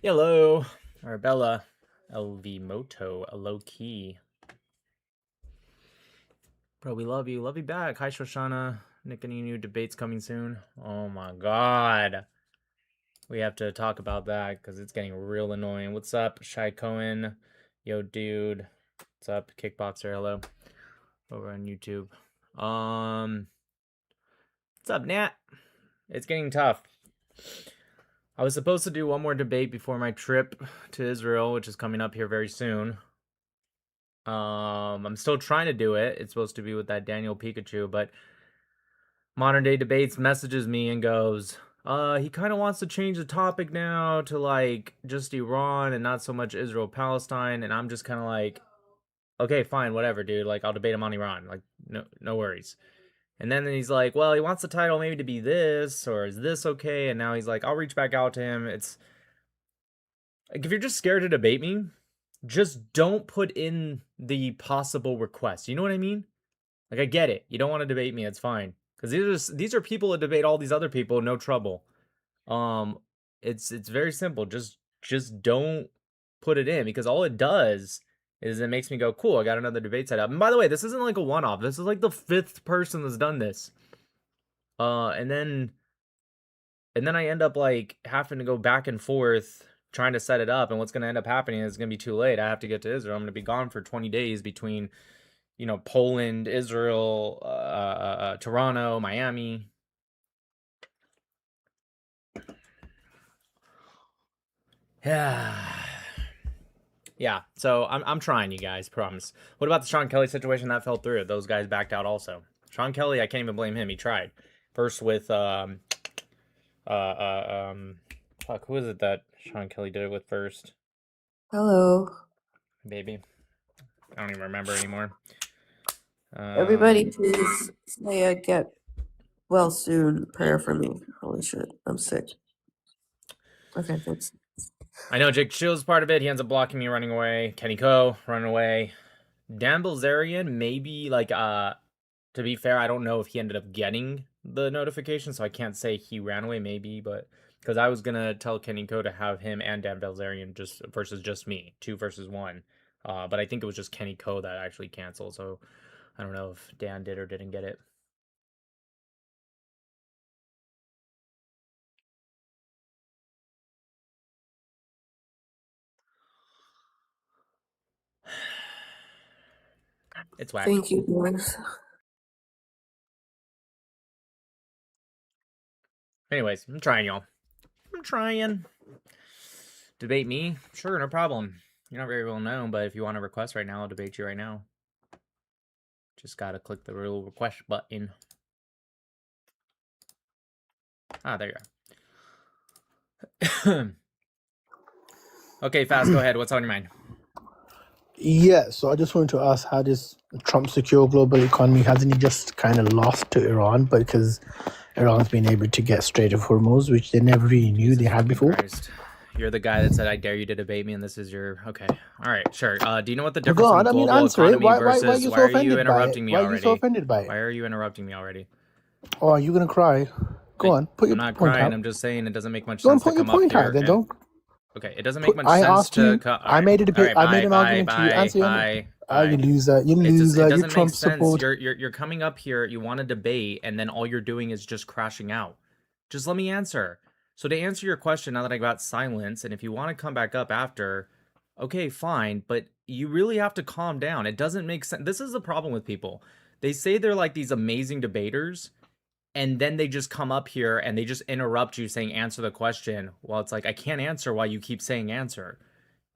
Hello, Arabella, LV Moto, a low key. Bro, we love you. Love you back. Hi, Shoshana. Nick, any new debates coming soon? Oh my god. We have to talk about that because it's getting real annoying. What's up, Shy Cohen? Yo, dude. What's up, Kickboxer? Hello. Over on YouTube. What's up, Nat? It's getting tough. I was supposed to do one more debate before my trip to Israel, which is coming up here very soon. I'm still trying to do it. It's supposed to be with that Daniel Pikachu, but Modern Day Debates messages me and goes, he kind of wants to change the topic now to like just Iran and not so much Israel Palestine, and I'm just kind of like, okay, fine, whatever, dude. Like I'll debate him on Iran, like no worries. And then he's like, well, he wants the title maybe to be this, or is this okay? And now he's like, I'll reach back out to him. It's like if you're just scared to debate me, just don't put in the possible request. You know what I mean? Like I get it. You don't want to debate me. It's fine. Because these are people that debate all these other people, no trouble. It's very simple. Just don't put it in, because all it does is it makes me go, cool, I got another debate set up. And by the way, this isn't like a one-off. This is like the 5th person that's done this. And then I end up like having to go back and forth trying to set it up, and what's going to end up happening is it's going to be too late. I have to get to Israel. I'm going to be gone for 20 days between, you know, Poland, Israel, Toronto, Miami. Yeah. So I'm trying, you guys, promise. What about the Sean Kelly situation? That fell through. Those guys backed out also. Sean Kelly, I can't even blame him. He tried. First with fuck, who is it that Sean Kelly did it with first? Hello. Baby. I don't even remember anymore. Everybody please say get well soon. Prayer for me. Holy shit, I'm sick. Okay, thanks. I know Jake Shield's part of it. He ends up blocking me, running away. Kenny Ko, running away. Dan Bilzerian, maybe, like, to be fair, I don't know if he ended up getting the notification, so I can't say he ran away, maybe, but because I was gonna tell Kenny Ko to have him and Dan Bilzerian just versus just me, 2 versus 1. But I think it was just Kenny Ko that actually canceled, so I don't know if Dan did or didn't get it. It's whack. Thank you, guys. Anyways, I'm trying, y'all. I'm trying. Debate me? Sure, no problem. You're not very well known, but if you want to request right now, I'll debate you right now. Just gotta click the little request button. Ah, there you are. Okay, Fast, go ahead. What's on your mind? Yeah, so I just wanted to ask, how does Trump secure global economy? Hasn't he just kind of lost to Iran because Iran's been able to get Strait of Hormuz, which they never really knew they had before? Christ. You're the guy that said I dare you to debate me, and this is your... Okay, all right, sure. Do you know what the difference Go on, between global answer it. economy Why are versus... you Why so are you offended by it? interrupting me Why are you already? so offended by it? Why are you interrupting me already? Oh, are you gonna cry? Go on, put your I'm not point crying. out. I'm just saying it doesn't make much Go on, sense to put your come up point here out. Then and... don't. Okay, it doesn't make much I sense asked to... you. I made a debate. I made an argument to you. Answer your. You loser. You loser. You Trump support. You're coming up here. You want to debate, and then all you're doing is just crashing out. Just let me answer. So to answer your question, now that I got silence, and if you want to come back up after, okay, fine. But you really have to calm down. It doesn't make sense. This is the problem with people. They say they're like these amazing debaters, and then they just come up here and they just interrupt you saying, answer the question. Well, it's like, I can't answer while you keep saying answer.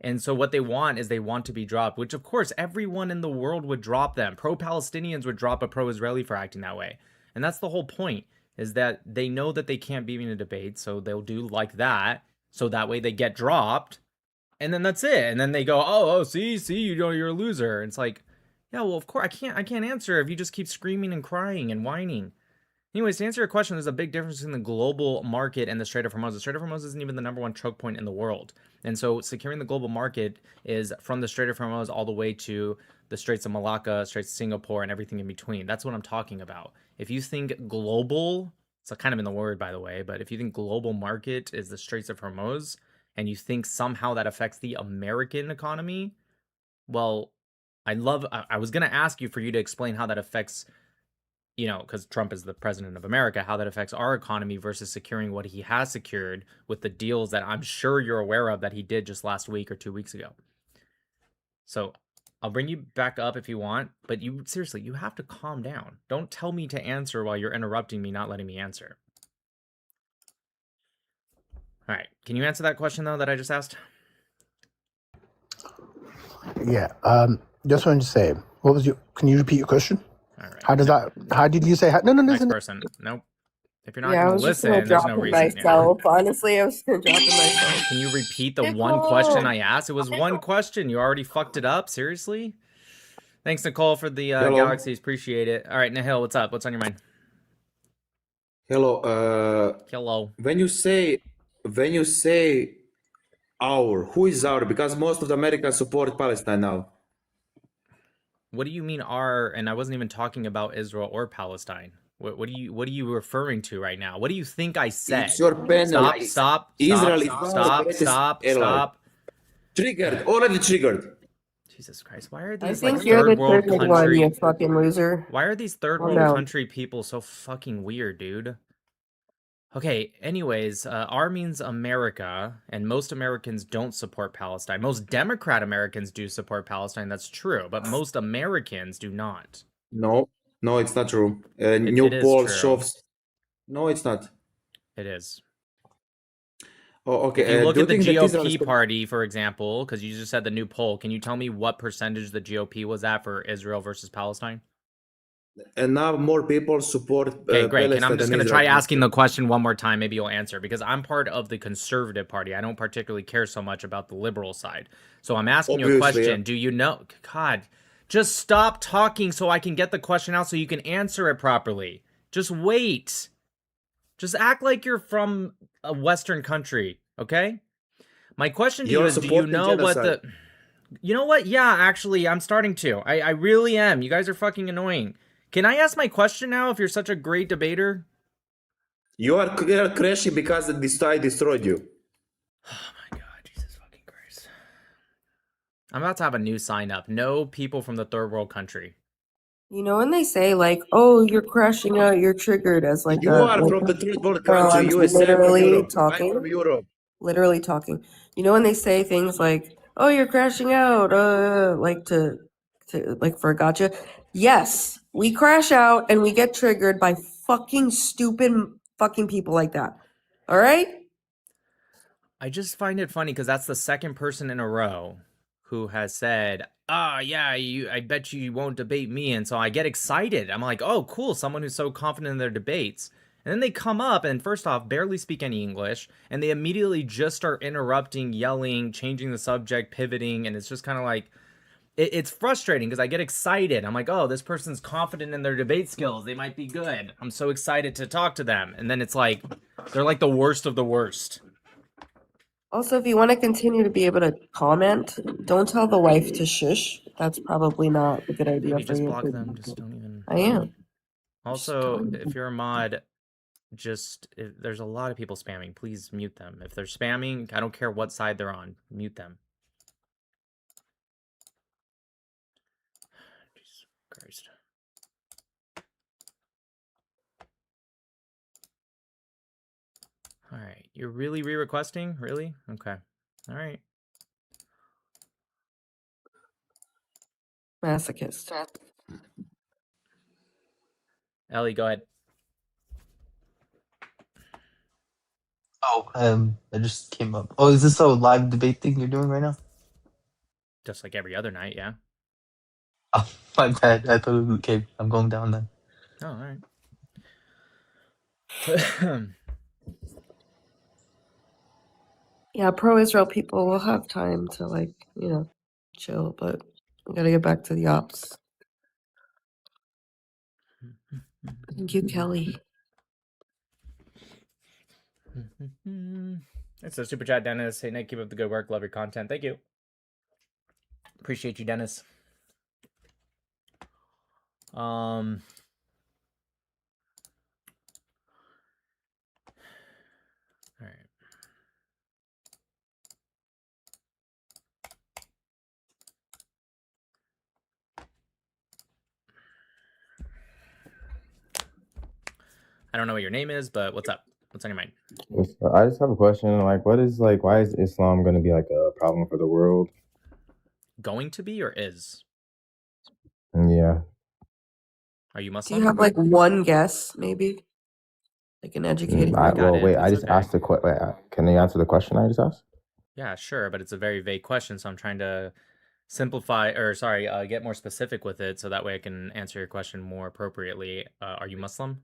And so what they want is they want to be dropped, which of course everyone in the world would drop them. Pro-Palestinians would drop a pro-Israeli for acting that way. And that's the whole point, is that they know that they can't beat me in a debate, so they'll do like that, so that way they get dropped, and then that's it. And then they go, oh, see, you know, you're a loser. And it's like, yeah, well, of course, I can't answer if you just keep screaming and crying and whining. Anyways, to answer your question, there's a big difference in the global market and the Strait of Hormuz. The Strait of Hormuz isn't even the #1 choke point in the world. And so securing the global market is from the Strait of Hormuz all the way to the Straits of Malacca, Straits of Singapore, and everything in between. That's what I'm talking about. If you think global, it's kind of in the word, by the way, but if you think global market is the Straits of Hormuz, and you think somehow that affects the American economy, well, I was going to ask you for you to explain how that affects, you know, because Trump is the president of America, how that affects our economy versus securing what he has secured with the deals that I'm sure you're aware of that he did just last week or 2 weeks ago. So I'll bring you back up if you want, but you seriously, you have to calm down. Don't tell me to answer while you're interrupting me, not letting me answer. All right. Can you answer that question, though, that I just asked? Yeah. Just wanted to say, what was your? Can you repeat your question? All right. How does that? How did you say? No, Next listen. person. Nope. If you're not Yeah, I going to was just gonna listen, there's drop no it reason. myself. Honestly, I was gonna drop it myself. Can you repeat the one question I asked? It was one question. You already fucked it up. Seriously? Thanks, Nicole, for the galaxies. Appreciate it. All right, Nahil, what's up? What's on your mind? Hello. Hello. When you say our, who is our? Because most of the Americans support Palestine now. What do you mean our? And I wasn't even talking about Israel or Palestine. What are you referring to right now? What do you think I said? It's your panel. Stop. Israel Stop. Triggered. Already triggered. Jesus Christ! Why are I these think like you're the third world triggered one, country? you fucking loser. Why are these third world country people so fucking weird, dude? Okay, anyways, R means America, and most Americans don't support Palestine. Most Democrat Americans do support Palestine, that's true, but most Americans do not. No, it's not true. It New is poll true. shows. No, it's not. It is. Oh, okay. If you look do at the think that Israel GOP is- party, for example, because you just said the new poll, can you tell me what percentage the GOP was at for Israel versus Palestine? And now more people support Okay, great. And I'm Palestine just than going to try Israel. asking the question one more time. Maybe you'll answer, because I'm part of the conservative party. I don't particularly care so much about the liberal side. So I'm asking you a Obviously, question. yeah. Do you know? God, just stop talking so I can get the question out so you can answer it properly. Just wait. Just act like you're from a Western country, okay? My question to you You're is, do you supporting know what genocide. the... You know what? Yeah, actually, I'm starting to. I really am. You guys are fucking annoying. Can I ask my question now if you're such a great debater? You are crashing because I destroyed you. Oh my god, Jesus fucking Christ. I'm about to have a new sign up. No people from the third world country. You know when they say like, "Oh, you're crashing out, you're triggered," as like You are from the third world country. I'm USA from literally Europe. talking. I'm from Europe. Literally talking. You know when they say things like, "Oh, you're crashing out," like to like for a gotcha. Yes, we crash out and we get triggered by fucking stupid fucking people like that. All right? I just find it funny because that's the second person in a row who has said, yeah, I bet you won't debate me. And so I get excited. I'm like, oh, cool, someone who's so confident in their debates. And then they come up and first off, barely speak any English. And they immediately just start interrupting, yelling, changing the subject, pivoting. And it's just kind of like, it's frustrating because I get excited. I'm like, oh, this person's confident in their debate skills. They might be good. I'm so excited to talk to them. And then it's like, they're like the worst of the worst. Also, if you want to continue to be able to comment, don't tell the wife to shush. That's probably not a good idea Maybe for just you. block them. Just don't even. I am. Also, if you're a mod, there's a lot of people spamming. Please mute them. If they're spamming, I don't care what side they're on. Mute them. Jesus Christ. All right. You're really re-requesting? Really? Okay. All right. Masochist. Ellie, go ahead. Oh, I just came up. Oh, is this a live debate thing you're doing right now? Just like every other night, yeah. Oh, my bad. I thought it was okay. I'm going down then. Oh, all right. Yeah, pro-Israel people will have time to, like, you know, chill, but we gotta get back to the ops. Thank you, Kelly. It's a super chat, Dennis. Hey, Nick, keep up the good work. Love your content. Thank you. Appreciate you, Dennis. All right. I don't know what your name is, but what's up? What's on your mind? I just have a question. Like, why is Islam going to be like a problem for the world? Going to be or is? Yeah. Are you Do Muslim? you have like one guess, maybe? Like an educated I It's just okay. asked the question. Can you answer the question I just asked? Yeah, sure, but it's a very vague question, so I'm trying to get more specific with it so that way I can answer your question more appropriately. Are you Muslim?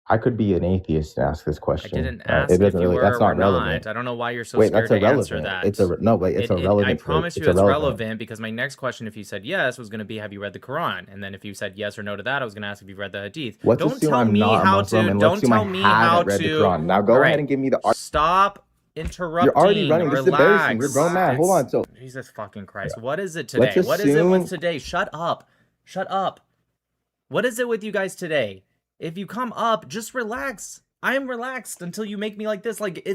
I could be an atheist and ask this I question. didn't It ask if doesn't you really. were That's or not relevant. not. I don't know why you're so Wait, scared that's to answer irrelevant. that. It's irrelevant. I promise you it's relevant because my next question, if you said yes, was going to be, have you read the Quran? And then if you said yes or no to that, I was going to ask if you've read the Hadith. Let's assume I'm not a Muslim, and let's assume I haven't read the Quran. Now go ahead and give me the. Stop interrupting. You're already running. This is embarrassing. You're a grown man. Hold on. So Jesus fucking Christ. What is it today? What is it with today? Shut up. Shut up. What is it with you guys today? If you come up, just relax. I am relaxed until you make me like this. Like,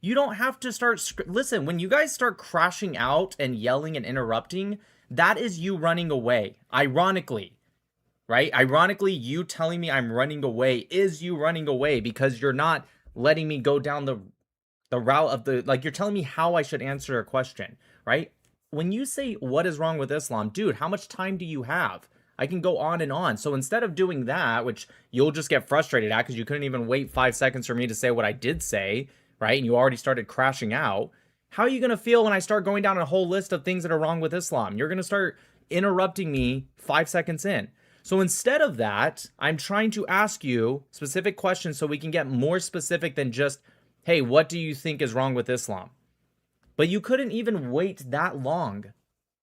you don't have to start. Listen, when you guys start crashing out and yelling and interrupting, that is you running away. Ironically, right? Ironically, you telling me I'm running away is you running away because you're not letting me go down the route of you're telling me how I should answer a question, right? When you say what is wrong with Islam, dude, how much time do you have? I can go on and on. So instead of doing that, which you'll just get frustrated at because you couldn't even wait 5 seconds for me to say what I did say, right? And you already started crashing out. How are you going to feel when I start going down a whole list of things that are wrong with Islam? You're going to start interrupting me 5 seconds in. So instead of that, I'm trying to ask you specific questions so we can get more specific than just, hey, what do you think is wrong with Islam? But you couldn't even wait that long.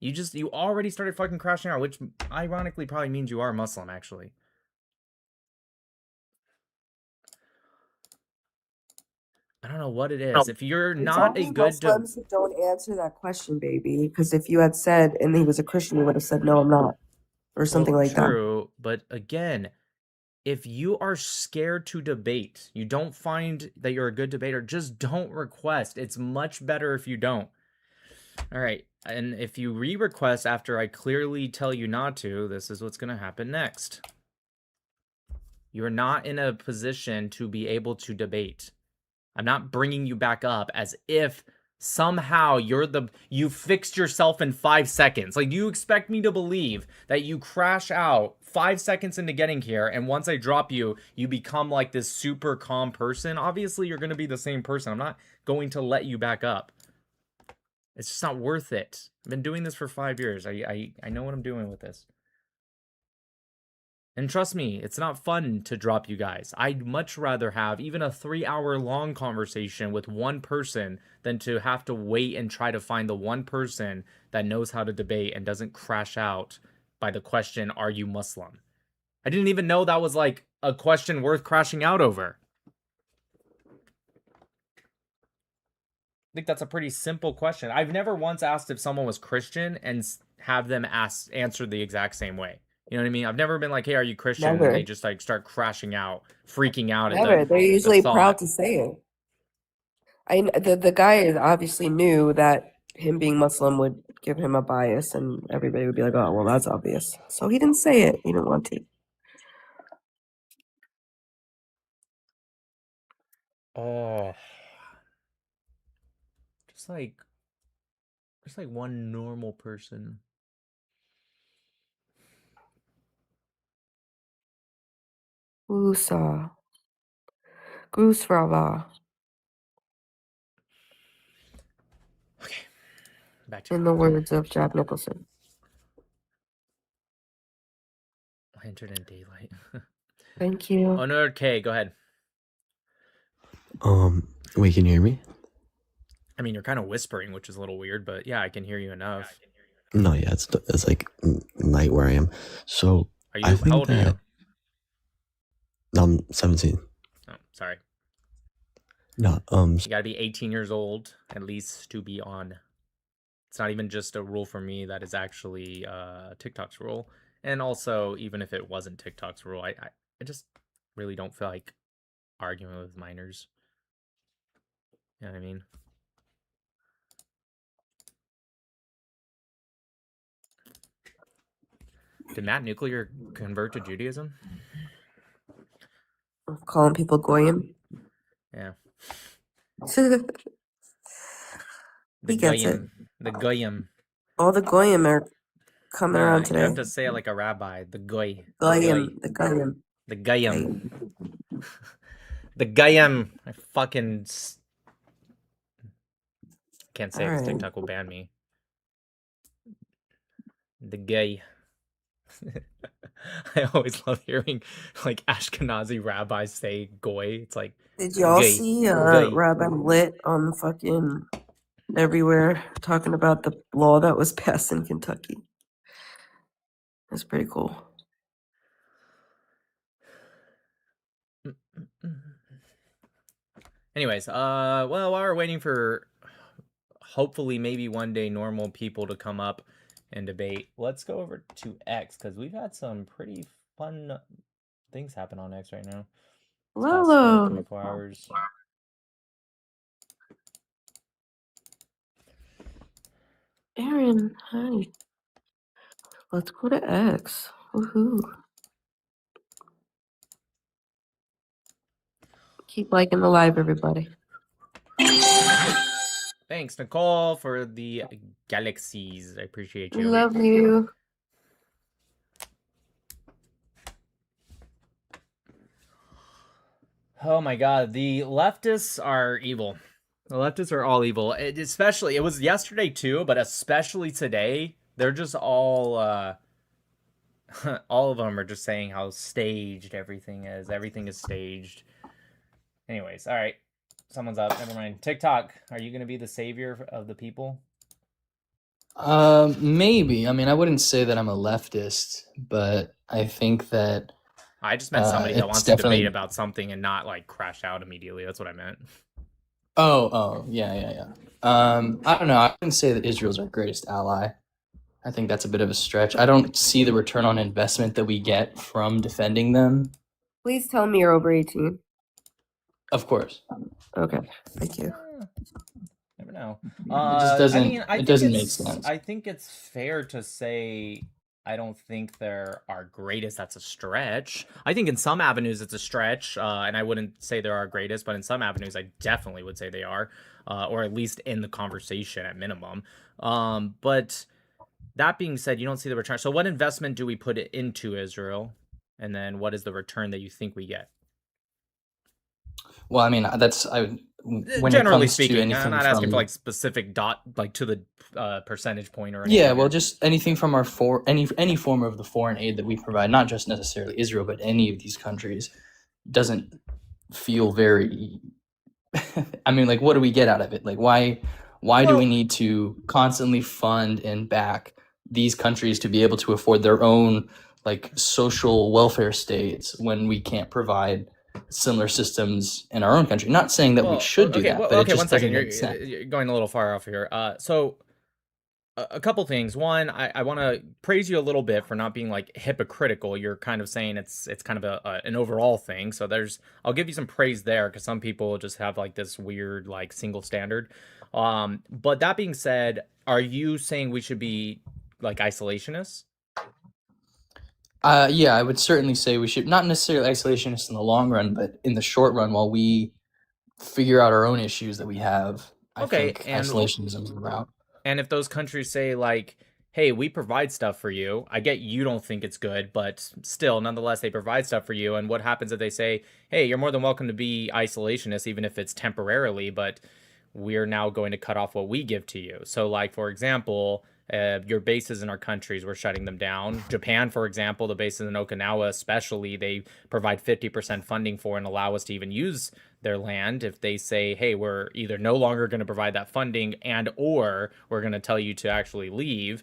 You already started fucking crashing out, which ironically probably means you are Muslim, actually. I don't know what it is. If you're not a good... Muslims who don't answer that question, baby. Because if you had said, and he was a Christian, you would have said, no, I'm not. Or something like that. True, but again, if you are scared to debate, you don't find that you're a good debater, just don't request. It's much better if you don't. All right, and if you re-request after I clearly tell you not to, this is what's going to happen next. You're not in a position to be able to debate. I'm not bringing you back up as if somehow you fixed yourself in 5 seconds. Like, do you expect me to believe that you crash out 5 seconds into getting here, and once I drop you, you become like this super calm person? Obviously, you're going to be the same person. I'm not going to let you back up. It's just not worth it. I've been doing this for 5 years. I know what I'm doing with this. And trust me, it's not fun to drop you guys. I'd much rather have even a 3-hour-long conversation with one person than to have to wait and try to find the one person that knows how to debate and doesn't crash out by the question, are you Muslim? I didn't even know that was like a question worth crashing out over. I think that's a pretty simple question. I've never once asked if someone was Christian and have them answer the exact same way. You know what I mean? I've never been like, hey, are you Christian? Never. And they just like start crashing out, freaking out. Never. They're usually proud to say it. The guy obviously knew that him being Muslim would give him a bias, and everybody would be like, oh, well, that's obvious. So he didn't say it. He didn't want to. Oh. Just like one normal person. Usa. Goose Rava. Okay. Back to In the words of Jack Nicholson. Lantern and daylight. Thank you. Oh no, okay, go ahead. Wait, can you hear me? I mean, you're kind of whispering, which is a little weird, but yeah, I can hear you enough. No, yeah, it's like night where I am. So how old are you? I'm 17. Oh, sorry. No, You gotta be 18 years old at least to be on. It's not even just a rule for me. That is actually TikTok's rule. And also, even if it wasn't TikTok's rule, I just really don't feel like arguing with minors. You know what I mean? Did Matt Nuclear convert to Judaism? Calling people goyim. Yeah. The He gets it. goyim. The goyim. All the goyim are coming Nah, around you today. have to say it like a rabbi. The goy. Goyim. The goyim. The goyim. The goyim. I fucking can't say because Alright. TikTok will ban me. The gay. I always love hearing like Ashkenazi rabbis say goy. It's like, Did y'all gay. see Gay. Rabbi Lit on fucking everywhere talking about the law that was passed in Kentucky? That's pretty cool. Anyways, well, while we're waiting for hopefully maybe one day normal people to come up and debate, let's go over to X because we've had some pretty fun things happen on X right now. This past Lolo. 24 hours. Aaron, hi. Let's go to X. Woohoo. Keep liking the live, everybody. Thanks, Nicole, for the galaxies. I appreciate you. Love you. Oh my god, the leftists are evil. The leftists are all evil. It was yesterday too, but especially today. They're just all all of them are just saying how staged everything is. Everything is staged. Anyways, all right. Someone's up. Never mind. TikTok, are you going to be the savior of the people? Maybe. I mean, I wouldn't say that I'm a leftist, but I think that I just meant somebody that it's wants to definitely- debate about something and not like crash out immediately. That's what I meant. Oh, yeah. I don't know. I wouldn't say that Israel's our greatest ally. I think that's a bit of a stretch. I don't see the return on investment that we get from defending them. Please tell me you're over 18. Of course. Okay, thank you. Never know. It just doesn't. I mean, it doesn't make sense. I think it's fair to say I don't think they're our greatest. That's a stretch. I think in some avenues it's a stretch, and I wouldn't say they're our greatest, but in some avenues I definitely would say they are, or at least in the conversation at minimum. But that being said, you don't see the return. So what investment do we put into Israel, and then what is the return that you think we get? Well, I mean, when Generally it comes speaking, to anything I'm not asking from, for like specific to the percentage point or anything. yeah, well, just anything from our any form of the foreign aid that we provide, not just necessarily Israel, but any of these countries, doesn't feel very. I mean, like, what do we get out of it? Like, why do we need to constantly fund and back these countries to be able to afford their own like social welfare states when we can't provide similar systems in our own country? Not saying that we should do that, but it just doesn't make sense. You're going a little far off here. So a couple things. One, I want to praise you a little bit for not being like hypocritical. You're kind of saying it's kind of an overall thing. So I'll give you some praise there because some people just have like this weird like single standard. But that being said, are you saying we should be like isolationists? Yeah, I would certainly say we should not necessarily isolationists in the long run, but in the short run, while we figure out our own issues that we have, I think isolationism is the route. And if those countries say like, hey, we provide stuff for you, I get you don't think it's good, but still, nonetheless, they provide stuff for you. And what happens if they say, hey, you're more than welcome to be isolationist, even if it's temporarily, but we're now going to cut off what we give to you. So like, for example, Your bases in our countries, we're shutting them down. Japan, for example, the bases in Okinawa especially, they provide 50% funding for and allow us to even use their land. If they say, hey, we're either no longer going to provide that funding and or we're going to tell you to actually leave.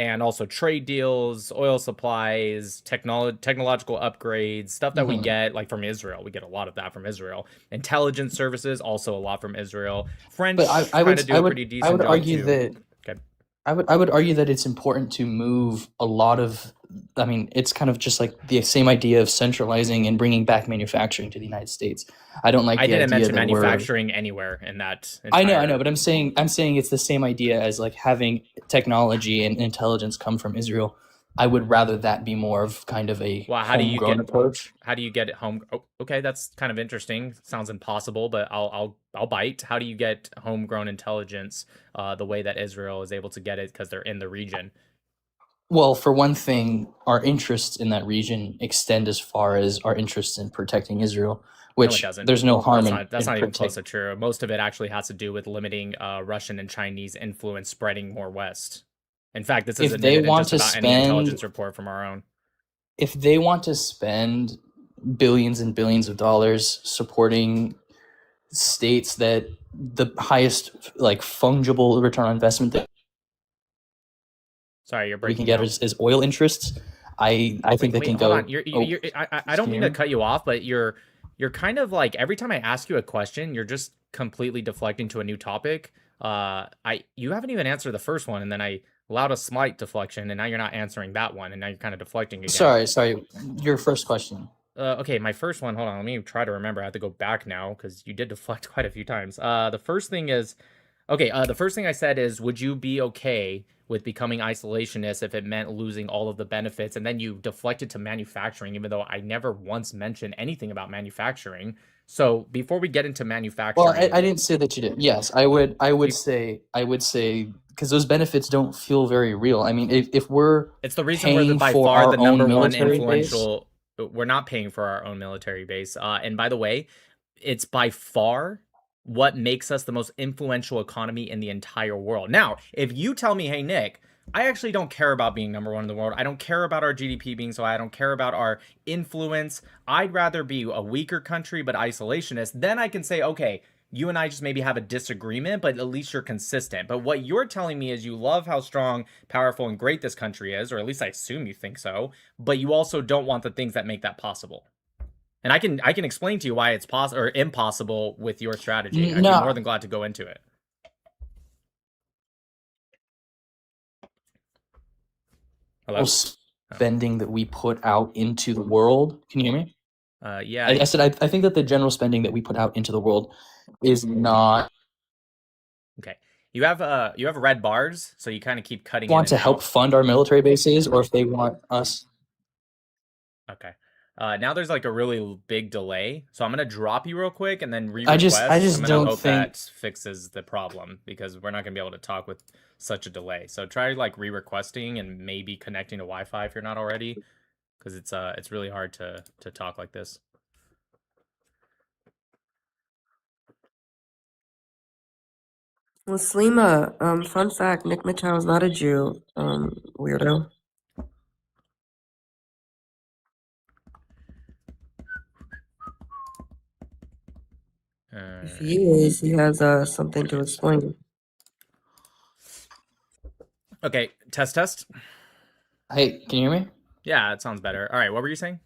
And also trade deals, oil supplies, technological upgrades, stuff that we get like from Israel. We get a lot of that from Israel. Intelligence services, also a lot from Israel. French But I trying would to do I a would pretty I decent would job argue too. that Okay. I would argue that it's important to move a lot of. I mean, it's kind of just like the same idea of centralizing and bringing back manufacturing to the United States. I don't like I the didn't idea mention that we're. manufacturing anywhere in that I entire. know, but I'm saying it's the same idea as like having technology and intelligence come from Israel. I would rather that be more of kind of a Well, homegrown approach. how do you get it home? Oh, okay, that's kind of interesting. Sounds impossible, but I'll bite. How do you get homegrown intelligence the way that Israel is able to get it because they're in the region? Well, for one thing, our interests in that region extend as far as our interests in protecting Israel, No, it which doesn't. there's no harm That's in not even close protect. to true. Most of it actually has to do with limiting Russian and Chinese influence spreading more west. In fact, this is If they admitted in want just to about any spend, intelligence report from our own. if they want to spend billions and billions of dollars supporting states that the highest like fungible return on investment that Sorry, you're we can breaking get out. is oil interests, I think they Wait, can hold on. go. Oh, I don't can you mean hear to me? cut you off, but you're kind of like every time I ask you a question, you're just completely deflecting to a new topic. You haven't even answered the first one, and then I allowed a slight deflection, and now you're not answering that one, and now you're kind of deflecting again. Sorry. Your first question. Okay, my first one. Hold on, let me try to remember. I have to go back now because you did deflect quite a few times. The first thing is, okay. The first thing I said is, would you be okay with becoming isolationist if it meant losing all of the benefits? And then you deflected to manufacturing, even though I never once mentioned anything about manufacturing. So before we get into Well, manufacturing, I didn't say that you did. Yes, I would say because those benefits don't feel very real. I mean, if we're it's the reason we're paying by for far our the own number one military base, influential. We're not paying for our own military base. And by the way, it's by far what makes us the most influential economy in the entire world. Now, if you tell me, hey, Nick, I actually don't care about being number one in the world. I don't care about our GDP being so high. I don't care about our influence. I'd rather be a weaker country, but isolationist. Then I can say, okay, you and I just maybe have a disagreement, but at least you're consistent. But what you're telling me is you love how strong, powerful, and great this country is, or at least I assume you think so, but you also don't want the things that make that possible. And I can explain to you why it's possible or impossible with your strategy. I'd be more no. than glad to go into it. Hello? Spending that we put out into the world. Can you hear me? Yeah. I said I think that the general spending that we put out into the world is not Okay. You have red bars, so you kind of keep cutting in want and to help out. fund our military bases, or if they want us. Okay. Now there's like a really big delay, so I'm gonna drop you real quick and then I just I'm gonna don't hope think. that fixes the problem because we're not gonna be able to talk with such a delay. So try like re-requesting and maybe connecting to Wi-Fi if you're not already, because it's really hard to talk like this. Well, Slima, fun fact, Nick Matau is not a Jew, weirdo. If he is, he has something to explain. Okay, test. Hey, can you hear me? Yeah, it sounds better. All right, what were you saying?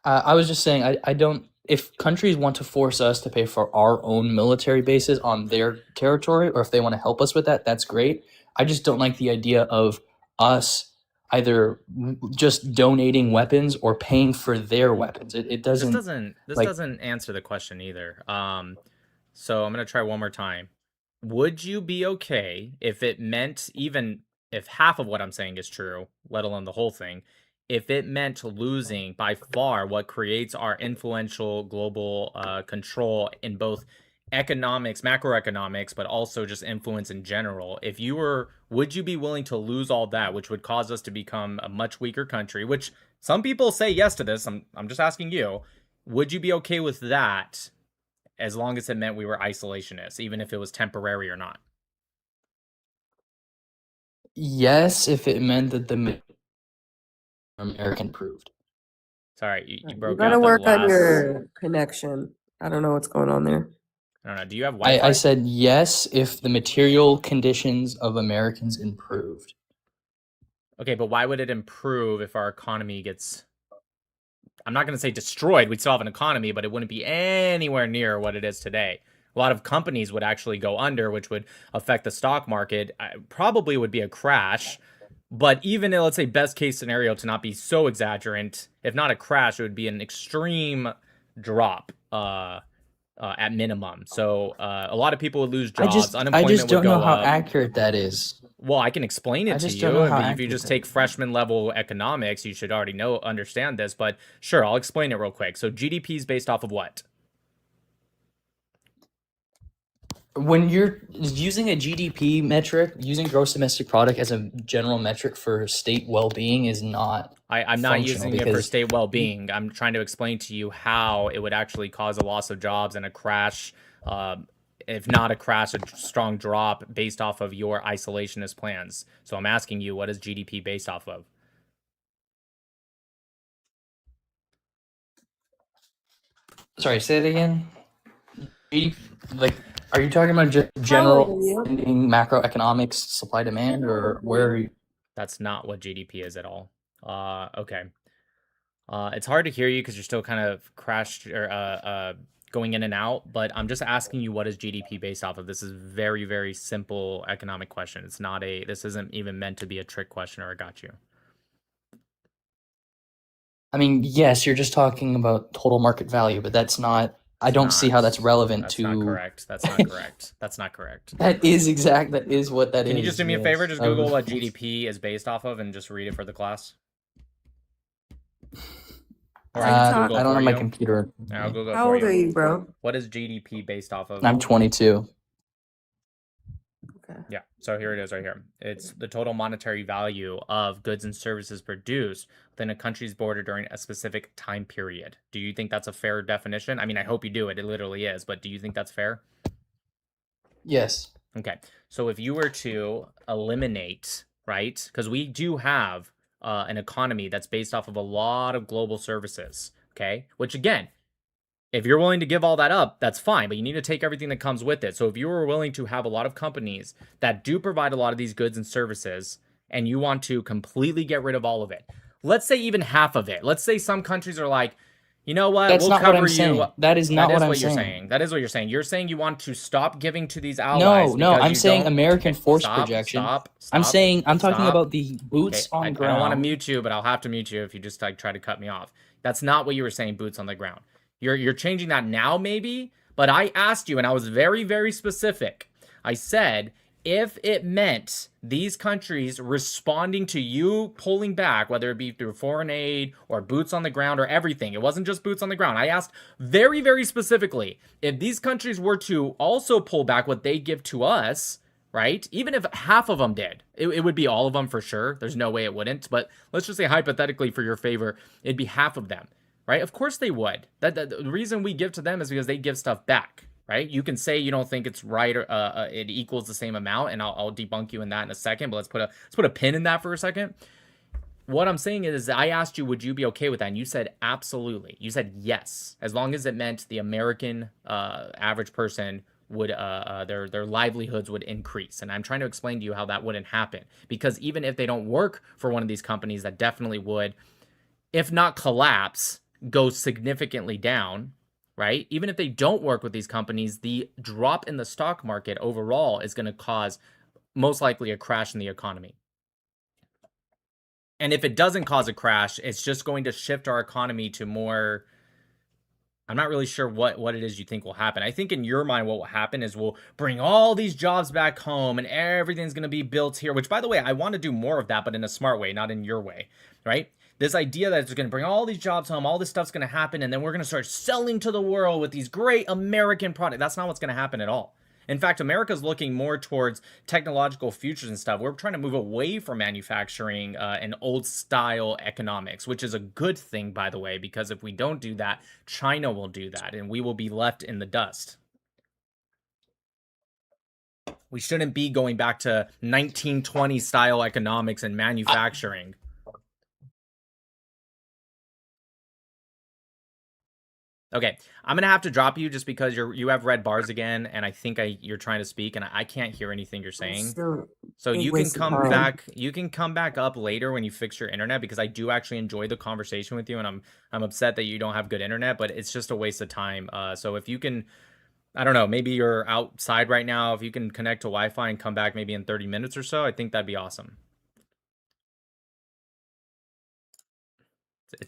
I was just saying I don't. If countries want to force us to pay for our own military bases on their territory, or if they want to help us with that, that's great. I just don't like the idea of us either just donating weapons or paying for their weapons. It doesn't. This like doesn't answer the question either. So I'm gonna try one more time. Would you be okay if it meant, even if half of what I'm saying is true, let alone the whole thing, if it meant losing by far what creates our influential global control in both economics, macroeconomics, but also just influence in general? Would you be willing to lose all that, which would cause us to become a much weaker country? Which some people say yes to this. I'm just asking you. Would you be okay with that as long as it meant we were isolationists, even if it was temporary or not? Yes, if it meant that the American improved. Sorry, you You broke gotta out the work on last. your connection. I don't know what's going on there. I don't know. Do you have Wi-Fi? I said yes if the material conditions of Americans improved. Okay, but why would it improve if our economy gets, I'm not going to say destroyed. We'd still have an economy, but it wouldn't be anywhere near what it is today. A lot of companies would actually go under, which would affect the stock market. Probably would be a crash. But even let's say best case scenario, to not be so exaggerant, if not a crash, it would be an extreme drop at minimum. So a lot of people would lose jobs. I Unemployment just would don't know go how up. accurate that is. Well, I can explain I it to just don't you. know how If you accurate just that take is. freshman level economics, you should already understand this. But sure, I'll explain it real quick. So GDP is based off of what? When you're using a GDP metric, using gross domestic product as a general metric for state well-being is not I'm not functional using it for because state well-being. I'm trying to explain to you how it would actually cause a loss of jobs and a crash. If not a crash, a strong drop based off of your isolationist plans. So I'm asking you, what is GDP based off of? sorry, say it again. Like, are you talking about just How general old are you? macroeconomics, supply demand, or where are you? That's not what GDP is at all. Okay. It's hard to hear you because you're still kind of crashed or going in and out, but I'm just asking you, what is GDP based off of? This is very, very simple economic question. It's not this isn't even meant to be a trick question or a got you. I mean, yes, you're just talking about total market value, but that's not. I It's don't see how not. that's relevant That's to. not correct. That's not correct. That's not correct. That is what that is. Can you just do me a favor? yes. Just Google what GDP is based off of and just read it for the class. Or I can Google I it don't for have my you. computer. I'll Google it How for old are you. you, bro? What is GDP based off of? I'm 22. Okay. Yeah, so here it is right here. It's the total monetary value of goods and services produced within a country's border during a specific time period. Do you think that's a fair definition? I mean, I hope you do it. It literally is, but do you think that's fair? Yes. Okay, so if you were to eliminate, right, because we do have an economy that's based off of a lot of global services, okay, which again, if you're willing to give all that up, that's fine, but you need to take everything that comes with it. So if you were willing to have a lot of companies that do provide a lot of these goods and services, and you want to completely get rid of all of it, let's say even half of it. Let's say some countries are like, you know what? That's We'll not what cover I'm you. saying. That is not what I'm you're saying. saying. That is what you're saying. You're saying you want to stop giving to these allies. No, because I'm you saying don't- American Okay, force stop, projection. Stop. I'm saying I'm talking stop. about the boots Okay, on I ground. don't want to mute you, but I'll have to mute you if you just like try to cut me off. That's not what you were saying, boots on the ground. You're changing that now, maybe, but I asked you, and I was very, very specific. I said, if it meant these countries responding to you pulling back, whether it be through foreign aid or boots on the ground or everything, it wasn't just boots on the ground. I asked very, very specifically, if these countries were to also pull back what they give to us, right? Even if half of them did, it would be all of them for sure. There's no way it wouldn't, but let's just say hypothetically for your favor, it'd be half of them. Right? Of course they would. The reason we give to them is because they give stuff back, right? You can say you don't think it's right or it equals the same amount, and I'll debunk you in that in a second. But let's put a pin in that for a second. What I'm saying is, I asked you, would you be okay with that? And you said absolutely. You said yes, as long as it meant the American average person would their livelihoods would increase. And I'm trying to explain to you how that wouldn't happen, because even if they don't work for one of these companies, that definitely would, if not collapse, go significantly down, right? Even if they don't work with these companies, the drop in the stock market overall is going to cause most likely a crash in the economy. And if it doesn't cause a crash, it's just going to shift our economy to more, I'm not really sure what it is you think will happen. I think in your mind what will happen is we'll bring all these jobs back home and everything's going to be built here, which, by the way, I want to do more of that, but in a smart way, not in your way, right? This idea that it's going to bring all these jobs home, all this stuff's going to happen, and then we're going to start selling to the world with these great American products. That's not what's going to happen at all. In fact, America's looking more towards technological futures and stuff. We're trying to move away from manufacturing and old-style economics, which is a good thing, by the way, because if we don't do that, China will do that, and we will be left in the dust. We shouldn't be going back to 1920 style economics and manufacturing. Okay, I'm gonna have to drop you just because you have red bars again, and I think you're trying to speak, and I can't hear anything you're saying. So you can come back. You can come back up later when you fix your internet, because I do actually enjoy the conversation with you, and I'm upset that you don't have good internet, but it's just a waste of time. So if you can, I don't know, maybe you're outside right now. If you can connect to Wi-Fi and come back maybe in 30 minutes or so, I think that'd be awesome.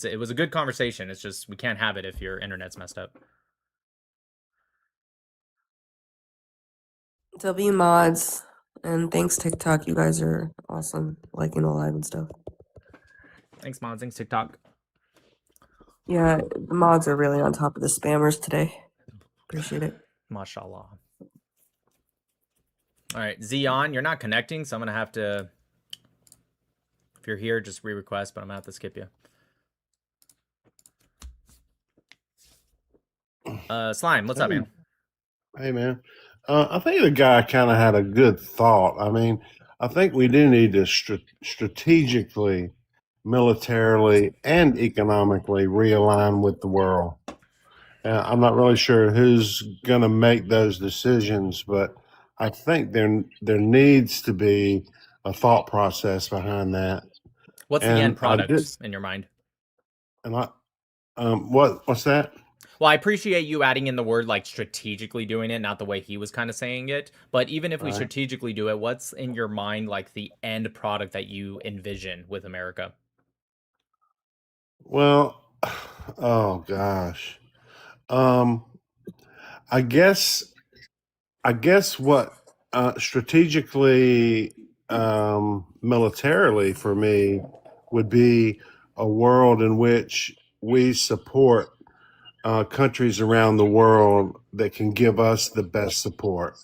It was a good conversation. It's just we can't have it if your internet's messed up. W mods, and thanks TikTok. You guys are awesome, liking the live and stuff. Thanks, mods. Thanks, TikTok. Yeah, the mods are really on top of the spammers today. Appreciate it. Mashallah. All right, Zion, you're not connecting, so I'm gonna have to. If you're here, just re-request, but I'm gonna have to skip you. Slime, what's up, man? Hey, man. I think the guy kind of had a good thought. I mean, I think we do need to strategically, militarily, and economically realign with the world. I'm not really sure who's going to make those decisions, but I think there needs to be a thought process behind that. What's the end product in your mind? And what's that? Well, I appreciate you adding in the word like strategically doing it, not the way he was kind of saying it. But even if we strategically do it, what's in your mind like the end product that you envision with America? Well, oh gosh. I guess what strategically, militarily for me would be a world in which we support countries around the world that can give us the best support.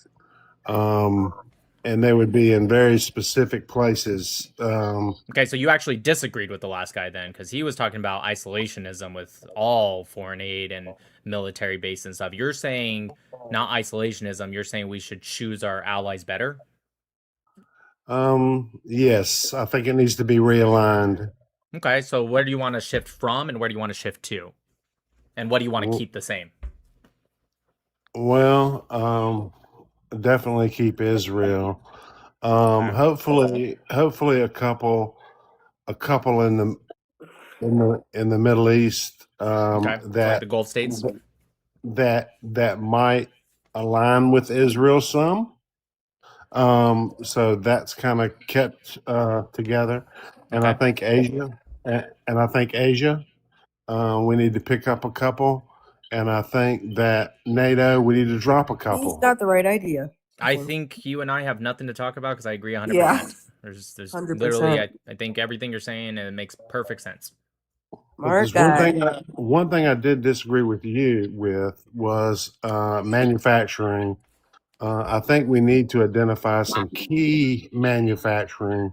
And they would be in very specific places. Okay, so you actually disagreed with the last guy then, because he was talking about isolationism with all foreign aid and military base and stuff. You're saying not isolationism, you're saying we should choose our allies better? Yes, I think it needs to be realigned. Okay, so where do you want to shift from and where do you want to shift to? And what do you want to keep the same? Well, definitely keep Israel. Hopefully a couple in the Middle East, Okay, that like the Gulf states. that might align with Israel some. So that's kind of kept together, and Okay. I think Asia, we need to pick up a couple, and I think that NATO, we need to drop a couple. He's got the right idea. I think you and I have nothing to talk about because I agree 100%. Yeah. There's 100%. literally, I think everything you're saying, and it makes perfect sense. Smart One thing I did disagree with you with was manufacturing. I think we need to identify some key manufacturing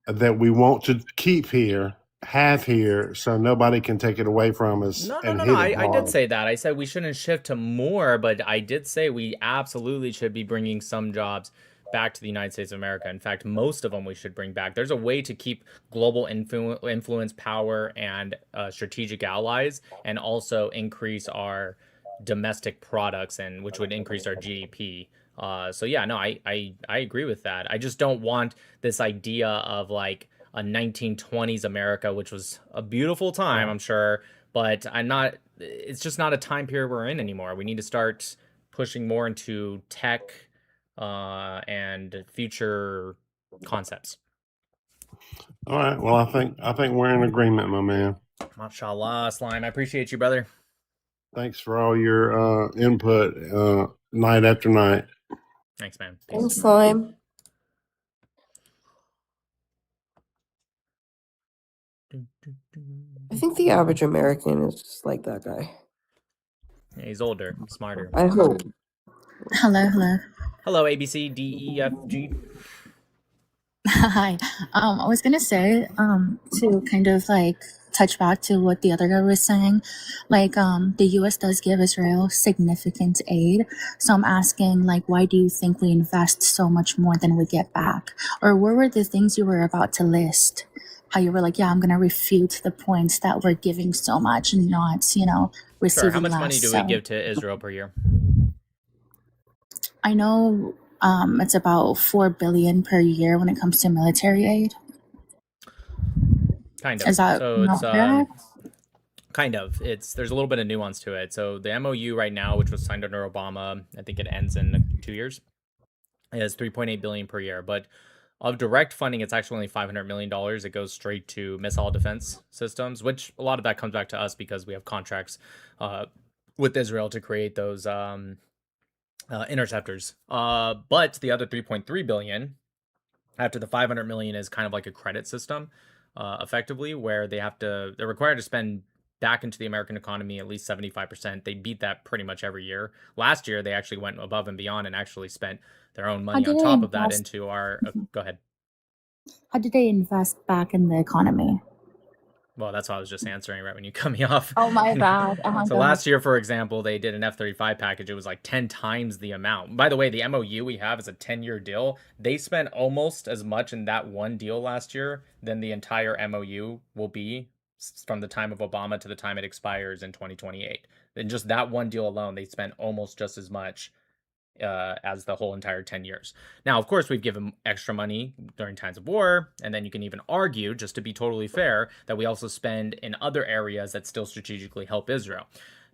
that we want to keep here, have here, so nobody can take it away from us. No. I did say that. I said we shouldn't shift to more, but I did say we absolutely should be bringing some jobs back to the United States of America. In fact, most of them we should bring back. There's a way to keep global influence, power, and strategic allies, and also increase our domestic products, and which would increase our GDP. So yeah, no, I agree with that. I just don't want this idea of like a 1920s America, which was a beautiful time, I'm sure, but it's just not a time period we're in anymore. We need to start pushing more into tech and future concepts. All right. Well, I think we're in agreement, my man. Mashallah, Slime. I appreciate you, brother. Thanks for all your input night after night. Thanks, man. Peace. Thanks, Slime. I think the average American is just like that guy. Yeah, he's older, smarter. I hope. Hello. Hello, A, B, C, D, E, F, G. Hi. I was gonna say, to kind of like touch back to what the other guy was saying. Like, the U.S. does give Israel significant aid. So I'm asking, like, why do you think we invest so much more than we get back? Or what were the things you were about to list? How you were like, yeah, I'm going to refute the points that we're giving so much and not, you know, receiving Sure. How much less. money do we give to Israel per year? I know it's about $4 billion per year when it comes to military aid. Kind of. Is that So not correct? kind of. There's a little bit of nuance to it. So the MOU right now, which was signed under Obama, I think it ends in 2 years, is 3.8 billion per year. But of direct funding, it's actually only $500 million. It goes straight to missile defense systems, which a lot of that comes back to us because we have contracts with Israel to create those interceptors. But the other 3.3 billion after the 500 million is kind of like a credit system, effectively, where they're required to spend back into the American economy at least 75%. They beat that pretty much every year. Last year, they actually went above and beyond and actually spent their own money on top of that into our. Go ahead. How did they invest back in the economy? Well, that's what I was just answering right when you cut me off. Oh, my bad. So last year, for example, they did an F-35 package. It was like 10 times the amount. By the way, the MOU we have is a 10-year deal. They spent almost as much in that one deal last year than the entire MOU will be from the time of Obama to the time it expires in 2028. In just that one deal alone, they spent almost just as much as the whole entire 10 years. Now, of course, we've given extra money during times of war, and then you can even argue, just to be totally fair, that we also spend in other areas that still strategically help Israel.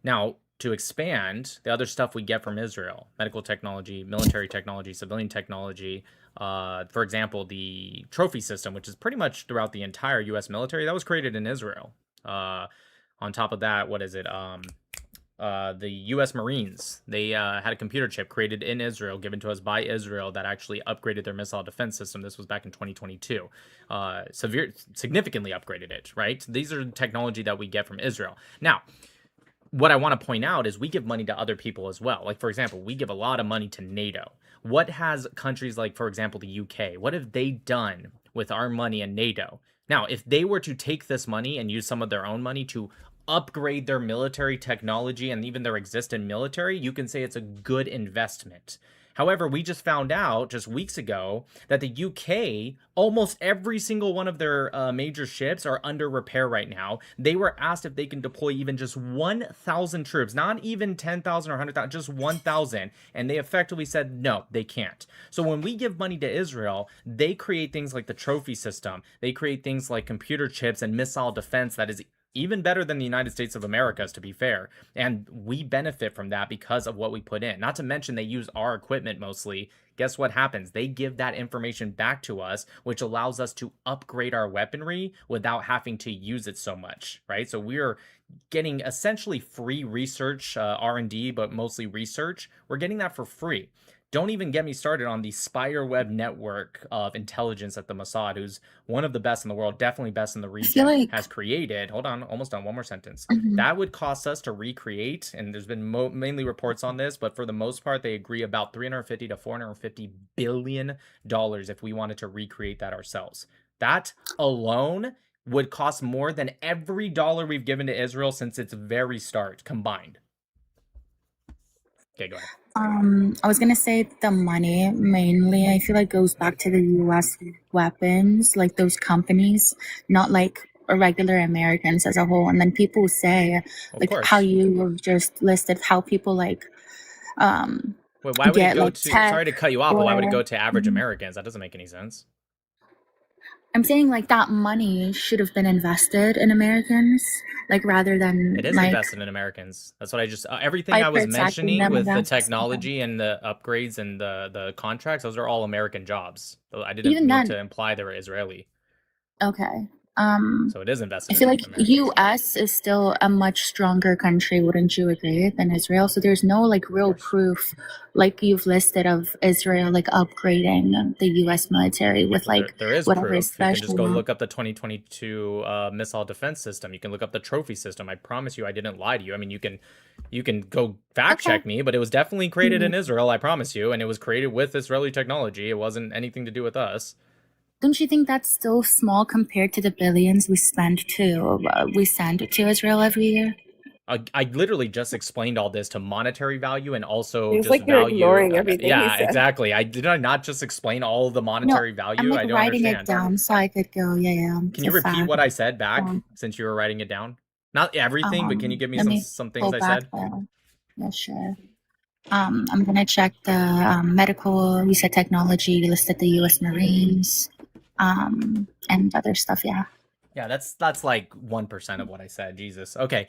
Now, to expand, the other stuff we get from Israel, medical technology, military technology, civilian technology, for example, the trophy system, which is pretty much throughout the entire U.S. military, that was created in Israel. On top of that, what is it? The U.S. Marines, they had a computer chip created in Israel, given to us by Israel, that actually upgraded their missile defense system. This was back in 2022. Significantly upgraded it, right? These are the technology that we get from Israel. Now, what I want to point out is we give money to other people as well. Like, for example, we give a lot of money to NATO. What has countries like, for example, the UK, what have they done with our money in NATO? Now, if they were to take this money and use some of their own money to upgrade their military technology and even their existing military, you can say it's a good investment. However, we just found out just weeks ago that the UK, almost every single one of their major ships are under repair right now. They were asked if they can deploy even just 1,000 troops, not even 10,000 or 100,000, just 1,000. And they effectively said, no, they can't. So when we give money to Israel, they create things like the trophy system. They create things like computer chips and missile defense that is even better than the United States of America's, to be fair. And we benefit from that because of what we put in. Not to mention they use our equipment mostly. Guess what happens? They give that information back to us, which allows us to upgrade our weaponry without having to use it so much, right? So we're getting essentially free research, R&D, but mostly research. We're getting that for free. Don't even get me started on the spiderweb network of intelligence that the Mossad, who's one of the best in the world, definitely best in the region, has created. Hold on, almost done. One more sentence. That would cost us to recreate, and there's been mainly reports on this, but for the most part, they agree about $350 to $450 billion if we wanted to recreate that ourselves. That alone would cost more than every dollar we've given to Israel since its very start combined. Okay, go ahead. I was gonna say the money mainly, I feel like, goes back to the U.S. weapons, like those companies, not like regular Americans as a whole. And then people say, like how you just listed, how people like Wait, why would it go like to? Sorry to cut you off, but why would it go to average Mhm. Americans? That doesn't make any sense. I'm saying like that money should have been invested in Americans, like rather than It is like invested in Americans. That's what I just everything I was mentioning with the technology and the upgrades and the contracts. Those are all American jobs. I didn't mean to imply they were Israeli. Okay. So it is invested. I feel like U.S. is still a much stronger country, wouldn't you agree, than Israel? So there's no like real proof, like you've listed, of Israel like upgrading the U.S. military with like there is whatever proof. You can just go now. look up the 2022 missile defense system. You can look up the trophy system. I promise you, I didn't lie to you. I mean, you can go fact check me, but it was definitely created in Israel. I promise you, and it was created with Israeli technology. It wasn't anything to do with us. Don't you think that's still small compared to the billions we send to Israel every year? I literally just explained all this to monetary value and also It's just like you're value. ignoring everything he Yeah, said. exactly. Did I not just explain all of the No, monetary I'm value? I like don't writing it understand. down so I could go, Can to you repeat fact. what I said back Um, since you were writing it down? Not everything, but can you give me let me some go things I back said? there. Yeah, sure. I'm gonna check the medical. You said technology. You listed the U.S. Marines, and other stuff. Yeah. Yeah, that's like 1% of what I said. Jesus. Okay.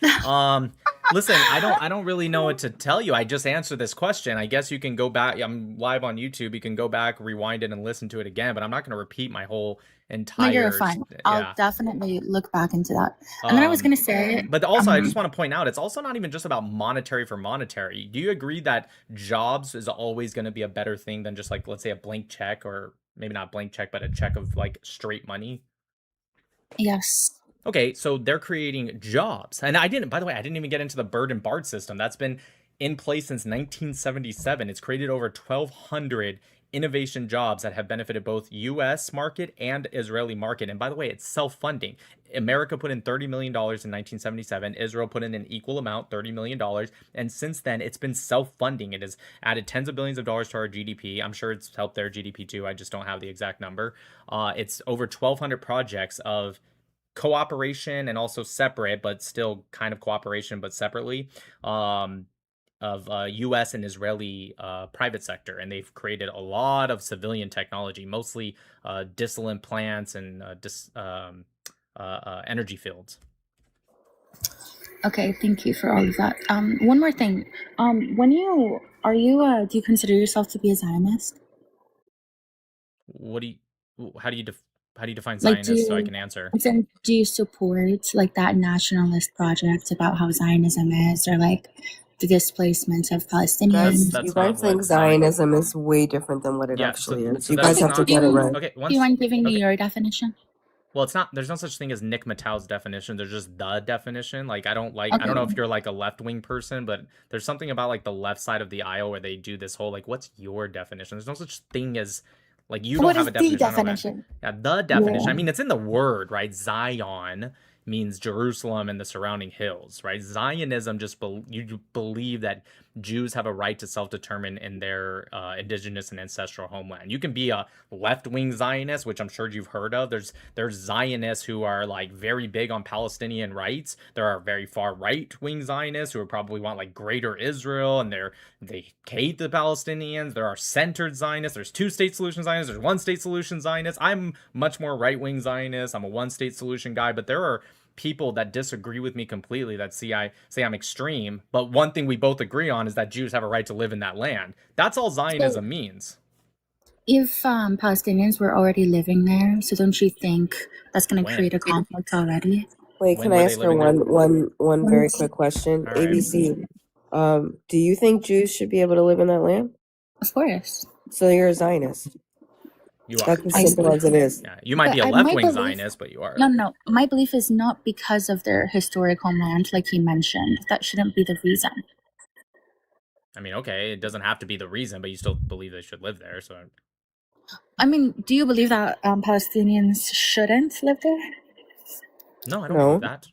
Listen, I don't really know what to tell you. I just answered this question. I guess you can go back. I'm live on YouTube. You can go back, rewind it, and listen to it again. But I'm not going to repeat my whole No, entire. you're fine. I'll Yeah. definitely look back into that. And then I was gonna say, But also, I just want to point out, it's also not even just about monetary for monetary. Do you agree that jobs is always going to be a better thing than just like, let's say, a blank check, or maybe not blank check, but a check of like straight money? yes. Okay, so they're creating jobs. And by the way, I didn't even get into the Bird and Bard system. That's been in place since 1977. It's created over 1,200 innovation jobs that have benefited both US market and Israeli market. And by the way, it's self-funding. America put in $30 million in 1977. Israel put in an equal amount, $30 million. And since then, it's been self-funding. It has added tens of billions of dollars to our GDP. I'm sure it's helped their GDP too. I just don't have the exact number. It's over 1,200 projects of cooperation and also separate, but still kind of cooperation, but separately, of U.S. and Israeli private sector, and they've created a lot of civilian technology, mostly distillant plants and energy fields. Okay, thank you for all of that. One more thing. Do you consider yourself to be a Zionist? How do you define Like, Zionist so I can answer? do you support like that nationalist project about how Zionism is, or like the displacement of Palestinians? You guys think Zionism is way different than what it actually is. You guys have to get it right. Okay, Do you mind giving me your definition? Well, it's not. There's no such thing as Nick Matau's definition. There's just the definition. Like, I don't know if you're like a left wing person, but there's something about like the left side of the aisle where they do this whole like, what's your definition? There's no such thing as like you don't have a definition. The definition? Yeah, the definition. I mean, it's in the word, right? Zion means Jerusalem and the surrounding hills, right? Zionism you believe that Jews have a right to self-determine in their indigenous and ancestral homeland. You can be a left-wing Zionist, which I'm sure you've heard of. There's Zionists who are like very big on Palestinian rights. There are very far right-wing Zionists who probably want like greater Israel, and they hate the Palestinians. There are centered Zionists. There's two-state solution Zionists. There's one-state solution Zionists. I'm much more right-wing Zionist. I'm a one-state solution guy, but there are people that disagree with me completely that say I'm extreme, but one thing we both agree on is that Jews have a right to live in that land. That's all Zionism means. If Palestinians were already living there, so don't you think that's going to create a conflict already? Wait, can I ask her one very quick question? All right. ABC, do you think Jews should be able to live in that land? Of course. So you're a Zionist. You are. That's as simple as it is. Yeah, you might be a left-wing Zionist, but you are. No. My belief is not because of their historic homeland, like he mentioned. That shouldn't be the reason. I mean, okay, it doesn't have to be the reason, but you still believe they should live there. So, I mean, do you believe that Palestinians shouldn't live there? No, I don't believe that.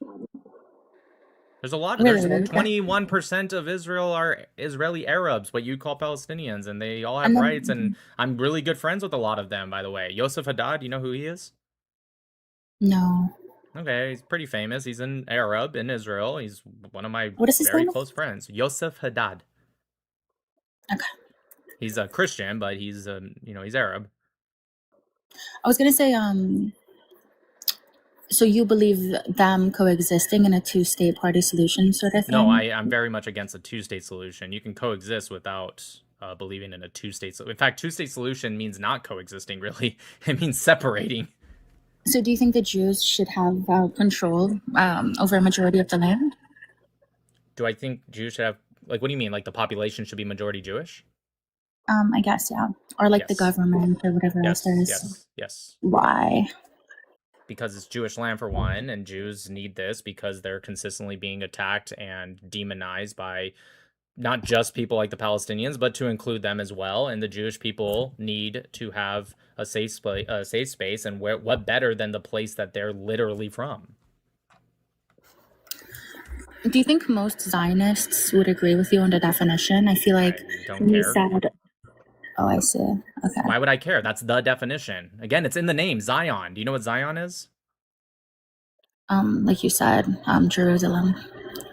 There's a lot. There's 21% of Israel are Israeli Arabs, what you call Palestinians, and they all have rights. And I'm really good friends with a lot of them, by the way. Yosef Haddad, you know who he is? No. Okay, he's pretty famous. He's an Arab in Israel. He's one of my very close friends. Yosef Haddad. Okay. He's a Christian, but he's he's Arab. I was gonna say, so you believe them coexisting in a two-state party solution sort of thing? No, I'm very much against a two-state solution. You can coexist without believing in a two-state solution. In fact, two-state solution means not coexisting, really. It means separating. So do you think the Jews should have control over a majority of the land? Do I think Jews should have, like, what do you mean? Like the population should be majority Jewish? I guess, yeah. Or like the government or whatever else there is. Yes. Why? Because it's Jewish land for one, and Jews need this because they're consistently being attacked and demonized by not just people like the Palestinians, but to include them as well. And the Jewish people need to have a safe space. And what better than the place that they're literally from? Do you think most Zionists would agree with you on the definition? I feel like I don't when you care. said, oh, I see. Okay. Why would I care? That's the definition. Again, it's in the name, Zion. Do you know what Zion is? Like you said, Jerusalem.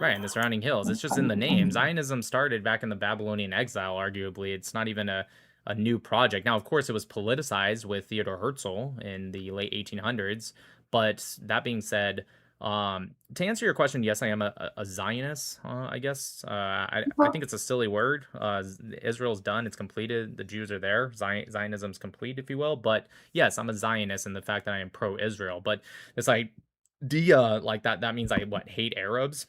Right, and the surrounding hills. It's just in the name. Zionism started back in the Babylonian exile, arguably. It's not even a new project. Now, of course, it was politicized with Theodor Herzl in the late 1800s. But that being said, to answer your question, yes, I am a Zionist, I guess. I think it's a silly word. Israel's done. It's completed. The Jews are there. Zionism's complete, if you will. But yes, I'm a Zionist in the fact that I am pro-Israel. But it's like, like that means I, hate Arabs?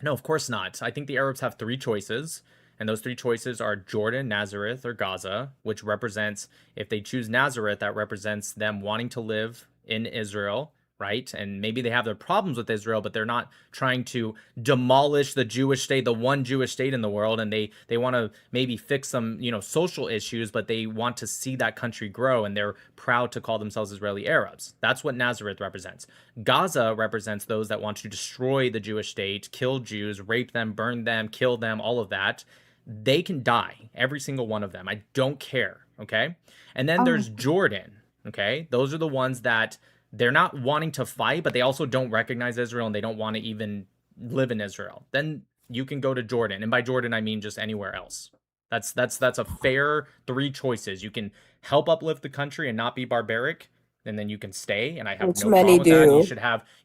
No, of course not. I think the Arabs have three choices, and those three choices are Jordan, Nazareth, or Gaza, which represents, if they choose Nazareth, that represents them wanting to live in Israel, right? And maybe they have their problems with Israel, but they're not trying to demolish the Jewish state, the one Jewish state in the world, and they want to maybe fix some, social issues, but they want to see that country grow, and they're proud to call themselves Israeli Arabs. That's what Nazareth represents. Gaza represents those that want to destroy the Jewish state, kill Jews, rape them, burn them, kill them, all of that. They can die, every single one of them. I don't care, okay? And then there's Jordan, okay? Those are the ones that they're not wanting to fight, but they also don't recognize Israel, and they don't want to even live in Israel. Then you can go to Jordan. And by Jordan, I mean just anywhere else. That's a fair three choices. You can help uplift the country and not be barbaric, and then you can stay, and I have Which no many problem with that. do.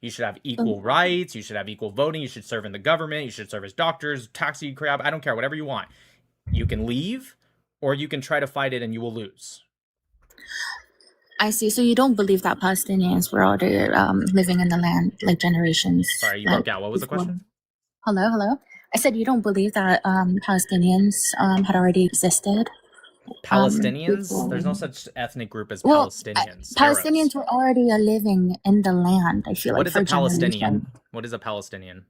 You should have equal rights, you should have equal voting, you should serve in the government, you should serve as doctors, taxi crab, I don't care, whatever you want. You can leave, or you can try to fight it and you will lose. I see. So you don't believe that Palestinians were already living in the land like generations? Sorry, you broke out. What was the question? Hello. I said you don't believe that Palestinians had already existed. Palestinians? There's no such ethnic group as Well, Palestinians. Palestinians Arabs. were already living in the land. I feel What like is for a Palestinian? generations. What is a Palestinian?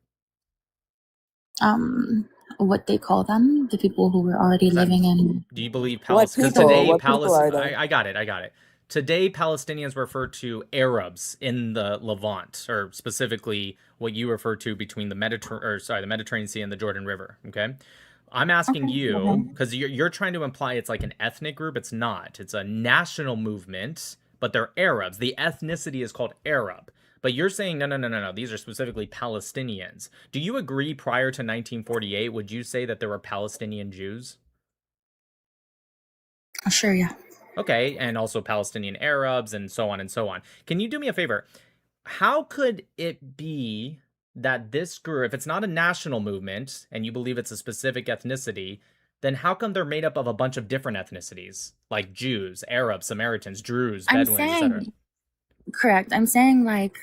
What they call them, the people who were already living in. Do you believe What Palestinians? Because people? today, What people are they? I got it. Today, Palestinians refer to Arabs in the Levant, or specifically what you refer to between the Mediterranean Sea and the Jordan River. Okay, I'm asking you because you're trying to imply it's like an ethnic group. It's not. It's a national movement, but they're Arabs. The ethnicity is called Arab. But you're saying no. These are specifically Palestinians. Do you agree? Prior to 1948, would you say that there were Palestinian Jews? Sure, yeah. Okay, and also Palestinian Arabs and so on and so on. Can you do me a favor? How could it be that this group, if it's not a national movement and you believe it's a specific ethnicity, then how come they're made up of a bunch of different ethnicities, like Jews, Arabs, Samaritans, Druze, Bedouins, etc.? Correct. I'm saying like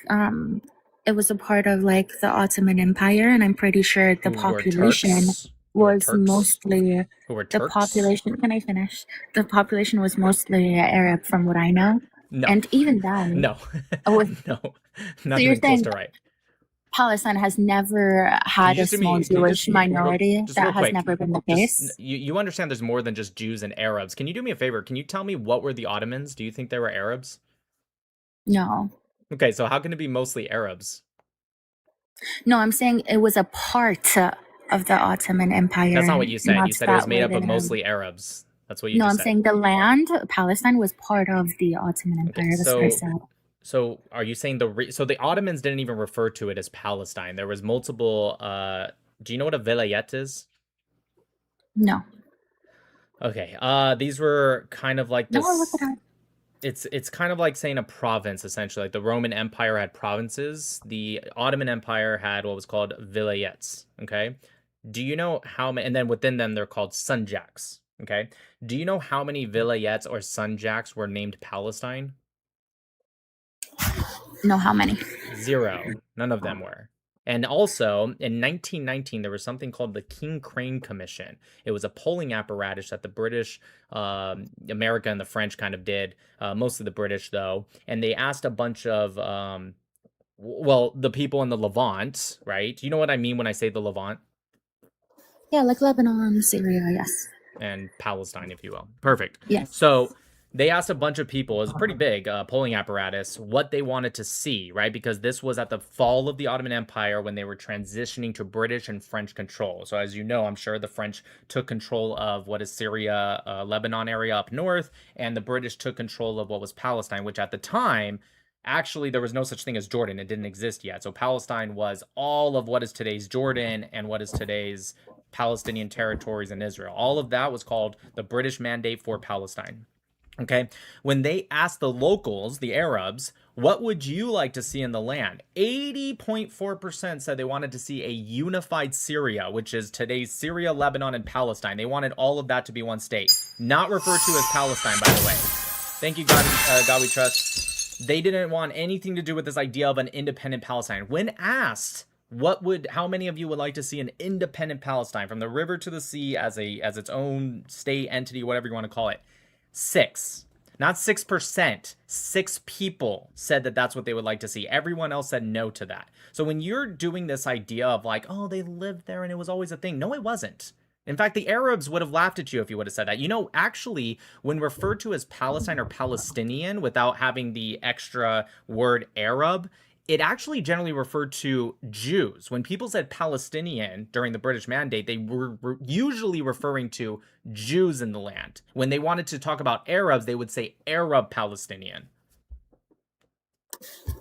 it was a part of like the Ottoman Empire, and I'm pretty sure the population was mostly the population. Can I finish? The population was mostly Arab, from what I know. No. And even then, no, no, not even close to right. Palestine has never had a small Jewish minority. That has never been the case. You understand there's more than just Jews and Arabs. Can you do me a favor? Can you tell me what were the Ottomans? Do you think they were Arabs? No. Okay, so how can it be mostly Arabs? No, I'm saying it was a part of the Ottoman Empire. That's not what you said. You said it was made up of mostly Arabs. That's what you just said. No, I'm saying the land, Palestine, was part of the Ottoman Empire. Okay, That's what I said. So are you saying so the Ottomans didn't even refer to it as Palestine? There was multiple. Do you know what a vilayet is? No. Okay. These were kind of like this. No, look at that. It's kind of like saying a province, essentially. Like the Roman Empire had provinces. The Ottoman Empire had what was called vilayets. Okay. Do you know how many? And then within them, they're called sanjaks. Okay. Do you know how many vilayets or sanjaks were named Palestine? No, how many? 0. None of them were. And also, in 1919, there was something called the King Crane Commission. It was a polling apparatus that the British, America and the French kind of did, mostly the British, though. And they asked a bunch of, the people in the Levant, right? Do you know what I mean when I say the Levant? Yeah, like Lebanon, Syria, yes. And Palestine, if you will. Perfect. Yes. So they asked a bunch of people, it was a pretty big polling apparatus, what they wanted to see, right? Because this was at the fall of the Ottoman Empire when they were transitioning to British and French control. So as you know, I'm sure the French took control of what is Syria, Lebanon area up north, and the British took control of what was Palestine, which at the time, actually, there was no such thing as Jordan. It didn't exist yet. So Palestine was all of what is today's Jordan and what is today's Palestinian territories in Israel. All of that was called the British Mandate for Palestine. Okay, when they asked the locals, the Arabs, what would you like to see in the land? 80.4% said they wanted to see a unified Syria, which is today's Syria, Lebanon, and Palestine. They wanted all of that to be one state, not referred to as Palestine, by the way. Thank you, God we trust. They didn't want anything to do with this idea of an independent Palestine. When asked, how many of you would like to see an independent Palestine from the river to the sea as its own state entity, whatever you want to call it? 6, not 6%, 6 people said that that's what they would like to see. Everyone else said no to that. So when you're doing this idea of like, oh, they lived there and it was always a thing. No, it wasn't. In fact, the Arabs would have laughed at you if you would have said that. You know, actually, when referred to as Palestine or Palestinian without having the extra word Arab, it actually generally referred to Jews. When people said Palestinian during the British Mandate, they were usually referring to Jews in the land. When they wanted to talk about Arabs, they would say Arab Palestinian.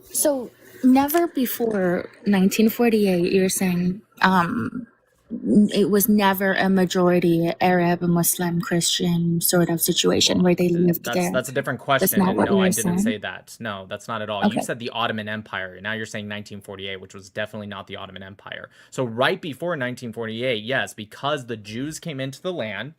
So never before 1948, you're saying it was never a majority Arab, Muslim, Christian sort of situation where they lived there. That's a different question. not And what no, you I were didn't saying? say that. No, that's not at all. Okay. You said the Ottoman Empire. Now you're saying 1948, which was definitely not the Ottoman Empire. So right before 1948, yes, because the Jews came into the land,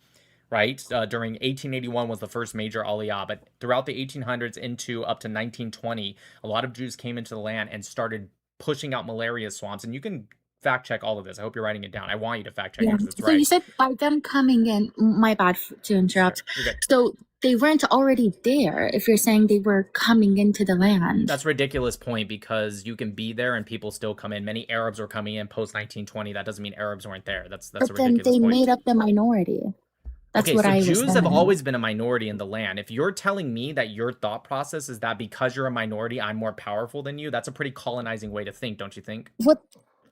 right? During 1881 was the first major aliyah, but throughout the 1800s into up to 1920, a lot of Jews came into the land and started pushing out malaria swamps. And you can fact check all of this. I hope you're writing it down. I want you to fact check it Yeah. because it's So right. you said by them coming in, my bad to interrupt. You're good. So they weren't already there if you're saying they were coming into the land. That's a ridiculous point because you can be there and people still come in. Many Arabs were coming in post 1920. That doesn't mean Arabs weren't there. That's But a then ridiculous they point. made up the minority. That's Okay, what so I was Jews have saying. always been a minority in the land. If you're telling me that your thought process is that because you're a minority, I'm more powerful than you, that's a pretty colonizing way to think, don't you think? What?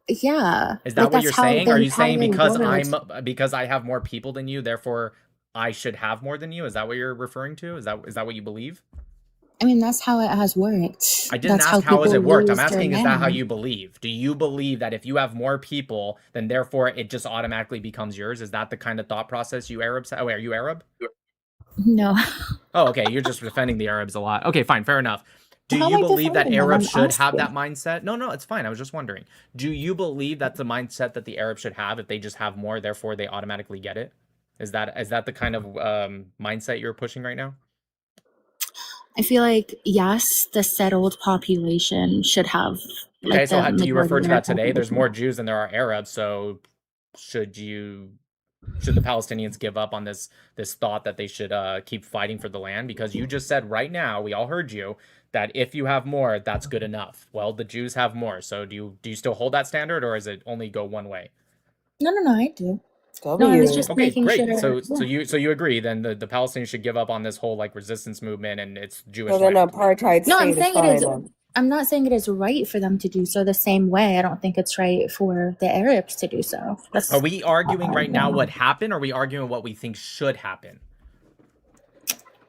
Yeah. Is that like, what that's you're how saying? the Are you saying empire because I have more people than you, therefore I should have more than you? Is that what you're referring to? Is that what you believe? I mean, that's how it has worked. I didn't That's ask how has people it worked. I'm use their asking, is that how land. you believe? Do you believe that if you have more people, then therefore it just automatically becomes yours? Is that the kind of thought process you Arabs have? Oh, wait, are you Arab? No. Oh, okay. You're just defending the Arabs a lot. Okay, fine. Fair enough. Do How am you I believe that defending them? Arabs I'm should have asking. that mindset? No, it's fine. I was just wondering. Do you believe that's the mindset that the Arabs should have if they just have more, therefore they automatically get it? Is that the kind of mindset you're pushing right now? I feel like, yes, the settled population should have Okay, like so the do you refer majority to of that today? There's population. more Jews than there are Arabs, so should the Palestinians give up on this thought that they should keep fighting for the land? Because you just said right now, we all heard you, that if you have more, that's good enough. Well, the Jews have more, so do you still hold that standard, or is it only go one way? No, I do. No, I was just Okay, making great. sure. So you agree then the Palestinians should give up on this whole like resistance movement and it's Jewish So then land. apartheid No, I'm state is saying it fine is. then. I'm not saying it is right for them to do so the same way. I don't think it's right for the Arabs to do so. That's Are we arguing right now what happened, or are we arguing what we think should happen?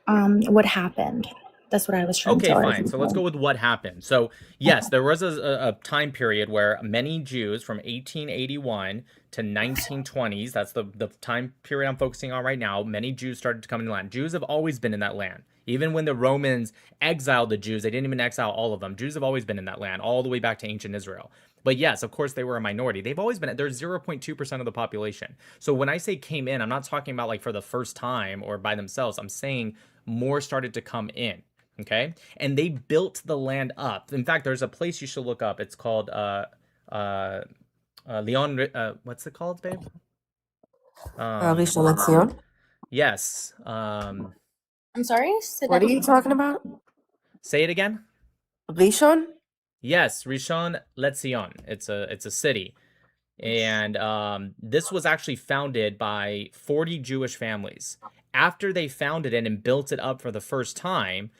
what happened. That's what I was trying to Okay, argue fine. So let's for. go with what happened. So yes, there was a time period where many Jews from 1881 to 1920s, that's the time period I'm focusing on right now, many Jews started to come into the land. Jews have always been in that land. Even when the Romans exiled the Jews, they didn't even exile all of them. Jews have always been in that land, all the way back to ancient Israel. But yes, of course, they were a minority. They've always been, they're 0.2% of the population. So when I say came in, I'm not talking about like for the first time or by themselves. I'm saying more started to come in. Okay, and they built the land up. In fact, there's a place you should look up. It's called Leon. What's it called, babe? Rishon LeZion? Yes. I'm sorry. What are you talking about? Say it again. Rishon? Yes, Rishon LeZion. It's a city And this was actually founded by 40 Jewish families. After they founded it and built it up for the first time,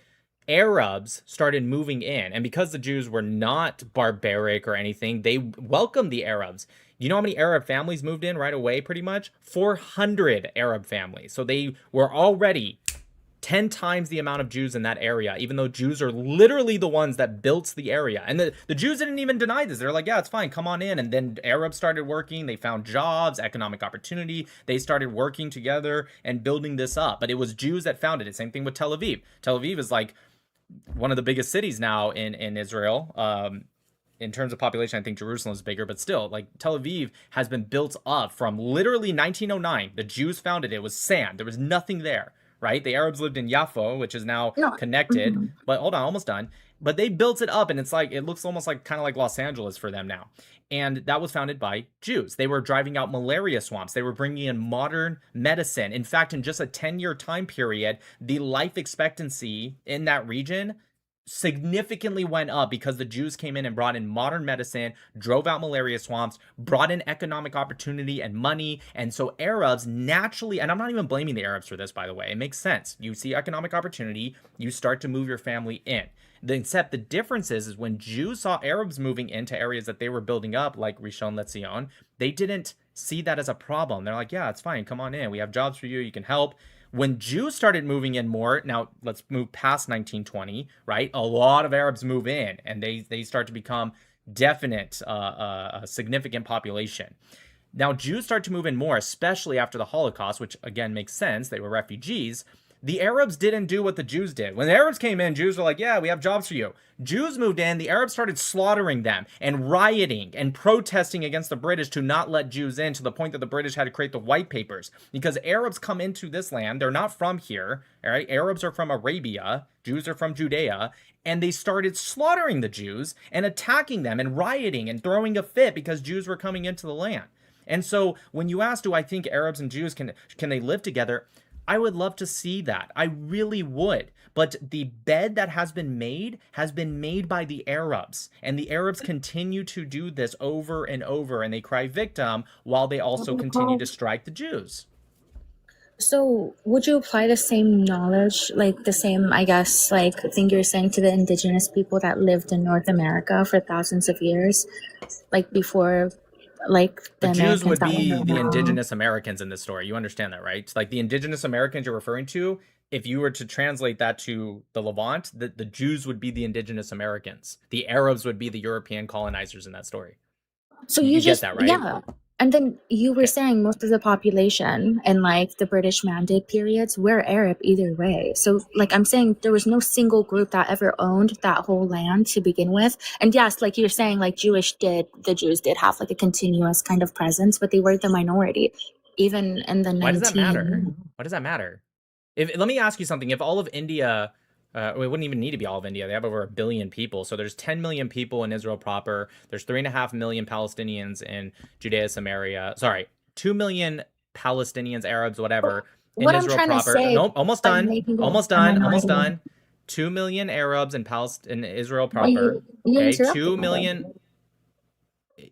Arabs started moving in. And because the Jews were not barbaric or anything, they welcomed the Arabs. You know how many Arab families moved in right away, pretty much? 400 Arab families. So they were already 10 times the amount of Jews in that area, even though Jews are literally the ones that built the area. And the Jews didn't even deny this. They're like, yeah, it's fine, come on in. And then Arabs started working. They found jobs, economic opportunity. They started working together and building this up. But it was Jews that founded it. Same thing with Tel Aviv. Tel Aviv is like one of the biggest cities now in Israel. In terms of population, I think Jerusalem is bigger, but still, like, Tel Aviv has been built up from literally 1909. The Jews founded it. It was sand. There was nothing there, right? The Arabs lived in Yaffo, which is now connected. But hold on, almost done. But they built it up, and it's like, it looks almost like kind of like Los Angeles for them now. And that was founded by Jews. They were driving out malaria swamps. They were bringing in modern medicine. In fact, in just a 10-year time period, the life expectancy in that region significantly went up because the Jews came in and brought in modern medicine, drove out malaria swamps, brought in economic opportunity and money. And so Arabs naturally, and I'm not even blaming the Arabs for this, by the way, it makes sense. You see economic opportunity, you start to move your family in. Except the difference is when Jews saw Arabs moving into areas that they were building up, like Rishon LeZion, they didn't see that as a problem. They're like, yeah, it's fine, come on in, we have jobs for you, you can help. When Jews started moving in more, now let's move past 1920, right? A lot of Arabs move in, and they start to become definite, a significant population. Now, Jews start to move in more, especially after the Holocaust, which again makes sense. They were refugees. The Arabs didn't do what the Jews did. When the Arabs came in, Jews were like, yeah, we have jobs for you. Jews moved in, the Arabs started slaughtering them and rioting and protesting against the British to not let Jews in, to the point that the British had to create the white papers. Because Arabs come into this land, they're not from here, all right? Arabs are from Arabia, Jews are from Judea, and they started slaughtering the Jews and attacking them and rioting and throwing a fit because Jews were coming into the land. And so when you ask, do I think Arabs and Jews can they live together? I would love to see that. I really would. But the bed that has been made by the Arabs. And the Arabs continue to do this over and over, and they cry victim while they also continue to strike the Jews. So would you apply the same knowledge, like the same, I guess, like thing you're saying to the indigenous people that lived in North America for thousands of years, like before, like the Jews would be the indigenous Americans in this story. You understand that, right? Like the indigenous Americans you're referring to, if you were to translate that to the Levant, the Jews would be the indigenous Americans. The Arabs would be the European colonizers in that story. So you just, get that, right? Yeah. And then you were saying most of the population in like the British Mandate periods were Arab either way. So like I'm saying, there was no single group that ever owned that whole land to begin with. And yes, like you're saying, like the Jews did have like a continuous kind of presence, but they were the minority. Even in the Why does that matter? Why does that matter? Let me ask you something. If all of India, it wouldn't even need to be all of India. They have over 1 billion people. So there's 10 million people in Israel proper. There's 3.5 million Palestinians in Judea, Samaria. Sorry, 2 million Palestinians, Arabs, whatever, in what Israel I'm trying proper. To say, Nope, almost done. 2 million Arabs in Israel proper. You 2 million.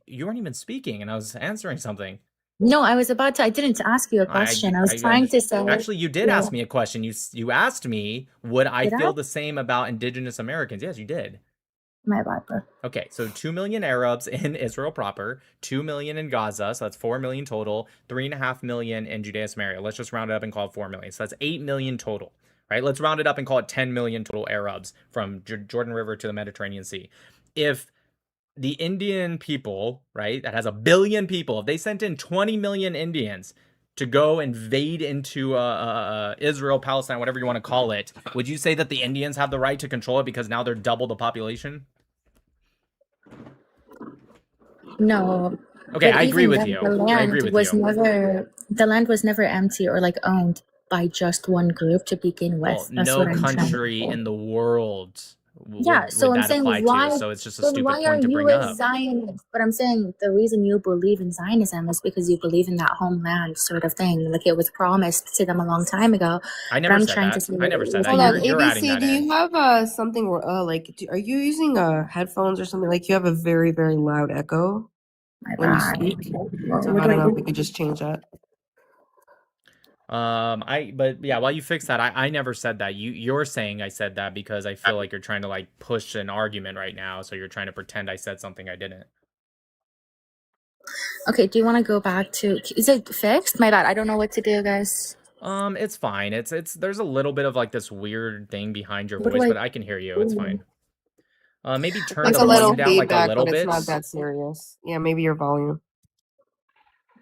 You weren't even speaking, and I was answering something. No, I didn't ask you a question. I was trying to say. Actually, you did ask me a question. You asked me, would I feel the same about indigenous Americans? Yes, you did. My bad, bro. Okay, so 2 million Arabs in Israel proper, 2 million in Gaza, so that's 4 million total, 3.5 million in Judea Samaria. Let's just round it up and call it 4 million. So that's 8 million total, right? Let's round it up and call it 10 million total Arabs from Jordan River to the Mediterranean Sea. If the Indian people, right, that has 1 billion people, if they sent in 20 million Indians to go invade into Israel, Palestine, whatever you want to call it, would you say that the Indians have the right to control it because now they're double the population? No. Okay, I agree with you. The land was never empty or like owned by just one group to begin with. Well, no country in the world so I'm saying why? So it's just a stupid point to bring up. Zionist? But I'm saying the reason you believe in Zionism is because you believe in that homeland sort of thing. Like it was promised to them a long time ago. I never said that. I never said that. You're adding that in. Do you have something where are you using headphones or something? Like you have a very, very loud echo. My when you bad. speak. So What I do don't I know if do? we could just change that. But yeah, while you fix that, I never said that. You're saying I said that because I feel like you're trying to like push an argument right now, so you're trying to pretend I said something I didn't. Okay, do you want to go back to? Is it fixed? My bad. I don't know what to do, guys. It's fine. It's there's a little bit of like this weird thing behind your What do voice, I but I can hear you. It's do? fine. Maybe turn It's the a little volume down like a feedback, little but it's bit. not that serious. Yeah, maybe your volume.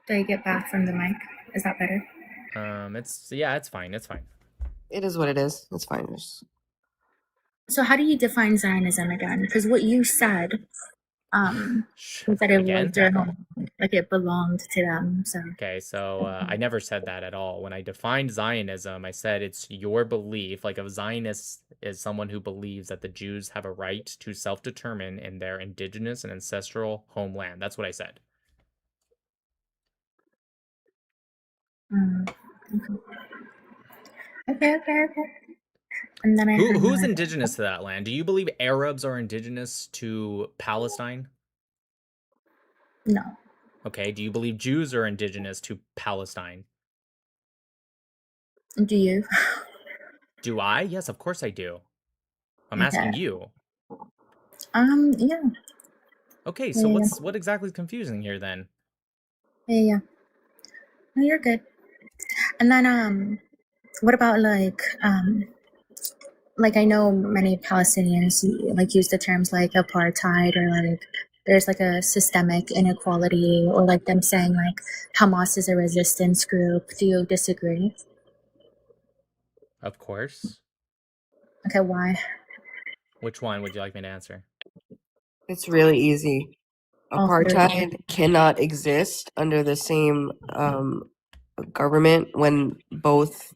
Do I get back from the mic? Is that better? It's fine. It's fine. It is what it is. It's fine. So how do you define Zionism again? Because what you said, was that it was Again? their home, like it belonged to them. So Okay, so I never said that at all. When I defined Zionism, I said it's your belief. Like a Zionist is someone who believes that the Jews have a right to self-determine in their indigenous and ancestral homeland. That's what I said. okay. And then I heard Who's that. indigenous to that land? Do you believe Arabs are indigenous to Palestine? No. Okay, do you believe Jews are indigenous to Palestine? Do you? Do I? Yes, of course I do. I'm Okay. asking you. Yeah. Okay, so Yeah. what exactly is confusing here then? Yeah. No, you're good. And then what about like I know many Palestinians like use the terms like apartheid or like there's like a systemic inequality or like them saying like Hamas is a resistance group. Do you disagree? Of course. Okay, why? Which one would you like me to answer? It's really easy. All three. Apartheid cannot exist under the same government when both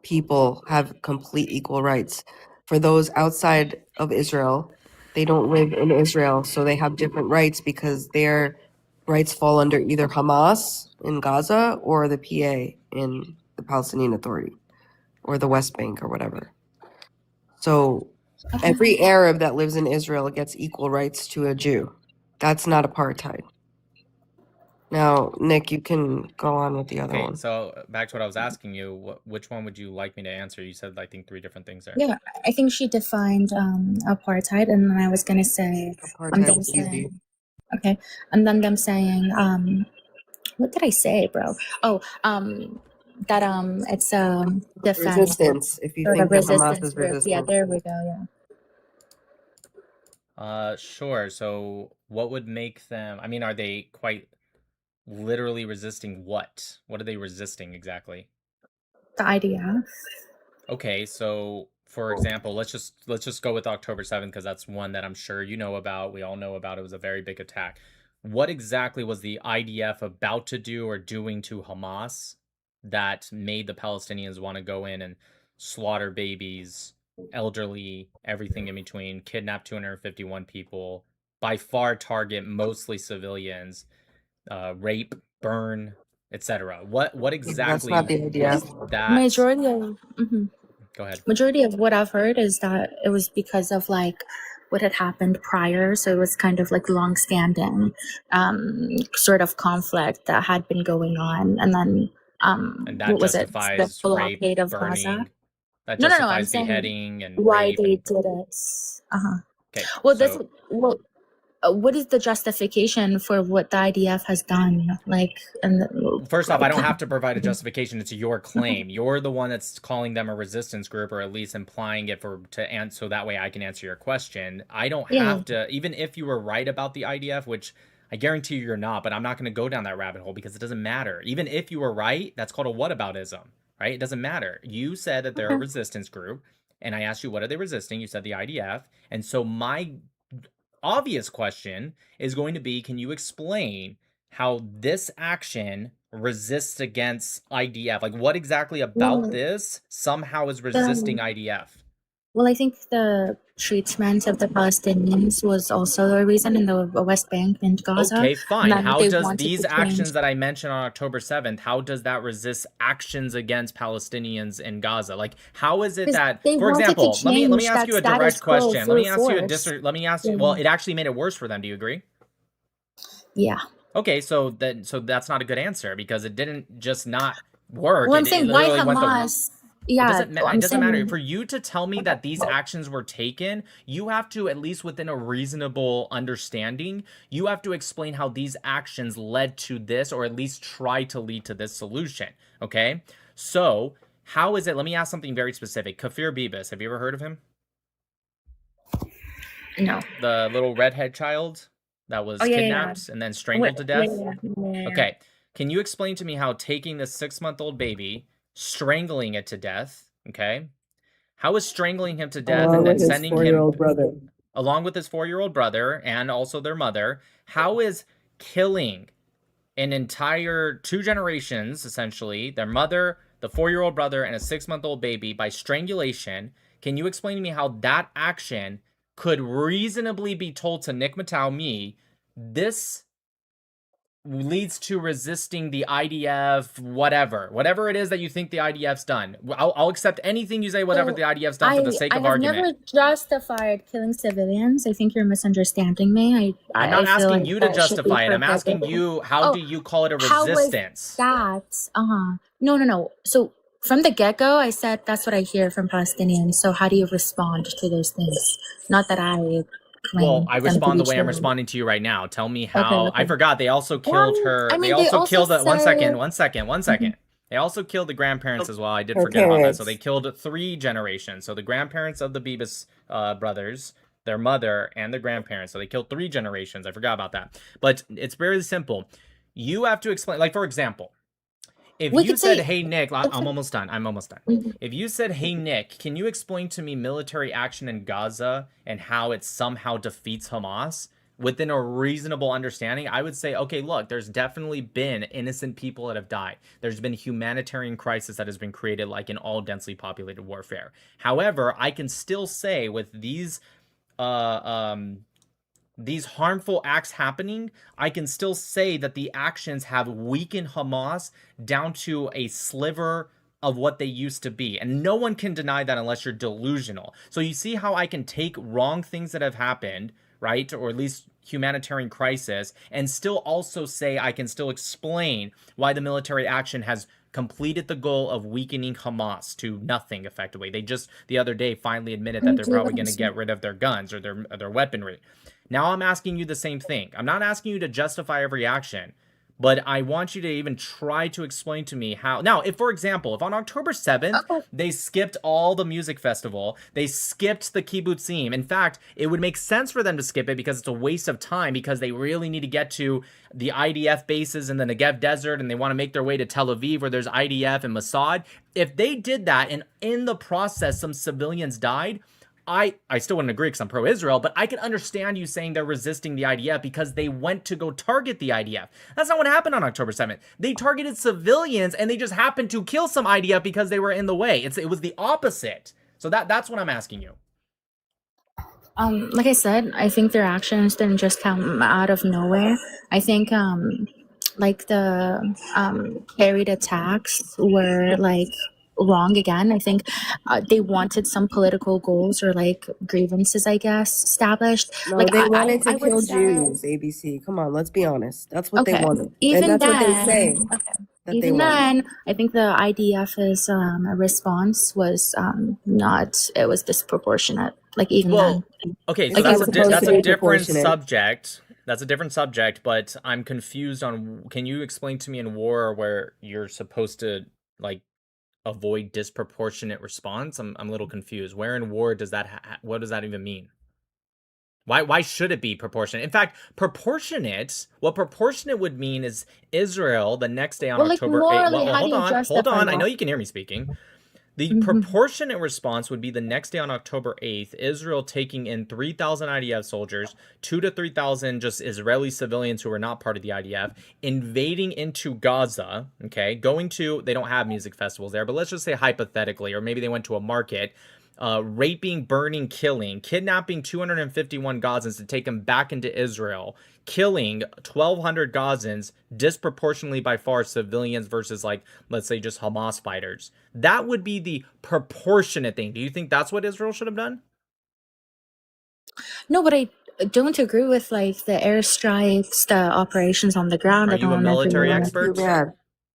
people have complete equal rights. For those outside of Israel, they don't live in Israel, so they have different rights because their rights fall under either Hamas in Gaza or the PA in the Palestinian Authority or the West Bank or whatever. So Okay. every Arab that lives in Israel gets equal rights to a Jew. That's not apartheid. Now, Nick, you can go on with the other Okay, one. so back to what I was asking you, which one would you like me to answer? You said, I think, 3 different things there. Yeah, I think she defined apartheid, and then I was gonna say Apartheid them is easy. saying okay, and then them saying what did I say, bro? Oh, that it's defense Resistance, if you sort think of that Hamas resistance is group. Yeah, resistance. there we go. Yeah. Sure. So what would make them, I mean, are they quite literally resisting what? What are they resisting exactly? The IDF. Okay, so for example, let's just go with October 7th because that's one that I'm sure you know about. We all know about. It was a very big attack. What exactly was the IDF about to do or doing to Hamas that made the Palestinians want to go in and slaughter babies, elderly, everything in between, kidnap 251 people, by far target mostly civilians, rape, burn, etc. What That's exactly not the was IDF. that? Majority of Go ahead. majority of what I've heard is that it was because of like what had happened prior, so it was kind of like long-standing sort of conflict that had been going on, and then And that what was it? The justifies rape, blockade of Gaza. burning. That No, I'm justifies saying beheading and why rape they and did it. okay. Well, that's So what is the justification for what the IDF has done? Like, and first off, I don't have to provide a justification. It's your claim. You're the one that's calling them a resistance group, or at least implying it so that way I can answer your question. I don't have to, even if you were right about the IDF, which I guarantee you're not, but I'm not going to go down that rabbit hole because it doesn't matter. Even if you were right, that's called a whataboutism, right? It doesn't matter. You said that they're a resistance group, and I asked you, what are they resisting? You said the IDF. And so my obvious question is going to be, can you explain how this action resists against IDF? Like, what exactly about this somehow is resisting IDF? Well, I think the treatment of the Palestinians was also a reason in the West Bank and Gaza. Okay, fine. And How they does wanted these to actions change. that I mentioned on October 7th, how does that resist actions against Palestinians in Gaza? Like, how is it 'Cause that, they for wanted to example, let me change ask that you a status direct quo question. Let me through ask you force. well, it actually made it worse for them. Do you agree? Yeah. Okay, so that's not a good answer because it didn't just not work. Well, I'm It saying why literally went the. Hamas? It Yeah, doesn't I'm matter saying. for you to tell me that these actions were taken. You have to, at least within a reasonable understanding, you have to explain how these actions led to this, or at least try to lead to this solution. Okay, so how is it? Let me ask something very specific. Kafir Bibis, have you ever heard of him? No. The little redhead child that was Oh yeah, kidnapped and then Wait, strangled to death. yeah. Okay, can you explain to me how taking this 6-month-old baby, strangling it to death, okay? How is strangling him to death and Along then with his sending him, 4-year-old brother. along with his 4-year-old brother and also their mother, how is killing an entire 2 generations, essentially, their mother, the 4-year-old brother, and a 6-month-old baby by strangulation, can you explain to me how that action could reasonably be told to Nick Matau, me, this leads to resisting the IDF, whatever it is that you think the IDF's done. I'll accept anything you say, whatever So the IDF's done for the sake I of have argument. never justified killing civilians. I think you're misunderstanding me. I'm I not feel asking like you to that should be justify it. I'm asking prohibited. you, how Oh, do you call it a how was resistance? that? No. So from the get-go, I said that's what I hear from Palestinians. So how do you respond to those things? Not that I Well, claim I them to respond be the way I'm true. responding to you right now. Tell me how. I Okay. forgot they also killed her. I They mean, they also also killed the. One said. second. They also killed the grandparents as well. I did Her forget about that. So they parents. killed 3 generations. So the grandparents of the Bibas brothers, their mother, and the grandparents. So they killed 3 generations. I forgot about that. But it's very simple. You have to explain. Like, for example, if We you could said, say. "Hey Nick," I'm Okay. almost done. Mhm. If you said, "Hey Nick, can you explain to me military action in Gaza and how it somehow defeats Hamas?" Within a reasonable understanding, I would say, okay, look, there's definitely been innocent people that have died. There's been humanitarian crisis that has been created, like in all densely populated warfare. However, I can still say with these harmful acts happening, I can still say that the actions have weakened Hamas down to a sliver of what they used to be. And no one can deny that unless you're delusional. So you see how I can take wrong things that have happened, right? Or at least humanitarian crisis, and still also say I can still explain why the military action has completed the goal of weakening Hamas to nothing effectively. They just the other day finally admitted that they're probably going to get rid of their guns or their weaponry. Now I'm asking you the same thing. I'm not asking you to justify every action, but I want you to even try to explain to me how. Now, if, for example, if on October 7th, Okay. they skipped all the music festival, they skipped the kibbutzim. In fact, it would make sense for them to skip it because it's a waste of time because they really need to get to the IDF bases in the Negev desert and they want to make their way to Tel Aviv where there's IDF and Mossad. If they did that and in the process some civilians died, I still wouldn't agree because I'm pro-Israel, but I can understand you saying they're resisting the IDF because they went to go target the IDF. That's not what happened on October 7th. They targeted civilians and they just happened to kill some IDF because they were in the way. It was the opposite. So that's what I'm asking you. Like I said, I think their actions didn't just come out of nowhere. I think like the carried attacks were like wrong again. I think they wanted some political goals or like grievances, I guess, established. No, Like they wanted to I would kill say, Jews, ABC. Come on, let's be honest. That's what they okay, wanted. And even that's what they say then, okay, that they even want. then, I think the IDF's response was not. It was disproportionate. Like even Well, then, okay, so It's like not supposed that's to a be different proportionate. subject. That's a different subject, but I'm confused on. Can you explain to me in war where you're supposed to like avoid disproportionate response? I'm a little confused. Where in war does that what does that even mean? Why should it be proportionate? In fact, what proportionate would mean is Israel the next day on well, like October 8th. morally, Well, how do you hold justify on. I know that? you can hear me speaking. The Mhm. proportionate response would be the next day on October 8th, Israel taking in 3,000 IDF soldiers, 2,000 to 3,000 just Israeli civilians who are not part of the IDF, invading into Gaza, okay, they don't have music festivals there, but let's just say hypothetically, or maybe they went to a market, raping, burning, killing, kidnapping 251 Gazans to take them back into Israel, killing 1,200 Gazans, disproportionately by far civilians versus, like, let's say just Hamas fighters. That would be the proportionate thing. Do you think that's what Israel should have done? No, but don't agree with like the airstrikes, the operations on the ground. Are I you a don't agree military with Too expert? bad.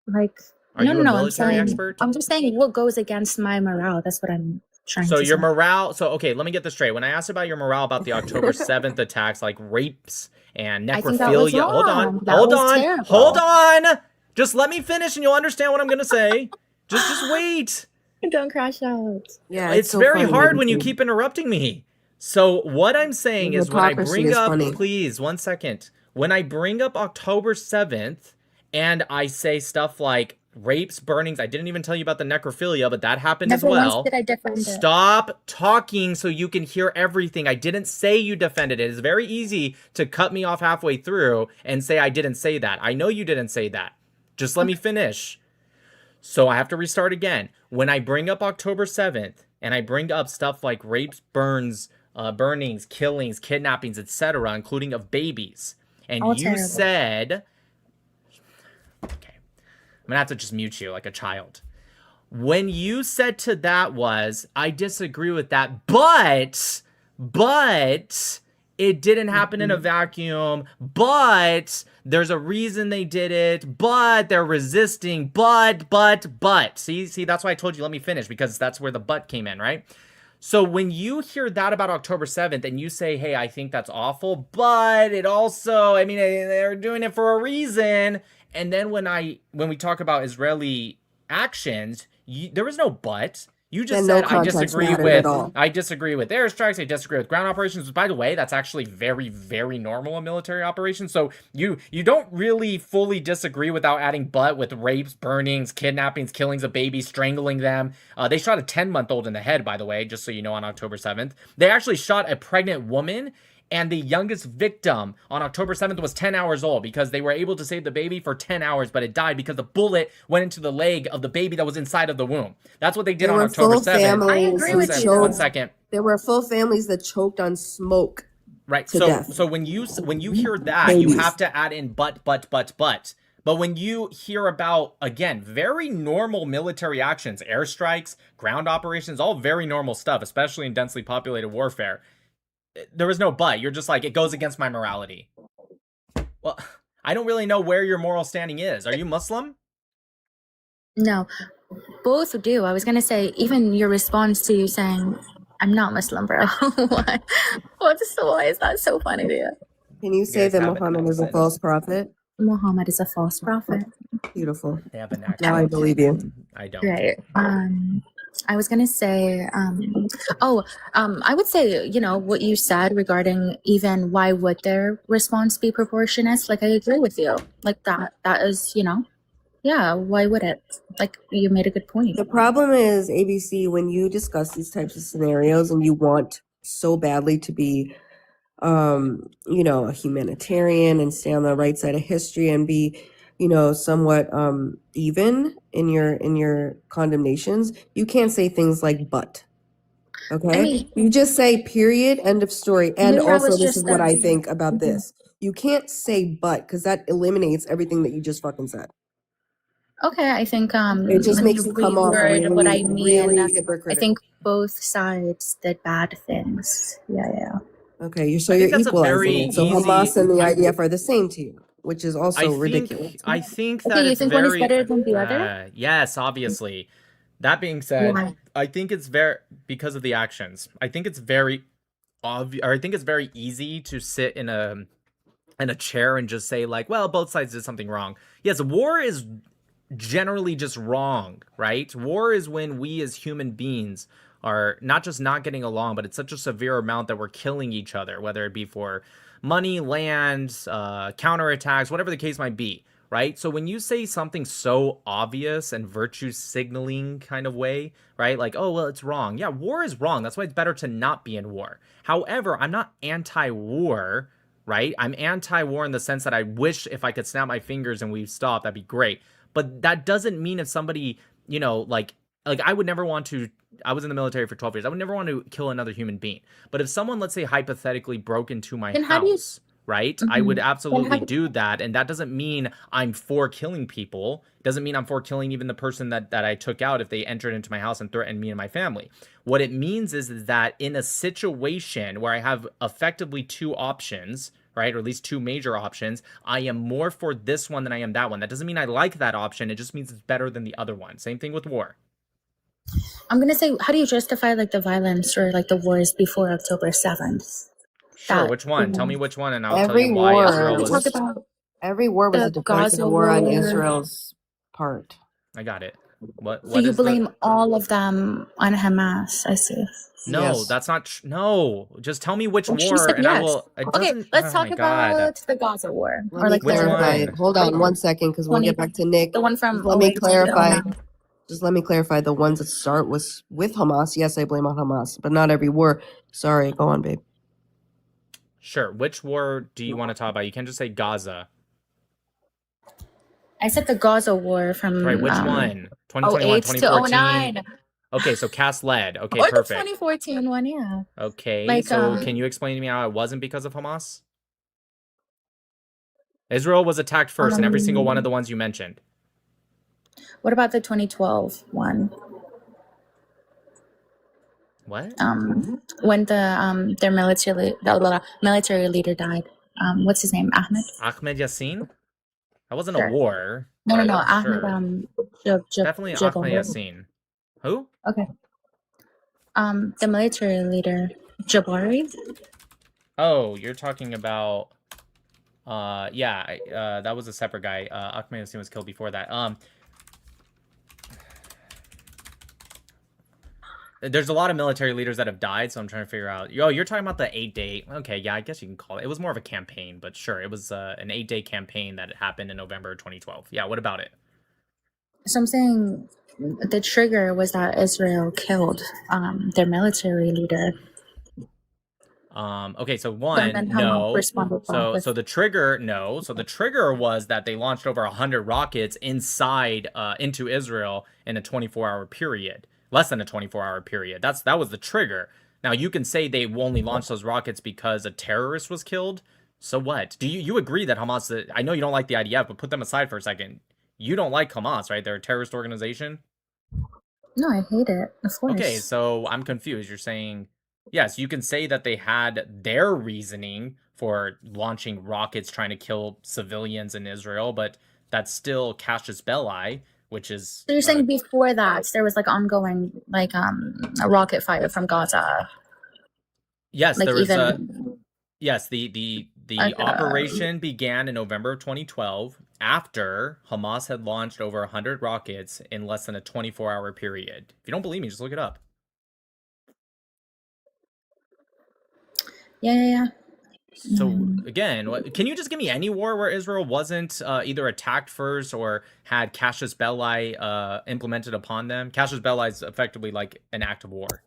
like Are no you no a no. military expert? I'm just saying what goes against my morale. That's what I'm trying So to your say. morale, so okay, let me get this straight. When I asked about your morale about the October 7th attacks, like rapes and I think that was necrophilia, hold on, wrong. That hold was on, hold terrible. on. Just let me finish and you'll understand what I'm gonna say. Just wait. Don't crash out. Yeah, it's It's so very funny. hard when you ABC. keep interrupting me. So what I'm saying The is when I hypocrisy bring is up, funny. please, 1 second. When I bring up October 7th and I say stuff like rapes, burnings, I didn't even tell you about the necrophilia, but that happened as Never once well. did I defend it. Stop talking so you can hear everything. I didn't say you defended it. It's very easy to cut me off halfway through and say I didn't say that. I know you didn't say that. Just let me finish. So I have to restart again. When I bring up October 7th and I bring up stuff like rapes, burnings, killings, kidnappings, etc., including of babies, and All you terrible. said, okay, I'm gonna have to just mute you like a child. When you said to that was, I disagree with that, but it didn't happen in a vacuum, but there's a reason they did it, but they're resisting, but. See, that's why I told you, let me finish, because that's where the but came in, right? So when you hear that about October 7th and you say, hey, I think that's awful, but it also, I mean, they're doing it for a reason. And then when we talk about Israeli actions, there was no but. You just And said no context mattered at all. I disagree with airstrikes. I disagree with ground operations. By the way, that's actually very, very normal in military operations. So you don't really fully disagree without adding but with rapes, burnings, kidnappings, killings of babies, strangling them. They shot a 10-month-old in the head, by the way, just so you know, on October 7th. They actually shot a pregnant woman. And the youngest victim on October 7th was 10 hours old because they were able to save the baby for 10 hours, but it died because the bullet went into the leg of the baby that was inside of the womb. That's what they did There on were October full 7th. families who choked. 1 second. There were full families that choked on smoke. Right. To death. So when you hear that, Babies. you have to add in but. But when you hear about, again, very normal military actions, airstrikes, ground operations, all very normal stuff, especially in densely populated warfare, there was no but. You're just like, it goes against my morality. Well, I don't really know where your moral standing is. Are you Muslim? No, both do. I was gonna say even your response to you saying, "I'm not Muslim, bro." Why? Why is that so funny to you? Can you say guys that have an Muhammad is a accent. false prophet? Muhammad is a false prophet. Beautiful. They have an accent. Now I believe you. I don't. Right. I was gonna say, I would say, what you said regarding even why would their response be proportionate? Like, I agree with you. Like that is, yeah, why would it? Like, you made a good point. The problem is, ABC, when you discuss these types of scenarios and you want so badly to be, a humanitarian and stay on the right side of history and be, somewhat even in your condemnations, you can't say things like but. Okay? I mean, you just say period, end of story. And maybe I also, was this just is what I thinking- think about this. You can't say but, because that eliminates everything that you just fucking said. Okay, I think It just let makes me you come off reword what I really, mean. really I hypocritical. think both sides did bad things. Yeah. Okay, you're I think that's a equalizing very it. So easy- Hamas and the IDF are the same to you, which is also ridiculous. I think Okay, that you it's think very. one is better than the other? Yes, obviously. That being said, Why? I think it's very because of the actions. I think it's very obvious, or I think it's very easy to sit in a chair and just say like, well, both sides did something wrong. Yes, war is generally just wrong, right? War is when we as human beings are not just not getting along, but it's such a severe amount that we're killing each other, whether it be for money, land, counterattacks, whatever the case might be, right? So when you say something so obvious and virtue signaling kind of way, right? Like, oh, well, it's wrong. Yeah, war is wrong. That's why it's better to not be in war. However, I'm not anti-war, right? I'm anti-war in the sense that I wish if I could snap my fingers and we stop, that'd be great. But that doesn't mean if somebody, like I would never want to, I was in the military for 12 years. I would never want to kill another human being. But if someone, let's say hypothetically broke into my Then house, right? I would Mm-hmm. absolutely do that. And that doesn't mean I'm for killing people. It doesn't mean I'm for killing even the person that I took out if they entered into my house and threatened me and my family. What it means is that in a situation where I have effectively two options, right, or at least two major options, I am more for this one than I am that one. That doesn't mean I like that option. It just means it's better than the other one. Same thing with war. I'm gonna say, how do you justify like the violence or like the wars before October 7th? Sure, which one? Tell me which one, and I'll tell Every you why I'm Israel gonna war, talk was. about every war was a the defensive Gaza war on war. Israel's part. I got it. So What you is the? blame all of them on Hamas. I see. No, Yes. that's not. No, just tell me which Well, she war, said and I yes. will. It Okay, doesn't. let's Oh talk my god. about the Gaza war, Let or me like Which clarify. one? Hold on one second, because we'll 20, get back to Nick. the one Just from let me 08 to clarify. 09. Just let me clarify. The ones that start with Hamas. Yes, I blame on Hamas, but not every war. Sorry, go on, babe. Sure. Which war do you want to talk about? You can't just say Gaza. I said the Gaza war from Right. Which one? 2021, 08 to 2014. 09. Okay, so cast lead. Okay, Or the perfect. 2014 one, yeah. Okay, Like, so can you explain to me how it wasn't because of Hamas? Israel was attacked first in every single one of the ones you mentioned. What about the 2012 one? What? When their military leader died. What's his name? Ahmed? Ahmed Yassin? That wasn't a Sure. war. No, but Ahmed sure. Definitely Ahmed Yassin. Who? Okay. The military leader, Jabari. Oh, you're talking about yeah, that was a separate guy. Ahmed Yassin was killed before that. There's a lot of military leaders that have died, so I'm trying to figure out. Oh, you're talking about the 8-day. Okay, yeah, I guess you can call it. It was more of a campaign, but sure, it was an 8-day campaign that happened in November 2012. Yeah, what about it? So I'm saying the trigger was that Israel killed their military leader. Okay, so And one, then Hamas no. responded back with So the trigger, no. So the trigger was that they launched over 100 rockets inside into Israel in a 24-hour period. Less than a 24-hour period. That was the trigger. Now you can say they only launched those rockets because a terrorist was killed. So what? Do you agree that Hamas? I know you don't like the IDF, but put them aside for a second. You don't like Hamas, right? They're a terrorist organization. No, I hate it. Of course. Okay, so I'm confused. You're saying, yes, you can say that they had their reasoning for launching rockets trying to kill civilians in Israel, but that's still casus belli, which is. So you're saying before that there was like ongoing like a rocket fire from Gaza. Yes, Like there was even yes, the like, operation began in November of 2012 after Hamas had launched over 100 rockets in less than a 24-hour period. If you don't believe me, just look it up. yeah. So again, can you just give me any war where Israel wasn't either attacked first or had casus belli implemented upon them? Casus belli is effectively like an act of war.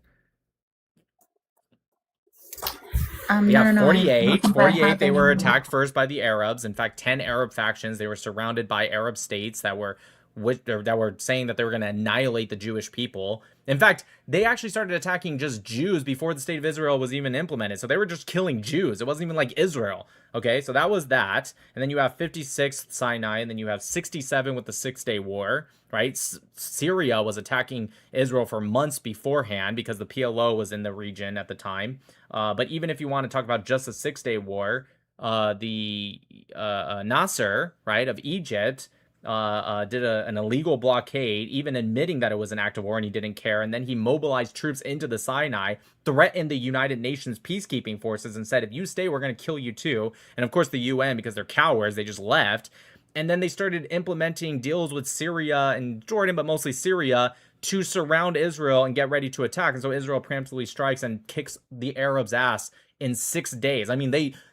Yeah, no, 48 they were attacked first by the Arabs. In fact, 10 Arab factions. They were surrounded by Arab states that were saying that they were going to annihilate the Jewish people. In fact, they actually started attacking just Jews before the state of Israel was even implemented. So they were just killing Jews. It wasn't even like Israel. Okay, so that was that. And then you have 56 Sinai, and then you have 67 with the 6-Day War, right? Syria was attacking Israel for months beforehand because the PLO was in the region at the time. But even if you want to talk about just the 6-Day War, the Nasser, right, of Egypt, did an illegal blockade, even admitting that it was an act of war and he didn't care. And then he mobilized troops into the Sinai, threatened the United Nations peacekeeping forces and said, if you stay, we're going to kill you too. And of course, the UN, because they're cowards, they just left. And then they started implementing deals with Syria and Jordan, but mostly Syria, to surround Israel and get ready to attack. And so Israel preemptively strikes and kicks the Arabs' ass in 6 days. I mean,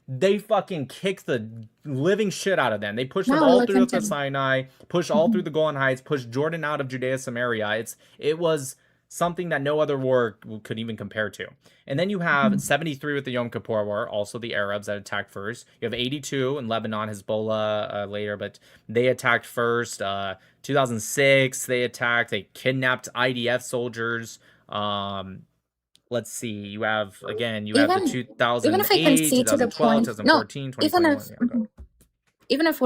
they fucking kicked the living shit out of them. They pushed them all through the Sinai, pushed all through the Golan Heights, pushed Jordan out of Judea, Samaria. It was something that no other war could even compare to. And then you have 73 with the Yom Kippur War, also the Arabs that attacked first. You have 82 in Lebanon, Hezbollah later, but they attacked first. 2006, they attacked. They kidnapped IDF soldiers. let's see. You have the Even even if I 2008, concede to the 2012, point, no, 2014, even 2021. if Yeah, go. even if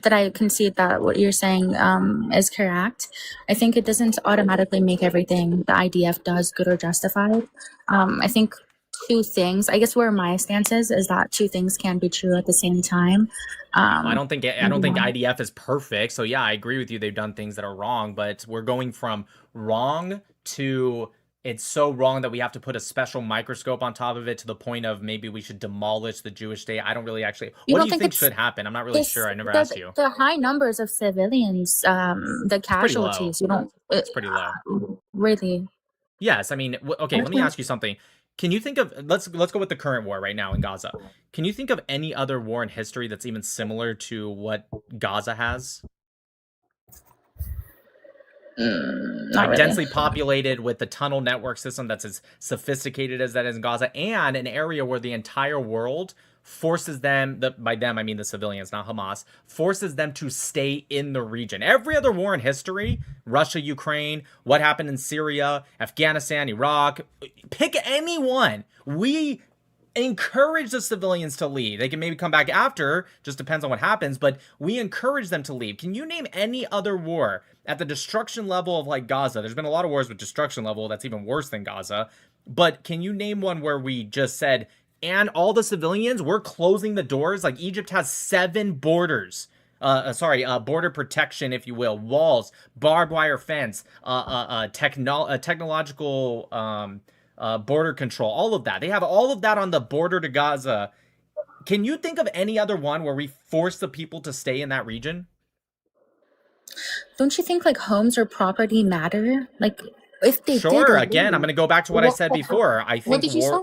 that I concede that what you're saying is correct, I think it doesn't automatically make everything the IDF does good or justified. I think two things. I guess where my stance is that two things can be true at the same time. Well, I don't think IDF is perfect. So yeah, I agree with you. They've done things that are wrong, but we're going from wrong to it's so wrong that we have to put a special microscope on top of it to the point of maybe we should demolish the Jewish state. I don't really actually. You What do don't you think think it's should happen? I'm not really sure. I never asked you. the high numbers of civilians, the It's pretty low. casualties. You don't It's pretty low. really. Yes, I mean, okay. Let me ask you something. Can you think of let's go with the current war right now in Gaza? Can you think of any other war in history that's even similar to what Gaza has? Not really. Densely populated with the tunnel network system that's as sophisticated as that is in Gaza, and an area where the entire world forces them, by them I mean the civilians, not Hamas, forces them to stay in the region. Every other war in history, Russia, Ukraine, what happened in Syria, Afghanistan, Iraq, pick anyone. We encourage the civilians to leave. They can maybe come back after, just depends on what happens, but we encourage them to leave. Can you name any other war at the destruction level of like Gaza? There's been a lot of wars with destruction level that's even worse than Gaza, but can you name one where we just said, and all the civilians, we're closing the doors? Like Egypt has 7 borders. Border protection, if you will, walls, barbed wire fence, technological border control, all of that. They have all of that on the border to Gaza. Can you think of any other one where we force the people to stay in that region? Don't you think like homes or property matter? Like if they Sure. did, Again, I'm going to go back to what I said before. I think what did you say?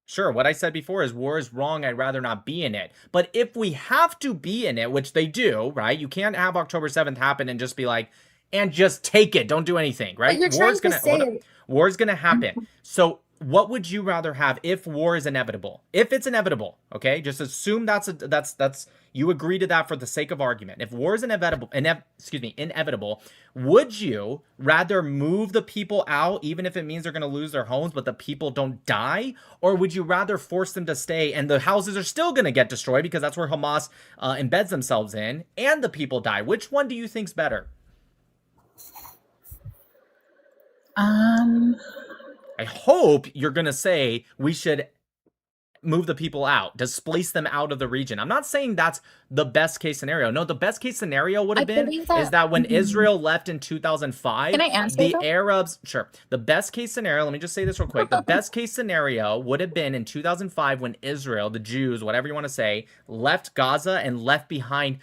Sure, what I said before is war is wrong. I'd rather not be in it. But if we have to be in it, which they do, right? You can't have October 7th happen and just be like, and just take it. Don't do anything, right? War's gonna happen. So what would you rather have if war is inevitable? If it's inevitable, okay? Just assume that's you agree to that for the sake of argument. If war is inevitable, would you rather move the people out, even if it means they're going to lose their homes, but the people don't die? Or would you rather force them to stay and the houses are still going to get destroyed because that's where Hamas embeds themselves in, and the people die? Which one do you think's better? I hope you're going to say we should move the people out, displace them out of the region. I'm not saying that's the best case scenario. No, the best case scenario would have been is that when Israel left in 2005, Can I answer the that? Arabs, sure. The best case scenario, let me just say this real quick. The best case scenario would have been in 2005 when Israel, the Jews, whatever you want to say, left Gaza and left behind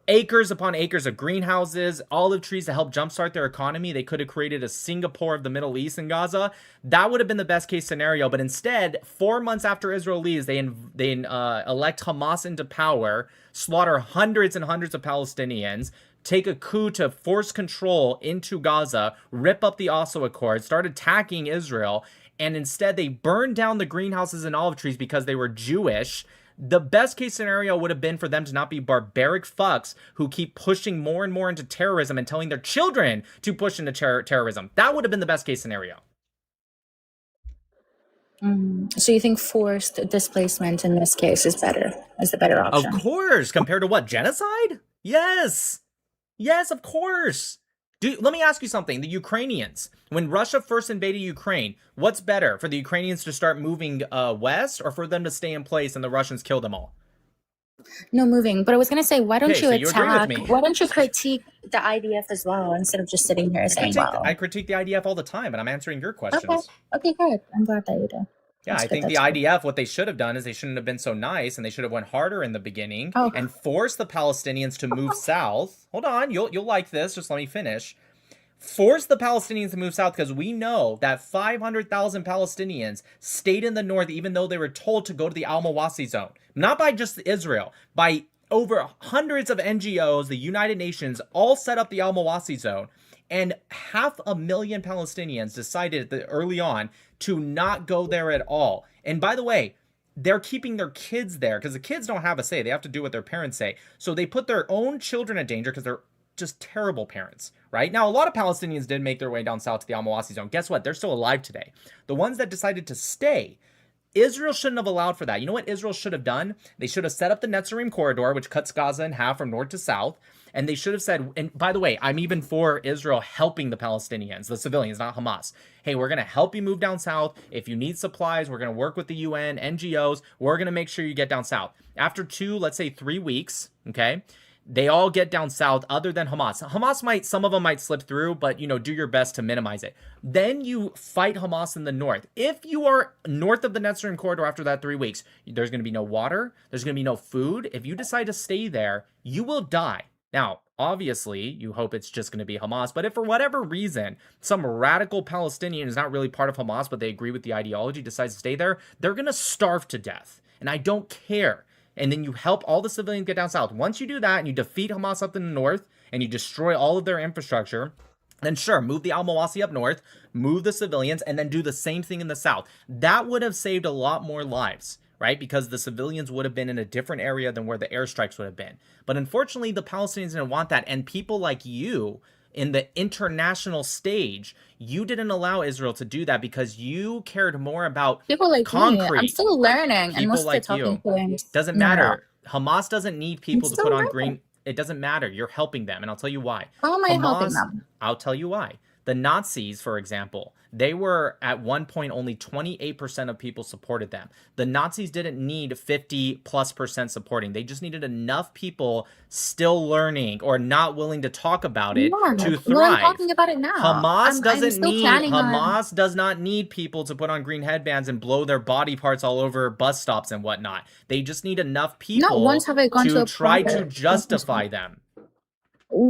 acres upon acres of greenhouses, olive trees to help jumpstart their economy. They could have created a Singapore of the Middle East in Gaza. That would have been the best case scenario. But instead, 4 months after Israel leaves, they elect Hamas into power, slaughter hundreds and hundreds of Palestinians, take a coup to force control into Gaza, rip up the Oslo Accords, start attacking Israel, and instead they burn down the greenhouses and olive trees because they were Jewish. The best case scenario would have been for them to not be barbaric fucks who keep pushing more and more into terrorism and telling their children to push into terrorism. That would have been the best case scenario. So you think forced displacement in this case is the better option? Of course. Compared to what? Genocide? Yes. Yes, of course. Let me ask you something. The Ukrainians, when Russia first invaded Ukraine, what's better, for the Ukrainians to start moving west or for them to stay in place and the Russians kill them all? No moving, but I was gonna say, why don't Okay, you so you agree with attack? me. Why don't you critique the IDF as well instead of just sitting here saying, "Well"? I critique the IDF all the time, and I'm answering your questions. Okay, good. I'm glad that you do. Yeah, That's I good, think the that's good. IDF, what they should have done is they shouldn't have been so nice, and they should have went harder in the beginning Oh. and forced the Palestinians to move south. Hold on, you'll like this. Just let me finish. Force the Palestinians to move south, because we know that 500,000 Palestinians stayed in the north even though they were told to go to the Al-Mawasi zone. Not by just Israel, by over hundreds of NGOs, the United Nations, all set up the Al-Mawasi zone. And 500,000 Palestinians decided early on to not go there at all. And by the way, they're keeping their kids there because the kids don't have a say. They have to do what their parents say. So they put their own children in danger because they're just terrible parents, right? Now, a lot of Palestinians did make their way down south to the Al-Mawasi zone. Guess what? They're still alive today. The ones that decided to stay, Israel shouldn't have allowed for that. You know what Israel should have done? They should have set up the Netzarim corridor, which cuts Gaza in half from north to south. And they should have said, and by the way, I'm even for Israel helping the Palestinians, the civilians, not Hamas. Hey, we're going to help you move down south. If you need supplies, we're going to work with the UN, NGOs. We're going to make sure you get down south. After 2, let's say 3 weeks, okay, they all get down south other than Hamas. Hamas might, some of them might slip through, but, you know, do your best to minimize it. Then you fight Hamas in the north. If you are north of the Netzarim corridor after that 3 weeks, there's going to be no water. There's going to be no food. If you decide to stay there, you will die. Now, obviously, you hope it's just going to be Hamas, but if for whatever reason, some radical Palestinian is not really part of Hamas, but they agree with the ideology, decides to stay there, they're going to starve to death. And I don't care. And then you help all the civilians get down south. Once you do that and you defeat Hamas up in the north and you destroy all of their infrastructure, then sure, move the Al-Mawasi up north, move the civilians, and then do the same thing in the south. That would have saved a lot more lives, right? Because the civilians would have been in a different area than where the airstrikes would have been. But unfortunately, the Palestinians didn't want that. And people like you in the international stage, you didn't allow Israel to do that because you cared more about People like concrete. me, I'm still learning, and People most of the like talking you. points. Doesn't No, no, no. matter. Hamas doesn't need people to still put on learning. green. It doesn't matter. You're helping them. And I'll tell you why. How am I helping Hamas, them? I'll tell you why. The Nazis, for example, they were at one point only 28% of people supported them. The Nazis didn't need 50+% supporting. They just needed enough people still learning or not willing to talk about it Yeah, to well, I'm thrive. talking about it now. Hamas I'm doesn't still need planning on. Hamas does not need people to put on green headbands and blow their body parts all over bus stops and whatnot. They just need enough Not people once have I gone to to a try to private. justify them.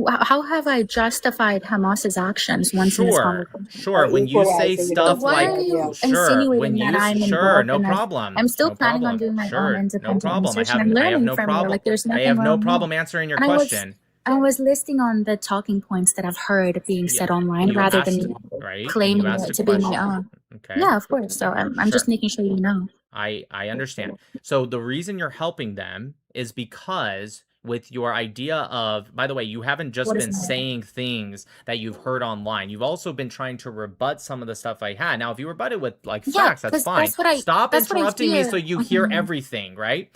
How have I justified Hamas's actions once in this Sure, conversation? sure. When you say equalizing it So stuff why like, are you sure, when insinuating that you, I'm sure, involved no in this? problem, I'm still no planning on problem, doing my own sure, no independent problem. research, and I'm I have learning no from you. problem. Like there's I nothing have no wrong with problem me. answering your And question. I was listing on the talking points that I've heard being Yeah, said online you rather asked, than right? And claiming you asked it a to be my question. own. Okay, Yeah, of course. So I'm just sure. making sure you know. I understand. So the reason you're helping them is because with your idea of, by the way, you haven't just What is been my saying things that you've heard online. You've also been trying to rebut some of the stuff I had. Now, if you rebut it with like Yeah, facts, that's because fine. Stop that's what I interrupting me so hear. you hear Mhm. everything, right?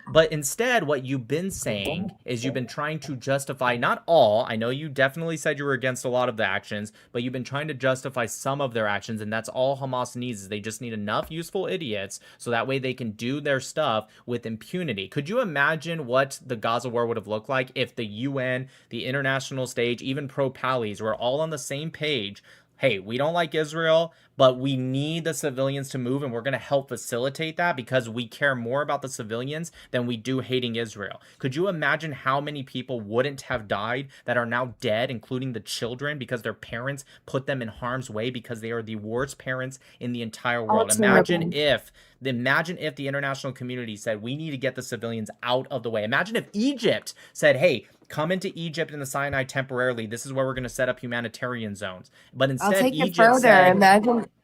But instead, what you've been saying is you've been trying to justify not all. I know you definitely said you were against a lot of the actions, but you've been trying to justify some of their actions, and that's all Hamas needs is they just need enough useful idiots so that way they can do their stuff with impunity. Could you imagine what the Gaza war would have looked like if the UN, the international stage, even pro-Pallies were all on the same page? Hey, we don't like Israel, but we need the civilians to move, and we're going to help facilitate that because we care more about the civilians than we do hating Israel. Could you imagine how many people wouldn't have died that are now dead, including the children, because their parents put them in harm's way because they are the worst parents in the entire All world? Imagine terrible. if the international community said, we need to get the civilians out of the way. Imagine if Egypt said, hey, come into Egypt in the Sinai temporarily. This is where we're going to set up humanitarian zones. But I'll instead, take it Egypt further. said,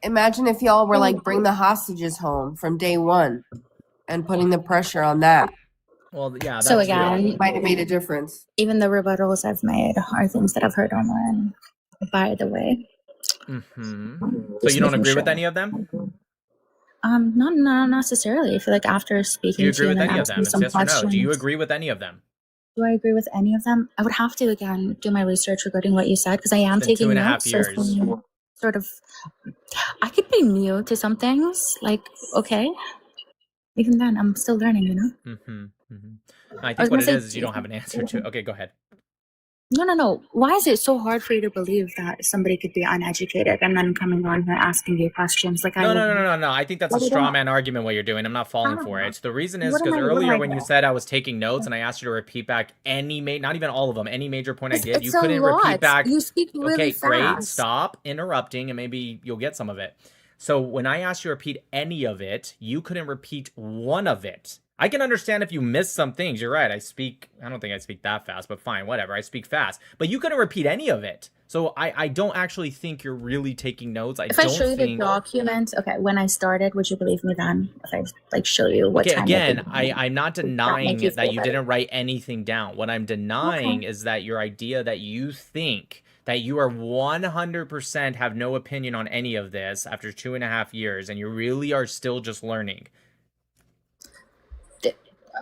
Imagine if y'all were like, bring the hostages home from day one and putting the pressure on that. well, yeah, So that too. again, Might have made a difference. even the rebuttals I've made are things that I've heard online. By the way, Mm-hmm. So just you don't making agree sure. with any of them? Not necessarily. I feel like after Do you speaking to agree you with and then any of asking them? It's some yes or no. Do you questions, agree with any of them? do I agree with any of them? I would have to again do my research regarding what you said because I am It's been taking 2.5 notes. So for years. me, sort of, I could be new to some things. Like, okay, even then, I'm still learning. You know. Mm-hmm. Mm-hmm. I I was think what gonna it say, is you don't have an answer to. Okay, go ahead. no. Why is it so hard for you to believe that somebody could be uneducated and then coming on here asking you questions? Like, No. I think that's a What straw about? man argument what you're doing. I'm not falling for How? it. The reason is What am because I? What am earlier I when you doing? said I was taking notes and I asked you to repeat back any not even all of them, any major point I did, you It's a couldn't repeat lot. back. You speak really Okay, great. fast. Stop interrupting and maybe you'll get some of it. So when I asked you to repeat any of it, you couldn't repeat one of it. I can understand if you miss some things. You're right. I don't think I speak that fast, but fine, whatever. I speak fast. But you couldn't repeat any of it. So I don't actually think you're really taking notes. I If I don't show you the think. document, okay, when I started, would you believe me then? If I like show you what Okay, time it again, began, I'm not would that make denying you that feel you better? didn't write anything down. What I'm denying Okay. is that your idea that you think that you are 100% have no opinion on any of this after 2.5 years, and you really are still just learning.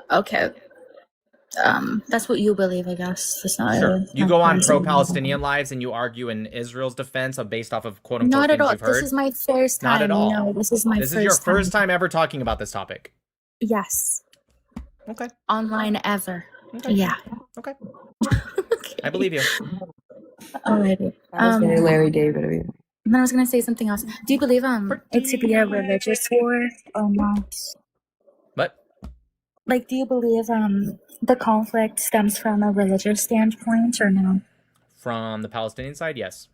Okay. That's what you believe, I guess. That's not Sure. really You my go on personal pro-Palestinian lives and you argue in Israel's defense based off of quote-unquote Not at things all. you've This heard. is my first Not at time. all. No, this is my This is your first time. first time ever talking about this topic. Yes. Okay. Online ever. Okay. Yeah. Okay. Okay. I believe you. Alrighty. That was very Larry David of you. And then I was gonna say something else. Do you believe it to be a religious war or not? What? Like, do you believe the conflict stems from a religious standpoint or no? From the Palestinian side, yes.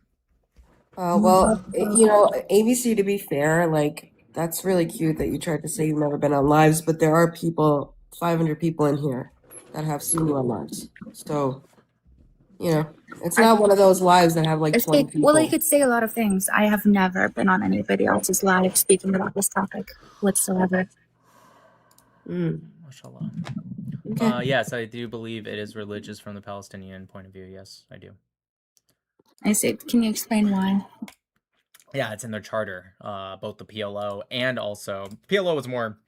Well, ABC, to be fair, like, that's really cute that you tried to say you've never been on lives, but there are people, 500 people in here that have seen you on lives. So, it's not one of those lives that have like 20 people. Well, I could say a lot of things. I have never been on anybody else's live speaking about this topic whatsoever. Mashallah. Okay. Yes, I do believe it is religious from the Palestinian point of view. Yes, I do. I see. Can you explain why? Yeah, it's in their charter, both the PLO and also PLO was more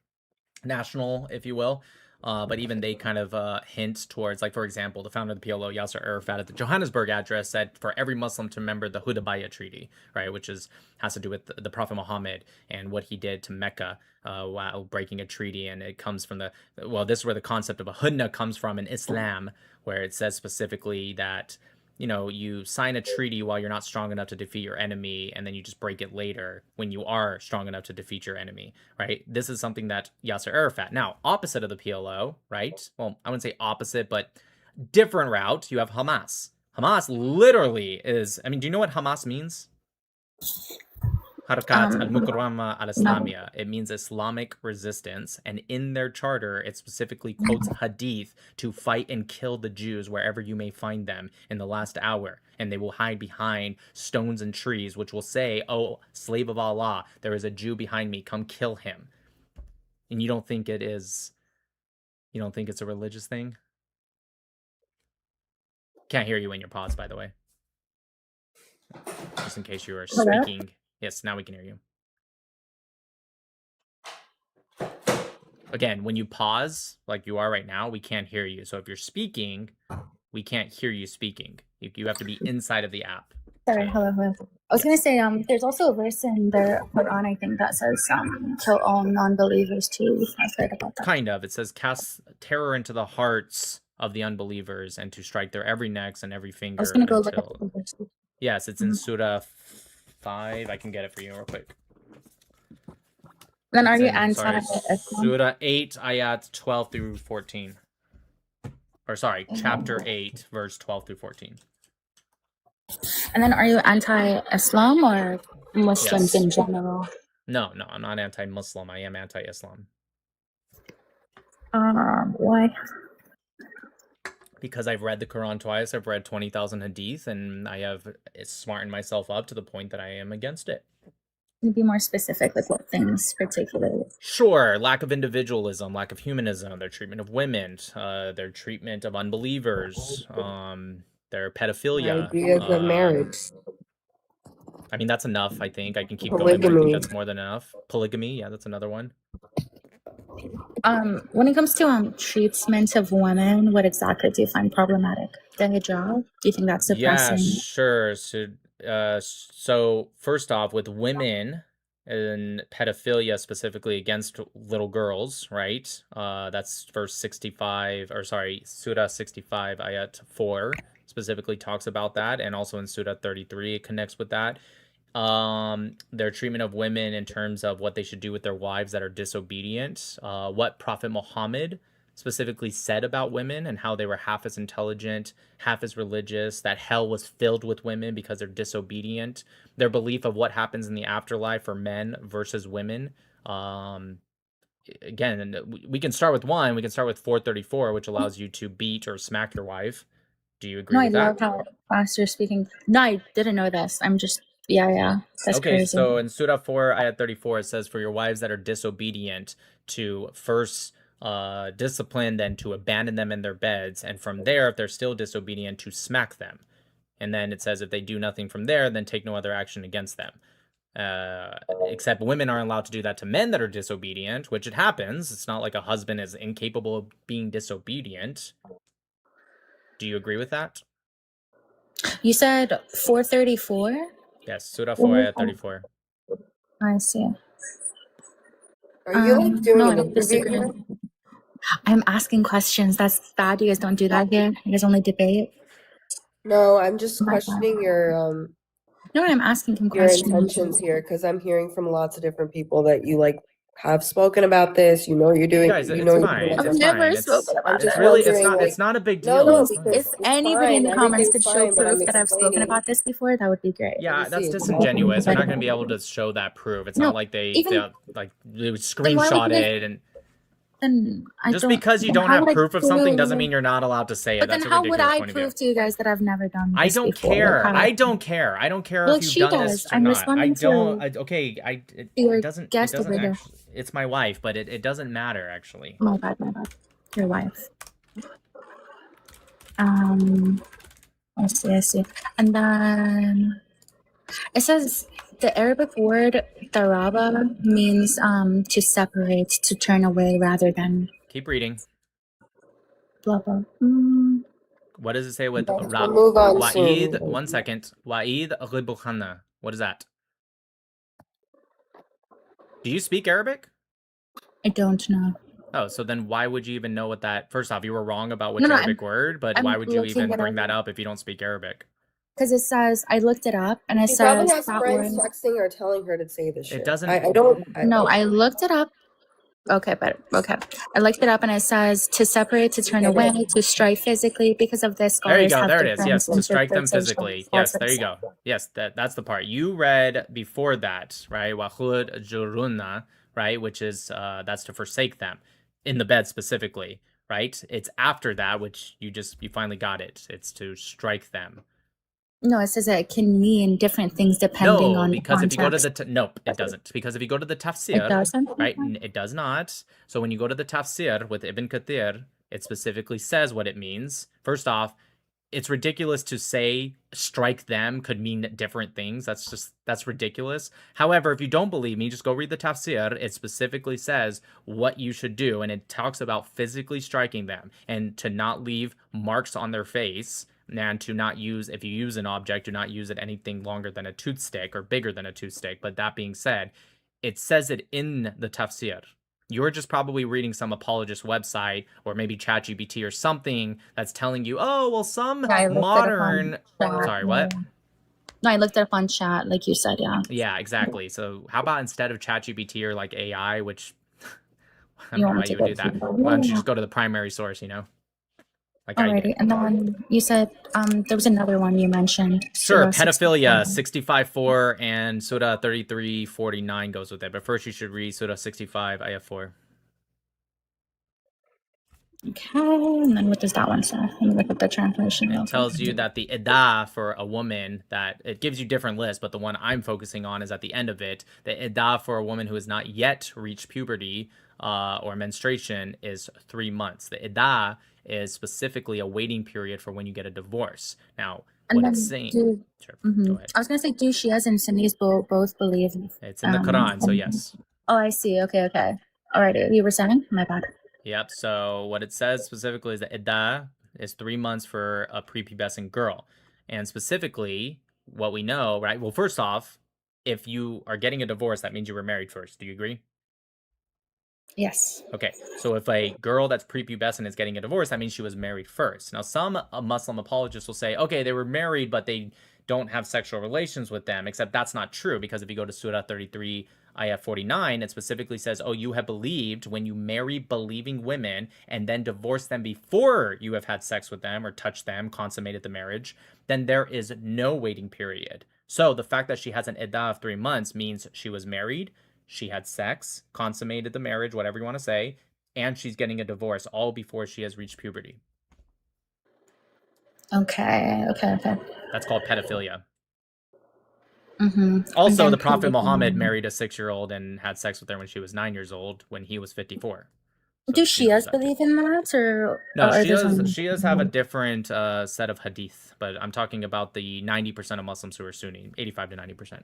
national, if you will. But even they kind of hint towards, like, for example, the founder of the PLO, Yasser Arafat, at the Johannesburg address said for every Muslim to remember the Hudaybiyah Treaty, right, which has to do with the Prophet Muhammad and what he did to Mecca while breaking a treaty. And it comes from this is where the concept of a hudna comes from in Islam, where it says specifically that you sign a treaty while you're not strong enough to defeat your enemy, and then you just break it later when you are strong enough to defeat your enemy, right? This is something that Yasser Arafat, now opposite of the PLO, right? Well, I wouldn't say opposite, but different route, you have Hamas. Hamas literally is, do you know what Hamas means? Harakat al-Mukarrama al-Islamiyya. It means Islamic resistance, and in their charter, it specifically quotes hadith to fight and kill the Jews wherever you may find them in the last hour, and they will hide behind stones and trees, which will say, "Oh, slave of Allah, there is a Jew behind me, come kill him." And you don't think it's a religious thing? Can't hear you in your pause, by the way. Just in case you were speaking. Yes, now we can hear you. Again, when you pause, like you are right now, we can't hear you. So if you're speaking, we can't hear you speaking. You have to be inside of the app. Sorry, hello. I was going to say, there's also a verse in the Quran, I think, that says, kill all non-believers too. I've heard about that. Kind of. It says, cast terror into the hearts of the unbelievers and to strike their every necks and every finger. I was going to go look at the verses. Yes, it's in Surah 5. I can get it for you real quick. Then are you anti? Surah 8, ayat 12 through 14. Or sorry, chapter 8, verse 12 through 14. And then are you anti-Islam or Muslims in general? No, I'm not anti-Muslim. I am anti-Islam. Why? Because I've read the Quran twice, I've read 20,000 hadith, and I have smartened myself up to the point that I am against it. Can you be more specific with what things particularly? Sure, lack of individualism, lack of humanism, their treatment of women, their treatment of unbelievers, their pedophilia. Ideas of marriage. That's enough, I think. I can keep Polygamy. going, but I think that's more than enough. Polygamy, yeah, that's another one. When it comes to treatment of women, what exactly do you find problematic? The hijab? Do you think that's suppressing? Yeah, sure. So first off, with women and pedophilia specifically against little girls, right? That's verse 65, or sorry, Surah 65, ayat 4 specifically talks about that, and also in Surah 33 it connects with that. Their treatment of women in terms of what they should do with their wives that are disobedient, what Prophet Muhammad specifically said about women and how they were half as intelligent, half as religious, that hell was filled with women because they're disobedient, their belief of what happens in the afterlife for men versus women. Again, we can start with one, we can start with 434, which allows you to beat or smack your wife. Do you agree No, I with that? love how fast you're speaking. No, I didn't know this. I'm just, yeah. That's Okay, crazy. so in Surah 4, Ayat 34, it says, for your wives that are disobedient to first discipline, then to abandon them in their beds, and from there, if they're still disobedient, to smack them. And then it says if they do nothing from there, then take no other action against them. Except women aren't allowed to do that to men that are disobedient, which it happens. It's not like a husband is incapable of being disobedient. Do you agree with that? You said 434? Yes, Surah 4, Ayat 34. I see. Are you like doing No, an I interview disagree. here? I'm asking questions. That's bad. You guys don't do that here. You guys only debate. No, I'm just My bad. questioning your No, I'm asking him your questions. intentions here because I'm hearing from lots of different people that you like have spoken about this. You know you're doing. Guys, You it's know you're fine. doing I've this. It's never fine. spoken about I'm It's just that. really wondering, like, it's not a big no, deal. no, It's not. because If it's anybody in fine. the comments Everything's could show fine, but proof I'm that I've spoken explaining. about this before, that would be great. Yeah, me that's see. disingenuous. You're But not going to be able to show that proof. It's no, not like they even like they then, why would screenshot you guys? it, and Then I just don't. because you Then don't how have would I proof of something doesn't prove? mean you're not allowed to say it. But then That's a how would ridiculous I point of view. prove to you guys that I've never done I this don't before? Like care. how? I don't care. I don't care Well, if like you've she done does. this or I'm not. I responding don't. to Okay. your It doesn't. It guest over doesn't there. actually. It's my wife, but it doesn't matter actually. My bad. Your wife. I see. And then it says the Arabic word daraba means to separate, to turn away rather than Keep reading. blah blah. What does it say with We'll ra? move on Wa'id. soon. 1 second. Wa'id ghibukhanna. What is that? Do you speak Arabic? I don't know. Oh, so then why would you even know what that? First off, you were wrong about which No, Arabic word, but why I'm would you looking even it bring that up up if you don't speak Arabic? because it says I looked it up and it She probably says has that friends word. texting her telling her to say this It shit. doesn't. I don't. No, I looked it up. Okay. I looked it up and it says to separate, to turn away, to strike physically. Because of this, There you scholars go. have There it is. different Yes, to strike them interpretations. physically. That's Yes, what there it you says. go. Yes, that's the part you read before that, right? Wahud jurunna, right? Which is that's to forsake them in the bed specifically, right? It's after that which you finally got it. It's to strike them. No, it says that it can mean different things depending No, on because the if you go to context. the nope, it doesn't. Because if you go to the It tafsir, doesn't. right, it does not. So when you go to the tafsir with Ibn Kathir, it specifically says what it means. First off, it's ridiculous to say strike them could mean different things. That's ridiculous. However, if you don't believe me, just go read the tafsir. It specifically says what you should do, and it talks about physically striking them and to not leave marks on their face, and to not use, if you use an object, do not use it anything longer than a toothstick or bigger than a toothstick. But that being said, it says it in the tafsir. You're just probably reading some apologist website or maybe ChatGPT or something that's telling you, oh, well, some modern. Sorry, what? No, I looked it up on chat, like you said, yeah. Yeah, exactly. So how about instead of ChatGPT or like AI, which I don't You know want why to you would do that. Why don't you just go to the primary source, like I Alrighty, did? and then you said there was another one you mentioned. Sure, Surah pedophilia, 65. 65:4 and Surah 33:49 goes with it. But first you should read Surah 65, Ayah 4. Okay, and then what does that one say? Let me look at the translation. It tells you that the iddah for a woman, that it gives you different lists, but the one I'm focusing on is at the end of it. The iddah for a woman who has not yet reached puberty or menstruation is 3 months. The iddah is specifically a waiting period for when you get a divorce. Now, what it's saying... Sure, go ahead. I was going to say, do Shias and Sunnis both believe... It's in the Quran, so yes. Oh, I see. Okay. Alrighty, you were saying? My bad. Yep, so what it says specifically is that iddah is 3 months for a prepubescent girl. And specifically, what we know, right? Well, first off, if you are getting a divorce, that means you were married first. Do you agree? Yes. Okay, so if a girl that's prepubescent is getting a divorce, that means she was married first. Now, some Muslim apologists will say, okay, they were married, but they don't have sexual relations with them, except that's not true, because if you go to Surah 33, Ayah 49, it specifically says, oh, you have believed when you marry believing women and then divorce them before you have had sex with them or touched them, consummated the marriage, then there is no waiting period. So the fact that she has an iddah of 3 months means she was married, she had sex, consummated the marriage, whatever you want to say, and she's getting a divorce all before she has reached puberty. Okay. That's called pedophilia. And Also, then the Prophet Muhammad polygamy. married a 6-year-old and had sex with her when she was 9 years old, when he was 54. Do So she knows Shias that too. believe in that, or No, are there Shias have a different set of hadith, but I'm talking about the 90% of Muslims who are Sunni, 85 to 90%.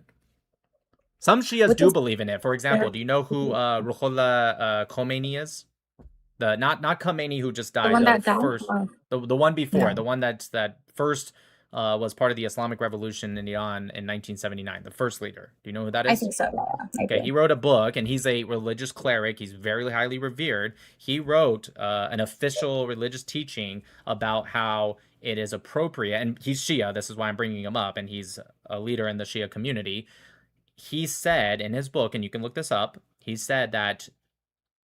Some Shias What do does believe in it. For example, do you know who Ruhollah Khomeini is? The not Khomeini who just the died. one The that died? first, Oh, the one before, no. the one that first was part of the Islamic Revolution in Iran in 1979. The first leader. Do you know who that I is? think so. Yeah, I Okay, do. he wrote a book, and he's a religious cleric. He's very highly revered. He wrote an official religious teaching about how it is appropriate, and he's Shia. This is why I'm bringing him up, and he's a leader in the Shia community. He said in his book, and you can look this up, he said that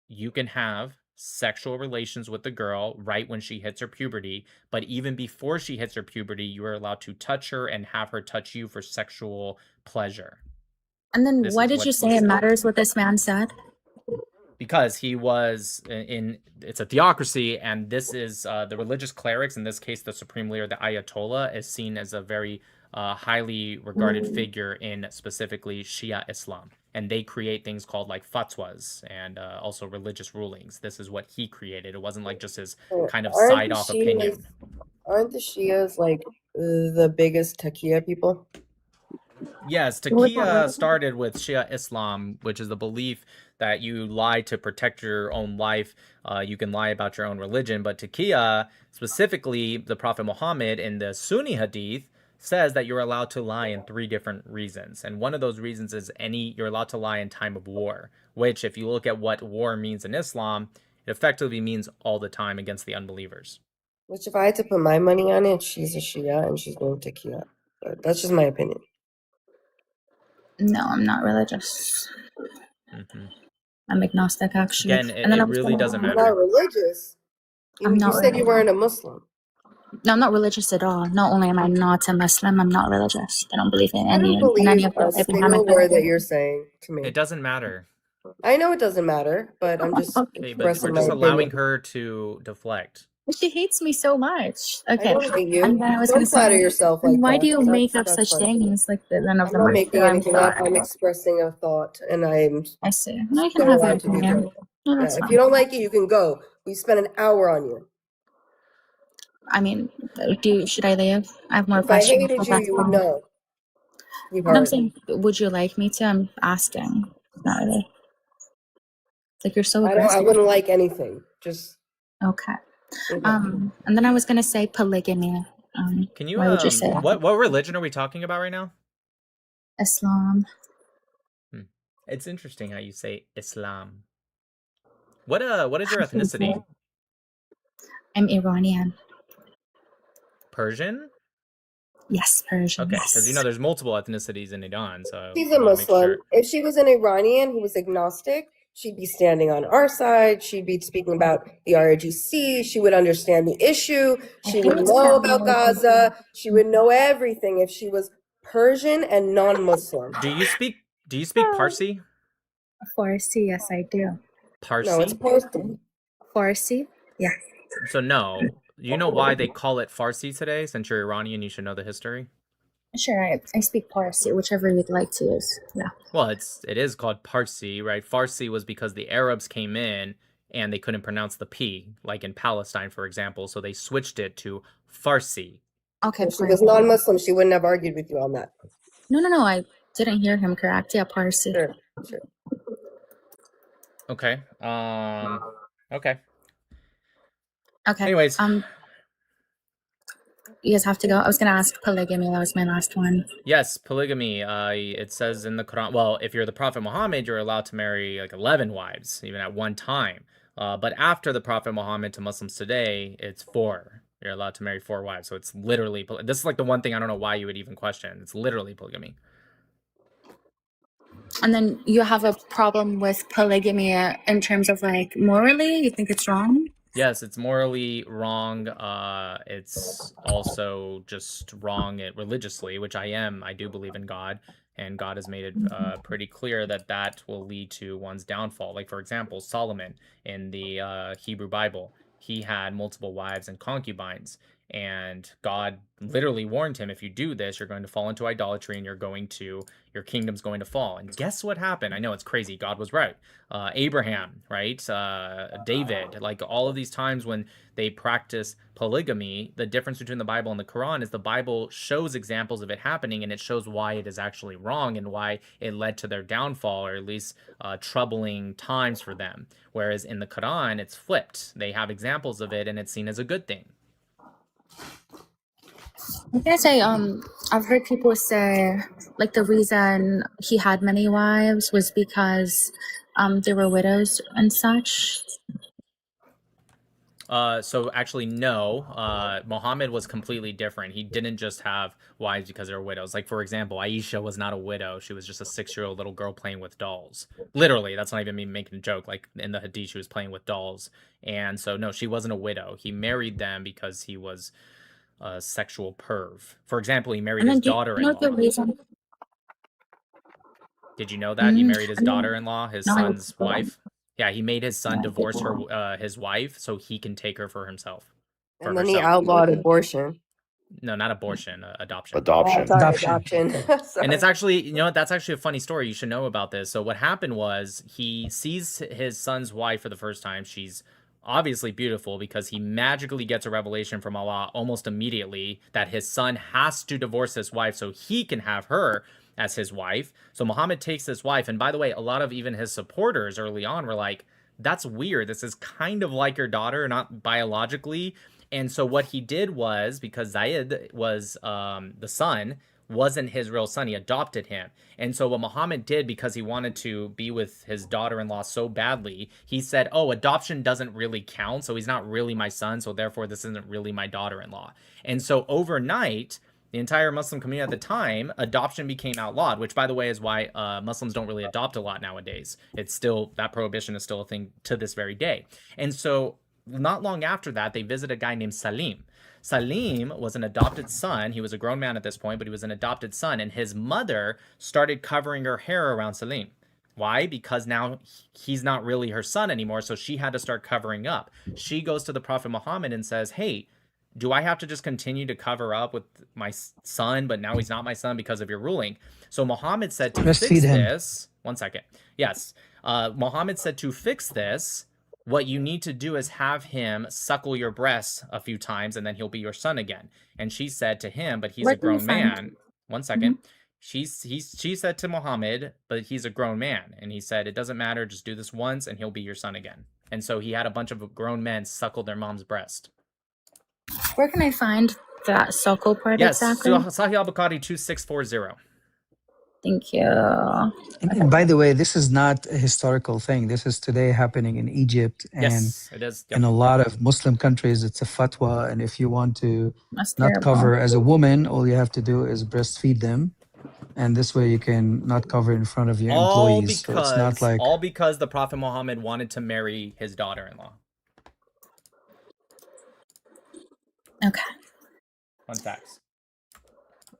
you can have sexual relations with the girl right when she hits her puberty, but even before she hits her puberty, you are allowed to touch her and have her touch you for sexual pleasure. And then This why is did what you he say it said. matters what this man said? Because he was it's a theocracy, and this is the religious clerics, in this case the supreme leader, the Ayatollah, is seen as a very highly regarded figure in specifically Shia Islam, and they create things called like fatwas and also religious rulings. This is what he created. It wasn't like just his kind of Aren't side the off Shias, opinion. aren't the Shias like the biggest taqiyya people? Yes, What about Taqiyya what? started with Shia Islam, which is the belief that you lie to protect your own life. You can lie about your own religion, but Taqiyya, specifically the Prophet Muhammad in the Sunni Hadith, says that you're allowed to lie in 3 different reasons. And one of those reasons is you're allowed to lie in time of war, which if you look at what war means in Islam, it effectively means all the time against the unbelievers. Which, if I had to put my money on it, she's a Shia and she's going taqiyya. But that's just my opinion. No, I'm not religious. I'm agnostic, actually. Again, And then I it was really gonna. doesn't You're not matter. religious. I'm You not said you religious. weren't a Muslim. No, I'm not religious at all. Not only am I not a Muslim, I'm not religious. I don't believe in I don't any believe of a the single Abrahamic word that religions. you're saying to me. It doesn't matter. I know it doesn't matter, but I'm just Okay, but we're expressing my just allowing opinion. her to deflect. She hates me so much. I Okay. don't hate you. And then I was Don't gonna flatter say, yourself then like why that. do you make up That's such fine. things like that? None of I'm them not are making true. I'm anything up. I'm sorry. expressing a thought, and I'm I see. No, you can still have your allowed to do opinion. so. No, Yeah, that's if fine. you don't like it, you can go. We spent an hour on you. I mean, should I leave? I have more If I questions. hated But you, that's you would fine. know. And I'm Sweetheart. saying, would you like me to? I'm asking. Not really. Like you're so I aggressive. wouldn't like anything. Just Okay. okay. And then I was gonna say polygamy. Can you Why would you say that? what religion are we talking about right now? Islam. It's interesting how you say Islam. What is your ethnicity? I'm Iranian. Persian? Yes, Persian. Okay, because Yes. there's multiple ethnicities in Iran, so She's I a want to make Muslim. sure. If she was an Iranian who was agnostic, she'd be standing on our side. She'd be speaking about the ROGC. She would understand the issue. She would know about Gaza. She would know everything if she was Persian and non-Muslim. Do you speak Parsi? Farsi, yes, I do. Parsi? No, it's Parsi. Farsi? Yeah. So no. You know why they call it Farsi today? Since you're Iranian, you should know the history. Sure, I speak Parsi, whichever you'd like to use. Yeah. Well, it is called Parsi, right? Farsi was because the Arabs came in and they couldn't pronounce the P, like in Palestine, for example, so they switched it to Farsi. Okay. If she was non-Muslim, she wouldn't have argued with you on that. No, I didn't hear him correct. Yeah, Parsi. Sure. Okay. Okay. Okay. Anyways. You guys have to go. I was gonna ask polygamy. That was my last one. Yes, polygamy. It says in the Quran. Well, if you're the Prophet Muhammad, you're allowed to marry like 11 wives, even at one time. But after the Prophet Muhammad to Muslims today, it's 4. You're allowed to marry 4 wives. So it's literally. This is like the one thing I don't know why you would even question. It's literally polygamy. And then you have a problem with polygamy in terms of like morally. You think it's wrong? Yes, it's morally wrong. It's also just wrong religiously, which I do believe in God, and God has made it pretty clear that will lead to one's downfall. Like, for example, Solomon in the Hebrew Bible, he had multiple wives and concubines, And God literally warned him, if you do this, you're going to fall into idolatry and your kingdom's going to fall. And guess what happened? I know it's crazy. God was right. Abraham, right? David, like all of these times when they practice polygamy, the difference between the Bible and the Quran is the Bible shows examples of it happening, and it shows why it is actually wrong and why it led to their downfall, or at least troubling times for them. Whereas in the Quran, it's flipped. They have examples of it, and it's seen as a good thing. I guess I've heard people say like the reason he had many wives was because they were widows and such. So actually, no. Muhammad was completely different. He didn't just have wives because they were widows. Like, for example, Aisha was not a widow. She was just a 6-year-old little girl playing with dolls. Literally, that's not even me making a joke. Like, in the Hadith, she was playing with dolls. And so, no, she wasn't a widow. He married them because he was a sexual perv. For example, he married And his then do you know daughter-in-law. the reason? Did you know that? He married his And then, daughter-in-law, his no, son's I wife. Yeah, he made his son yeah, divorce his wife so he can take her for himself. For And then he herself. outlawed abortion. No, not abortion, adoption. Oh, Adoption. sorry, Adoption. adoption. Sorry. And it's actually, you know what, that's actually a funny story. You should know about this. So what happened was he sees his son's wife for the first time. She's obviously beautiful because he magically gets a revelation from Allah almost immediately that his son has to divorce his wife so he can have her as his wife. So Muhammad takes this wife. And by the way, a lot of even his supporters early on were like, that's weird. This is kind of like your daughter, not biologically. And so what he did was, because Zayed was the son, wasn't his real son. He adopted him. And so what Muhammad did, because he wanted to be with his daughter-in-law so badly, he said, oh, adoption doesn't really count. So he's not really my son. So therefore, this isn't really my daughter-in-law. And so overnight, the entire Muslim community at the time, adoption became outlawed, which, by the way, is why Muslims don't really adopt a lot nowadays. It's still, that prohibition is still a thing to this very day. And so not long after that, they visit a guy named Salim. Salim was an adopted son. He was a grown man at this point, but he was an adopted son. And his mother started covering her hair around Salim. Why? Because now he's not really her son anymore, so she had to start covering up. She goes to the Prophet Muhammad and says, hey, do I have to just continue to cover up with my son, but now he's not my son because of your ruling? So Muhammad said to fix this. One second. Yes. Muhammad said to fix this, what you need to do is have him suckle your breasts a few times and then he'll be your son again. And she said to him, but he's a grown man. One second. She said to Muhammad, but he's a grown man. And he said, it doesn't matter. Just do this once and he'll be your son again. And so he had a bunch of grown men suckle their mom's breast. Where can I find that suckle part exactly? Yes, Sahih al-Bukhari 2640. Thank you. And by the way, this is not a historical thing. This is today happening in Egypt and yes, it is. Yep. in a lot of Muslim countries. It's a fatwa, and if you want to That's not terrible. cover as a woman, all you have to do is breastfeed them, and this way you can not cover in front of your employees. So it's not like all because the Prophet Muhammad wanted to marry his daughter-in-law. Okay. Fun facts.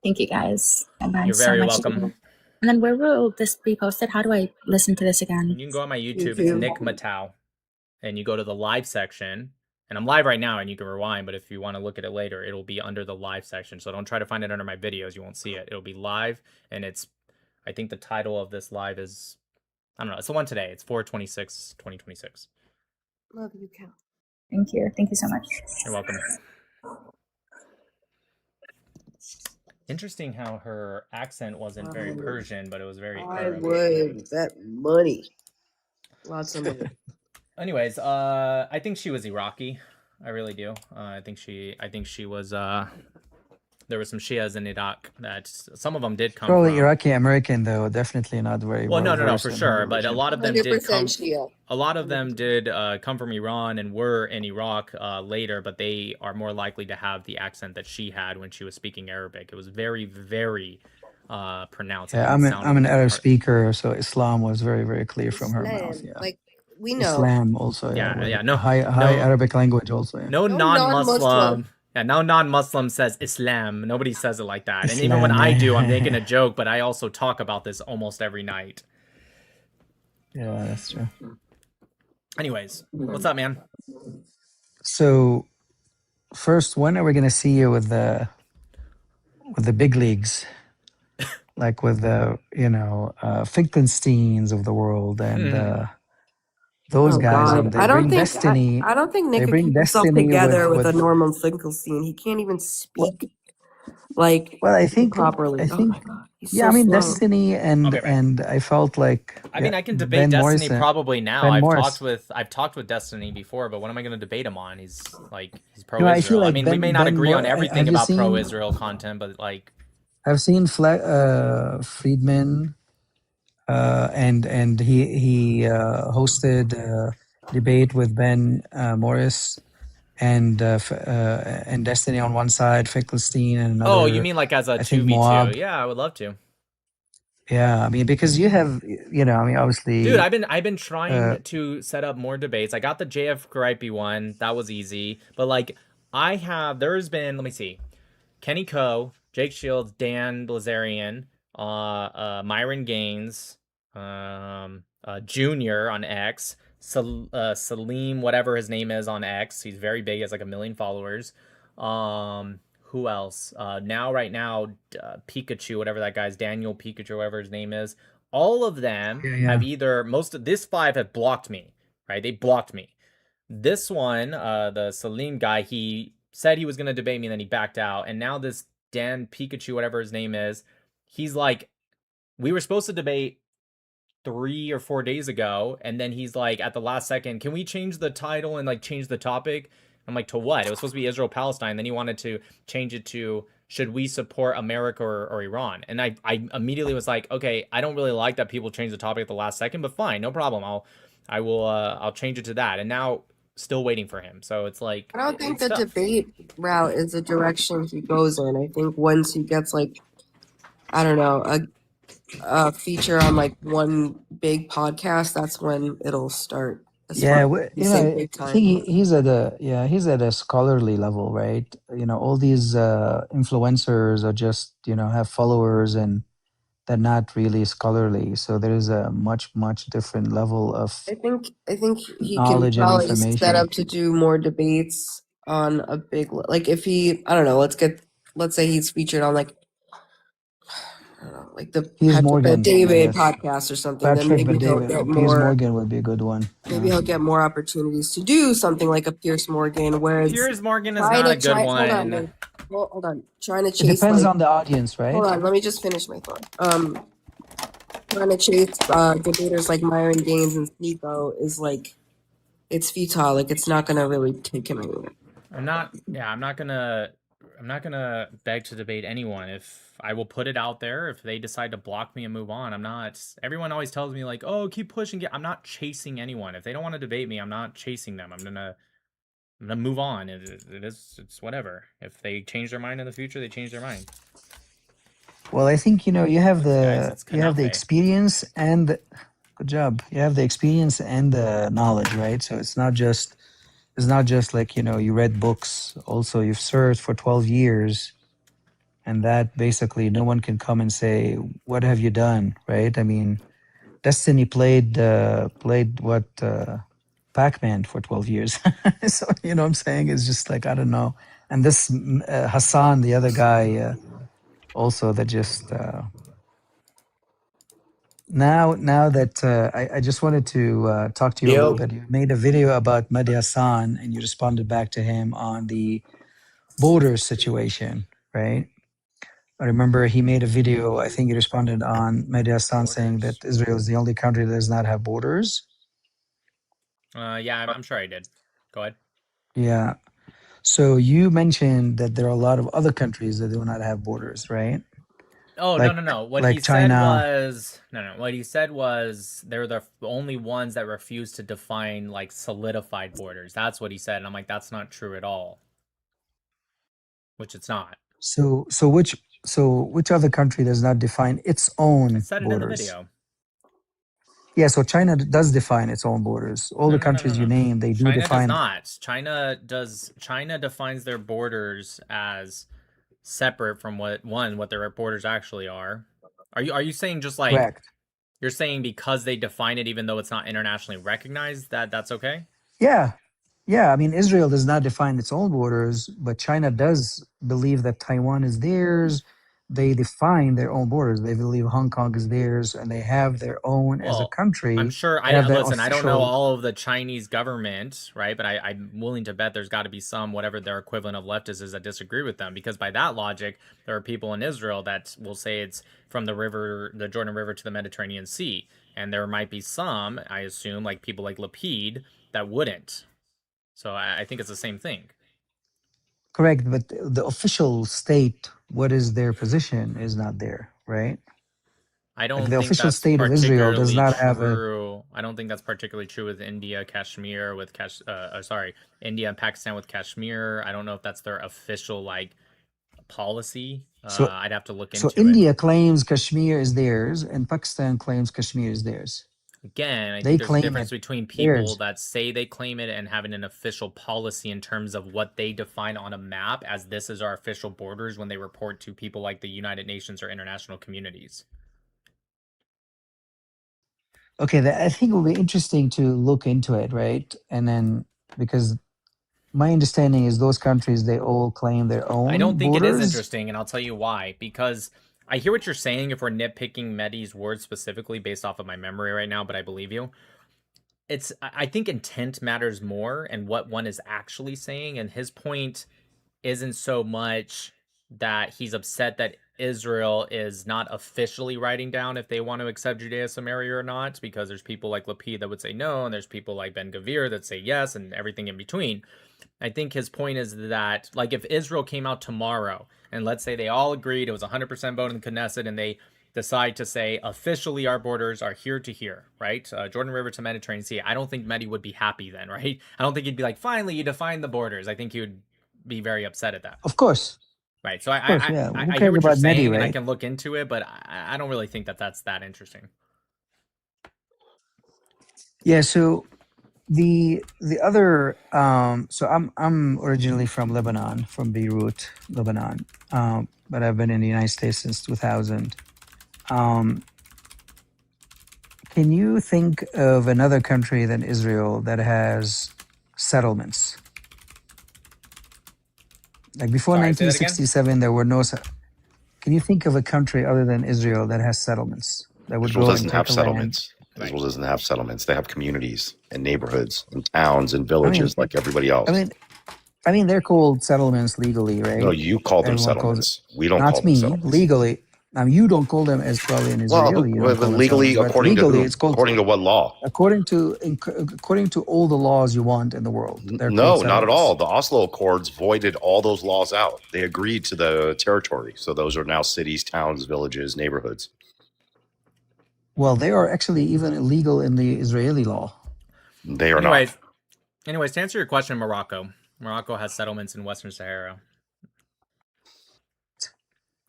Thank you guys. You're very welcome. And then where will this be posted? How do I listen to this again? You can go on my YouTube. It's Nick Matau. And you go to the live section. And I'm live right now and you can rewind. But if you want to look at it later, it'll be under the live section. So don't try to find it under my videos. You won't see it. It'll be live. And it's, I think the title of this live is, I don't know. It's the one today. It's 4/26/2026. Love you, Cal. Thank you. Thank you so much. You're welcome. Interesting how her accent wasn't very Persian, but it was very Arabic. I would bet money. Lots of money. Anyways, I think she was Iraqi. I really do. I think she was. There were some Shias in Iraq that some of them did come probably from. Iraqi American, though. Definitely not very Well, no, versed for in sure. her But a religion. lot of them did 100% come. Shia. A lot of them did come from Iran and were in Iraq later, but they are more likely to have the accent that she had when she was speaking Arabic. It was very, very pronounced. Yeah, I'm an Arab speaker, so Islam was very, very clear from her mouth. Islam, Yeah, like we know. Islam also. Yeah. No, high Arabic language also. Yeah. No No non-Muslim. non-Muslim. Yeah, no non-Muslim says Islam. Nobody says it like that. And even Islam, when I yeah. do, I'm making a joke, but I also talk about this almost every night. Yeah, that's true. Anyways, what's up, man? So first, when are we going to see you with the big leagues, like with the Finkelsteins of the world and those Oh guys, God, and they bring Destiny. I don't think Nick They could bring keep himself Destiny together with a with Norman Finkelstein. He can't even well, speak like well, I think properly. I Oh my think God, he's yeah, so I mean slow. Destiny I'll and be right. I felt like I mean, I can debate Destiny probably now. I've talked with Destiny before, but what am I going to debate him on? He's I feel pro-Israel. I like mean, we may not Ben agree on More. everything Have you about seen? pro-Israel content, but like, I've seen Friedman, and he hosted a debate with Ben Morris and Destiny on one side, Finkelstein and another. oh, you mean like as a I think 2v2? Moab. Yeah, I would love to. Yeah, I mean because you have I mean obviously. Dude, I've been trying to set up more debates. I got the JF Gripey one. That was easy. But like there's been, let me see. Kenny Coe, Jake Shields, Dan Blazarian, Myron Gaines, Junior on X, Salim, whatever his name is on X. He's very big, he has like 1 million followers. Who else? Right now, Pikachu, whatever that guy's, Daniel Pikachu, whatever his name is. All of them have either, most of this 5 have blocked me, right? They blocked me. This one, the Salim guy, he said he was going to debate me, and then he backed out. And now this Dan Pikachu, whatever his name is, he's like, we were supposed to debate 3 or 4 days ago, and then he's like, at the last second, can we change the title and like change the topic? I'm like, to what? It was supposed to be Israel Palestine. Then he wanted to change it to, should we support America or Iran? And I immediately was like, okay, I don't really like that people change the topic at the last second, but fine, no problem. I'll change it to that. And now still waiting for him. So it's like, I don't think the tough. debate route is the direction he goes in. I think once he gets like, I don't know, a feature on like one big podcast, that's when it'll start. Yeah, I big think time. he's at a scholarly level, right? All these influencers are just have followers and they're not really scholarly. So there is a much different level of I think he can knowledge and tell he's set information. up to do more debates on a big like if he I don't know, let's say he's featured on like I don't know, like the Piers Patrick Morgan, David yes. podcast or something, then Patrick maybe he'll Bet-David. get Piers more Morgan would be a good one. maybe he'll get more opportunities to do something like a Pierce Morgan, whereas Piers Morgan is not a good one. Hold on. Trying to It chase depends like, on the audience, right? hold on, let me just finish my thought. Trying to chase debaters like Myron Gaines and Sneeko is like it's futile. Like it's not gonna really take him anywhere. I'm not gonna beg to debate anyone. If I will put it out there, if they decide to block me and move on, I'm not. Everyone always tells me like, "Oh, keep pushing it." I'm not chasing anyone. If they don't want to debate me, I'm not chasing them. I'm gonna move on. It's whatever. If they change their mind in the future, they change their mind. Well, I think you have Guys, the experience and good job. You have the experience and the knowledge, right? So it's not just like you read books. Also, you've served for 12 years, and that basically no one can come and say, "What have you done?" Right? I mean, Destiny played what Pac-Man for 12 years. So what I'm saying is just like I don't know. And this Hassan, the other guy, also that just. Now that I just wanted to talk to you a little bit. You made a video about Mehdi Hassan and you responded back to him on the border situation, right? I remember he made a video, I think he responded on Mehdi Hassan saying that Israel is the only country that does not have borders. Yeah, I'm sure I did. Go ahead. Yeah. So you mentioned that there are a lot of other countries that do not have borders, right? Oh, no. What he said was What he said was they're the only ones that refuse to define like solidified borders. That's what he said, and I'm like, that's not true at all. Which it's not. So which other country does not define its own I said it in the video. Yeah, so China does define its own borders. All the countries you name, they do define. China does not. China defines their borders as separate from what their borders actually are. Are you saying just like Correct. You're saying because they define it even though it's not internationally recognized that's okay? Yeah. Yeah, I mean, Israel does not define its own borders, but China does believe that Taiwan is theirs. They define their own borders. They believe Hong Kong is theirs, and they have their own as a Well, I'm country. sure. They have their Listen. I don't know official. all of the Chinese government, right? But I'm willing to bet there's got to be some whatever their equivalent of leftists is that disagree with them, because by that logic, there are people in Israel that will say it's from the river, the Jordan River, to the Mediterranean Sea, and there might be some, I assume, like people like Lapid, that wouldn't. So I think it's the same thing. Correct, but the official state, what is their position, is not there, right? I Like don't the think official that's state of Israel does particularly not have a. true. I don't think that's particularly true with India, Kashmir, with India and Pakistan with Kashmir. I don't know if that's their official like policy. So, I'd have to look so into it. India claims Kashmir is theirs, and Pakistan claims Kashmir is theirs. Again, I They think there's a claim difference it between people theirs. that say they claim it and having an official policy in terms of what they define on a map as this is our official borders when they report to people like the United Nations or international communities. Okay, I think it will be interesting to look into it, right? And then because my understanding is those countries, they all claim their I don't own think it is borders. interesting, and I'll tell you why. Because I hear what you're saying if we're nitpicking Mehdi's words specifically based off of my memory right now, but I believe you. I think intent matters more and what one is actually saying, and his point isn't so much that he's upset that Israel is not officially writing down if they want to accept Judea Samaria or not, because there's people like Lapid that would say no, and there's people like Ben Gavir that say yes, and everything in between. I think his point is that, like, if Israel came out tomorrow and let's say they all agreed it was 100% vote in the Knesset and they decide to say officially our borders are here to here, right? Jordan River to Mediterranean Sea. I don't think Mehdi would be happy then, right? I don't think he'd be like, finally, you defined the borders. I think he would be very upset at that. Of course. Right. So Of course, yeah. Who I cares hear what you're about Mehdi, saying, and I right? can look into it, but I don't really think that that's that interesting. Yeah. So the other so I'm originally from Lebanon, from Beirut, Lebanon, but I've been in the United States since 2000. Can you think of another country than Israel that has settlements? Like before Sorry, say that again? 1967, there were no. Can you think of a country other than Israel that has settlements that would Israel go and doesn't have take a land? settlements. Right. Israel doesn't have settlements. They have communities and neighborhoods and towns and villages like everybody else. I mean, they're called settlements legally, right? No, you call them Everyone calls it. settlements. We don't call Not them me. settlements. Legally, you don't call them as probably an Israeli. You don't call them legally, settlements, but according legally, to who? it's called According to what law? according to all the laws you want in the world. They're No, called not at all. settlements. The Oslo Accords voided all those laws out. They agreed to the territory. So those are now cities, towns, villages, neighborhoods. Well, they are actually even illegal in the Israeli law. They are not. Anyways, to answer your question, Morocco has settlements in Western Sahara.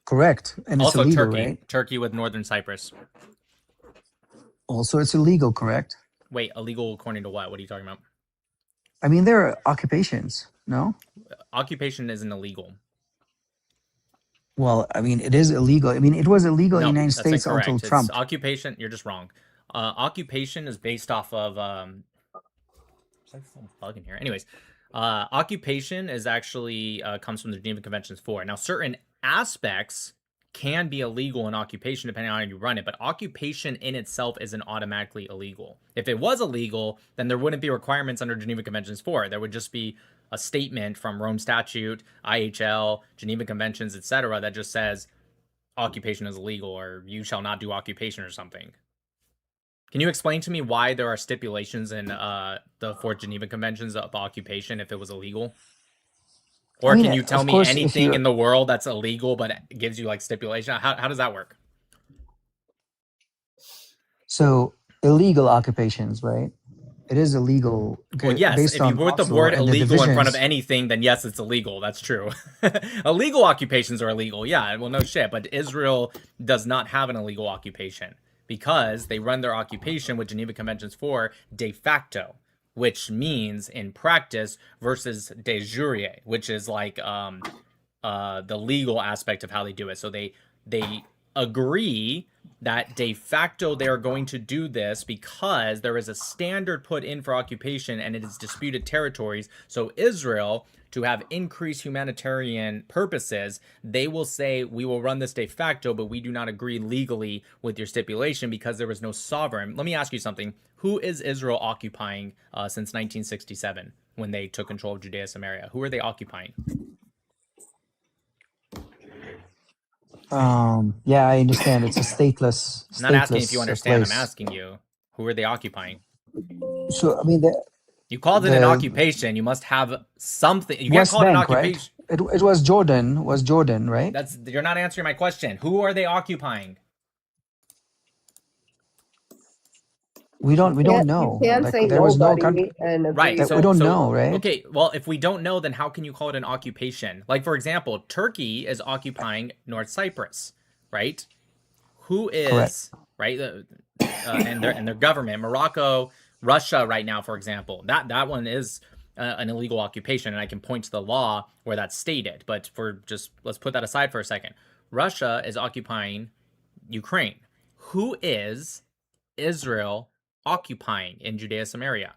Correct, and it's Also, illegal, Turkey, right? Turkey with Northern Cyprus. Also, it's illegal, correct? Wait, illegal according to what? What are you talking about? I mean, there are occupations, no? Occupation isn't illegal. Well, I mean, it is illegal. I mean, it was illegal in the United that's States until incorrect. Trump. It's occupation. You're just wrong. Occupation is based off of bugging here. Anyways, occupation is actually comes from the Geneva Conventions 4. Now, certain aspects can be illegal in occupation depending on how you run it, but occupation in itself isn't automatically illegal. If it was illegal, then there wouldn't be requirements under Geneva Conventions 4. There would just be a statement from Rome Statute, IHL, Geneva Conventions, etc., that just says occupation is illegal or you shall not do occupation or something. Can you explain to me why there are stipulations in the 4 Geneva Conventions of occupation if it was illegal? Or can you tell me anything in the world that's illegal but it gives you like stipulation? How does that work? So illegal occupations, right? It is illegal. Well, yes, based if you on put the Oslo word and the illegal in front of divisions. anything, then yes, it's illegal. That's true. Illegal occupations are illegal. Yeah, well, no shit. But Israel does not have an illegal occupation because they run their occupation with Geneva Conventions 4 de facto, which means in practice versus de jure, which is like the legal aspect of how they do it. So they agree that de facto they are going to do this because there is a standard put in for occupation and it is disputed territories. So Israel, to have increased humanitarian purposes, they will say, we will run this de facto, but we do not agree legally with your stipulation because there was no sovereign. Let me ask you something. Who is Israel occupying since 1967 when they took control of Judea Samaria? Who are they occupying? Yeah, I understand. It's a stateless, I'm not asking if you understand. I'm place. asking you, who are they occupying? So I mean, You called it an occupation. You must have something. You can't West call it an Bank, right? occupation. It was Jordan. Was Jordan, right? You're not answering my question. Who are they occupying? We don't know. You can't Like say there was no country. nobody and agree. Right. That So we don't know, right? Okay. Well, if we don't know, then how can you call it an occupation? Like, for example, Turkey is occupying North Cyprus, right? Who is Correct. right? And their government, Morocco, Russia, right now, for example, that one is an illegal occupation, and I can point to the law where that's stated. But let's put that aside for a second. Russia is occupying Ukraine. Who is Israel occupying in Judea Samaria?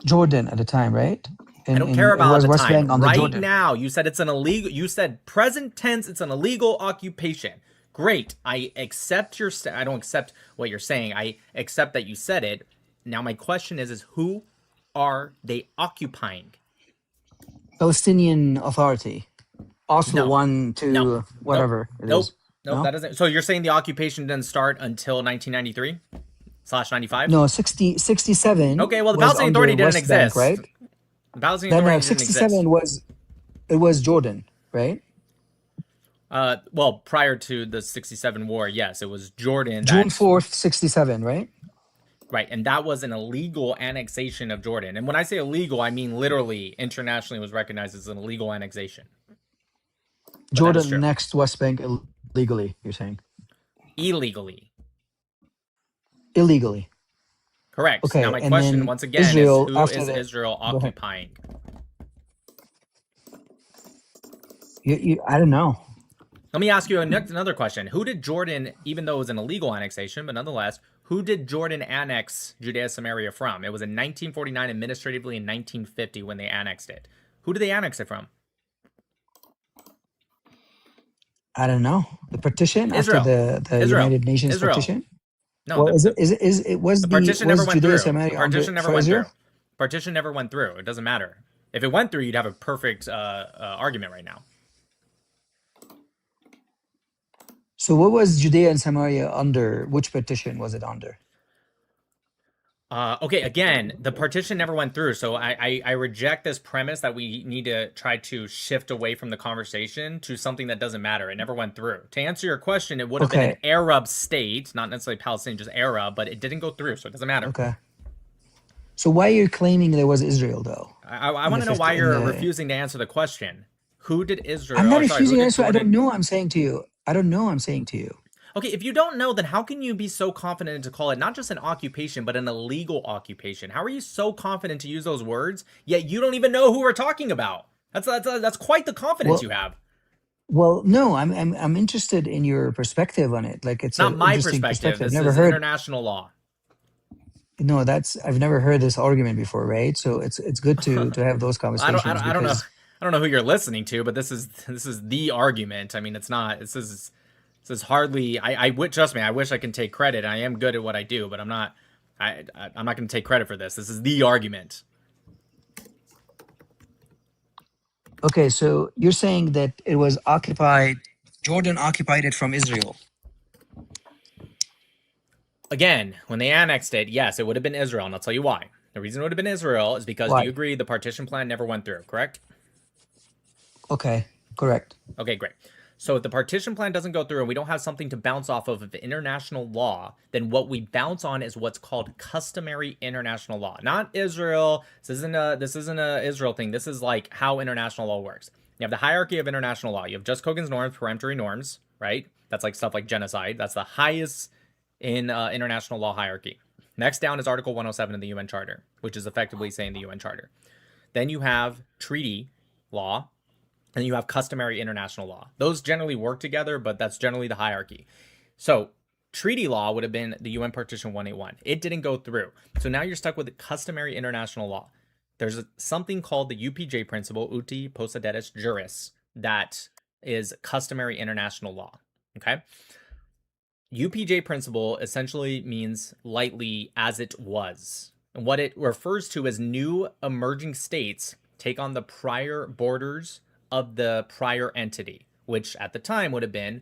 Jordan at the time, right? I don't care about the West time. Bank on the Right Jordan. now, you said it's an illegal. You said present tense. It's an illegal occupation. Great. I accept your. I don't accept what you're saying. I accept that you said it. Now my question is who are they occupying? Palestinian Authority. Oslo No. 1 to No. whatever it Nope. is. Nope. No? That doesn't. So you're saying the occupation didn't start until 1993/95? No, 67. Okay. Well, the was Palestinian Authority under didn't West Bank, exist. right? The Palestinian Then Authority didn't 67 exist. was Jordan, right? Well, prior to the 67 war, yes, it was Jordan. June 4th, 67, right? Right, and that was an illegal annexation of Jordan. And when I say illegal, I mean literally internationally was recognized as an illegal annexation. But Jordan annexed West Bank illegally, you're saying? Illegally. Illegally. Correct. Okay, Now my and question then once again Israel, is who after is that- Israel Go ahead. occupying? I don't know. Let me ask you another question. Who did Jordan, even though it was an illegal annexation, but nonetheless, who did Jordan annex Judea Samaria from? It was in 1949 administratively in 1950 when they annexed it. Who did they annex it from? I don't know. The partition Israel. after the Israel. United Nations Israel. partition? No, Well, it was the partition never went Judea through. Samaria The partition under never went Israel? through. Partition never went through. It doesn't matter. If it went through, you'd have a perfect argument right now. So what was Judea and Samaria under? Which partition was it under? Okay, again, the partition never went through, so I reject this premise that we need to try to shift away from the conversation to something that doesn't matter. It never went through. To answer your question, it would have been an Arab state, not necessarily Palestinian, just Arab, but it didn't go through, so it doesn't matter. Okay. So why are you claiming there was Israel, though? I want to know why you're refusing to answer the question. Who did Israel... I'm not refusing to answer. Jordan... I don't know. I'm saying to you. I don't know. I'm saying to you. Okay, if you don't know, then how can you be so confident to call it not just an occupation, but an illegal occupation? How are you so confident to use those words, yet you don't even know who we're talking about? That's quite the confidence you have. Well, no, I'm interested in your perspective on it. Like it's not my perspective. perspective. This never is heard international law. No, I've never heard this argument before, right? So it's good to have those conversations. I don't know. I don't know who you're listening to, but this is the argument. I mean, it's not. This is hardly. I would trust me. I wish I can take credit. I am good at what I do, but I'm not. I'm not going to take credit for this. This is the argument. Okay, so you're saying that it was occupied. Jordan occupied it from Israel. Again, when they annexed it, yes, it would have been Israel, and I'll tell you why. The reason it would have been Israel is because, do you agree, the partition plan never went through, correct? Okay, correct. Okay, great. So if the partition plan doesn't go through and we don't have something to bounce off of the international law, then what we bounce on is what's called customary international law. Not Israel. This isn't a Israel thing. This is like how international law works. You have the hierarchy of international law. You have just Kogan's norms, peremptory norms, right? That's like stuff like genocide. That's the highest in international law hierarchy. Next down is Article 107 of the UN Charter, which is effectively saying the UN Charter. Then you have treaty law, and you have customary international law. Those generally work together, but that's generally the hierarchy. So treaty law would have been the UN Partition 181. It didn't go through. So now you're stuck with customary international law. There's something called the UPJ principle, uti possidetis juris, that is customary international law. Okay. UPJ principle essentially means lightly as it was. And what it refers to as new emerging states take on the prior borders of the prior entity, which at the time would have been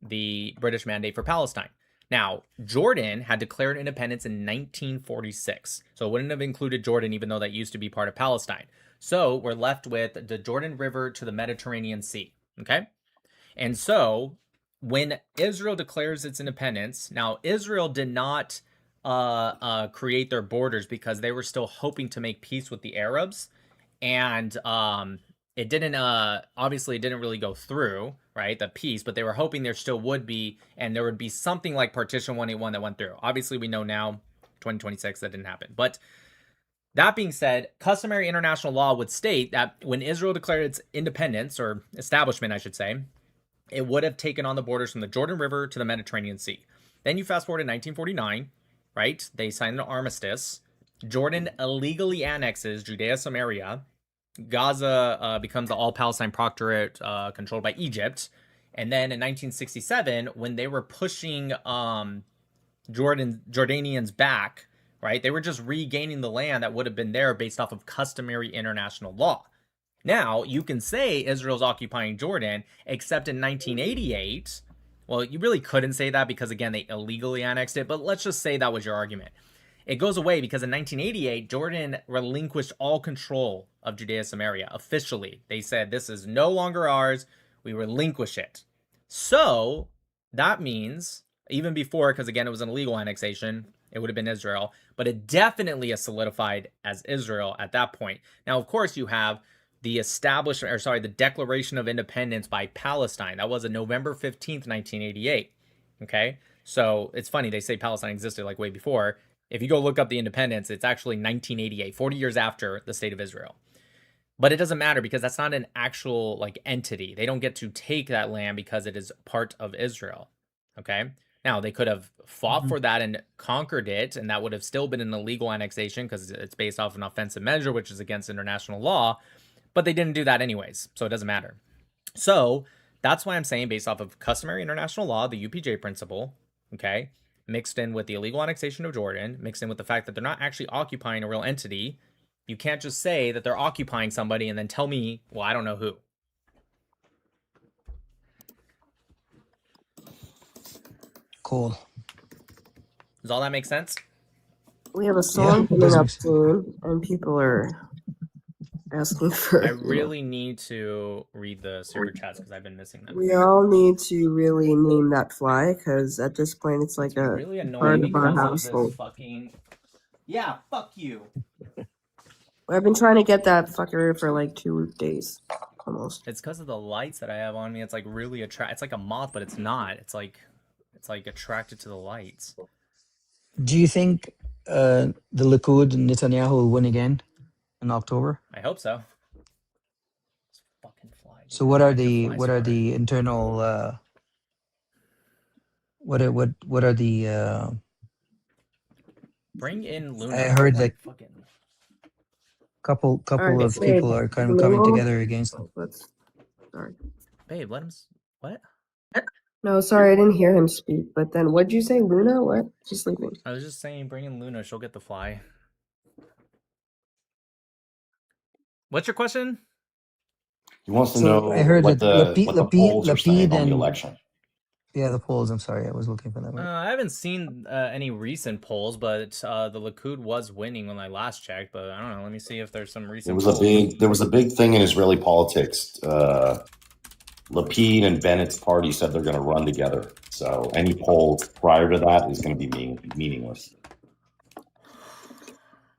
the British Mandate for Palestine. Now, Jordan had declared independence in 1946, so it wouldn't have included Jordan, even though that used to be part of Palestine. So we're left with the Jordan River to the Mediterranean Sea, okay? And so when Israel declares its independence, now Israel did not create their borders because they were still hoping to make peace with the Arabs, and it didn't obviously it didn't really go through, right, the peace, but they were hoping there still would be, and there would be something like Partition 181 that went through. Obviously we know now 2026 that didn't happen. But that being said, customary international law would state that when Israel declared its independence, or establishment I should say, it would have taken on the borders from the Jordan River to the Mediterranean Sea. Then you fast forward to 1949, right? They signed an armistice. Jordan illegally annexes Judea Samaria. Gaza becomes the all-Palestine Proctorate controlled by Egypt. And then in 1967, when they were pushing Jordanians back, right? They were just regaining the land that would have been there based off of customary international law. Now, you can say Israel's occupying Jordan, except in 1988, well, you really couldn't say that because, again, they illegally annexed it, but let's just say that was your argument. It goes away because in 1988, Jordan relinquished all control of Judea Samaria officially. They said, this is no longer ours, we relinquish it. So, that means, even before, because again, it was an illegal annexation, it would have been Israel, but it definitely is solidified as Israel at that point. Now, of course, you have the the Declaration of Independence by Palestine. That was on November 15th, 1988. Okay? So it's funny, they say Palestine existed like way before. If you go look up the independence, it's actually 1988, 40 years after the state of Israel. But it doesn't matter because that's not an actual like entity. They don't get to take that land because it is part of Israel. Okay? Now, they could have fought for that and conquered it, and that would have still been an illegal annexation because it's based off an offensive measure, which is against international law. But they didn't do that anyways, so it doesn't matter. So that's why I'm saying based off of customary international law, the UPJ principle, okay, mixed in with the illegal annexation of Jordan, mixed in with the fact that they're not actually occupying a real entity, you can't just say that they're occupying somebody and then tell me, well, I don't know who. Cool. Does all that make sense? We have a song coming does up make sense. soon, and people are asking for. I really need to read the super chats because I've been missing them. We all need to really name that fly because at this point it's like It's a really part annoying of our because of household. this fucking... Yeah, fuck you. I've been trying to get that fucker for like 2 days, almost. It's because of the lights that I have on me. It's like really it's like a moth, but it's not. It's like attracted to the lights. Do you think the Likud and Netanyahu will win again in October? I hope so. This fucking fly. Dude. So what are The the fly internal what are the bring in Luna. I heard that fucking couple Alright, of people are kind of coming together against them. Sorry. babe, let him what? No, sorry, I didn't hear him speak. But then, what'd you say, Luna? What? She's sleeping. I was just saying, bring in Luna. She'll get the fly. What's your question? He wants to So know I heard what that the polls are saying on the election. Yeah, the polls. I'm sorry, I was looking for that. I haven't seen any recent polls, but the Likud was winning when I last checked. But I don't know. Let me see if there's some recent. There was a big thing in Israeli politics. Lapid and Bennett's party said they're going to run together. So any poll prior to that is going to be meaningless.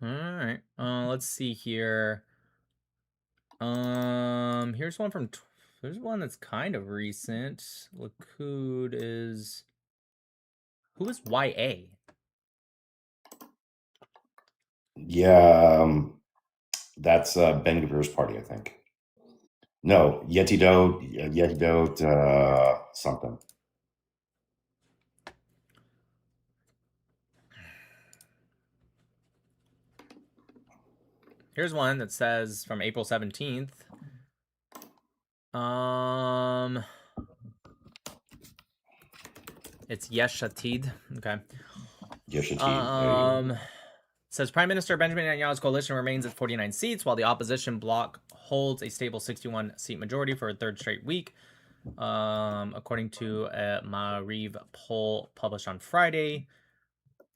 All right. Let's see here. Here's one from. There's one that's kind of recent. Likud is. Who is YA? Yeah, that's Ben Gvir's party, I think. No, Yetidot, something. Here's one that says from April 17th. It's Yesh Atid. Okay. Yesh Atid. Says Prime Minister Benjamin Netanyahu's coalition remains at 49 seats, while the opposition bloc holds a stable 61-seat majority for a third straight week. According to a Ma'ariv poll published on Friday.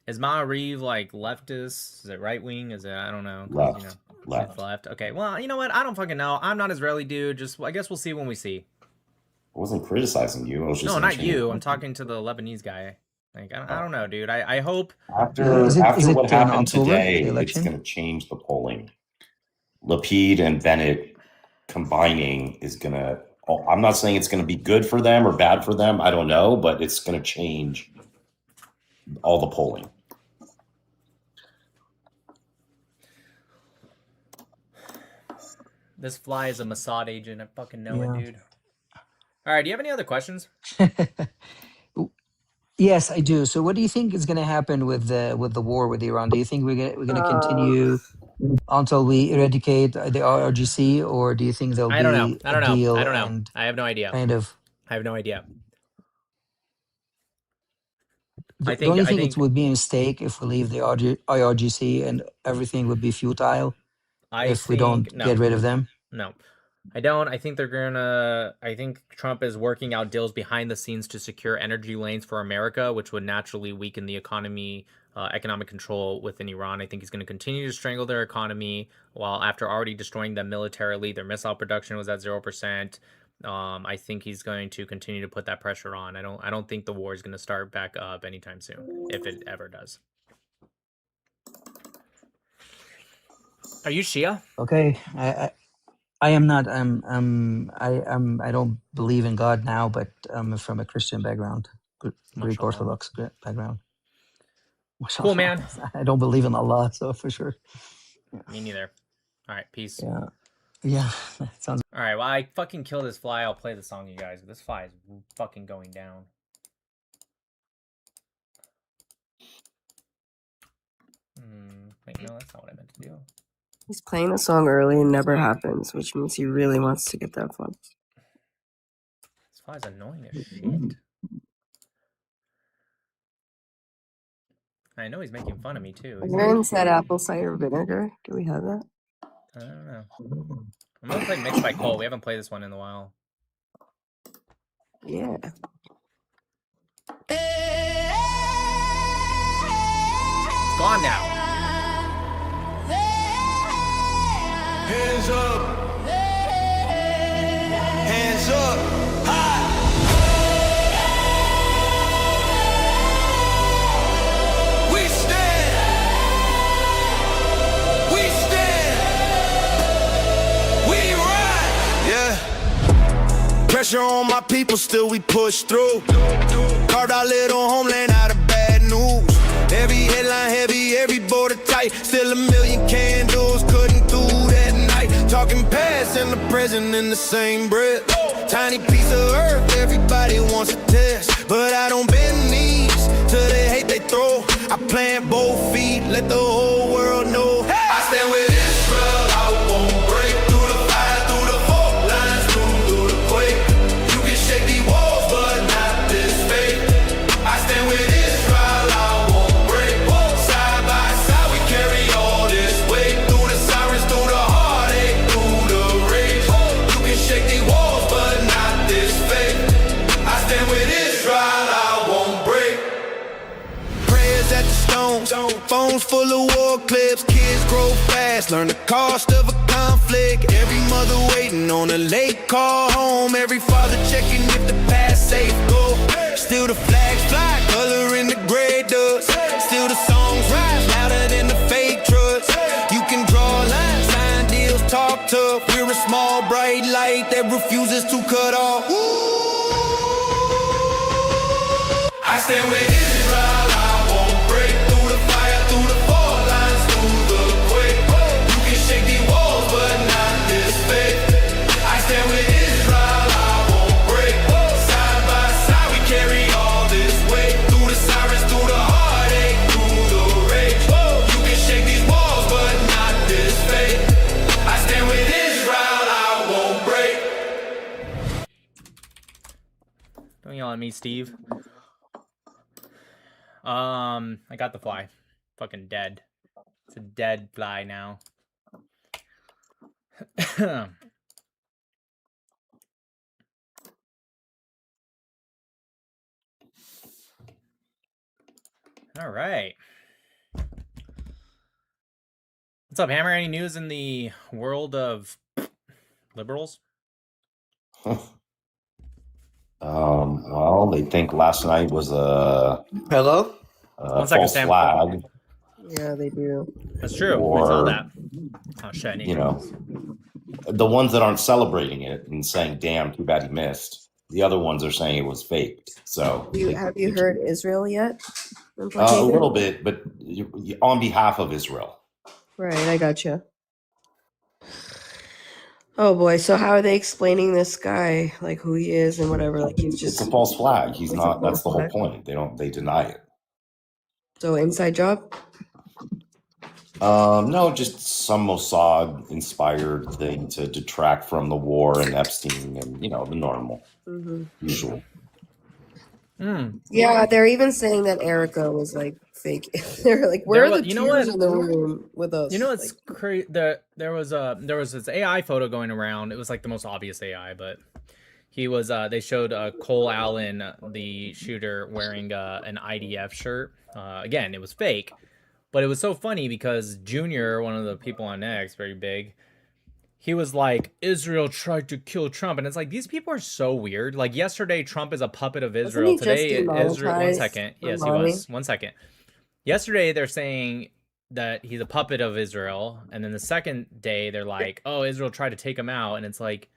Is Ma'ariv like leftist? Is it right wing? Is it, I don't know. Left. You know, Left. it's left. Okay. Well, you know what? I don't fucking know. I'm not Israeli, dude. Just, I guess we'll see when we see. I wasn't criticizing you. I was just No, not mentioning- you. I'm talking to the Lebanese guy. Like, I don't know, dude. I hope. After is what it happened October, today, the it's election? going to change the polling. Lapid and Bennett combining is going to. I'm not saying it's going to be good for them or bad for them. I don't know, but it's going to change all the polling. This fly is a Mossad agent. I fucking know Yeah. it, dude. All right. Do you have any other questions? Yes, I do. So, what do you think is going to happen with the war with Iran? Do you think we're going to continue until we eradicate the RGC, or do you think there'll I don't be know. I don't a know. deal I don't know. and I have no idea. kind of? I have no idea. Don't you think it would be a mistake if we leave the IRGC and everything would be futile if we don't get rid of them? No, I don't. I think they're gonna. I think Trump is working out deals behind the scenes to secure energy lanes for America, which would naturally weaken the economy, economic control within Iran. I think he's going to continue to strangle their economy while after already destroying them militarily. Their missile production was at 0%. I think he's going to continue to put that pressure on. I don't think the war is going to start back up anytime soon, if it ever does. Are you Shia? Okay, I am not. I don't believe in God now, but I'm from a Christian background, Greek Mashallah. Orthodox background. Cool, man. I don't believe in Allah, so for sure. Me neither. All right, peace. Yeah, sounds. All right, well, I fucking kill this fly. I'll play the song, you guys. This fly is fucking going down. Wait, no, that's not what I meant to do. He's playing the song early and never happens, which means he really wants to get that fun. This fly's annoying as shit. I know he's making fun of me, too. Is there inside apple cider vinegar? Do we have that? I don't know. I'm gonna play Mixed by Cole. We haven't played this one in a while. Yeah. It's gone now. Hands up. Hands up. High. We stand. We stand. We ride. Yeah. Pressure on my people, still we push through. Carved our little homeland out of bad news. Every headline heavy, every border tight. Still a million candles, couldn't do that night. Talking past and the present in the same breath. Tiny piece of earth, everybody wants a test. But I don't bend knees to the hate they throw. I plant both feet, let the whole world know. I stand with Israel, I won't break. Through the fire, through the fault lines, through the quake. You can shake these walls, but not this faith. I stand with Israel, I won't break. Side by side, we carry all this weight. Through the sirens, through the heartache, through the rage. You can shake these walls, but not this faith. I stand with Israel, I won't break. Prayers at the stones, phones full of war clips. Kids grow fast, learn the cost of a conflict. Every mother waiting on a late call home. Every father checking if the past safe go. Still the flags fly, color in the gray dust. Still the songs rise louder than the fake trust. You can draw lines, sign deals, talk tough. We're a small bright light that refuses to cut off. I stand with Israel, I won't break. Through the fire, through the fault lines, through the quake. You can shake these walls, but not this faith. I stand with me, Steve. I got the fly. Fucking dead. It's a dead fly now. All right. What's up, Hammer? Any news in the world of liberals? Well, they think last night was a Hello? Second, false Sam. flag. Yeah, they do. That's true. Or, I saw that. Oh shit! I need you know, the ones that aren't celebrating it and saying, "Damn, too bad he missed." The other ones are saying it was faked. So, Have you heard Israel yet? a little bit, but on behalf of Israel. Right, I gotcha. Oh boy, so how are they explaining this guy, like who he is and whatever? Like he's just It's a false flag. He's It's a not. That's false the whole flag. point. They deny it. So inside job? No, just some Mossad inspired thing to detract from the war and Epstein and the normal, usual. Yeah, they're even saying that Erica was like fake. They're like, where are the tears in the room with us? You know what's crazy? There was this AI photo going around. It was like the most obvious AI, but he was. They showed Cole Allen, the shooter, wearing an IDF shirt. Again, it was fake, but it was so funny because Junior, one of the people on X, very big. He was like, Israel tried to kill Trump. And it's like, these people are so weird. Like, yesterday, Trump is a puppet of Israel. Wasn't he just Today, Israel. One demonetized second. for Yes, he lying? was. 1 second. Yesterday, they're saying that he's a puppet of Israel. And then the second day, they're like, oh, Israel tried to take him out. And it's like,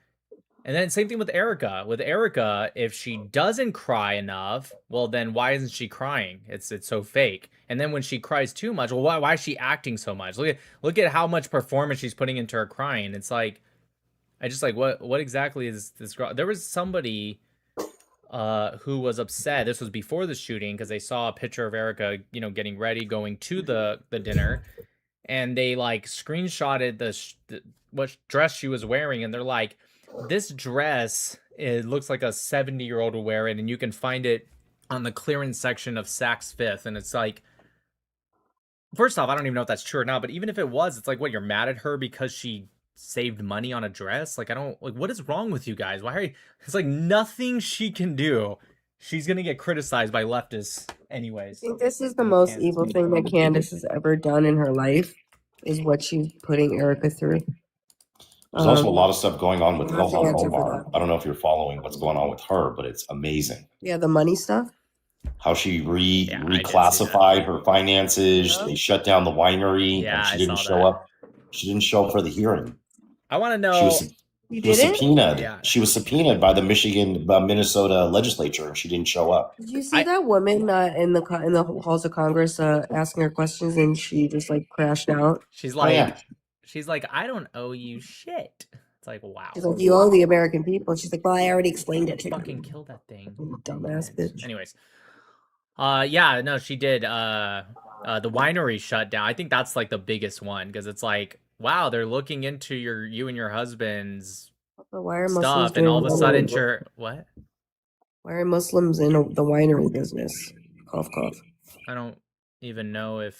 and then same thing with Erica. With Erica, if she doesn't cry enough, well, then why isn't she crying? It's so fake. And then when she cries too much, well, why is she acting so much? Look at how much performance she's putting into her crying. It's like, I just like, what exactly is this girl? There was somebody who was upset. This was before the shooting because they saw a picture of Erica, getting ready, going to the dinner, and they like screenshotted what dress she was wearing, and they're like, this dress, it looks like a 70-year-old will wear it, and you can find it on the clearance section of Saks Fifth, and it's like, first off, I don't even know if that's true or not, but even if it was, it's like, what, you're mad at her because she saved money on a dress? Like, I don't, like, what is wrong with you guys? Why are you, it's like nothing she can do. She's gonna get criticized by leftists anyways. I think this is the most evil thing that Candace has ever done in her life, is what she's putting Erica through. There's also a lot of stuff going on with I have to Ilhan answer for Omar. I don't know if you're following what's going on with her, but it's amazing. Yeah, the money stuff. How she reclassified her finances. They shut down the winery, and she didn't show up. She didn't show up for the hearing. I want to know. She was subpoenaed. Yeah. She was subpoenaed by the Minnesota legislature, and she didn't show up. Did you see that woman in the halls of Congress asking her questions, and she just like crashed out? She's like, she's like, I don't owe you shit. It's like, wow. She's like, you owe the American people. She's like, well, I already explained it to you. Fucking kill that thing, dumbass bitch. Anyways, yeah, no, she did. The winery shut down. I think that's like the biggest one because it's like, wow, they're looking into you and your husband's stuff, and all of a sudden, what? Why are Muslims in the winery business? Cough, cough. I don't even know if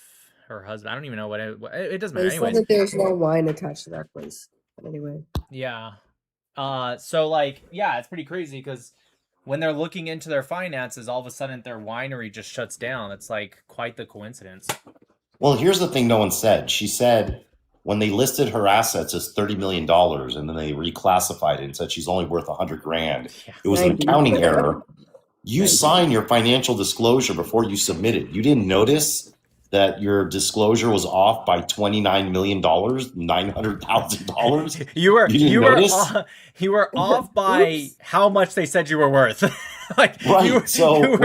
her husband. I don't even know what it doesn't They matter. said Anyways, that there's no wine attached to that place. But anyway. Yeah. So like, yeah, it's pretty crazy because when they're looking into their finances, all of a sudden their winery just shuts down. It's like quite the coincidence. Well, here's the thing no one said. She said when they listed her assets as $30 million and then they reclassified it and said she's only worth $100,000, it was an accounting error. You sign your financial disclosure before you submit it. You didn't notice that your disclosure was off by $29 million, $900,000. You were off by how much they said you were worth. Like, right. You were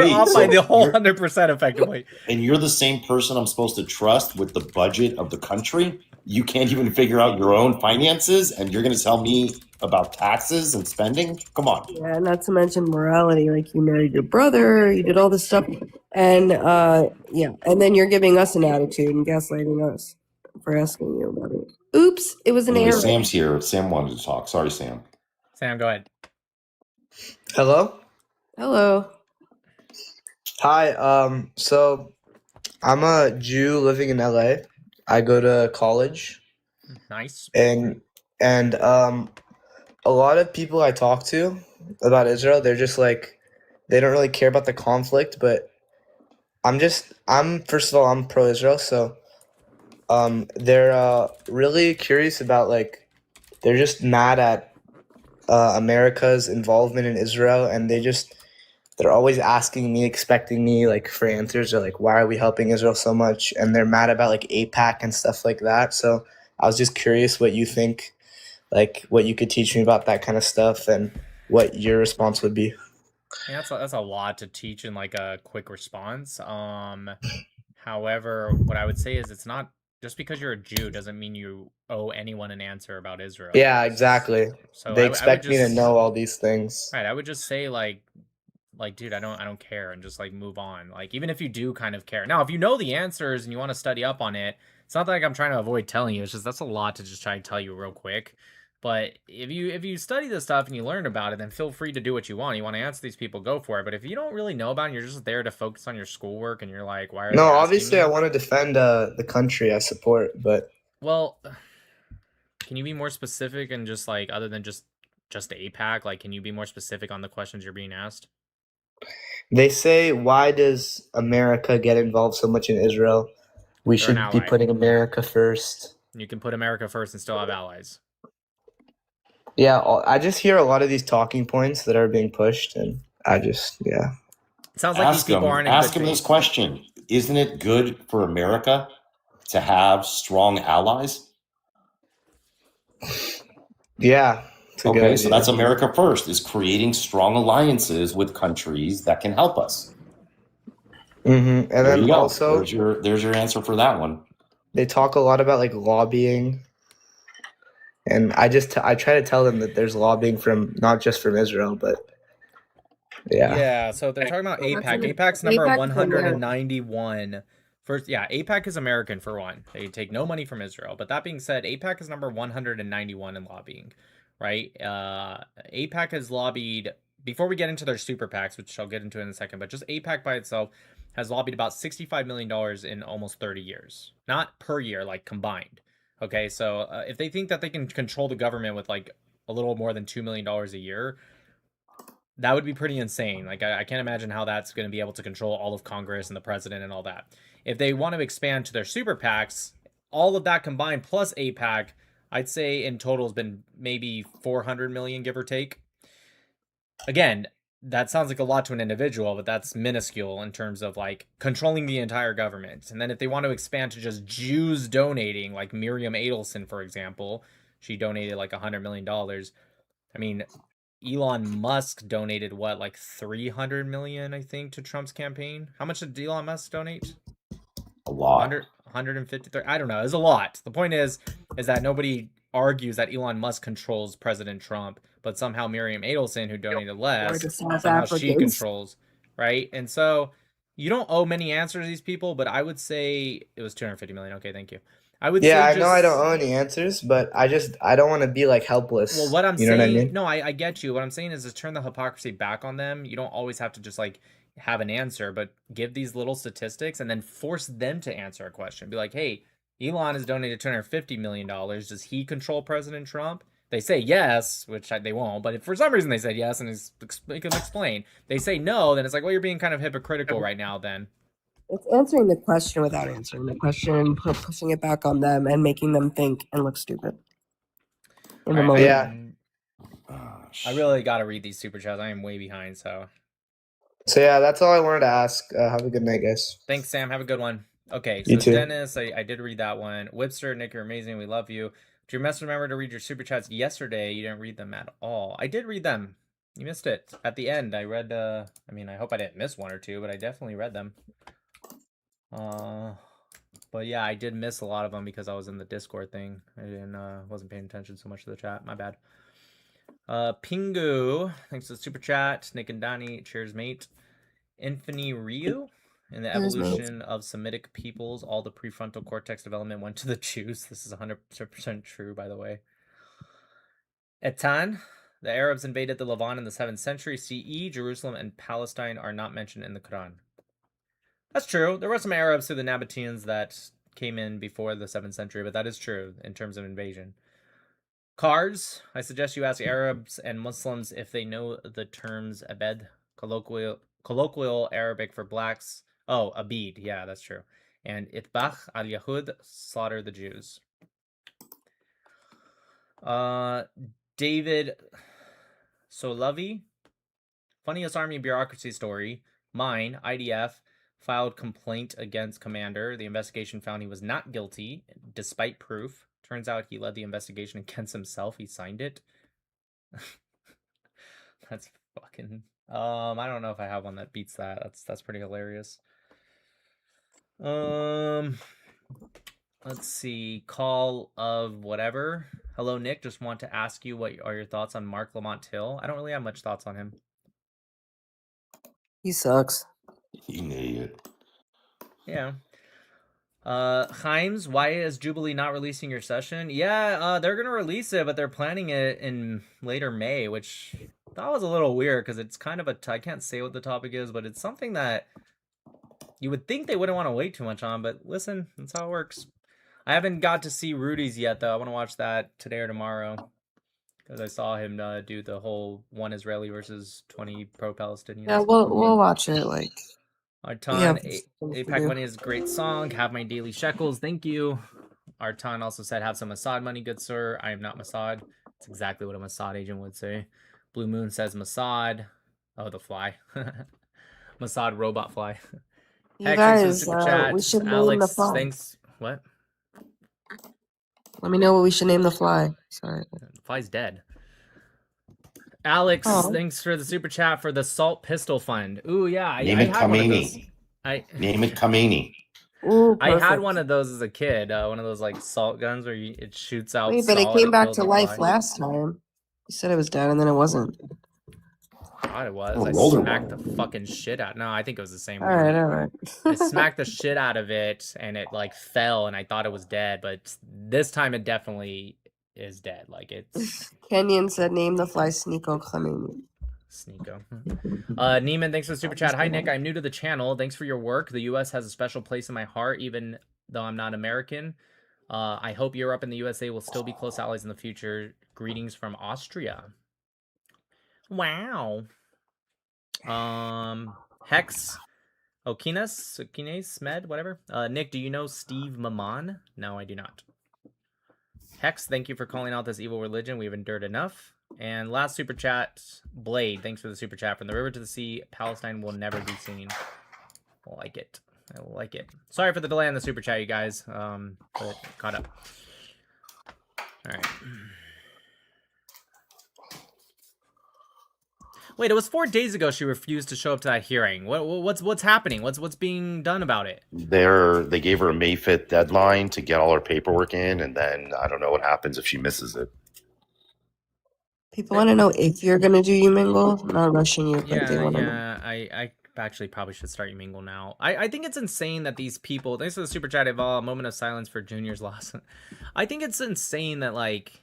off by the whole 100% effectively. And you're the same person I'm supposed to trust with the budget of the country. You can't even figure out your own finances, and you're going to tell me about taxes and spending? Come on. Yeah, not to mention morality. Like, you married your brother, you did all this stuff, and yeah, and then you're giving us an attitude and gaslighting us for asking you about it. Oops, it was an error. Sam's here. Sam wanted to talk. Sorry, Sam. Sam, go ahead. Hello? Hello. Hi. So I'm a Jew living in LA. I go to college, Nice. and a lot of people I talk to about Israel, they're just like they don't really care about the conflict, but I'm first of all, I'm pro-Israel, so they're really curious about like they're just mad at America's involvement in Israel, and they're always asking me, expecting me like for answers. They're like, why are we helping Israel so much? And they're mad about like APAC and stuff like that. So I was just curious what you think, like what you could teach me about that kind of stuff and what your response would be. Yeah, that's a lot to teach in like a quick response. However, what I would say is it's not just because you're a Jew doesn't mean you owe anyone an answer about Israel. Yeah, exactly. So They I would expect me to just know all these things. right. I would just say like dude, I don't care, and just like move on. Like even if you do kind of care. Now, if you know the answers and you want to study up on it, it's not like I'm trying to avoid telling you. It's just that's a lot to just try and tell you real quick. But if you study this stuff and you learn about it, then feel free to do what you want. You want to answer these people, go for it. But if you don't really know about it, and you're just there to focus on your schoolwork, and you're like, why are they No, asking obviously me? I want to defend the country I support, but Well, can you be more specific and just like other than just APAC? Like, can you be more specific on the questions you're being asked? they say, why does America get involved so much in Israel? We They're an should be ally. putting America first. You can put America first and still have allies. Yeah, I just hear a lot of these talking points that are being pushed, and yeah. It sounds like these people aren't in ask good him this faith. question. Isn't it good for America to have strong allies? Yeah. Okay, so that's America first, is creating strong alliances with countries that can help us. Mm-hmm. And there then you go. also, there's your answer for that one. They talk a lot about like lobbying, and I try to tell them that there's lobbying from not just from Israel, but yeah. Yeah, so they're talking about APAC. APAC's number 191. First, yeah, APAC is American for one. They take no money from Israel. But that being said, APAC is number 191 in lobbying, right? APAC has lobbied, before we get into their super PACs, which I'll get into in a second, but just APAC by itself has lobbied about $65 million in almost 30 years. Not per year, like combined. Okay, so if they think that they can control the government with like a little more than $2 million a year, that would be pretty insane. Like, I can't imagine how that's going to be able to control all of Congress and the president and all that. If they want to expand to their super PACs, all of that combined plus APAC, I'd say in total has been maybe 400 million, give or take. Again, that sounds like a lot to an individual, but that's minuscule in terms of like controlling the entire government. And then if they want to expand to just Jews donating, like Miriam Adelson, for example, she donated like $100 million. I mean, Elon Musk donated what, like 300 million, I think, to Trump's campaign. How much did Elon Musk donate? A lot. 150. I don't know. It's a lot. The point is that nobody argues that Elon Musk controls President Trump, but somehow Miriam Adelson, who donated less, somehow she controls, right? And so you don't owe many answers to these people, but I would say it was 250 million. Okay, thank you. I would say I know I don't owe any answers, but I don't want to be like helpless. Well, what I'm you saying, know what I mean? no, I get you. What I'm saying is just turn the hypocrisy back on them. You don't always have to just like have an answer, but give these little statistics and then force them to answer a question. Be like, hey, Elon has donated $250 million. Does he control President Trump? They say yes, which they won't. But if for some reason they said yes and they can explain, they say no, then it's like, well, you're being kind of hypocritical right now then. It's answering the question without answering the question and pushing it back on them and making them think and look stupid. In the moment. Yeah. I really got to read these super chats. I am way behind, so. So yeah, that's all I wanted to ask. Have a good night, guys. Thanks, Sam. Have a good one. Okay, so You too. Dennis, I did read that one. Whipster, Nick, you're amazing. We love you. Did your mess remember to read your super chats yesterday? You didn't read them at all. I did read them. You missed it. At the end, I read, I mean, I hope I didn't miss one or two, but I definitely read them. But yeah, I did miss a lot of them because I was in the Discord thing. I didn't, wasn't paying attention so much to the chat. My bad. Pingu, thanks to the super chat. Nick and Donnie, cheers, mate. Infini Ryu, in the evolution of Semitic peoples, all the prefrontal cortex development went to the Jews. This is 100% true, by the way. Etan, the Arabs invaded the Levant in the 7th century CE. Jerusalem and Palestine are not mentioned in the Quran. That's true. There were some Arabs through the Nabateans that came in before the 7th century, but that is true in terms of invasion. Cars. I suggest you ask Arabs and Muslims if they know the terms abed, colloquial Arabic for blacks. Oh, abid. Yeah, that's true. And itbach al-Yahud, slaughter the Jews. David Solovey. Funniest army bureaucracy story. Mine, IDF, filed complaint against commander. The investigation found he was not guilty, despite proof. Turns out he led the investigation against himself. He signed it. That's fucking... I don't know if I have one that beats that. That's pretty hilarious. Let's see. Call of whatever. Hello, Nick. Just want to ask you what are your thoughts on Mark Lamont Hill. I don't really have much thoughts on him. He sucks. You an idiot. Yeah. Himes, why is Jubilee not releasing your session? Yeah, they're gonna release it, but they're planning it in later May, which that was a little weird because it's kind of I can't say what the topic is, but it's something that you would think they wouldn't want to wait too much on, but listen, that's how it works. I haven't got to see Rudy's yet, though. I want to watch that today or tomorrow because I saw him do the whole 1 Israeli versus 20 pro-Palestinians. Yeah, we'll watch it. Like, Artan, APAC money is a great song. Have my daily shekels. Thank you. Artan also said, have some Mossad money, good sir. I am not Mossad. It's exactly what a Mossad agent would say. Blue Moon says Mossad. Oh, the fly. Mossad robot fly. you Heck, guys, we should name Alex, the fly. thanks. What? Let me know what we should name the fly. Sorry. The fly's dead. Alex, thanks for the super chat for the Salt Pistol Fund. Ooh, yeah. Name it Khomeini. Name it Khomeini. Ooh, I had one of those as a kid. One of those like salt guns where it shoots out. Wait, but it salt came and back kills to the life fly. last time. You said it was dead, and then it wasn't. I thought it was. Oh, I roller smacked one. the fucking shit out. No, I think it was the same All one. right. I smacked the shit out of it, and it like fell, and I thought it was dead. But this time, it definitely is dead. Like it's Kenyon said, name the fly Sneeko Khomeini. Sneeko. Neiman, thanks for the super chat. Hi, Nick. I'm new to the channel. Thanks for your work. The U.S. has a special place in my heart, even though I'm not American. I hope Europe and the USA will still be close allies in the future. Greetings from Austria. Wow. Hex. Okines, Med, whatever. Nick, do you know Steve Maman? No, I do not. Hex, thank you for calling out this evil religion. We've endured enough. And last super chat, Blade, thanks for the super chat. From the river to the sea, Palestine will never be seen. I like it. I like it. Sorry for the delay on the super chat, you guys. But caught up. All right. Wait, it was 4 days ago she refused to show up to that hearing. What's happening? What's being done about it? They gave her a May 5th deadline to get all her paperwork in, and then I don't know what happens if she misses it. People want to know if you're gonna do you mingle. I'm not rushing you, but they want to know. Yeah. I actually probably should start you mingle now. I think it's insane that these people. Thanks for the super chat, Eval. A moment of silence for Junior's loss. I think it's insane that like.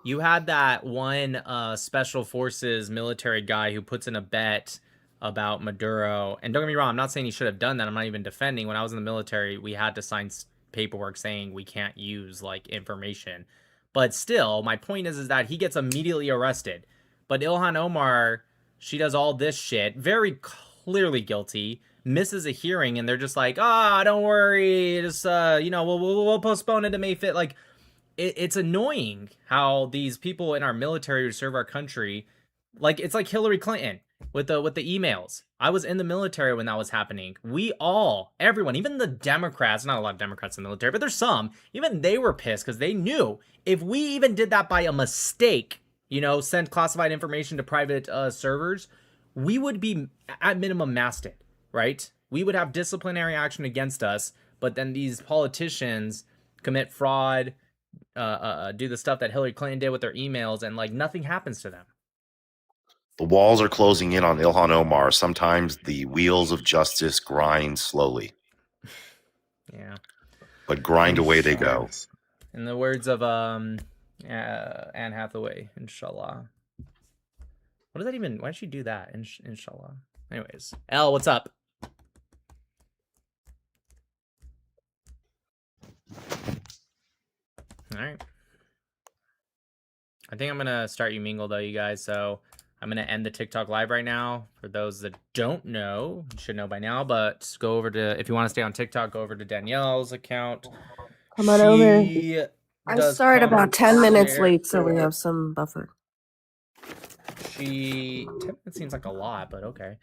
You had that one special forces military guy who puts in a bet about Maduro. And don't get me wrong, I'm not saying he should have done that. I'm not even defending. When I was in the military, we had to sign paperwork saying we can't use like information. But still, my point is that he gets immediately arrested. But Ilhan Omar, she does all this shit, very clearly guilty, misses a hearing, and they're just like, don't worry, just we'll postpone it to May 5th. Like, it's annoying how these people in our military who serve our country, like it's like Hillary Clinton with the emails. I was in the military when that was happening. Everyone, even the Democrats, not a lot of Democrats in the military, but there's some, even they were pissed because they knew if we even did that by a mistake, sent classified information to private servers, we would be at minimum masted, right? We would have disciplinary action against us, but then these politicians commit fraud, do the stuff that Hillary Clinton did with their emails, and like nothing happens to them. The walls are closing in on Ilhan Omar. Sometimes the wheels of justice grind slowly. Yeah. But grind away they go. In the words of Anne Hathaway, inshallah. What does that even, why did she do that? Inshallah. Anyways. L, what's up? right. I think I'm gonna start Umingle though, you guys. So I'm gonna end the TikTok live right now. For those that don't know, you should know by now. But go over to, if you want to stay on TikTok, go over to Danielle's account. Come on over. She I does start about 10 minutes commentary. late, so we have some buffer. 10 minutes seems like a lot, but okay.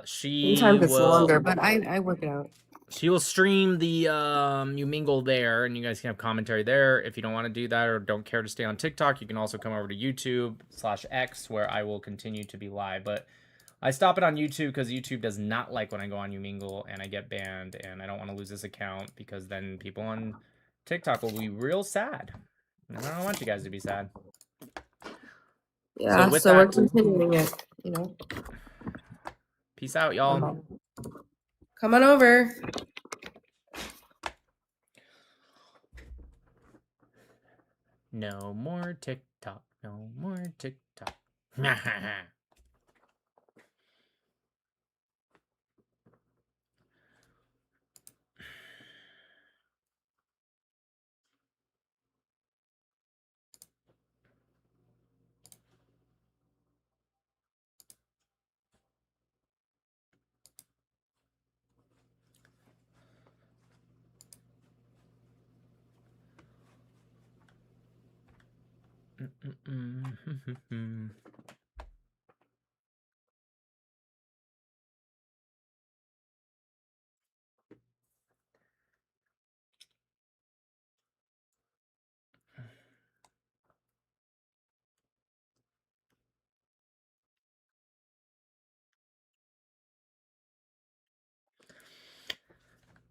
She Sometimes it's will longer, but I work it out. She will stream the Umingle there, and you guys can have commentary there. If you don't want to do that or don't care to stay on TikTok, you can also come over to YouTube/X, where I will continue to be live. But I stop it on YouTube because YouTube does not like when I go on Umingle and I get banned, and I don't want to lose this account because then people on TikTok will be real sad. And I don't want you guys to be sad. Yeah, so we're continuing it, you know. Peace out, y'all. Come on over. No more TikTok. No more TikTok.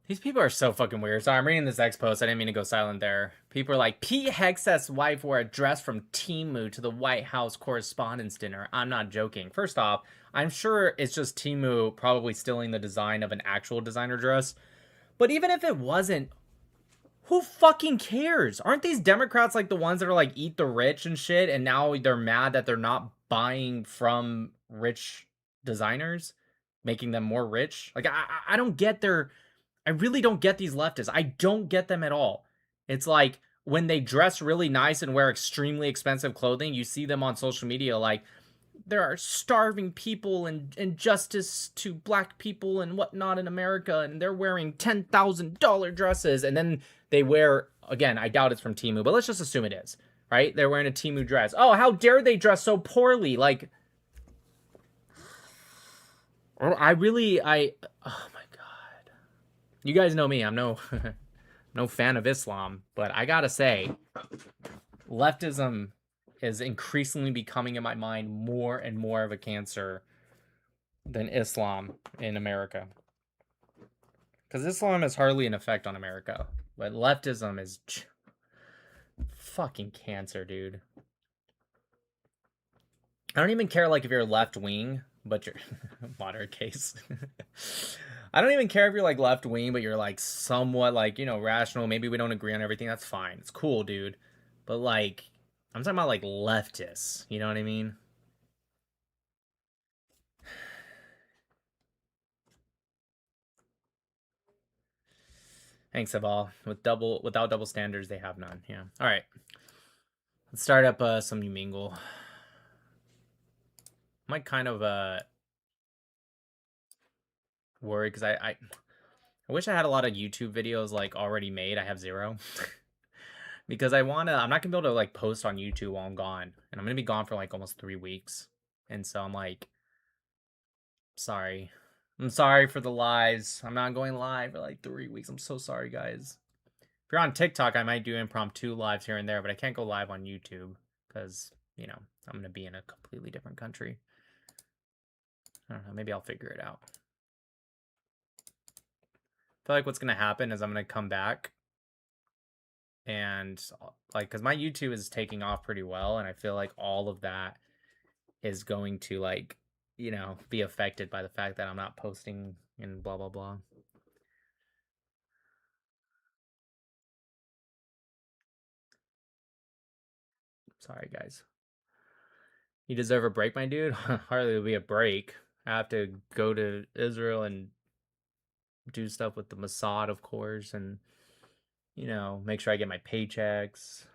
These people are so fucking weird. So I'm reading this X post. I didn't mean to go silent there. People are like, Pete Hegseth's wife wore a dress from Temu to the White House Correspondents' Dinner. I'm not joking. First off, I'm sure it's just Temu probably stealing the design of an actual designer dress. But even if it wasn't, who fucking cares? Aren't these Democrats like the ones that are like eat the rich and shit, and now they're mad that they're not buying from rich designers, making them more rich? Like, I don't get their... I really don't get these leftists. I don't get them at all. It's like when they dress really nice and wear extremely expensive clothing, you see them on social media like, there are starving people and injustice to black people and whatnot in America, and they're wearing $10,000 dresses, and then they wear, again, I doubt it's from Temu, but let's just assume it is, right? They're wearing a Temu dress. Oh, how dare they dress so poorly? Like, oh my God. You guys know me. I'm no fan of Islam, but I gotta say, leftism is increasingly becoming in my mind more and more of a cancer than Islam in America. Because Islam has hardly an effect on America, but leftism is fucking cancer, dude. I don't even care like if you're left wing, but you're moderate case. I don't even care if you're like left wing, but you're like somewhat like, you know, rational. Maybe we don't agree on everything. That's fine. It's cool, dude. But like, I'm talking about like leftists. You know what I mean? Thanks, Aval. Without double standards, they have none. Yeah. All right. Let's start up some Umingle. I'm like kind of worried because I wish I had a lot of YouTube videos like already made. I have 0. Because I'm not gonna be able to like post on YouTube while I'm gone. And I'm gonna be gone for like almost 3 weeks. And so I'm like, sorry. I'm sorry for the lives. I'm not going live for like 3 weeks. I'm so sorry, guys. If you're on TikTok, I might do impromptu lives here and there, but I can't go live on YouTube because, you know, I'm going to be in a completely different country. I don't know. Maybe I'll figure it out. I feel like what's going to happen is I'm going to come back and like, because my YouTube is taking off pretty well, and I feel like all of that is going to like, you know, be affected by the fact that I'm not posting and blah, blah, blah. Sorry, guys. You deserve a break, my dude? Hardly will be a break. I have to go to Israel and do stuff with the Mossad, of course, and you know, make sure I get my paychecks,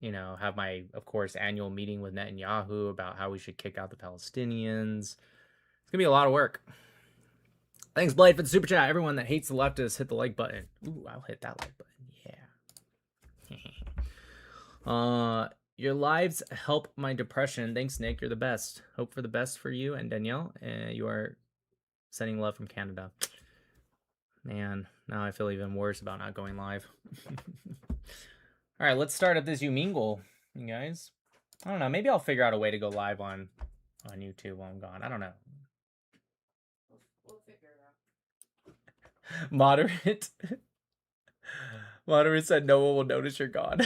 you know, have my, of course, annual meeting with Netanyahu about how we should kick out the Palestinians. It's gonna be a lot of work. Thanks, Blade, for the super chat. Everyone that hates the leftists, hit the like button. Ooh, I'll hit that like button. Yeah. Your lives help my depression. Thanks, Nick. You're the best. Hope for the best for you and Danielle. You are sending love from Canada. Man, now I feel even worse about not going live. All right, let's start at this Umingle, you guys. I don't know. Maybe I'll figure out a way to go live on YouTube while I'm gone. I don't know. We'll figure it out. Moderate. Moderate said no one will notice you're gone.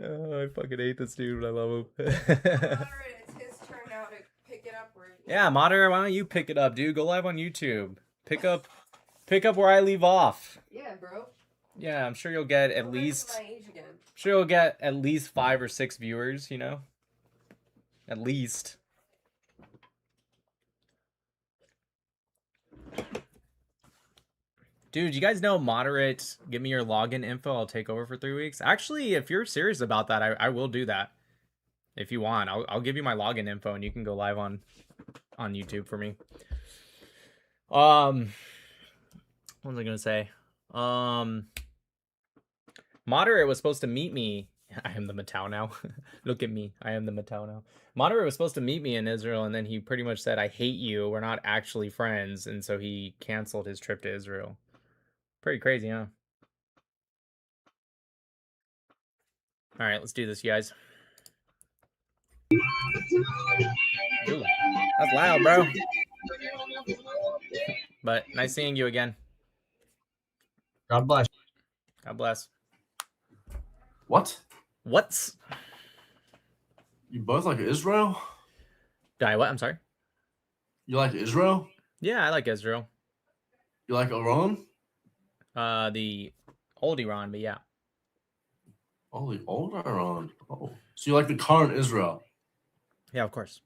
Oh, I fucking hate this dude, but I love him. Moderate, it's his turn now to pick it up. Yeah, Moderate, why don't you pick it up, dude? Go live on YouTube. Pick up where I leave off. Yeah, bro. Yeah, I'm sure you'll get at least. My age again. Sure, you'll get at least 5 or 6 viewers. You know, at least. Dude, you guys know Moderate? Give me your login info. I'll take over for 3 weeks. Actually, if you're serious about that, I will do that. If you want, I'll give you my login info and you can go live on YouTube for me. What was I gonna say? Moderate was supposed to meet me. I am the Matau now. Look at me. I am the Matau now. Moderate was supposed to meet me in Israel, and then he pretty much said, I hate you. We're not actually friends. And so he canceled his trip to Israel. Pretty crazy, huh? All right, let's do this, you guys. Ooh, that's loud, bro. But nice seeing you again. God bless. God bless. What? What's? You both like Israel? Die what? I'm sorry? You like Israel? Yeah, I like Israel. You like Iran? The old Iran, but yeah. Oh, the old Iran. Oh. So you like the current Israel? Yeah, of course.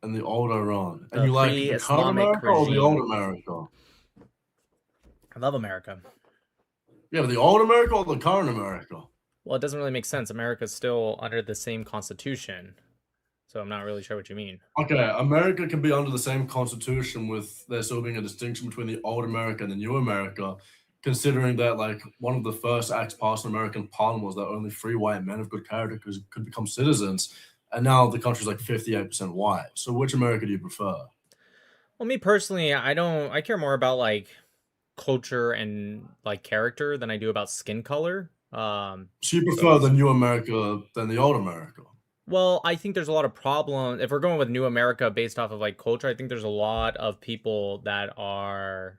And the old Iran. And The you like the current pre-Islamic America or the regime. old America? I love America. Yeah, but the old America or the current America? Well, it doesn't really make sense. America's still under the same constitution. So I'm not really sure what you mean. Okay, America can be under the same constitution with there still being a distinction between the old America and the new America, considering that like one of the first acts passed in American Parliament was that only 3 white men of good character could become citizens, and now the country's like 58% white. So which America do you prefer? Well, me personally, I care more about like culture and like character than I do about skin color. So you prefer the new America than the old America? Well, I think there's a lot of problems. If we're going with new America based off of like culture, I think there's a lot of people that are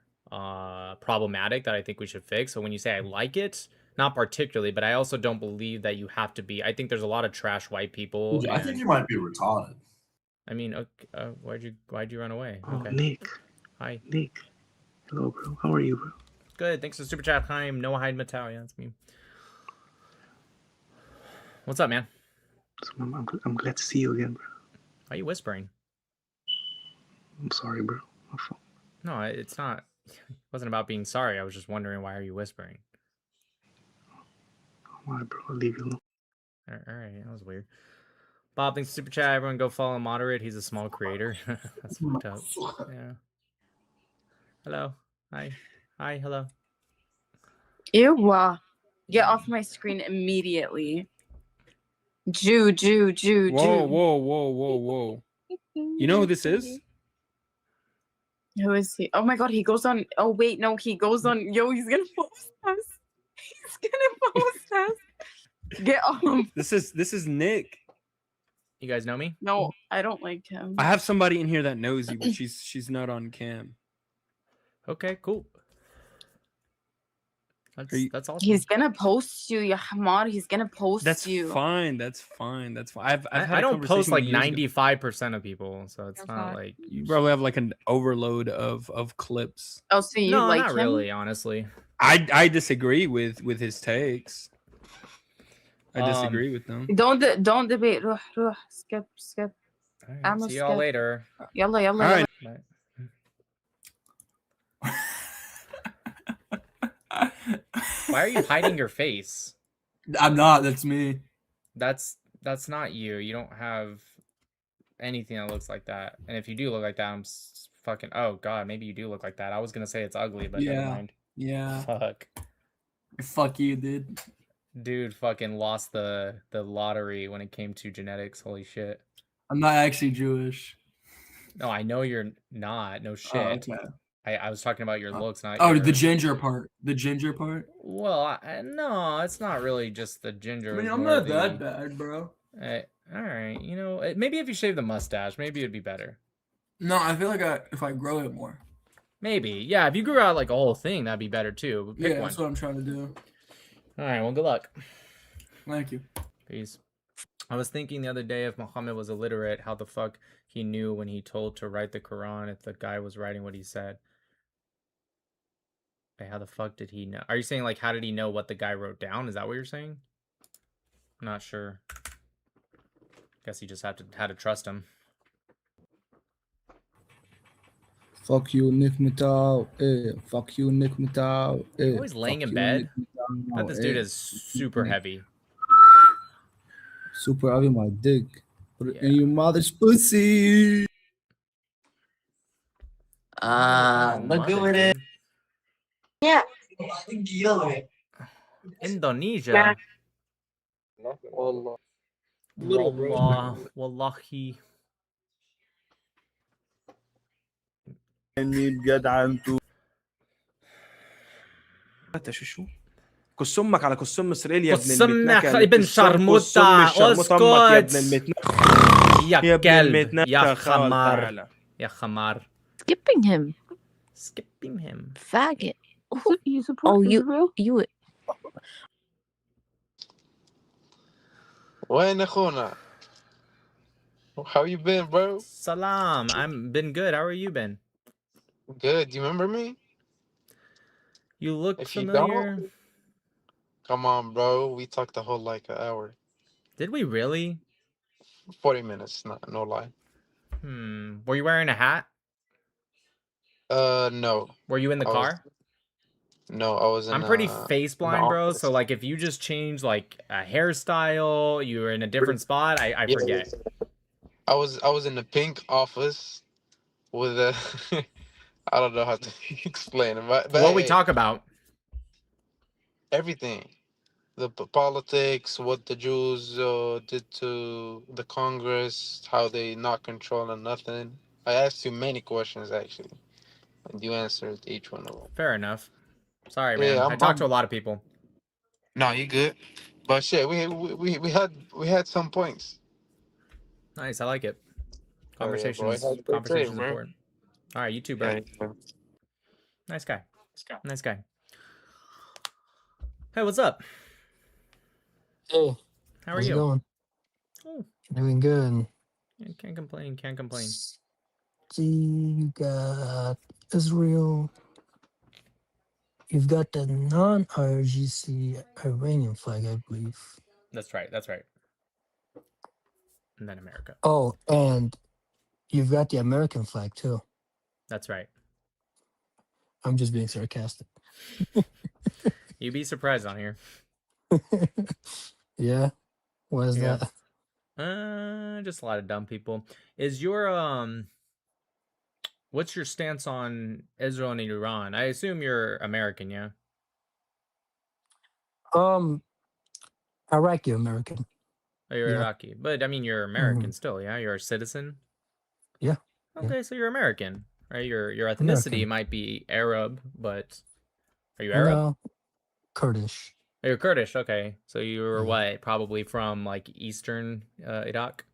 problematic that I think we should fix. So when you say I like it, not particularly, but I also don't believe that you have to be. I think there's a lot of trash white people. Yeah, I think you might be retarded. I mean, okay, why'd you run away? Oh, Okay. Nick. Hi. Nick. Hello, bro. How are you, bro? Good. Thanks for the super chat. Hi, I'm Noah Hyde Matau. Yeah, that's me. What's up, man? So I'm glad to see you again, bro. Why are you whispering? I'm sorry, bro. My fault. No, it's not. It wasn't about being sorry. I was just wondering, why are you whispering? All right, bro. I'll leave you alone. All right, that was weird. Bob, thanks for super chat. Everyone go follow Moderate. He's a small creator. That's fucked up. Yeah. Hello. Hi. Hi. Hello. Ew. Get off my screen immediately. Jew. Whoa. You know who this is? Who is he? Oh my god, he goes on. Oh wait, no, he goes on. Yo, he's gonna post us. He's gonna post us. Get off. This is Nick. You guys know me? No, I don't like him. I have somebody in here that knows you, but she's not on cam. Okay, cool. That's awesome. He's gonna post you, ya hamar. He's gonna post That's you. fine. That's fine. I've had I a don't post conversation like with years ago. 95% of people, so it's not like You probably have like an overload of clips. Oh, so you no, like not him? really, honestly. I disagree with his takes. I disagree with them. Don't debate. Ruh. Skip. Right, see y'all later. Yalla. All right. Bye. Why are you hiding your face? I'm not. That's me. That's not you. You don't have anything that looks like that. And if you do look like that, I'm fucking. Oh god, maybe you do look like that. I was gonna say it's ugly, but never mind. Yeah. Fuck. Fuck you, dude. Dude fucking lost the lottery when it came to genetics. Holy shit. I'm not actually Jewish. No, I know you're not. No shit. Okay. I was talking about your looks, not Oh, your... the ginger part. The ginger part? Well, no, it's not really just the ginger. I mean, I'm not that bad, bro. Alright, you know, maybe if you shave the mustache, maybe it'd be better. No, I feel like if I grow it more. Maybe. Yeah, if you grew out like a whole thing, that'd be better too. But pick Yeah, one. that's what I'm trying to do. Alright, well, good luck. Thank you. Peace. I was thinking the other day, if Muhammad was illiterate, how the fuck he knew when he told to write the Quran if the guy was writing what he said. Wait, how the fuck did he know? Are you saying, like, how did he know what the guy wrote down? Is that what you're saying? I'm not sure. Guess he just had to trust him. Fuck you, Nick Matau. Fuck you, Nick Matau. Always laying in bed. I bet this dude is super heavy. Super heavy, my dick. Put it in your mother's pussy. Look who it is. Yeah. Indonesia. Little bro. Wallahi. انت شو كس امك على كس ام اسرائيل يا ابن كس امك المتنكه ابن شرموطة اسكت يا كلب يا خمار يا خمار. Skipping him. Skipping him. Faggot. You support Israel? You. وين اخونا? How you been, bro? Salam. I'm been good. How are you been? Good. You remember me? You look If familiar. You don't, come on, bro. We talked the whole like an hour. Did we really? 40 minutes, no lie. Were you wearing a hat? No. Were you in the car? No, I was in I'm pretty face blind, bro. So like if you just change like a hairstyle, you were in a different spot, I forget. I was in the pink office with a I don't know how to explain it, but what we talk about? Everything. The politics, what the Jews did to the Congress, how they not controlling nothing. I asked you many questions actually, and you answered each one of them. Fair enough. Sorry, man. Yeah, I talked to a lot of people. No, you good. But shit, we had some points. Nice, I like it. Conversations is important. All right, you too, bro. Yeah. Nice guy. Nice guy. Hey, what's up? Hey, how are how's you? It going? Oh, doing good. Yeah, can't complain. Can't complain. See, you got Israel. You've got the non-RGC Iranian flag, I believe. That's right. That's right. And then America. Oh, and you've got the American flag too. That's right. I'm just being sarcastic. You'd be surprised on here. Yeah. What is that? Just a lot of dumb people. Is your what's your stance on Israel and Iran? I assume you're American, yeah? Iraqi American. Oh, you're Yeah. Iraqi. But I mean you're American still, yeah? You're a citizen? Yeah. Okay, so you're American. Right? Your ethnicity might be Arab, but are you Arab? No, Kurdish. Oh, you're Kurdish, okay. So you were what? Probably from like eastern Iraq?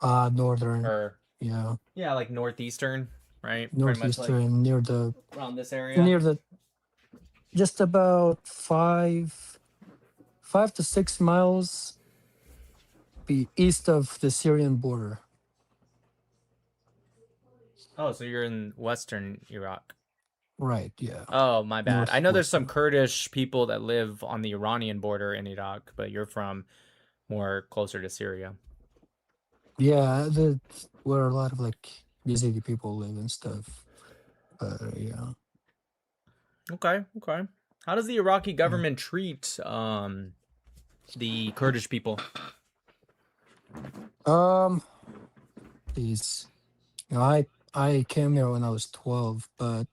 Northern. Or yeah. Yeah, like northeastern, right? Northeastern, Pretty much like near the around this area. Near the just about 5 to 6 miles be east of the Syrian border. Oh, so you're in western Iraq. Right, yeah. Oh, my bad. I know there's some Northwestern. Kurdish people that live on the Iranian border in Iraq, but you're from more closer to Syria. Yeah, where a lot of like Yazidi people live and stuff. Yeah. Okay. How does the Iraqi government treat the Kurdish people? These, you know, I came here when I was 12, but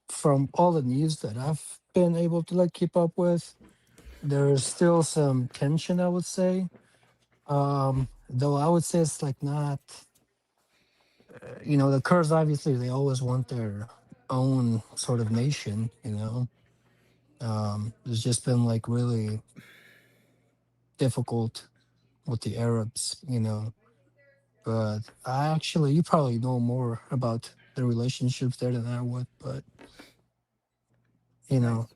from all the news that I've been able to like keep up with, there's still some tension, I would say. Though I would say it's like not, you know, the Kurds obviously they always want their own sort of nation, you know. It's just been like really difficult with the Arabs, you know. But you probably know more about the relationships there than I would. But you know,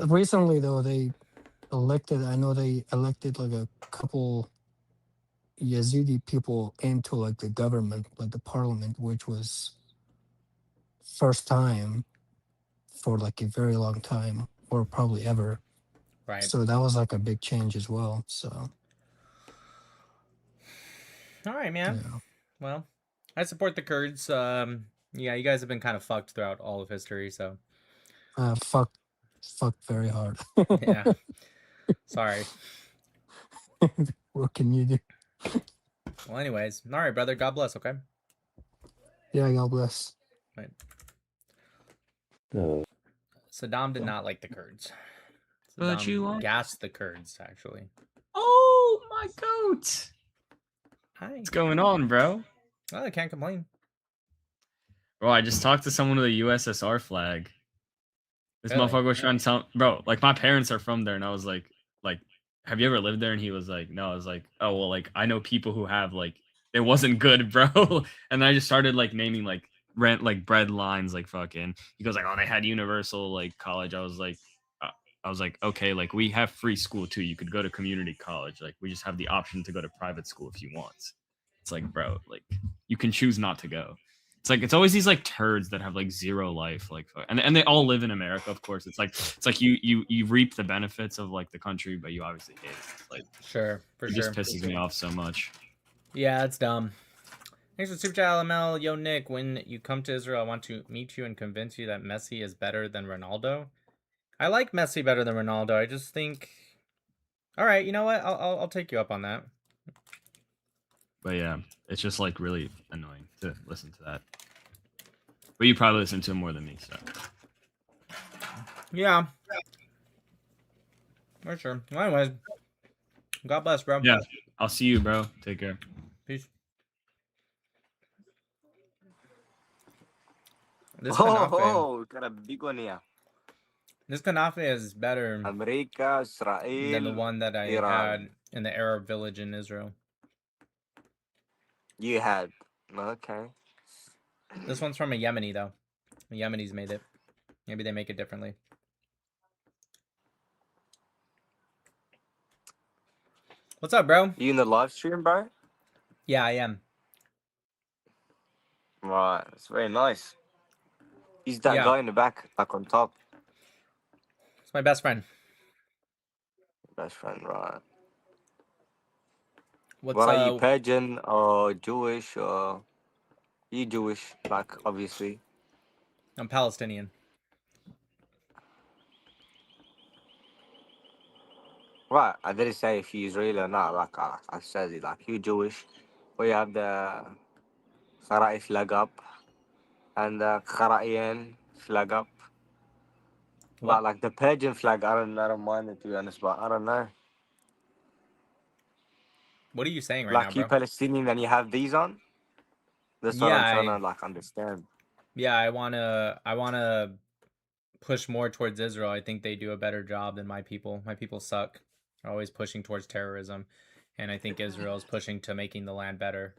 recently though I know they elected like a couple Yazidi people into like the government, like the parliament, which was first time for like a very long time, or probably ever. Right. So that was like a big change as well. So. All right, man. Yeah. Well, I support the Kurds. Yeah, you guys have been kind of fucked throughout all of history, so. Fuck very hard. Yeah. Sorry. What can you do? Well, anyways, all right, brother. God bless. Okay. Yeah, God bless. Right. Saddam did not like the Kurds. But you Saddam like- gassed the Kurds, actually. Oh my goat! Hi. What's going on, bro? Oh, I can't complain. Bro, I just talked to someone with a USSR flag. This Really? motherfucker was trying to tell, bro, like my parents are from there, and I was like, have you ever lived there? And he was like, no. I was like, oh well, like I know people who have, like, it wasn't good, bro. And I just started like naming like bread lines, like fucking. He goes like, oh, they had universal like college. I was like, okay, like we have free school too. You could go to community college. Like we just have the option to go to private school if you want. It's like, bro, like you can choose not to go. It's like it's always these like turds that have like zero life, like, and they all live in America, of course. It's like you reap the benefits of like the country, but you obviously hate it. It's like, Sure, for it sure. just pisses me off so much. Yeah, it's dumb. Thanks for Super Chat, LML. Yo, Nick, when you come to Israel, I want to meet you and convince you that Messi is better than Ronaldo. I like Messi better than Ronaldo. I just think, all right, you know what? I'll take you up on that. But yeah, it's just like really annoying to listen to that. But you probably listen to him more than me, so. Yeah. For sure. Well, anyways, God bless, bro. Yeah, I'll see you, bro. Take care. Peace. This kanafe, got a big one here. this kanafe is better America, Israel, than the one that I Iran. had in the Arab village in Israel. You had. Okay. This one's from a Yemeni, though. The Yemenis made it. Maybe they make it differently. What's up, bro? You in the live stream, bro? Yeah, I am. Right. It's very nice. He's that Yeah. guy in the back, like on top. It's my best friend. Best friend, right. What's What are you, Persian or Jewish or... You Jewish, like, obviously. I'm Palestinian. Right, I didn't say if you Israeli or not, like, I said it, like, you Jewish. We have the Sarai flag up and the Qaraian flag up. What? But, like, the Persian flag, I don't mind it, to be honest, but I don't know. What are you saying right Like, now, you bro? Palestinian and you have these on? That's what I'm trying to, like, understand. Yeah, I wanna push more towards Israel. I think they do a better job than my people. My people suck. They're always pushing towards terrorism, and I think Israel is pushing to making the land better.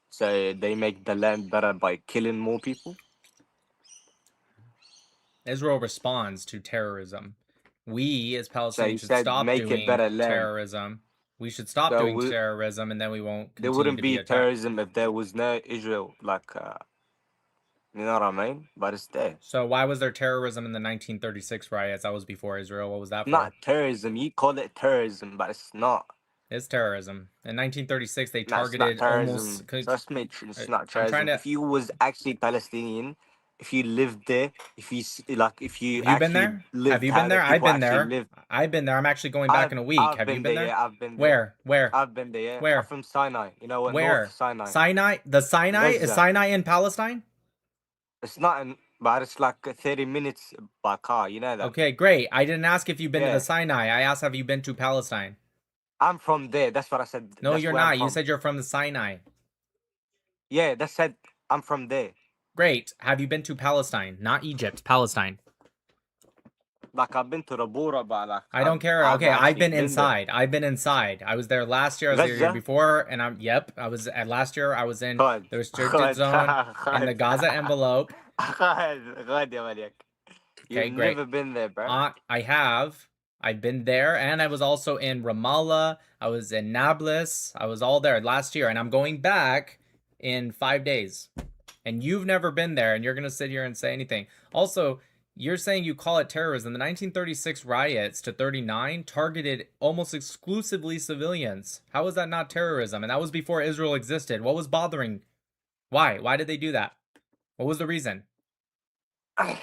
So they make the land better by killing more people? Israel responds to terrorism. We, as So you Palestinians, should said stop make it doing better land. terrorism. We should stop So doing terrorism, and then we won't there continue wouldn't to be be attacked. terrorism if there was no Israel, like, you know what I mean? But it's there. So why was there terrorism in the 1936 riots? That was before Israel. What was that for? Not terrorism. You call it terrorism, but it's not. It's terrorism. In 1936, they No, it's not targeted almost. terrorism. Trust me, it's not I'm trying terrorism. to. If you was actually Palestinian, if you lived there, if you if you Have you been actually there? Have lived you how been the there? I've people been actually there. live, I've been there. I'm actually going back in a week. I've Have you been been there. there? Yeah, I've been there. Where? Where? I've been there. Yeah, I'm Where? from Sinai. You know what? North Where? Sinai, Sinai? The Sinai? Is Gaza. Sinai in Palestine? It's not in, but it's like 30 minutes by car. You know that? Okay, great. I didn't ask if you've been to the Yeah, Sinai. I asked have you been to Palestine? I'm from there. That's what I said. No, That's you're where I'm not. You from. said you're from the Sinai. Yeah, that said I'm from there. Great. Have you been to Palestine? Not Egypt, Palestine. Like I've been to the border, but like I don't care. I've Okay, I've actually been been there. inside. I've been inside. I was there last year. I was there the year Gaza. before, and I was at last year. I was in God, the restricted God, zone in the God, Gaza envelope. God, ya Malik. Okay, You've great. never been there, bro. I have. I've been there, and I was also in Ramallah. I was in Nablus. I was all there last year, and I'm going back in 5 days. And you've never been there, and you're gonna sit here and say anything. Also, you're saying you call it terrorism. The 1936 riots to 39 targeted almost exclusively civilians. How is that not terrorism? And that was before Israel existed. What was bothering? Why? Why did they do that? What was the reason?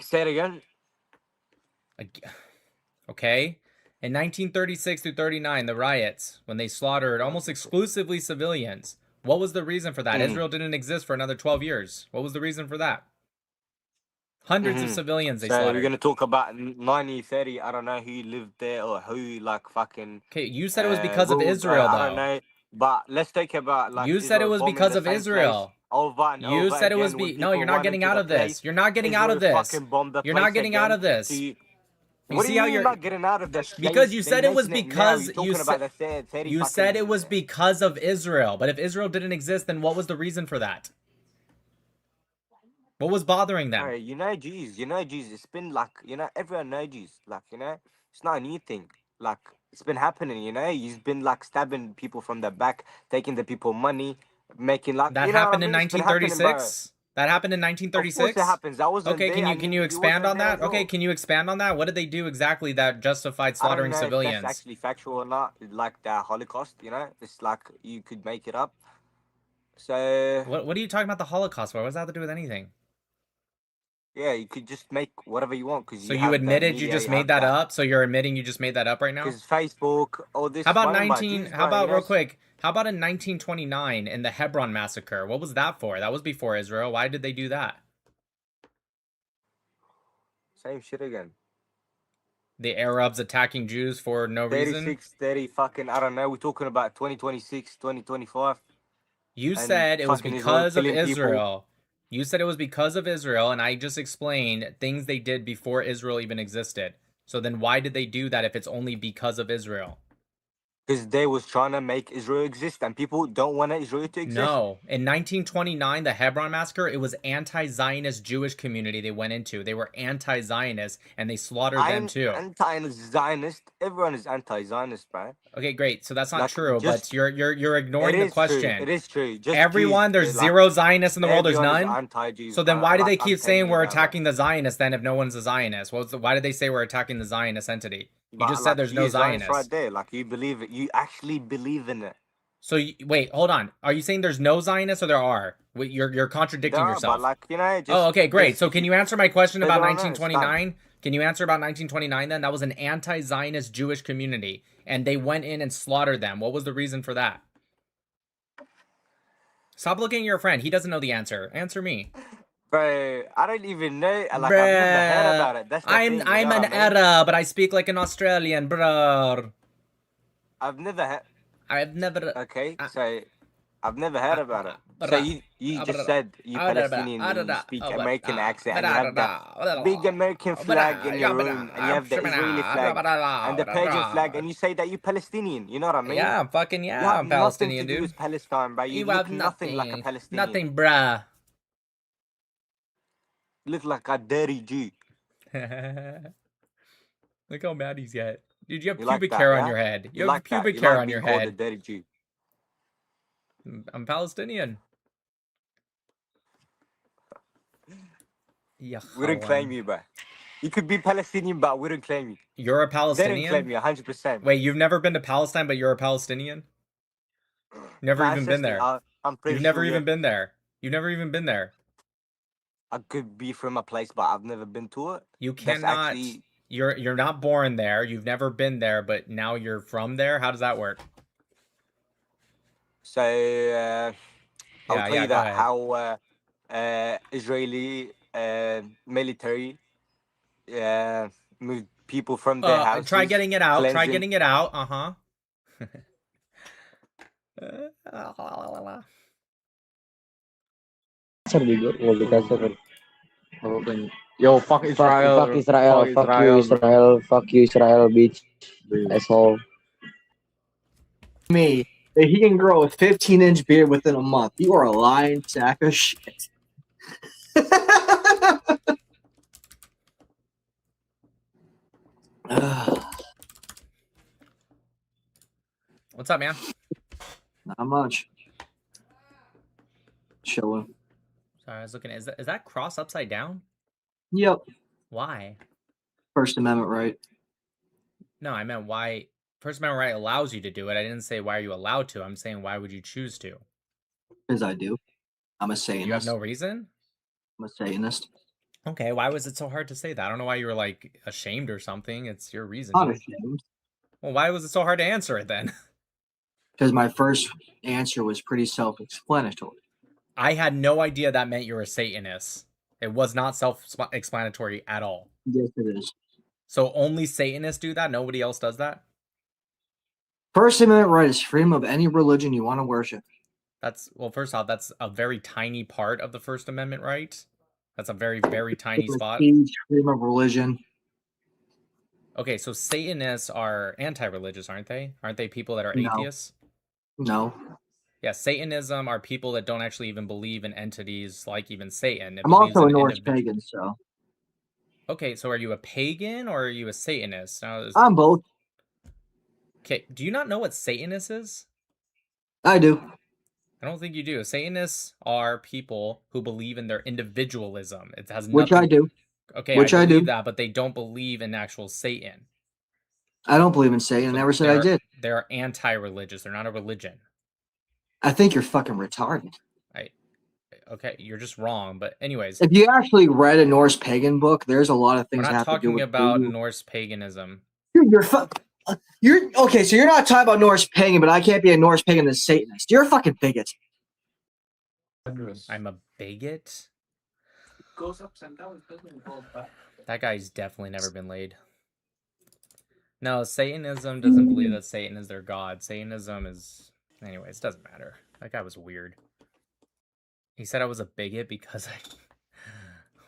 Say it again. Okay. In 1936 through 39, the riots, when they slaughtered almost exclusively civilians, what was the reason for that? Israel didn't exist for another 12 years. What was the reason for that? Hundreds of civilians they So we're slaughtered. gonna talk about 1930. I don't know who lived there or who like fucking. Okay, you said it was because of Israel, I don't though. know, but let's talk about like You said it Israel was bombing because the of same Israel. place over and You over said it was again. When no, you're people not run getting into out the of this. place, You're not getting out Israel of this. fucking bombed the You're place not getting out again. of this. So You what do see you how mean you're not getting out of this? because you They said it was mention it now. because You're talking about the 30 you fucking. said it was because of Israel. But if Israel didn't exist, then what was the reason for that? What was bothering them? Alright, you know Jews. It's been like, everyone knows Jews. Like, it's not a new thing. Like, it's been happening, He's been like stabbing people from the back, taking the people money, making like, That you know what I happened in mean? It's been happening, bro. 1936? That happened in Of course it 1936? happens. I wasn't Okay, there. can And you you expand wasn't on there that? as Okay, well. can you expand on that? What did they do exactly that justified I don't slaughtering know if that's civilians? actually factual or not. Like the Holocaust, It's like you could make it up. So, What are you talking about the Holocaust for? What does that have to do with anything? yeah, you could just make whatever you want because So you you have the admitted you media, just you made have that that. up? So you're admitting you just made that up right now? Because Facebook, all this How about run by 19 Jews, how bro, about real quick? How about in 1929 in the Hebron massacre? What was that for? That was before Israel. Why did they do that? Same shit again. The Arabs attacking Jews for no reason? 36, 30 fucking, I don't know. We're talking about 2026, 2025. You And said it was fucking Israel because of killing people. Israel. You said it was because of Israel, and I just explained things they did before Israel even existed. So then why did they do that if it's only because of Israel? Because they was trying to make Israel exist, and people don't want Israel to exist. No. In 1929, the Hebron massacre, it was anti-Zionist Jewish community they went into. They were anti-Zionist, and they slaughtered them too. Anti-Zionist. Everyone is anti-Zionist, bro. Okay, great. So that's not Like, true, just but you're ignoring the question. It is true. Just Everyone, Jews, there's zero Zionists in the world. There's everyone is none. anti-Jews, So then bro. why do they Like, I'm keep telling saying you we're now, bro. attacking the Zionists then if no one's a Zionist? Why did they say we're attacking the Zionist entity? You But, just said there's no Zionist Zionists. right there. Like, you believe it. You actually believe in it. So wait, hold on. Are you saying there's no Zionists or there are? You're contradicting There are, yourself. but like, just, oh, okay, great. just, So can you answer my question about They don't know, it's 1929? Can you answer about 1929 then? That was an anti-Zionist Jewish community, and they went in and slaughtered them. What was the reason for that? Stop looking at your friend. He doesn't know the answer. Answer me. Bro, I don't even know. Like, I've never heard about it. That's the thing. I'm an Arab, but I speak like an Australian, bro. I've never. Okay, Uh, so I've never heard about it. So you just said you Palestinian and you speak American accent and you have the big American flag in your room and you have the Israeli flag and the Persian flag and you say that you're Palestinian. You know what I mean? Yeah, fucking You yeah, have I'm Palestinian, nothing to do dude. with Palestine, bro. You look nothing like a Palestinian. Nothing, bruh. You look like a dirty Jew. Look how mad he's get. Dude, you have You pubic like that, hair yeah? on your head. You have like that. pubic You hair like on being your called a head. dirty Jew. I'm Palestinian. Yeah, We don't claim you, bro. You could be Palestinian, but we don't claim you. You're a They don't Palestinian? claim you 100%. Wait, you've never been to Palestine, but you're a Palestinian? Never Nah, even been seriously, there. I'm pretty You've never sure even been there. You've never even been there. I could be from a place, but I've never been to it. You That's cannot. actually You're not born there. You've never been there, but now you're from there. How does that work? so. I'll Yeah, tell yeah. you Go that ahead. how Israeli military moved people from their Try houses, getting it out. Try cleansing. getting it out. Uh-huh. Yo, fuck Israel. Fuck Israel. Fuck you, Israel. Fuck you, Israel, bitch. Asshole. Me. That he can grow a 15-inch beard within a month. You are a lying sack of shit. What's up, man? Not much. Chilling. Sorry, I was looking. Is that cross upside down? Yep. Why? First Amendment right. No, I meant why. First Amendment right allows you to do it. I didn't say why are you allowed to. I'm saying why would you choose to? Because I do. I'm a Satanist. You have no reason? I'm a Satanist. Okay, why was it so hard to say that? I don't know why you were like ashamed or something. It's your reason. Not ashamed. Well, why was it so hard to answer it then? Because my first answer was pretty self-explanatory. I had no idea that meant you were a Satanist. It was not self-explanatory at all. Yes, it is. So only Satanists do that? Nobody else does that? First Amendment right is freedom of any religion you want to worship. Well, first off, that's a very tiny part of the First Amendment right. That's a very, very tiny spot. Speech, freedom of religion. Okay, so Satanists are anti-religious, aren't they? Aren't they people that are atheists? No. Yeah, Satanism are people that don't actually even believe in entities like even Satan. I'm also a Norse pagan, so. Okay, so are you a pagan or are you a Satanist? I'm both. Okay, do you not know what Satanist is? I do. I don't think you do. Satanists are people who believe in their individualism. It has nothing. Which I do. Okay, Which I I believe do. that, but they don't believe in actual Satan. I don't believe in Satan. I never said I did. They're anti-religious. They're not a religion. I think you're fucking retarded. Okay, you're just wrong. But anyways, if you actually read a Norse pagan book, there's a lot of things we're that not have to do with talking about pagan. Norse paganism. You're okay. So you're not talking about Norse pagan, but I can't be a Norse pagan and a Satanist. You're a fucking bigot. I'm a bigot. Goes ups and downs, doesn't go back. That guy's definitely never been laid. No, Satanism doesn't believe that Satan is their god. Satanism is... Anyways, it doesn't matter. That guy was weird. He said I was a bigot because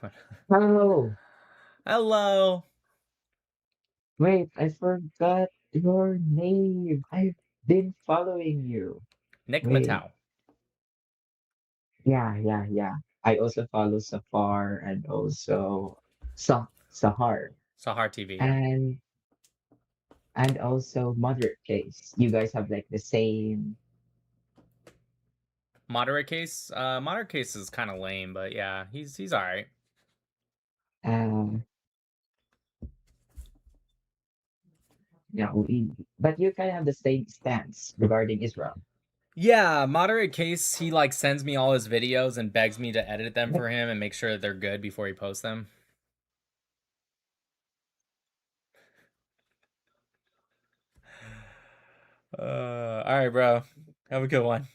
I... Hello. Hello. Wait, I forgot your name. I've been following you. Nick Wait. Matau. Yeah. I also follow Safar and also Sahar. Sahar TV, yeah. And also Moderate Case. You guys have like the same... Moderate Case? Moderate Case is kind of lame, but yeah, he's alright. Yeah, but you kind of have the same stance regarding Israel. Yeah, Moderate Case, he like sends me all his videos and begs me to edit them for him and make sure that they're good before he posts them. Alright, bro. Have a good one.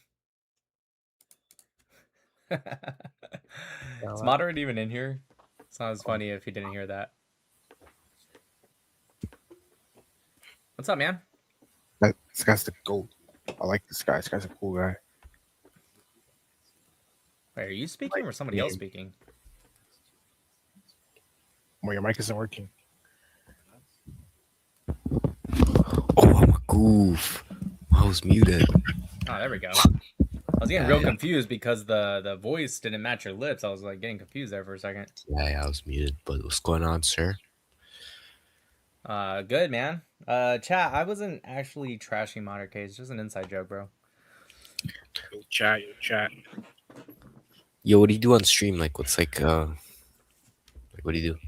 Is Moderate even in here? It's not as funny if he didn't hear that. What's up, man? This guy's the GOAT. I like this guy. This guy's a cool guy. Wait, are you speaking or somebody else speaking? Well, your mic isn't working. Oh, I'm a goof. I was muted. Oh, there we go. I was getting real confused because the voice didn't match your lips. I was like getting confused there for a second. Yeah, I was muted. But what's going on, sir? Good, man. Chat, I wasn't actually trashing Moderate Case. Just an inside joke, bro. Yo, chat. Yo, what do you do on stream? Like, what's like what do you do?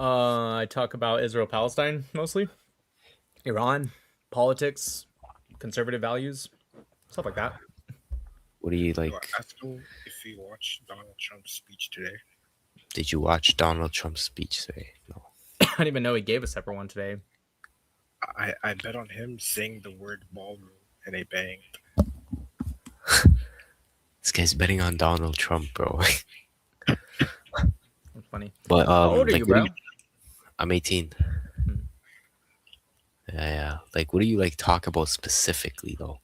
I talk about Israel-Palestine mostly. Iran, politics, conservative values. Stuff like that. What do you Yo, like? ask him if he watched Donald Trump's speech today. Did you watch Donald Trump's speech today? No. I didn't even know he gave a separate one today. I bet on him saying the word ballroom and they banged. This guy's betting on Donald Trump, bro. That's funny. But How old are like, you, what do bro? I'm 18. Yeah. Like, what do you like talk about specifically though?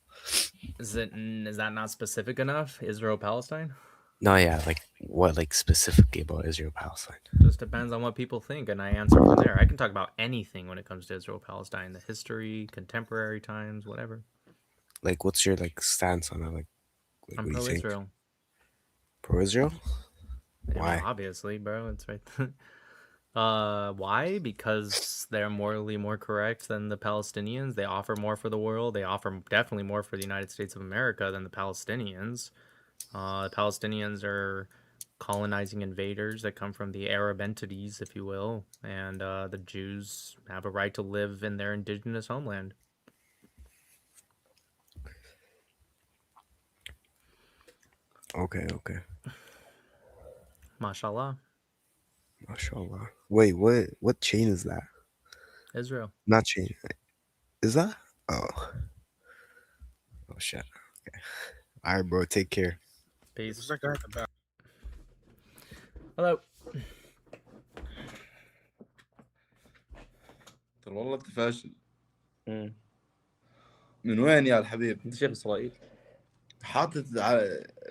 Is that not specific enough? Israel Palestine? No, yeah. Like, what like specifically about Israel Palestine? Just depends on what people think, and I answer from there. I can talk about anything when it comes to Israel Palestine, the history, contemporary times, whatever. Like, what's your like stance on it? Like I'm what do you think? pro-Israel. Pro-Israel? Yeah, Why? obviously, bro. It's right. Why? Because they're morally more correct than the Palestinians. They offer more for the world. They offer definitely more for the United States of America than the Palestinians. The Palestinians are colonizing invaders that come from the Arab entities, if you will, and the Jews have a right to live in their indigenous homeland. Okay. Mashallah. Mashallah. Wait, what chain is that? Israel. Not chain. Is that? Oh shit. Okay. All right, bro. Take care. Peace. Who's that guy at the back? Hello. ترى والله انت فاشل. من وين يا الحبيب؟ انت شايف اسرائيل؟ حاطط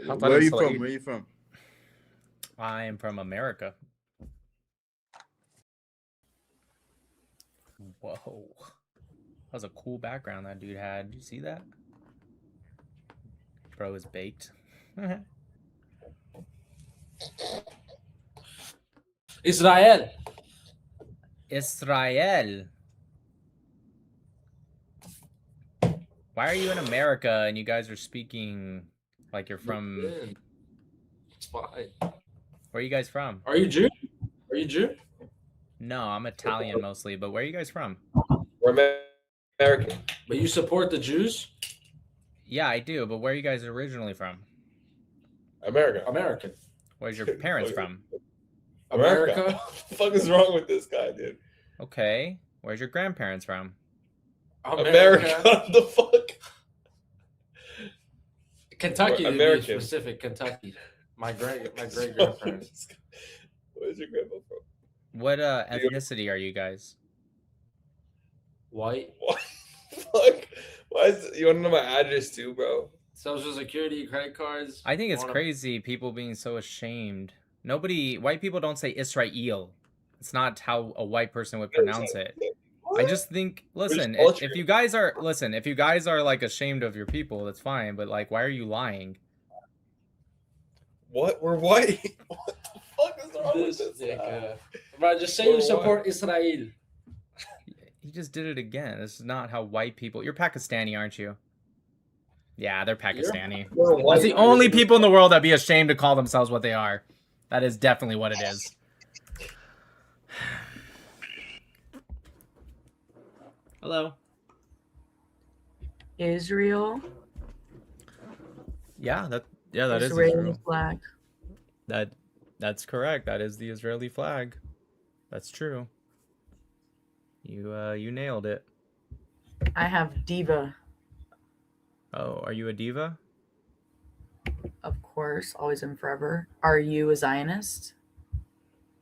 حاط Where على are you إسرائيل. from? Where are you from? I am from America. Whoa. That was a cool background that dude had. Did you see that? Bro is baked. Israel. Israel. Why are you in America and you guys are speaking like you're from... It's fine. Where are you guys from? Are you Jew? Are you Jew? No, I'm Italian mostly, but where are you guys from? We're American. But you support the Jews? Yeah, I do, but where are you guys originally from? America. American. Where's your parents from? America? What the fuck is wrong with this guy, dude? Okay. Where's your grandparents from? America. What the fuck? Kentucky, to be American. specific. Kentucky. My great grandparents. Where's your grandpa from? What ethnicity are you guys? White. What? Fuck. Why is you want to know my address too, bro? Social security, credit cards. I think it's crazy people being so ashamed. White people don't say Israel. It's not how a white person would pronounce it. I just think, listen, if you guys are like ashamed of your people, that's fine, but like, why are you lying? What? We're white. What the fuck is wrong with this guy? Bro, just say you support Israel. He just did it again. This is not how white people... You're Pakistani, aren't you? Yeah, they're Pakistani. That's the only people in the world that be ashamed to call themselves what they are. That is definitely what it is. Hello. Israel. Yeah, that is Israeli Israel. flag. That's correct. That is the Israeli flag. That's true. You nailed it. I have diva. Oh, are you a diva? Of course, always and forever. Are you a Zionist?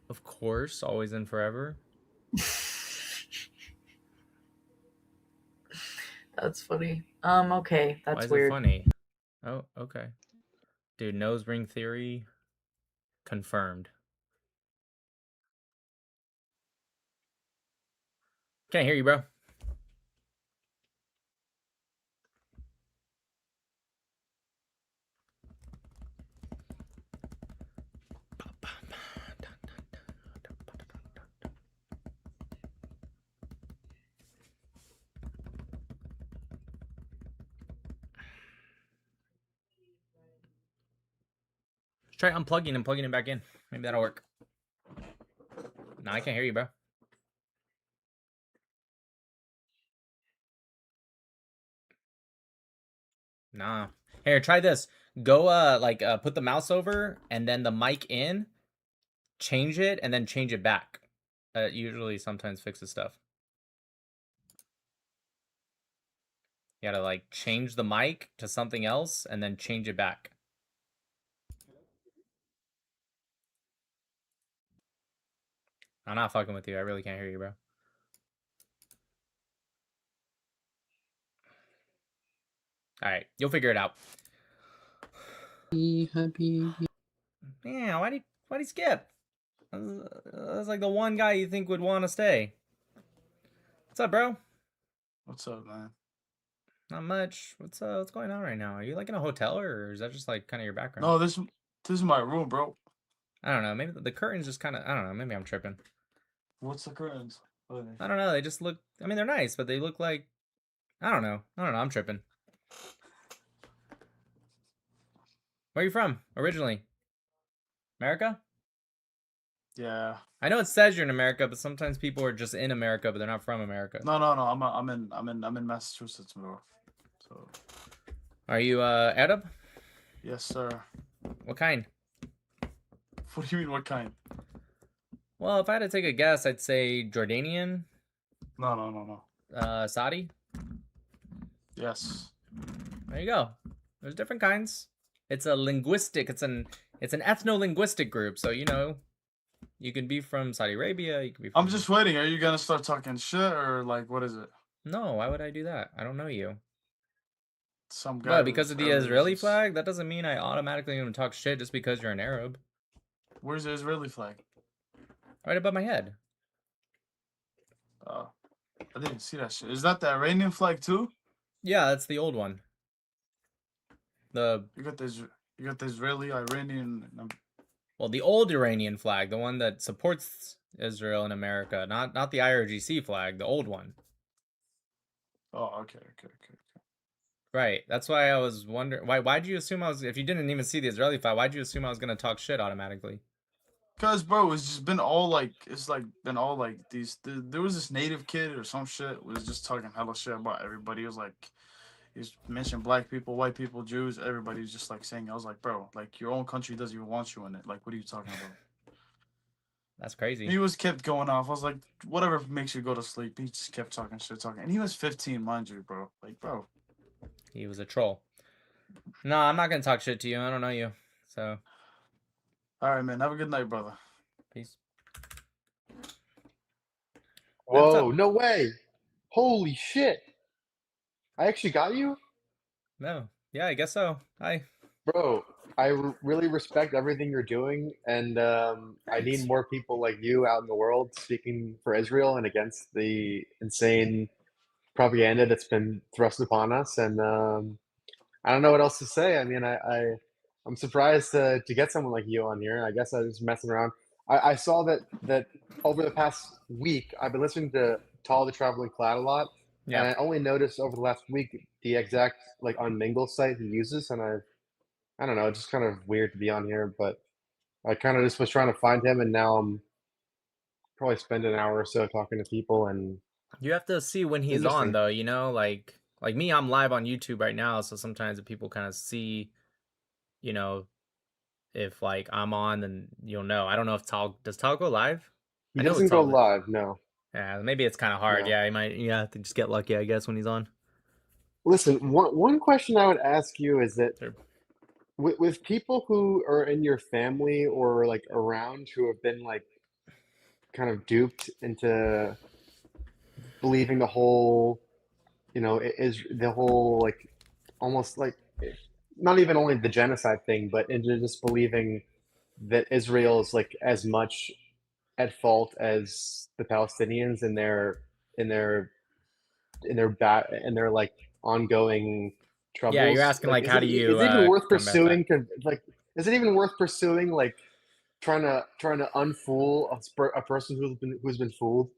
Of course, always and forever. That's funny. Okay, that's Why is weird. it funny? Oh, okay. Dude, nose ring theory confirmed. Can't hear you, bro. Try unplugging and plugging it back in. Maybe that'll work. No, I can't hear you, bro. Nah. Here, try this. Go put the mouse over and then the mic in, change it, and then change it back. Usually sometimes fixes stuff. You gotta like change the mic to something else and then change it back. I'm not fucking with you. I really can't hear you, bro. Alright, you'll figure it out. Yeah, why'd he skip? That's like the one guy you think would want to stay. What's up, bro? What's up, man? Not much. What's going on right now? Are you like in a hotel or is that just like kind of your background? No, this is my room, bro. I don't know. Maybe the curtains just kind of. I don't know. Maybe I'm tripping. What's the curtains? I don't know. They just look. I mean, they're nice, but they look like. I don't know. I'm tripping. Where are you from originally? America? Yeah. I know it says you're in America, but sometimes people are just in America, but they're not from America. No. I'm in Massachusetts, bro. So. Are you Arab? Yes, sir. What kind? What do you mean? What kind? Well, if I had to take a guess, I'd say Jordanian. No. Saudi. Yes. There you go. There's different kinds. It's a linguistic. It's an ethno-linguistic group. So you know, you can be from Saudi Arabia. You can be. I'm just waiting. Are you gonna start talking shit or like what is it? No. Why would I do that? I don't know you. Some guy. Well, because of the Israeli flag, that doesn't mean I automatically gonna talk shit just because you're an Arab. Where's the Israeli flag? Right above my head. Oh, I didn't see that shit. Is that the Iranian flag too? Yeah, that's the old one. You got the Israeli, Iranian. Well, the old Iranian flag, the one that supports Israel in America, not the IRGC flag, the old one. Oh, okay. Right. That's why I was wondering why'd you assume I was, if you didn't even see the Israeli flag, why'd you assume I was gonna talk shit automatically? Cause bro, it's just been all like there was this native kid or some shit was just talking hella shit about everybody. It was like he's mentioned black people, white people, Jews, everybody was just like saying, I was like, bro, like your own country doesn't even want you in it. Like what are you talking about? That's crazy. He was kept going off. I was like, whatever makes you go to sleep. He just kept talking. And he was 15, mind you, bro. Like, bro. He was a troll. No, I'm not gonna talk shit to you. I don't know you. So all right, man. Have a good night, brother. Peace. Whoa, no way. Holy shit. I actually got you? No. Yeah, I guess so. Hi. Bro, I really respect everything you're doing, and I need more people like you out in the world speaking for Israel and against the insane propaganda that's been thrust upon us. And I don't know what else to say. I mean, I'm surprised to get someone like you on here. I guess I was messing around. I saw that over the past week, I've been listening to Tall the Traveling Cloud a lot. Yeah. And I only noticed over the last week the exact like unmingle site he uses, and I don't know, it's just kind of weird to be on here, but I kind of just was trying to find him, and now I'm probably spend an hour or so talking to people. And you have to see when he's on though, you know, like me, I'm live on YouTube right now, so sometimes if people kind of see, you know, if like I'm on, then you'll know. I don't know if does Tal go live? He doesn't go live, no. Yeah, maybe it's kind of hard. No. Yeah, you have to just get lucky, I guess, when he's on. Listen, one question I would ask you is that with people who are in your family or like around who have been like kind of duped into believing the whole, you know, is the whole like almost like not even only the genocide thing, but into just believing that Israel is like as much at fault as the Palestinians in their like ongoing troubles. Yeah, you're asking like how do you? Is it even worth pursuing? Like, is it even worth pursuing? Like, trying to unfool a person who's been fooled?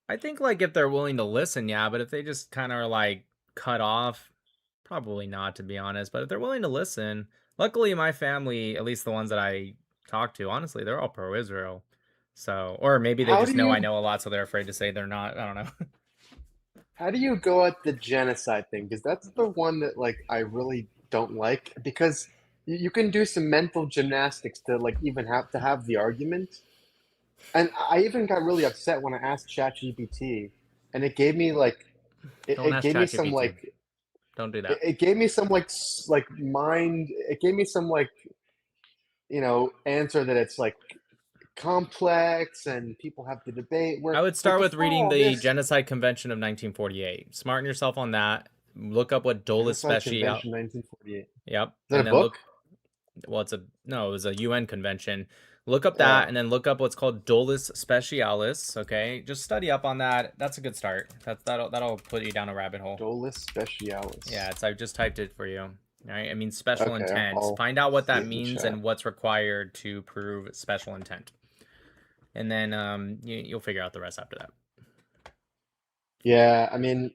I think like if they're willing to listen, yeah, but if they just kind of are like cut off, probably not, to be honest. But if they're willing to listen, luckily my family, at least the ones that I talk to, honestly, they're all pro-Israel. So, or maybe they just know I know a lot, so they're afraid to say they're not. I don't know. How do you go at the genocide thing? Because that's the one that like I really don't like, because you can do some mental gymnastics to like even have the argument. And I even got really upset when I asked ChatGPT, and it gave me like Don't it ask gave me some ChatGPT. like Don't do that. it gave me some like mind. It gave me some like answer that it's like complex and people have to debate. Where I would start with before reading all the this, Genocide Convention of 1948. Smarten yourself on that. Look up what Dolus Genocide Special. Convention 1948. Yep. Is that And a then book? it was a UN convention. Look up Oh. that and then look up what's called Dolus Specialis, okay? Just study up on that. That's a good start. That'll put you down a rabbit hole. Dolus Specialis. Yeah, I just typed it for you. All right? I mean special Okay, intent. I'll Find out what see that it in the means chat. and what's required to prove special intent. And then you'll figure out the rest after that. Yeah, I mean,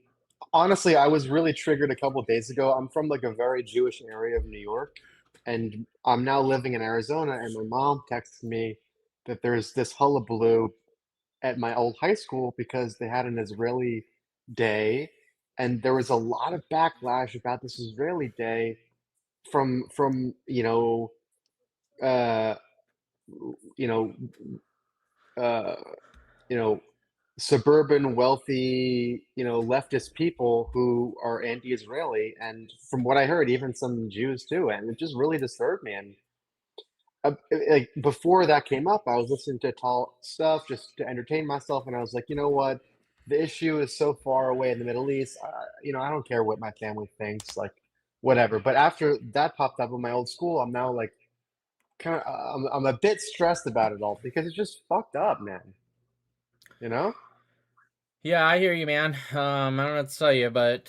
honestly, I was really triggered a couple of days ago. I'm from like a very Jewish area of New York, and I'm now living in Arizona, and my mom texted me that there's this hullabaloo at my old high school because they had an Israeli day, and there was a lot of backlash about this Israeli day from uh you know uh you know suburban wealthy leftist people who are anti-Israeli, and from what I heard even some Jews too, and it just really disturbed me. And like before that came up, I was listening to tall stuff just to entertain myself, and I was like, you know what, the issue is so far away in the Middle East. I don't care what my family thinks, like whatever. But after that popped up in my old school, I'm now like kind of I'm a bit stressed about it all because it's just fucked up, man. Yeah, I hear you, man. I don't know what to tell you, but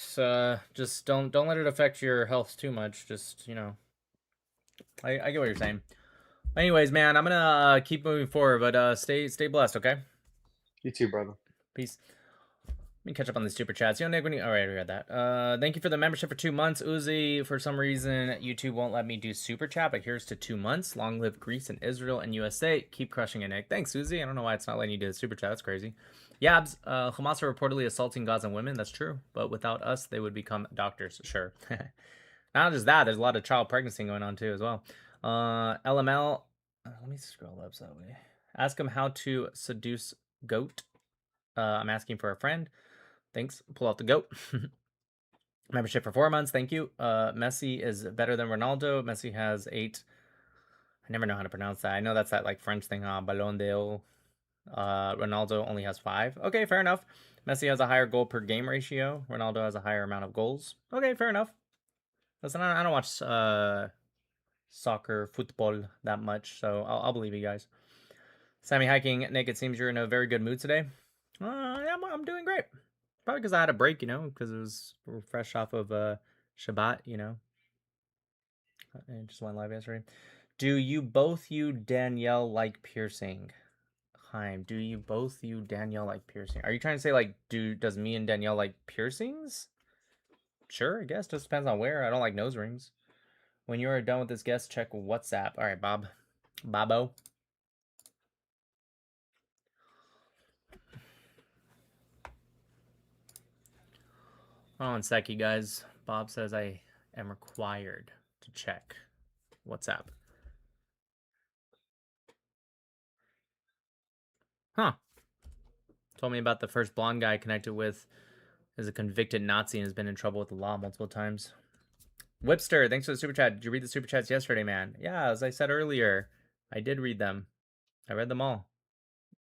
just don't let it affect your health too much. Just I get what you're saying. Anyways, man, I'm gonna keep moving forward, but stay blessed, okay? You too, brother. Peace. Let me catch up on the super chats. Nick, all right, we read that. Thank you for the membership for 2 months, Uzi. For some reason, YouTube won't let me do super chat, but here's to 2 months. Long live Greece and Israel and USA. Keep crushing it, Nick. Thanks, Uzi. I don't know why it's not letting you do the super chat. That's crazy. Yabs, Hamas are reportedly assaulting Gaza women. That's true, but without us, they would become doctors. Sure. Not just that, there's a lot of child pregnancy going on too as well. LML, let me scroll up so that way. Ask him how to seduce goat. I'm asking for a friend. Thanks. Pull out the goat. Membership for 4 months. Thank you. Messi is better than Ronaldo. Messi has 8. I never know how to pronounce that. I know that's that like French thing, Ballon d'Or. Ronaldo only has 5. Okay, fair enough. Messi has a higher goal per game ratio. Ronaldo has a higher amount of goals. Okay, fair enough. Listen, I don't watch soccer, football that much, so I'll believe you guys. Sammy Hiking, Nick, it seems you're in a very good mood today. I'm doing great. Probably because I had a break, because it was fresh off of Shabbat, I just went live yesterday. Do you Danielle, like piercing? Chaim, do you Danielle, like piercing? Are you trying to say, like, does me and Danielle like piercings? Sure, I guess. Just depends on where. I don't like nose rings. When you are done with this guest, check WhatsApp. All right, Bobo. Hold on a sec, you guys. Bob says I am required to check WhatsApp. Huh. Told me about the first blonde guy I connected with is a convicted Nazi and has been in trouble with the law multiple times. Whipster, thanks for the super chat. Did you read the super chats yesterday, man? Yeah, as I said earlier, I did read them. I read them all.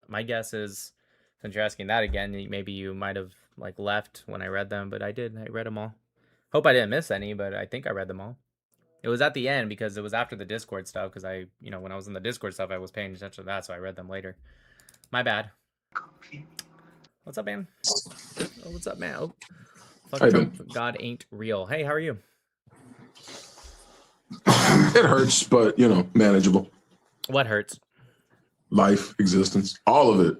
My guess is, since you're asking that again, maybe you might have like left when I read them, but I did. I read them all. Hope I didn't miss any, but I think I read them all. It was at the end because it was after the Discord stuff, because I, when I was in the Discord stuff, I was paying attention to that, so I read them later. My bad. What's up, man? Oh, what's up, man? Oh, fuck Hey, Trump. man. God ain't real. Hey, how are you? It hurts, but manageable. What hurts? Life, existence, all of it.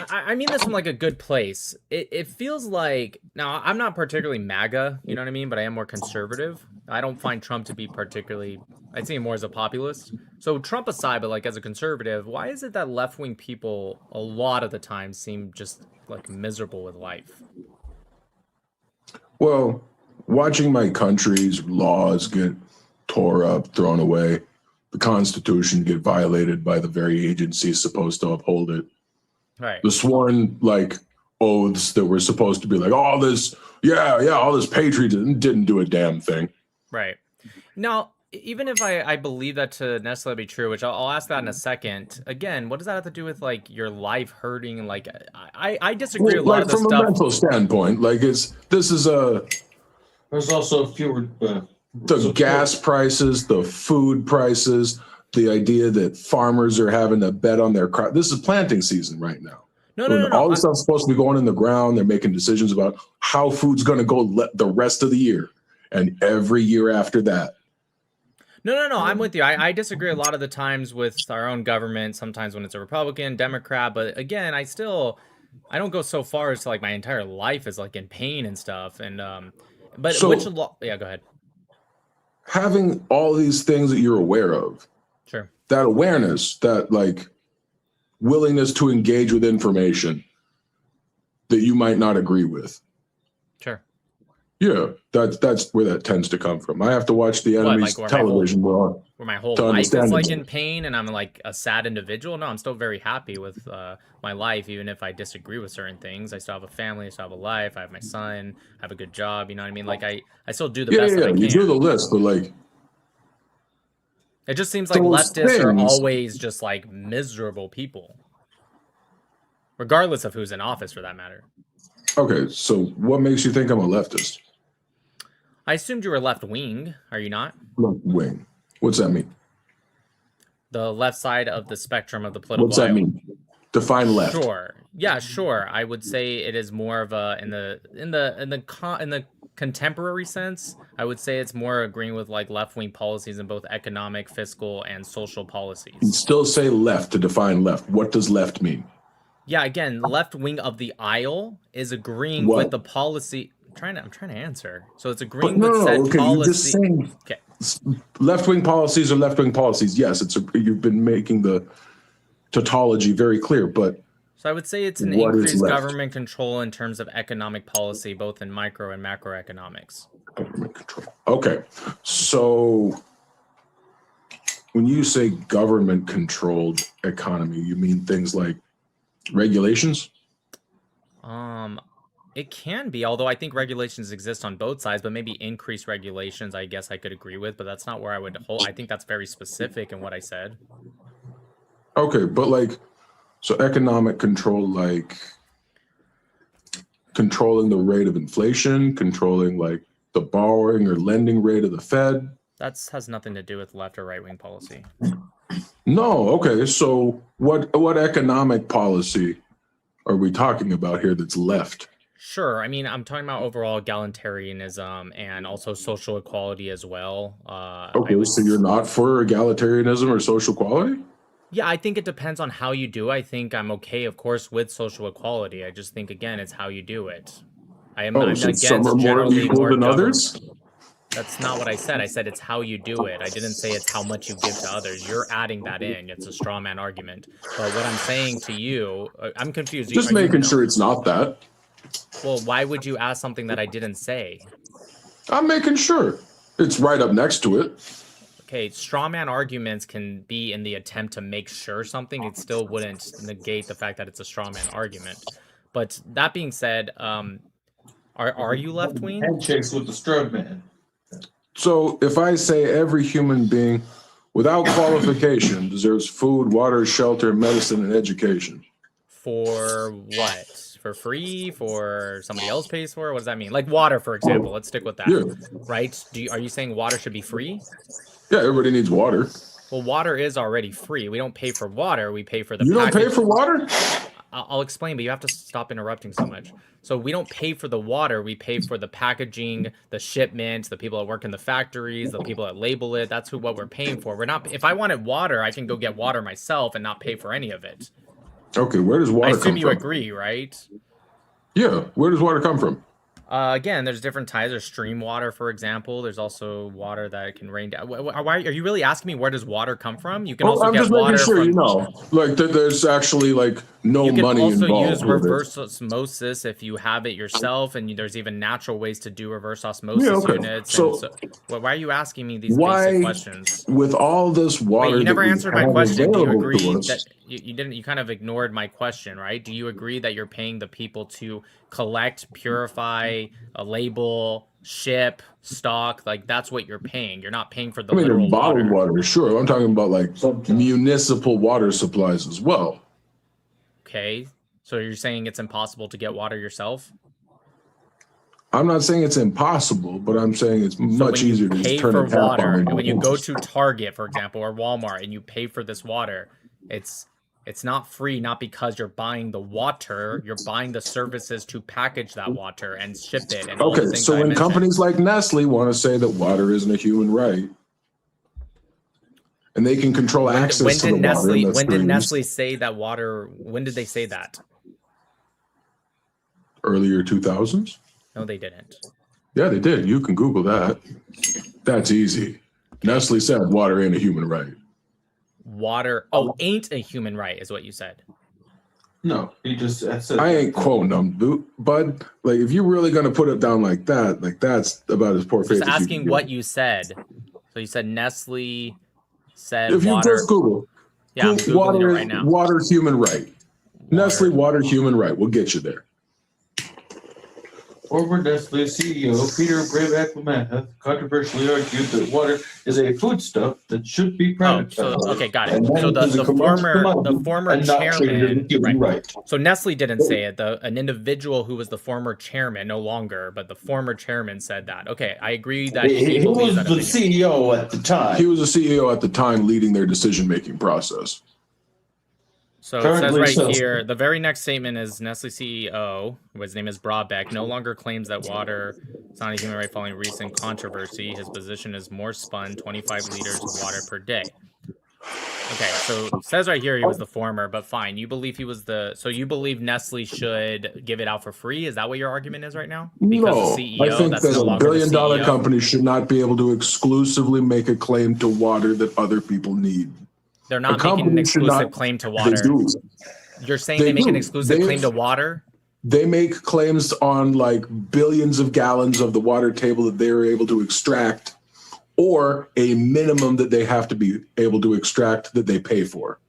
I mean this from like a good place. It feels like, now I'm not particularly MAGA, you know what I mean, but I am more conservative. I don't find Trump to be particularly, I'd see him more as a populist. So Trump aside, but like as a conservative, why is it that left-wing people a lot of the time seem just like miserable with life? Well, watching my country's laws get tore up, thrown away, the Constitution get violated by the very agency supposed to uphold it. Right. The sworn like oaths that were supposed to be like all this, all this patriotism didn't do a damn thing. Right. Now, even if I believe that to necessarily be true, which I'll ask that in a second, again, what does that have to do with like your life hurting? Like, I disagree a lot Like of the from a stuff. mental standpoint, like there's also fewer the gas prices, the food prices, the idea that farmers are having to bet on their crop. This is planting season right now. No. All this stuff's supposed to be going in the ground. They're making decisions about how food's going to go the rest of the year and every year after that. No. I'm with you. I disagree a lot of the times with our own government, sometimes when it's a Republican, Democrat. But again, I don't go so far as to like my entire life is like in pain and stuff. And, but So- yeah, go ahead. Having all these things that you're aware of, Sure. that awareness, that like willingness to engage with information that you might not agree with. Sure. Yeah, that's where that tends to come from. I have to watch the enemy's like television where my whole to life is understand like it. in pain and I'm like a sad individual. No, I'm still very happy with my life, even if I disagree with certain things. I still have a family, I still have a life, I have my son, I have a good job, you know what I mean? Like I still do the best that I can. You do the list, but like it just seems like those leftists are things- always just like miserable people. Regardless of who's in office for that matter. Okay, so what makes you think I'm a leftist? I assumed you were left wing, are you not? Left wing. What's that mean? The left side of the spectrum of the political What's that aisle. mean? Define left. Sure. Yeah, sure. I would say it is more of a in the contemporary sense. I would say it's more agreeing with like left-wing policies in both economic, fiscal, and social policies. You still say left to define left. What does left mean? Yeah, again, left wing of the aisle is agreeing What? with the policy. I'm trying to answer. So it's agreeing But no, with said okay, policy. you're just saying Okay. left-wing policies are left-wing policies. Yes, you've been making the tautology very clear, but So I would say it's an what is increased left? government control in terms of economic policy, both in micro and macroeconomics. Government control. Okay, so when you say government-controlled economy, you mean things like regulations? It can be, although I think regulations exist on both sides, but maybe increased regulations, I guess I could agree with, but that's not where I would hold. I think that's very specific in what I said. Okay, but like, so economic control, like controlling the rate of inflation, controlling like the borrowing or lending rate of the Fed. That has nothing to do with left or right wing policy. No, okay. So what economic policy are we talking about here that's left? Sure. I mean, I'm talking about overall egalitarianism and also social equality as well. Okay, so you're not for egalitarianism or social equality? Yeah, I think it depends on how you do. I think I'm okay, of course, with social equality. I just think, again, it's how you do it. I'm So against some are more generally equal than government. others? That's not what I said. I said it's how you do it. I didn't say it's how much you give to others. You're adding that in. It's a straw man argument. But what I'm saying to you, I'm confused. Just making sure it's not that. Well, why would you ask something that I didn't say? I'm making sure. It's right up next to it. Okay, straw man arguments can be in the attempt to make sure something. It still wouldn't negate the fact that it's a straw man argument. But that being said, are you left wing? Handshakes with the strobe man. So if I say every human being without qualification deserves food, water, shelter, medicine, and education. For what? For free? For somebody else pays for? What does that mean? Like water, for example. Let's stick with that. Yeah. Right? Are you saying water should be free? Yeah, everybody needs water. Well, water is already free. We don't pay for water. We pay for the You don't pay package- for water? I'll explain, but you have to stop interrupting so much. So we don't pay for the water. We pay for the packaging, the shipments, the people that work in the factories, the people that label it. That's what we're paying for. We're not. If I wanted water, I can go get water myself and not pay for any of it. Okay, where does water I come assume you from? agree, right? Yeah, where does water come from? Again, there's different types. There's stream water, for example. There's also water that can rain down. Why are you really asking me where does water come from? You can Well, also I'm get just making water sure from. you know, like that there's actually like no You can money also use involved with it. reverse osmosis if you have it yourself, and there's even natural ways to do reverse osmosis Yeah, okay. units. So- and so why are you asking me these Why, basic questions? with all this water Wait, you never that we answered my have question. Do you available agree to us, that you didn't? You kind of ignored my question, right? Do you agree that you're paying the people to collect, purify, label, ship, stock? Like that's what you're paying. You're not paying for the I mean, literal bottled water. water, sure. I'm talking about like municipal water supplies as well. Okay, so you're saying it's impossible to get water yourself? I'm not saying it's impossible, but I'm saying it's much easier to just Pay turn for a tap water, on. and when you go to Target, for example, or Walmart, and you pay for this water, it's not free, not because you're buying the water, you're buying the services to package that water and ship it. And all the Okay, things so I when mentioned. companies like Nestle want to say that water isn't a human right, and they can control access to the water, and that's When did their use. Nestle say that water? When did they say that? Earlier 2000s? No, they didn't. Yeah, they did. You can Google that. That's easy. Nestle said water ain't a human right. Water, ain't a human right, is what you said. No, he just said. I ain't quoting them, bud. Like, if you're really gonna put it down like that, like that's about as poor faith Just as you can asking get. what you said. So you said Nestle said If you water. just Google, Yeah, I'm Googling water, it right now. water human right. Nestle water human right. We'll get you there. Former Nestle CEO Peter Brayback-Lameth controversially argued that water is a foodstuff that should be privatized. Okay, got it. And that So is a the commercial former and not treated as a chairman, human right. So Nestle didn't say it. An individual who was the former chairman, no longer, but the former chairman said that. Okay, I agree that he He believes was that the opinion. CEO at the time. He was a CEO at the time, leading their decision-making process. So it says Currently right so. here, the very next statement is Nestle CEO, his name is Broadbeck, no longer claims that water is not a human right following recent controversy. His position is more spun, 25 liters of water per day. Okay, so it says right here he was the former, but fine. You believe he was so you believe Nestle should give it out for free? Is that what your argument is right now? Because No, the CEO, I think that's that no a longer the billion-dollar CEO? company should not be able to exclusively make a claim to water that other people need. They're not making an company should exclusive not- claim to They water. do. You're saying they make an exclusive claim to water? They make claims on like billions of gallons of the water table that they are able to extract, or a minimum that they have to be able to extract that they pay for.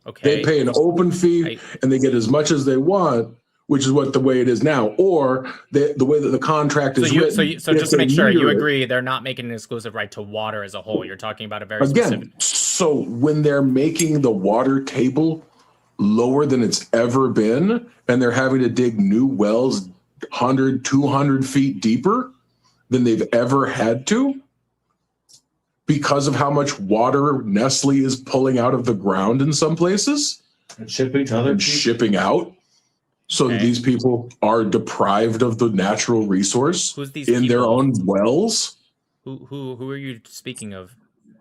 Okay. They pay an open fee and they get as much as they want, which is what the way it is now, or the way that the contract is written. So just to make sure, you agree they're not making an exclusive right to water as a whole. You're talking about a very specific. So when they're making the water table lower than it's ever been, and they're having to dig new wells 100, 200 feet deeper than they've ever had to, because of how much water Nestle is pulling out of the ground in some places and shipping to other and shipping out, so that these people are deprived of the natural resource Who's these in their people? own wells. Who are you speaking of?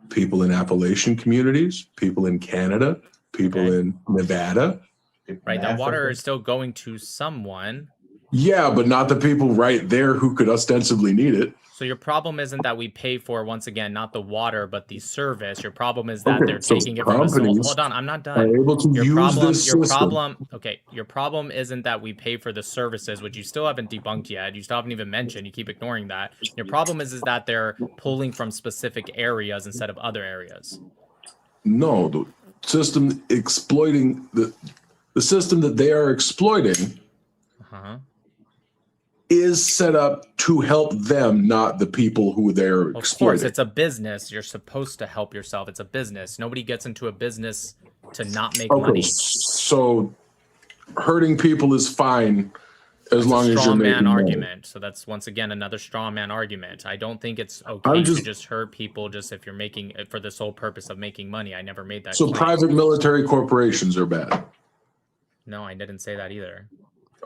People in Appalachian communities, people in Canada, people in Nevada. Right, that water is still going to someone. Yeah, but not the people right there who could ostensibly need it. So your problem isn't that we pay for, once again, not the water, but the service. Your problem is that Okay, they're so taking it from us. companies Hold on, I'm not done. are able to use this system. Your problem isn't that we pay for the services, which you still haven't debunked yet. You still haven't even mentioned. You keep ignoring that. Your problem is that they're pulling from specific areas instead of other areas. No, the system exploiting the system that they are exploiting is set up to help them, not the people who they're Of exploiting. course, it's a business. You're supposed to help yourself. It's a business. Nobody gets into a business to not make money. So hurting people is fine as long as you're Straw making man money. argument. So that's once again another straw man argument. I don't think it's okay to just hurt people just if you're making it for the sole purpose of making money. I never made that So claim. private military corporations are bad. No, I didn't say that either.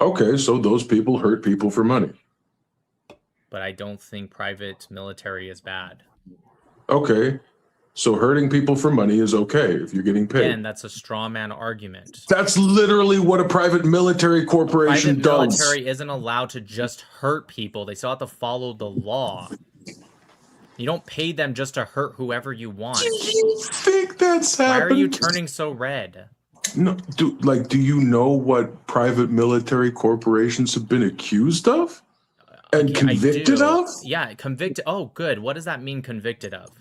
Okay, so those people hurt people for money. But I don't think private military is bad. Okay. So hurting people for money is okay if you're getting paid. Again, that's a straw man argument. That's literally what a private military corporation Private does. military isn't allowed to just hurt people. They still have to follow the law. You don't pay them just to hurt whoever you want. Do you think that's happened? Why are you turning so red? No, do you know what private military corporations have been accused of and convicted of? Yeah, convicted. Oh, good. What does that mean, convicted of?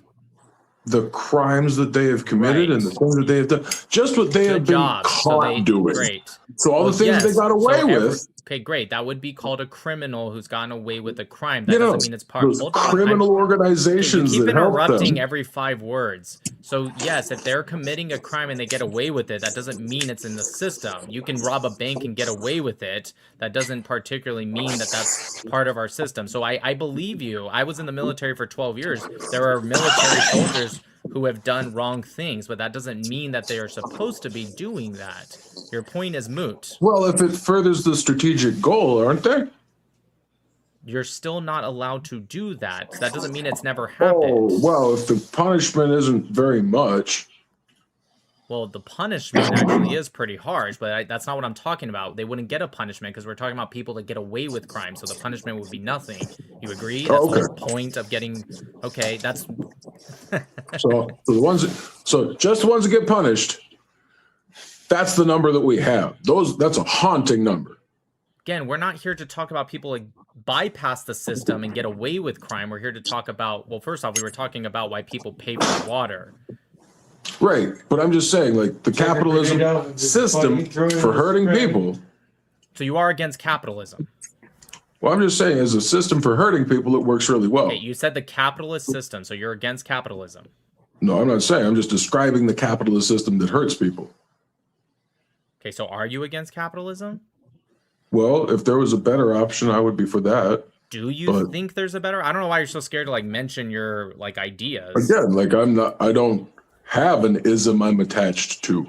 The crimes that they have committed and the things that they have done, just what they have been caught doing. Great. So all the things they got away with. Okay, great. That would be called a criminal who's gotten away with a crime. That doesn't mean it's part of criminal organizations. You keep that help interrupting them. every 5 words. So yes, if they're committing a crime and they get away with it, that doesn't mean it's in the system. You can rob a bank and get away with it. That doesn't particularly mean that that's part of our system. So I believe you. I was in the military for 12 years. There are military soldiers who have done wrong things, but that doesn't mean that they are supposed to be doing that. Your point is moot. Well, if it furthers the strategic goal, aren't they? You're still not allowed to do that. That doesn't mean it's never happened. Oh, well, if the punishment isn't very much. Well, the punishment actually is pretty harsh, but that's not what I'm talking about. They wouldn't get a punishment because we're talking about people that get away with crime, so the punishment would be nothing. You agree? That's the whole point of getting... Okay, that's... So just the ones that get punished, that's the number that we have. That's a haunting number. Again, we're not here to talk about people like bypass the system and get away with crime. We're here to talk about... Well, first off, we were talking about why people pay for water. Right, but I'm just saying, like, the capitalism system for hurting people. So you are against capitalism? Well, I'm just saying, as a system for hurting people, it works really well. Okay, you said the capitalist system, so you're against capitalism. No, I'm not saying. I'm just describing the capitalist system that hurts people. Okay, so are you against capitalism? Well, if there was a better option, I would be for that. Do you think there's a better? I don't know why you're so scared to like mention your like ideas. Again, like I don't have an ism I'm attached to.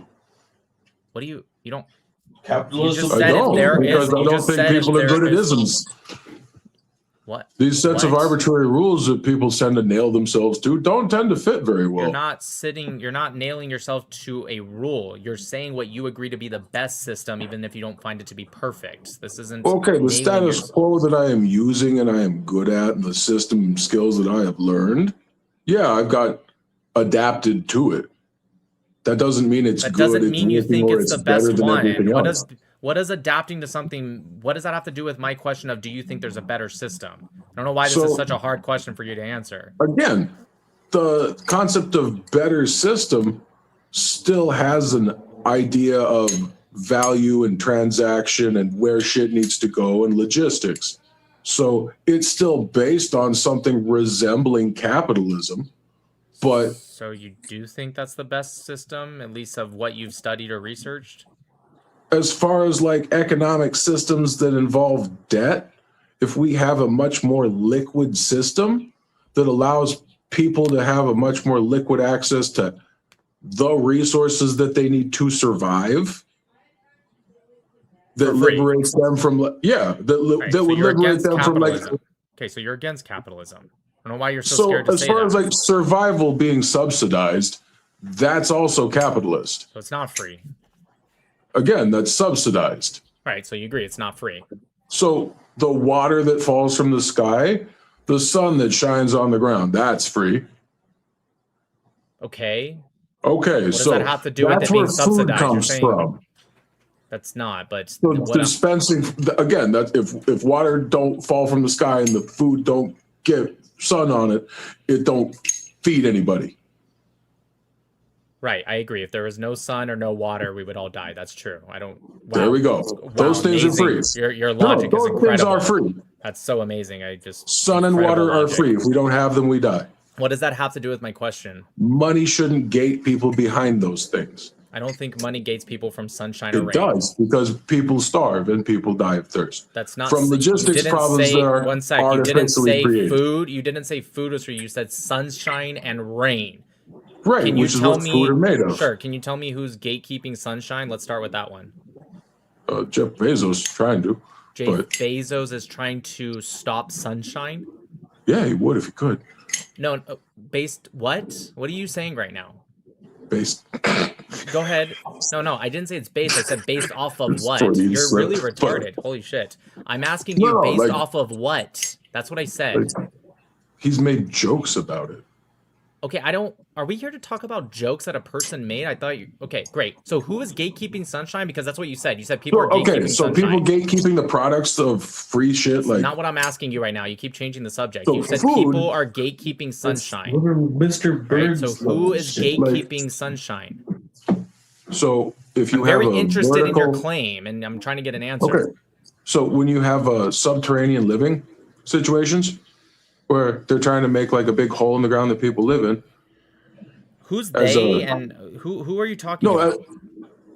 What do you don't? Capitalism. I don't, because I don't think people are good at isms. What? These sets of arbitrary rules that people tend to nail themselves to don't tend to fit very well. You're not nailing yourself to a rule. You're saying what you agree to be the best system, even if you don't find it to be perfect. This isn't... Okay, the status quo that I am using and I am good at, and the system skills that I have learned, yeah, I've got adapted to it. That doesn't mean it's good. That doesn't mean you think it's the best one. What does adapting to something, what does that have to do with my question of, do you think there's a better system? I don't know why this is such a hard question for you to answer. Again, the concept of better system still has an idea of value and transaction and where shit needs to go and logistics. So it's still based on something resembling capitalism, but... So you do think that's the best system, at least of what you've studied or researched? As far as like economic systems that involve debt, if we have a much more liquid system that allows people to have a much more liquid access to the resources that they need to survive, that liberates them from, would liberate them from like... Okay, so you're against capitalism. I don't know why you're so scared to say that. So as far as like survival being subsidized, that's also capitalist. So it's not free. Again, that's subsidized. Right, so you agree it's not free. So the water that falls from the sky, the sun that shines on the ground, that's free. Okay. Okay, what does that have to do with it being subsidized? You're saying that's not, but so dispensing again, that if water don't fall from the sky and the food don't get sun on it, it don't feed anybody. Right, I agree. If there was no sun or no water, we would all die. That's true. I don't. Wow. There we go. Those things amazing. are free. Your logic is incredible. Things are free. That's so amazing. Sun and water are free. If we don't have them, we die. What does that have to do with my question? Money shouldn't gate people behind those things. I don't think money gates people from sunshine or rain. It does, because people starve and people die of thirst. That's not from logistics problems that are you didn't say created. food. You didn't say food was free. You said sunshine and rain. Right, which is what food are made of. Sure. Can you tell me who's gatekeeping sunshine? Let's start with that one. Jeff Bezos is trying to. Bezos is trying to stop sunshine? Yeah, he would if he could. No, based what? What are you saying right now? Based. Go ahead. No, I didn't say it's based. I said based off of what? Freudian You're slip, really but- retarded. Holy shit. I'm asking you based off of what? That's what I said. He's made jokes about it. Okay, are we here to talk about jokes that a person made? I thought you, okay, great. So who is gatekeeping sunshine? Because that's what you said. You said people are gatekeeping so sunshine. people gatekeeping the products of free shit, like Not what I'm asking you right now. You keep changing the subject. So You said food- people are gatekeeping sunshine. Mr. Right? So Bird's who is shit. gatekeeping sunshine? So if you I'm have very a interested in your vertical- claim, and I'm trying to get an answer. Okay. So when you have subterranean living situations where they're trying to make like a big hole in the ground that people live in. Who's as they a- and who are you talking about?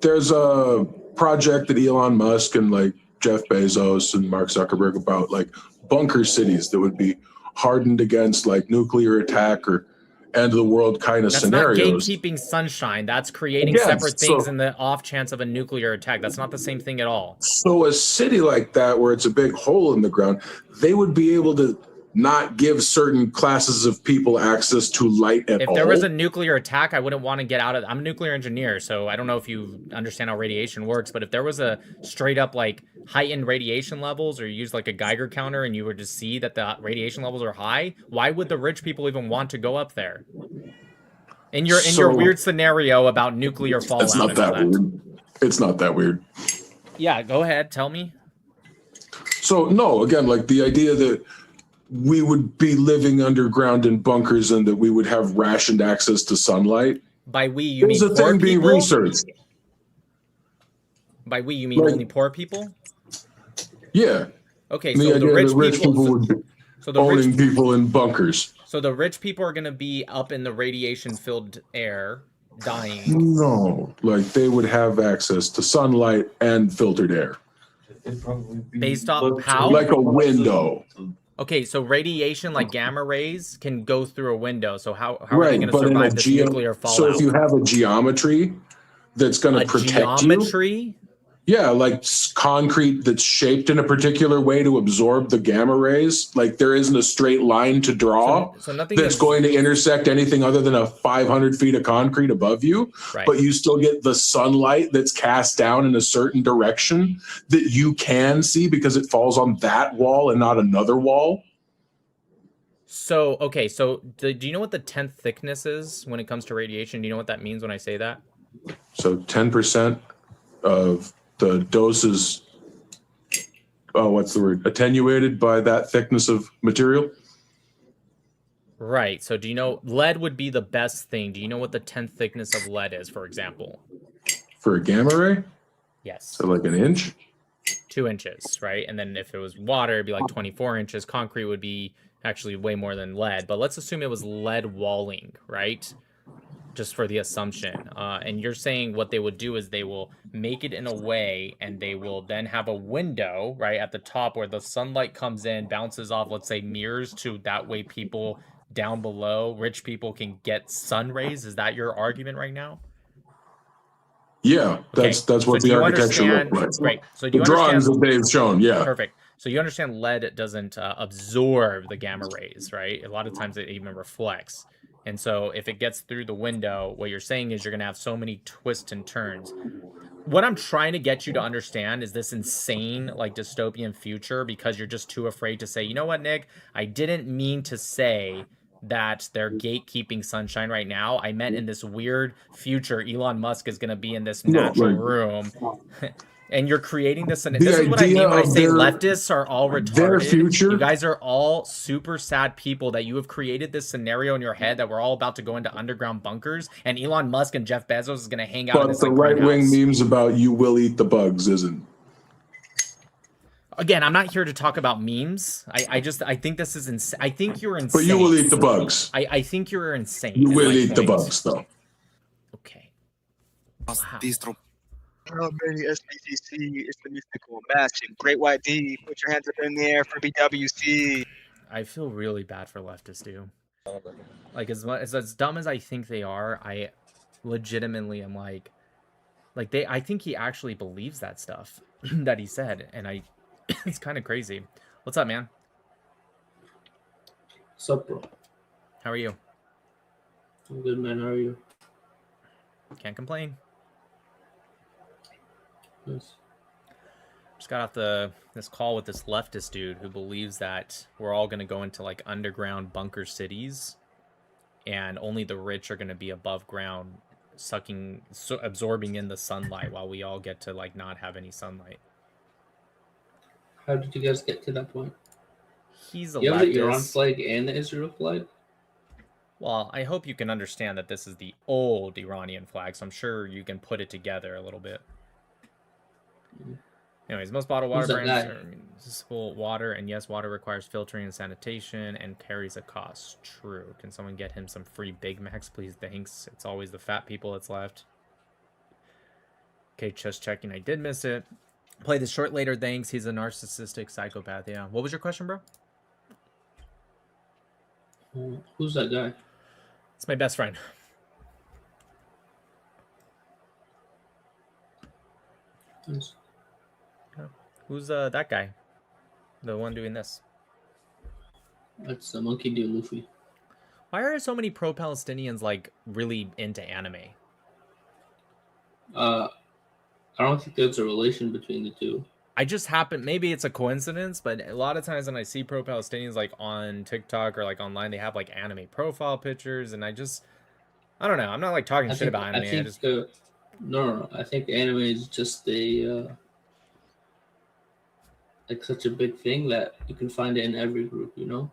There's a project that Elon Musk and like Jeff Bezos and Mark Zuckerberg about like bunker cities that would be hardened against like nuclear attack or end of the world kind of That's scenarios. not gatekeeping sunshine. That's creating Yes, separate things so- in the off chance of a nuclear attack. That's not the same thing at all. So a city like that, where it's a big hole in the ground, they would be able to not give certain classes of people access to light at all. If there was a nuclear attack, I wouldn't want to get out of. I'm a nuclear engineer, so I don't know if you understand how radiation works. But if there was a straight up like heightened radiation levels, or you use like a Geiger counter, and you were to see that the radiation levels are high, why would the rich people even want to go up there? In your weird scenario about nuclear fallout. It's not and all that weird. It's not that weird. Yeah, go ahead. Tell me. So no, again, like the idea that we would be living underground in bunkers and that we would have rationed access to sunlight. By we, you mean There's a poor thing being people? researched. By we, you mean Like- only poor people? Yeah. Okay, The so the idea rich that rich people would be so the owning rich people in bunkers. So the rich people are going to be up in the radiation-filled air, dying. No, like they would have access to sunlight and filtered air. Based off how? Like a window. Okay, so radiation like gamma rays can go through a window. So how are they Right, going to but in a survive this nuclear fallout? so if you have a geometry that's going to protect you. Geometry? Yeah, like concrete that's shaped in a particular way to absorb the gamma rays. Like there isn't a straight line to draw So nothing that's is- going to intersect anything other than a 500 feet of concrete above you. Right. But you still get the sunlight that's cast down in a certain direction that you can see because it falls on that wall and not another wall. So, okay, so do you know what the 10th thickness is when it comes to radiation? Do you know what that means when I say that? So 10% of the doses, what's the word? Attenuated by that thickness of material. Right, so do you know, lead would be the best thing. Do you know what the 10th thickness of lead is, for example? For a gamma ray? Yes. So like an inch? 2 inches, right? And then if it was water, it'd be like 24 inches. Concrete would be actually way more than lead. But let's assume it was lead walling, right? Just for the assumption. And you're saying what they would do is they will make it in a way and they will then have a window, right, at the top where the sunlight comes in, bounces off, let's say, mirrors to that way people down below, rich people, can get sun rays. Is that your argument right now? Yeah, that's what so do the you architecture understand- looked like. Great. So do the you drawings understand- that they've shown, yeah. Perfect. So you understand lead doesn't absorb the gamma rays, right? A lot of times it even reflects. And so if it gets through the window, what you're saying is you're going to have so many twists and turns. What I'm trying to get you to understand is this insane, like, dystopian future, because you're just too afraid to say, you know what, Nick? I didn't mean to say that they're gatekeeping sunshine right now. I meant in this weird future, Elon Musk is going to be in this natural room. And you're creating this, and this is what I mean when I say leftists are all retarded. their future- You guys are all super sad people that you have created this scenario in your head that we're all about to go into underground bunkers, and Elon Musk and Jeff Bezos is going to hang out in But this the like, right-wing greenhouse. memes about you will eat the bugs isn't. Again, I'm not here to talk about memes. I think this is insane. I think you're insane. But you will eat the bugs. I think you're insane. You is will my eat the point. bugs, though. How many SBTC is the mystical matching? Great White D, put your hands up in the air for BWC. I feel really bad for leftists, dude. Like as dumb as I think they are, I legitimately am like I think he actually believes that stuff that he said, and it's kind of crazy. What's up, man? What's up, bro? How are you? I'm good, man. How are you? Can't complain. Yes. Just got off this call with this leftist dude who believes that we're all going to go into like underground bunker cities, and only the rich are going to be above ground, absorbing in the sunlight, while we all get to like not have any sunlight. How did you guys get to that point? He's a You have the Iran leftist. flag and the Israel flag? Well, I hope you can understand that this is the old Iranian flag, so I'm sure you can put it together a little bit. Anyways, most bottled water brands are municipal water, and yes, water requires filtering and sanitation and carries a cost. True. Can someone get him some free Big Macs, please? Thanks. It's always the fat people that's left. Okay, just checking. I did miss it. Play this short later, thanks. He's a narcissistic psychopath. Yeah. What was your question, bro? Who's that guy? It's my best friend. Yes. Who's that guy? The one doing this? That's the monkey dude, Luffy. Why are so many pro-Palestinians like really into anime? I don't think there's a relation between the two. I just happen, maybe it's a coincidence, but a lot of times when I see pro-Palestinians like on TikTok or like online, they have like anime profile pictures, and I don't know. I'm not like talking shit about anime. No. I think anime is just a like such a big thing that you can find it in every group, you know?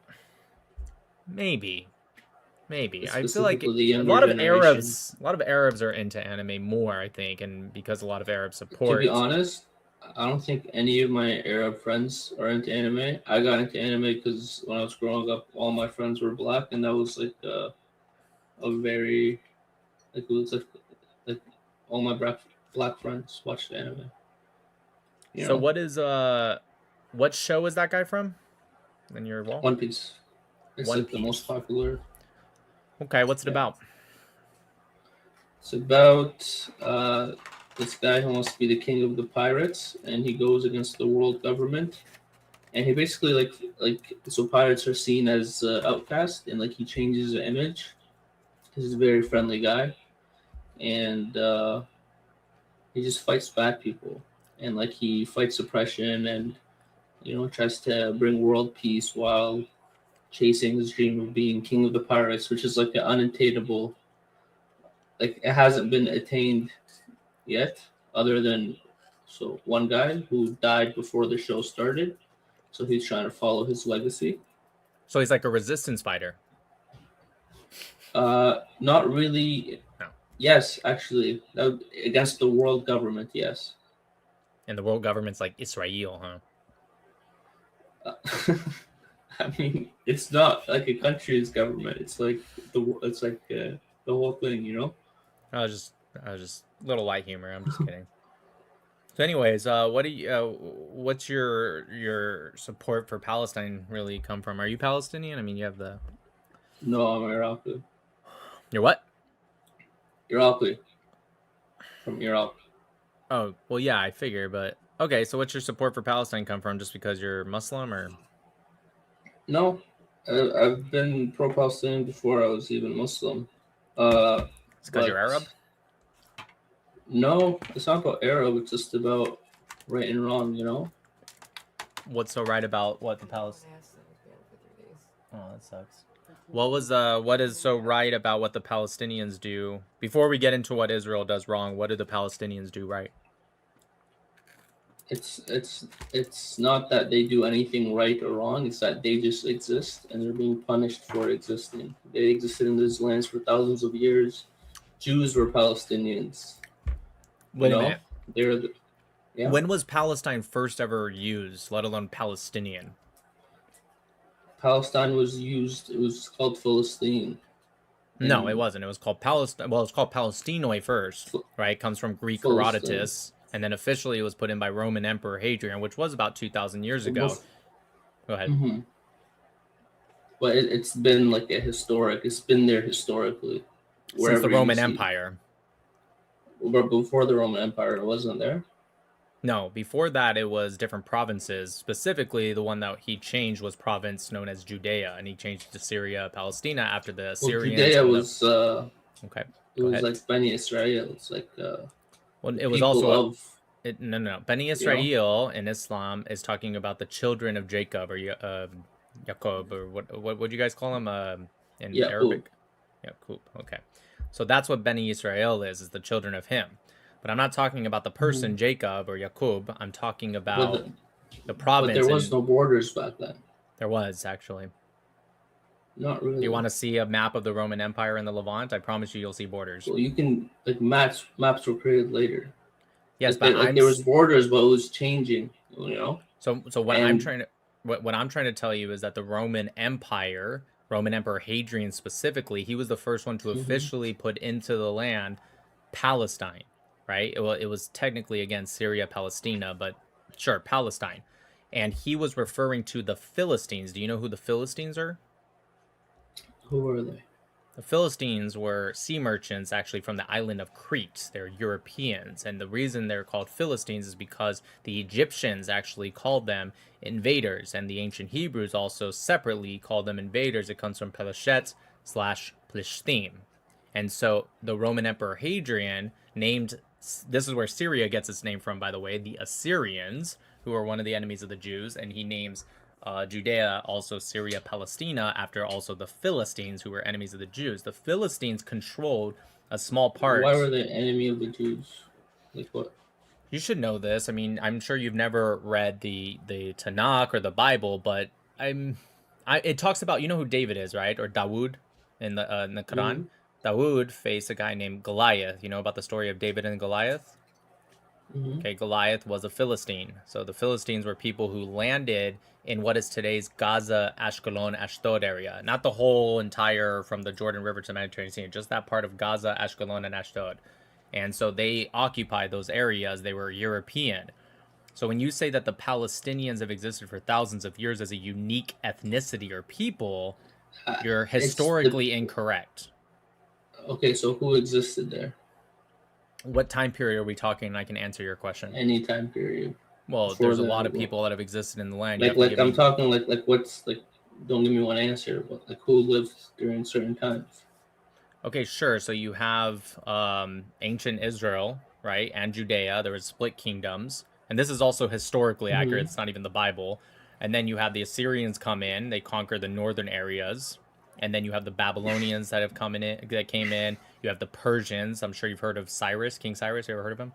Maybe. I feel like Specifically the a lot of younger Arabs are into anime more, I think, and because a lot of Arabs support. To be honest, I don't think any of my Arab friends are into anime. I got into anime because when I was growing up, all my friends were black, and that was like a very like it was like all my black friends watched anime. You So know? what show is that guy from? In your wall? One Piece. It's like the most popular. Okay, what's it about? It's about this guy who wants to be the king of the pirates, and he goes against the world government. And he basically like so pirates are seen as outcast, and like he changes the image. He's a very friendly guy, and he just fights bad people, and like he fights oppression, and tries to bring world peace while chasing his dream of being king of the pirates, which is like an unattainable. Like it hasn't been attained yet, other than one guy who died before the show started. So he's trying to follow his legacy. So he's like a resistance fighter. Not really. No. Yes, actually, against the world government. Yes. And the world government's like Israel, huh? I mean, it's not like a country's government. It's like the whole thing, you know. I was just little light humor. I'm just kidding. So, anyways, what's your support for Palestine really come from? Are you Palestinian? I mean, you have the. No, I'm Iraqi. You're what? Iraqi. From Iraq. Oh well, yeah, I figure, but okay. So, what's your support for Palestine come from? Just because you're Muslim, or? No, I've been pro-Palestinian before I was even Muslim. It's because you're Arab? No, it's not about Arab. It's just about right and wrong, you know? What's so right about what the Palestinians... Oh, that sucks. What is so right about what the Palestinians do? Before we get into what Israel does wrong, what do the Palestinians do right? It's not that they do anything right or wrong. It's that they just exist and they're being punished for existing. They existed in these lands for thousands of years. Jews were Palestinians. Wait a minute. Yeah. When was Palestine first ever used, let alone Palestinian? Palestine was used. It was called Philistine. No, it wasn't. It was called Palestine. Well, it's called Palestinoi first, right? It comes from Greek Herodotus. And then officially it was put in by Roman Emperor Hadrian, which was about 2,000 years ago. Go ahead. Mm-hmm. But it's been like it's been there historically. Since the Roman Empire. But before the Roman Empire, it wasn't there? No, before that it was different provinces. Specifically, the one that he changed was province known as Judea, and he changed it to Syria, Palestina after the Well, Assyrians. Judea and was okay. it Go was ahead. like Bani Israel. It's like Well, the it was people also of no. Bani you know? Israel in Islam is talking about the children of Jacob or Jacob or what would you guys call him in Yaqub. Arabic? Yaqub. Okay, so that's what Bani Israel is the children of him. But I'm not talking about the person Jacob or Yaqub. I'm talking about the province. But there was no borders back then. There was actually. Not really. You want to see a map of the Roman Empire in the Levant? I promise you'll see borders. Well, you can like maps were created later. Yes, like, but there was borders, but it was changing. You know. So what I'm trying to tell you is that the Roman Empire, Roman Emperor Hadrian specifically, he was the first one to officially put into the land Palestine, right? It was technically again Syria, Palestina, but sure, Palestine. And he was referring to the Philistines. Do you know who the Philistines are? Who were they? The Philistines were sea merchants actually from the island of Crete. They're Europeans. And the reason they're called Philistines is because the Egyptians actually called them invaders. And the ancient Hebrews also separately called them invaders. It comes from Peleshet/Plishtim. And so the Roman Emperor Hadrian named, this is where Syria gets its name from, by the way, the Assyrians, who are one of the enemies of the Jews. And he names Judea, also Syria, Palestina, after also the Philistines, who were enemies of the Jews. The Philistines controlled a small part. Why were they enemy of the Jews? Like what? You should know this. I mean, I'm sure you've never read the Tanakh or the Bible, but it talks about, you know who David is, right? Or Dawood in the Quran. Dawood faced a guy named Goliath. You know about the story of David and Goliath? Okay, Goliath was a Philistine. So the Philistines were people who landed in what is today's Gaza, Ashkelon, Ashdod area. Not the whole entire from the Jordan River to the Mediterranean Sea, just that part of Gaza, Ashkelon, and Ashdod. And so they occupied those areas. They were European. So when you say that the Palestinians have existed for thousands of years as a unique ethnicity or people, you're historically incorrect. Okay, so who existed there? What time period are we talking? And I can answer your question. Any time period. Well, there's a lot of people that have existed in the land. Like I'm talking like what's like. Don't give me one answer, but like who lived during certain times. Okay, sure. So you have ancient Israel, right, and Judea. There was split kingdoms, and this is also historically accurate. It's not even the Bible. And then you have the Assyrians come in; they conquer the northern areas. And then you have the Babylonians that came in. You have the Persians. I'm sure you've heard of Cyrus, King Cyrus. You ever heard of him?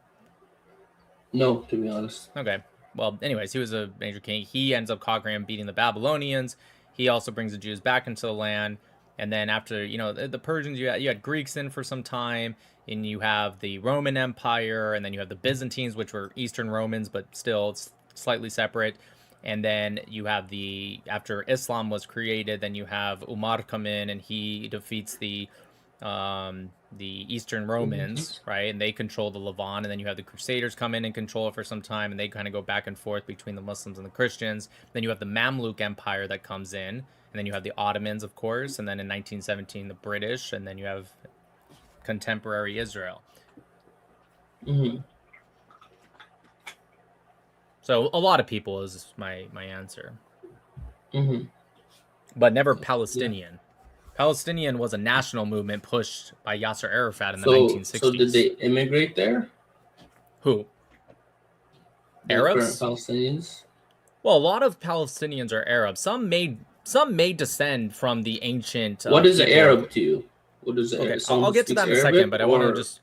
No, to be honest. Okay. Well, anyways, he was a major king. He ends up conquering and beating the Babylonians. He also brings the Jews back into the land. And then after, the Persians, you had Greeks in for some time. And you have the Roman Empire. And then you have the Byzantines, which were Eastern Romans, but still slightly separate. And then you have after Islam was created, then you have Umar come in and he defeats the Eastern Romans, right? And they control the Levant. And then you have the Crusaders come in and control it for some time. And they kind of go back and forth between the Muslims and the Christians. Then you have the Mamluk Empire that comes in. And then you have the Ottomans, of course. And then in 1917, the British. And then you have contemporary Israel. So a lot of people is my answer. But never Palestinian. Palestinian was a national movement pushed by Yasser Arafat in the 1960s. So did they immigrate there? Who? The Arabs? Palestinians? Well, a lot of Palestinians are Arabs. Some may descend from the ancient. What is an Arab to you? What is Okay, I'll get to that in a second, but I want to just.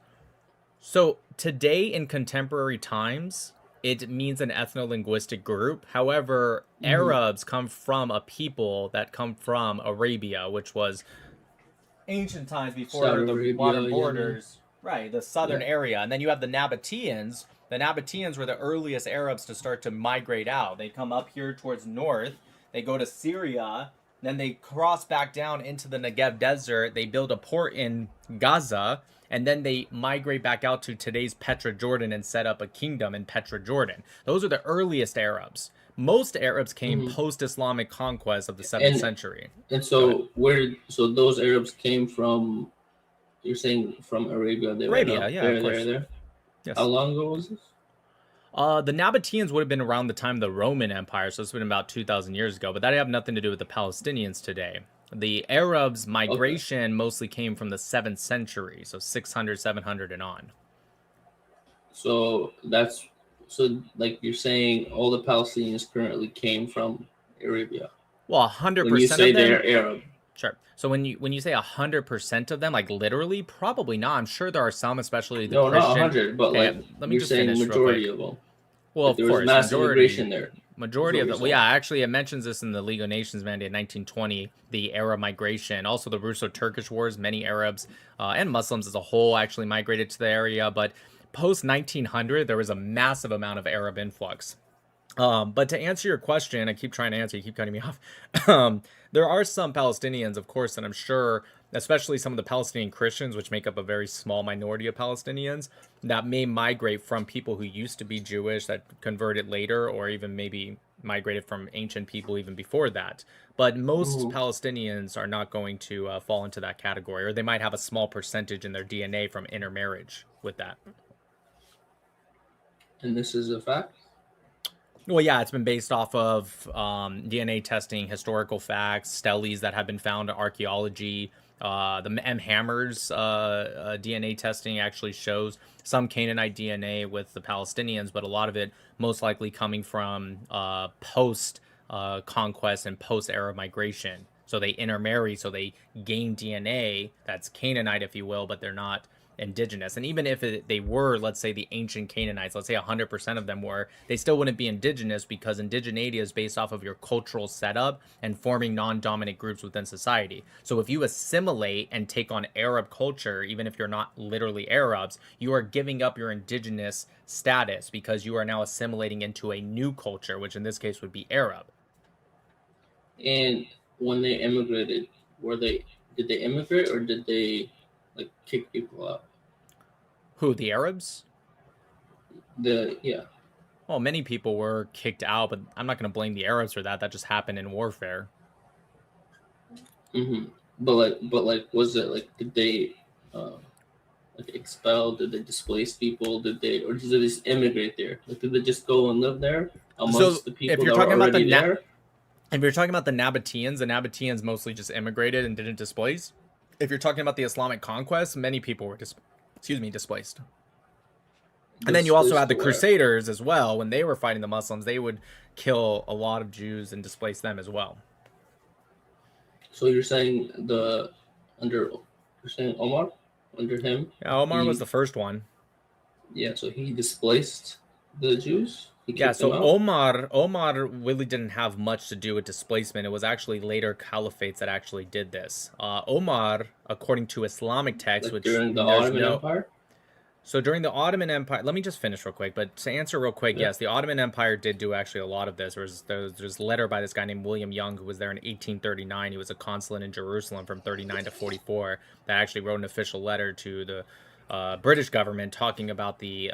So today in contemporary times, it means an ethno-linguistic group. However, Arabs come from a people that come from Arabia, which was ancient times before the modern borders. Right, the southern area. And then you have the Nabateans. The Nabateans were the earliest Arabs to start to migrate out. They come up here towards north. They go to Syria. Then they cross back down into the Negev desert. They build a port in Gaza. And then they migrate back out to today's Petra, Jordan, and set up a kingdom in Petra, Jordan. Those are the earliest Arabs. Most Arabs came post-Islamic conquest of the 7th century. And so so those Arabs came from, you're saying from Arabia? Arabia, yeah, of course. There. Yes. How long ago was this? The Nabateans would have been around the time of the Roman Empire, so it's been about 2,000 years ago, but that have nothing to do with the Palestinians today. The Arabs' migration mostly came from the 7th century, so 600, 700 and on. So like you're saying all the Palestinians currently came from Arabia. Well, 100% when you say of them, they're Arab. Sure. So when you say 100% of them, like literally, probably not. I'm sure there are some, especially the No, Christian. not 100, but Okay, like let me you're just saying finish majority real of quick. them. Well, Like of there was course, mass majority immigration there. Majority Is of what them. you're Well, yeah, actually, it mentions this in the League of Nations Mandate 1920, the Arab migration, also the Russo-Turkish Wars. Many Arabs and Muslims as a whole actually migrated to the area, but post 1900, there was a massive amount of Arab influx. But to answer your question, I keep trying to answer, you keep cutting me off. There are some Palestinians, of course, and I'm sure, especially some of the Palestinian Christians, which make up a very small minority of Palestinians, that may migrate from people who used to be Jewish that converted later, or even maybe migrated from ancient people even before that. But most Palestinians are not going to fall into that category, or they might have a small percentage in their DNA from intermarriage with that. And this is a fact? Well, yeah, it's been based off of DNA testing, historical facts, steles that have been found in archaeology. The M. Hammer's DNA testing actually shows some Canaanite DNA with the Palestinians, but a lot of it most likely coming from post conquest and post Arab migration. So they intermarry, so they gain DNA that's Canaanite, if you will, but they're not indigenous. And even if they were, let's say, the ancient Canaanites, let's say 100% of them were, they still wouldn't be indigenous, because indigeneity is based off of your cultural setup and forming non-dominant groups within society. So if you assimilate and take on Arab culture, even if you're not literally Arabs, you are giving up your indigenous status, because you are now assimilating into a new culture, which in this case would be Arab. And when they immigrated, did they immigrate or did they like kick people out? Who, the Arabs? Yeah. Well, many people were kicked out, but I'm not going to blame the Arabs for that. That just happened in warfare. Mm-hmm. But was it like, did they like expel? Did they displace people? Or did they just immigrate there? Like, did they just go and live there amongst the people that were already there? If you're talking about the Nabateans mostly just immigrated and didn't displace. If you're talking about the Islamic conquest, many people were displaced. And then you also had the Crusaders as well. When they were fighting the Muslims, they would kill a lot of Jews and displace them as well. So you're saying Omar, under him? Yeah, Omar was the first one. Yeah, so he displaced the Jews? Yeah, so Omar really didn't have much to do with displacement. It was actually later caliphates that actually did this. Omar, according to Islamic texts, which during the Ottoman Empire? So during the Ottoman Empire, let me just finish real quick. But to answer real quick, yes, the Ottoman Empire did do actually a lot of this. There's a letter by this guy named William Young, who was there in 1839. He was a consulate in Jerusalem from 39 to 44. That actually wrote an official letter to the British government talking about the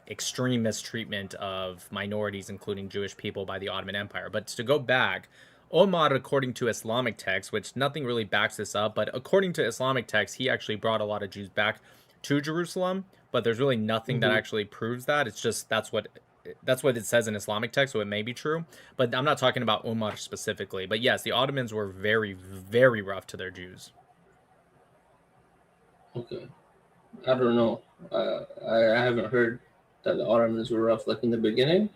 extreme mistreatment of minorities, including Jewish people, by the Ottoman Empire. But to go back, Omar, according to Islamic texts, which nothing really backs this up, but according to Islamic texts, he actually brought a lot of Jews back to Jerusalem, but there's really nothing that actually proves that. It's just that's what it says in Islamic text, so it may be true. But I'm not talking about Omar specifically. But yes, the Ottomans were very, very rough to their Jews. Okay. I don't know. I haven't heard that the Ottomans were rough like in the beginning.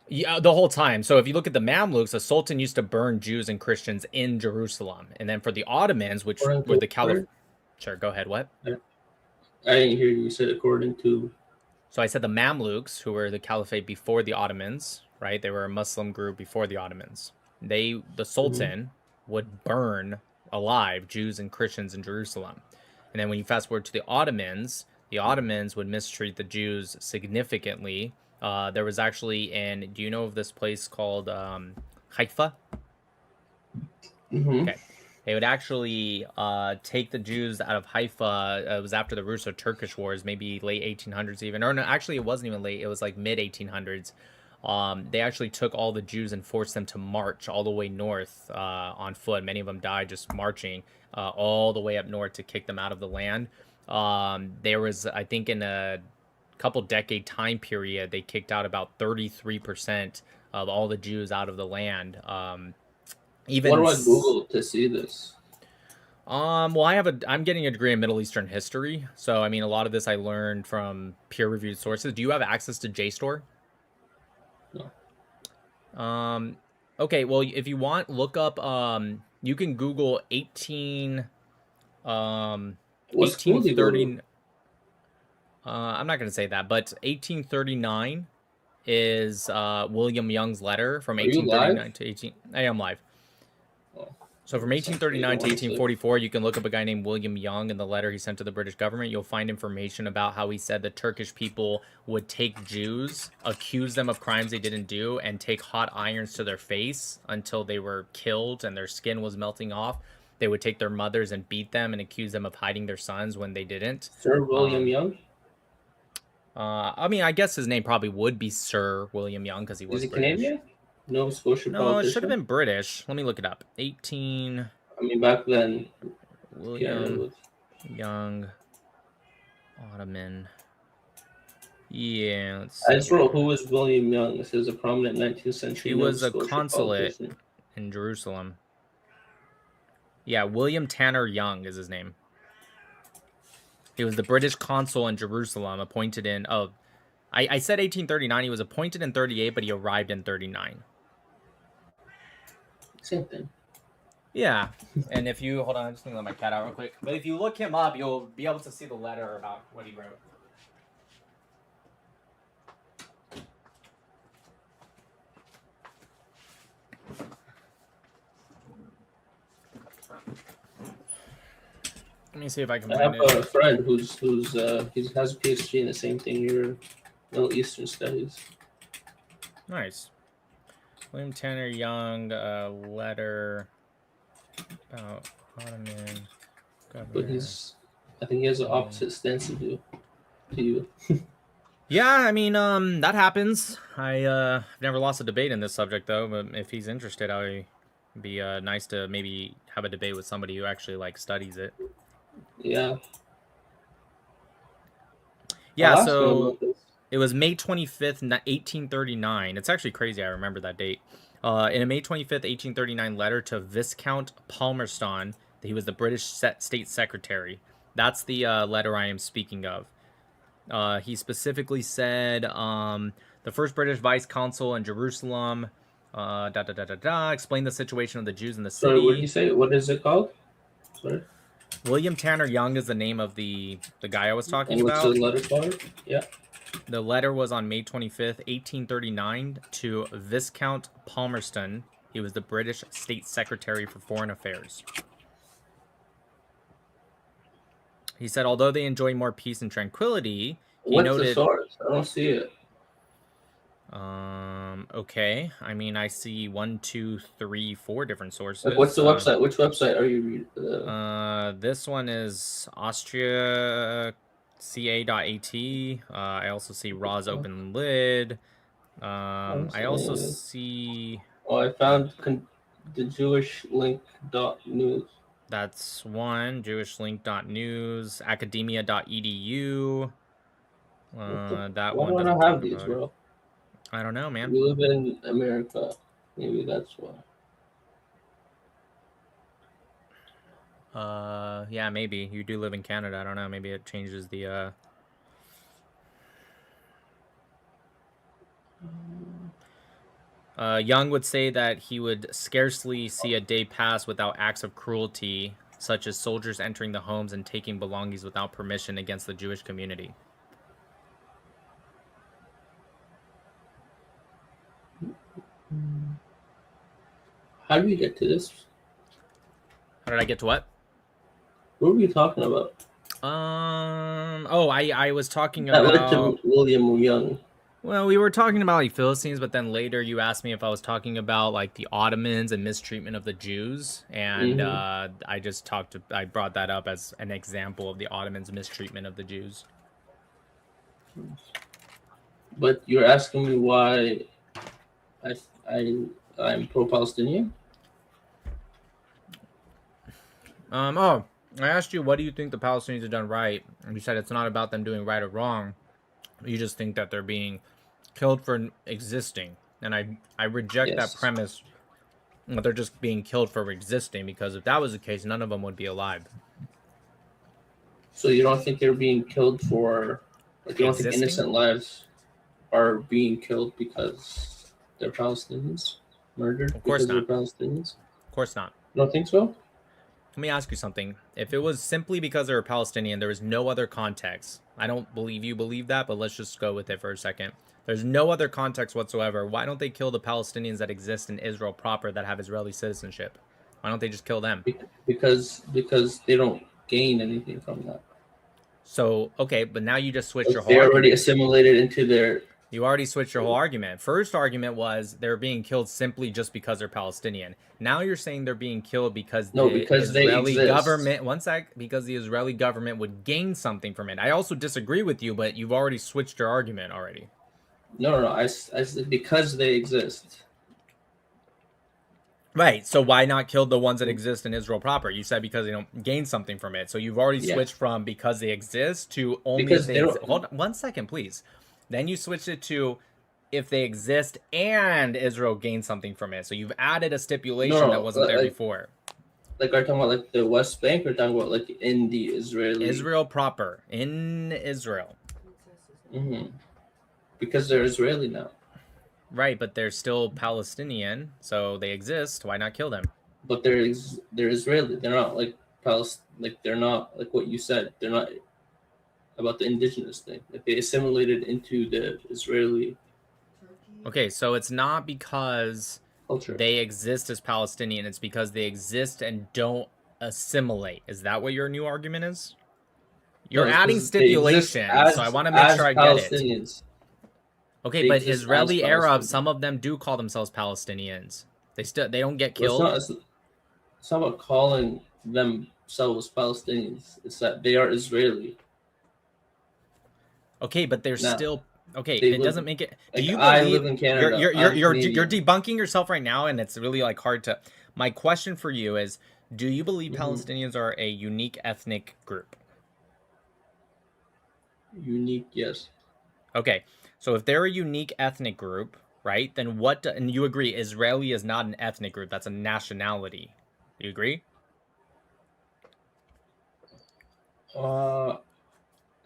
Yeah, the whole time. So if you look at the Mamluks, the Sultan used to burn Jews and Christians in Jerusalem. And then for the Ottomans, which were the Caliph... Sure, go ahead. What? I didn't hear you said according to... So I said the Mamluks, who were the caliphate before the Ottomans, right? They were a Muslim group before the Ottomans. The Sultan would burn alive Jews and Christians in Jerusalem. And then when you fast forward to the Ottomans would mistreat the Jews significantly. There was actually do you know of this place called Haifa? Okay. They would actually take the Jews out of Haifa. It was after the Russo-Turkish Wars, maybe late 1800s even. Or no, actually it wasn't even late. It was like mid-1800s. They actually took all the Jews and forced them to march all the way north on foot. Many of them died just marching all the way up north to kick them out of the land. There was, I think, in a couple decade time period, they kicked out about 33% of all the Jews out of the land. Even what do I Google to see this? Well, I'm getting a degree in Middle Eastern history, so I mean, a lot of this I learned from peer-reviewed sources. Do you have access to JSTOR? No. Okay, well, if you want, look up, you can Google What school do you go 1830. to? I'm not going to say that, but 1839 is William Young's letter from Are you 1839 live? to 18. I am live. Oh, So from 1839 to 1844, you can look up a guy named William Young and the letter he sent to the British government. You'll find information about how he said the Turkish people would take Jews, accuse them of crimes they didn't do, and take hot irons to their face until they were killed and their skin was melting off. They would take their mothers and beat them and accuse them of hiding their sons when they didn't. Sir William Young? I mean, I guess his name probably would be Sir William Young because he was Is he British. Canadian? Nova Scotia No, politician? it should have been British. Let me look it up. I mean, back then, William Young, Ottoman. Yeah, let's see. I just wrote, who was William Young? This is a prominent 19th century He Nova was a Scotia consulate politician. in Jerusalem. Yeah, William Tanner Young is his name. He was the British consul in Jerusalem, appointed in... Oh, I said 1839. He was appointed in 38, but he arrived in 39. Same thing. Yeah, and if you... Hold on, I'm just going to let my cat out real quick. But if you look him up, you'll be able to see the letter about what he wrote. Let me see if I can I find have it. a friend who has a PhD in the same thing. Your Middle Eastern studies. Nice. William Tanner Young, letter about Ottoman But I think he has the opposite stance to you. Yeah, I mean, that happens. I've never lost a debate in this subject, though, but if he's interested, I'd be nice to maybe have a debate with somebody who actually, like, studies it. Yeah. Yeah, so it was May 25th, 1839. It's actually crazy. I remember that date. In a May 25th, 1839 letter to Viscount Palmerston, he was the British State Secretary. That's the letter I am speaking of. He specifically said, the first British vice consul in Jerusalem, explained the situation of the Jews in the city. Sorry, what did he say? What is it called? Sorry. William Tanner Young is the name of the guy I was talking and about. What's the letter called? Yeah. The letter was on May 25th, 1839 to Viscount Palmerston. He was the British State Secretary for Foreign Affairs. He said, although they enjoy more peace and tranquility, he What's noted... the source? I don't see it. Okay. I mean, I see 1, 2, 3, 4 different sources. Like, what's the website? Which website are you reading? This one is austriaca.at. I also see Raw's Open Lid. I also see... Oh, I found the JewishLink.news. That's one. JewishLink.news. Academia.edu. That Why one do I doesn't not have talk these, about bro? it. I don't know, man. We live in America. Maybe that's why. Yeah, maybe. You do live in Canada. I don't know. Maybe it changes the, Young would say that he would scarcely see a day pass without acts of cruelty, such as soldiers entering the homes and taking belongings without permission against the Jewish community. How did we get to this? How did I get to what? What were we talking about? Oh, I was talking That led about... to William Young. Well, we were talking about like Philistines, but then later you asked me if I was talking about like the Ottomans and mistreatment of the Jews, and I brought that up as an example of the Ottomans' mistreatment of the Jews. But you're asking me why I'm pro-Palestinian? I asked you, what do you think the Palestinians have done right? And you said it's not about them doing right or wrong. You just think that they're being killed for existing, and I reject that premise. That they're just being killed for existing, because if that was the case, none of them would be alive. So you don't think they're being killed for, like, you don't think innocent lives are being killed because they're Palestinians? Murdered because they're Palestinians? Of course not. You don't think so? Let me ask you something. If it was simply because they were Palestinian, there was no other context. I don't believe you believe that, but let's just go with it for a second. There's no other context whatsoever. Why don't they kill the Palestinians that exist in Israel proper that have Israeli citizenship? Why don't they just kill them? Because they don't gain anything from that. So, okay, but now you just switched your whole They're argument. already assimilated into their... You already switched your whole argument. First argument was they're being killed simply just because they're Palestinian. Now you're saying they're being killed because because the Israeli they exist. government, because the Israeli government would gain something from it. I also disagree with you, but you've already switched your argument already. No. I said because they exist. Right. So why not kill the ones that exist in Israel proper? You said because they don't gain something from it. So you've already switched from because they exist to only Because if they they don't- hold on 1 second, please. Then you switched it to if they exist and Israel gains something from it. So you've added a stipulation that wasn't there before. Like, are you talking about like the West Bank, or are you talking about like in the Israeli... Israel proper. In Israel. Because they're Israeli now. Right, but they're still Palestinian, so they exist. Why not kill them? But they're Israeli. They're not like they're not like what you said. They're not about the indigenous thing. Like, they assimilated into the Israeli. Okay, so it's not because culture. They exist as Palestinian. It's because they exist and don't assimilate. Is that what your new argument is? You're adding stipulations, so I want to make sure I get it. Okay, but Israeli Arabs, some of them do call themselves Palestinians. They don't get killed. It's not about calling themselves Palestinians. It's that they are Israeli. Okay, but they're still okay. It doesn't make it. Do you I believe live in Canada? You're debunking yourself right now, and it's really like hard to. My question for you is: do you believe Palestinians are a unique ethnic group? Unique, yes. Okay, so if they're a unique ethnic group, right? Then what? And you agree, Israeli is not an ethnic group; that's a nationality. Do you agree?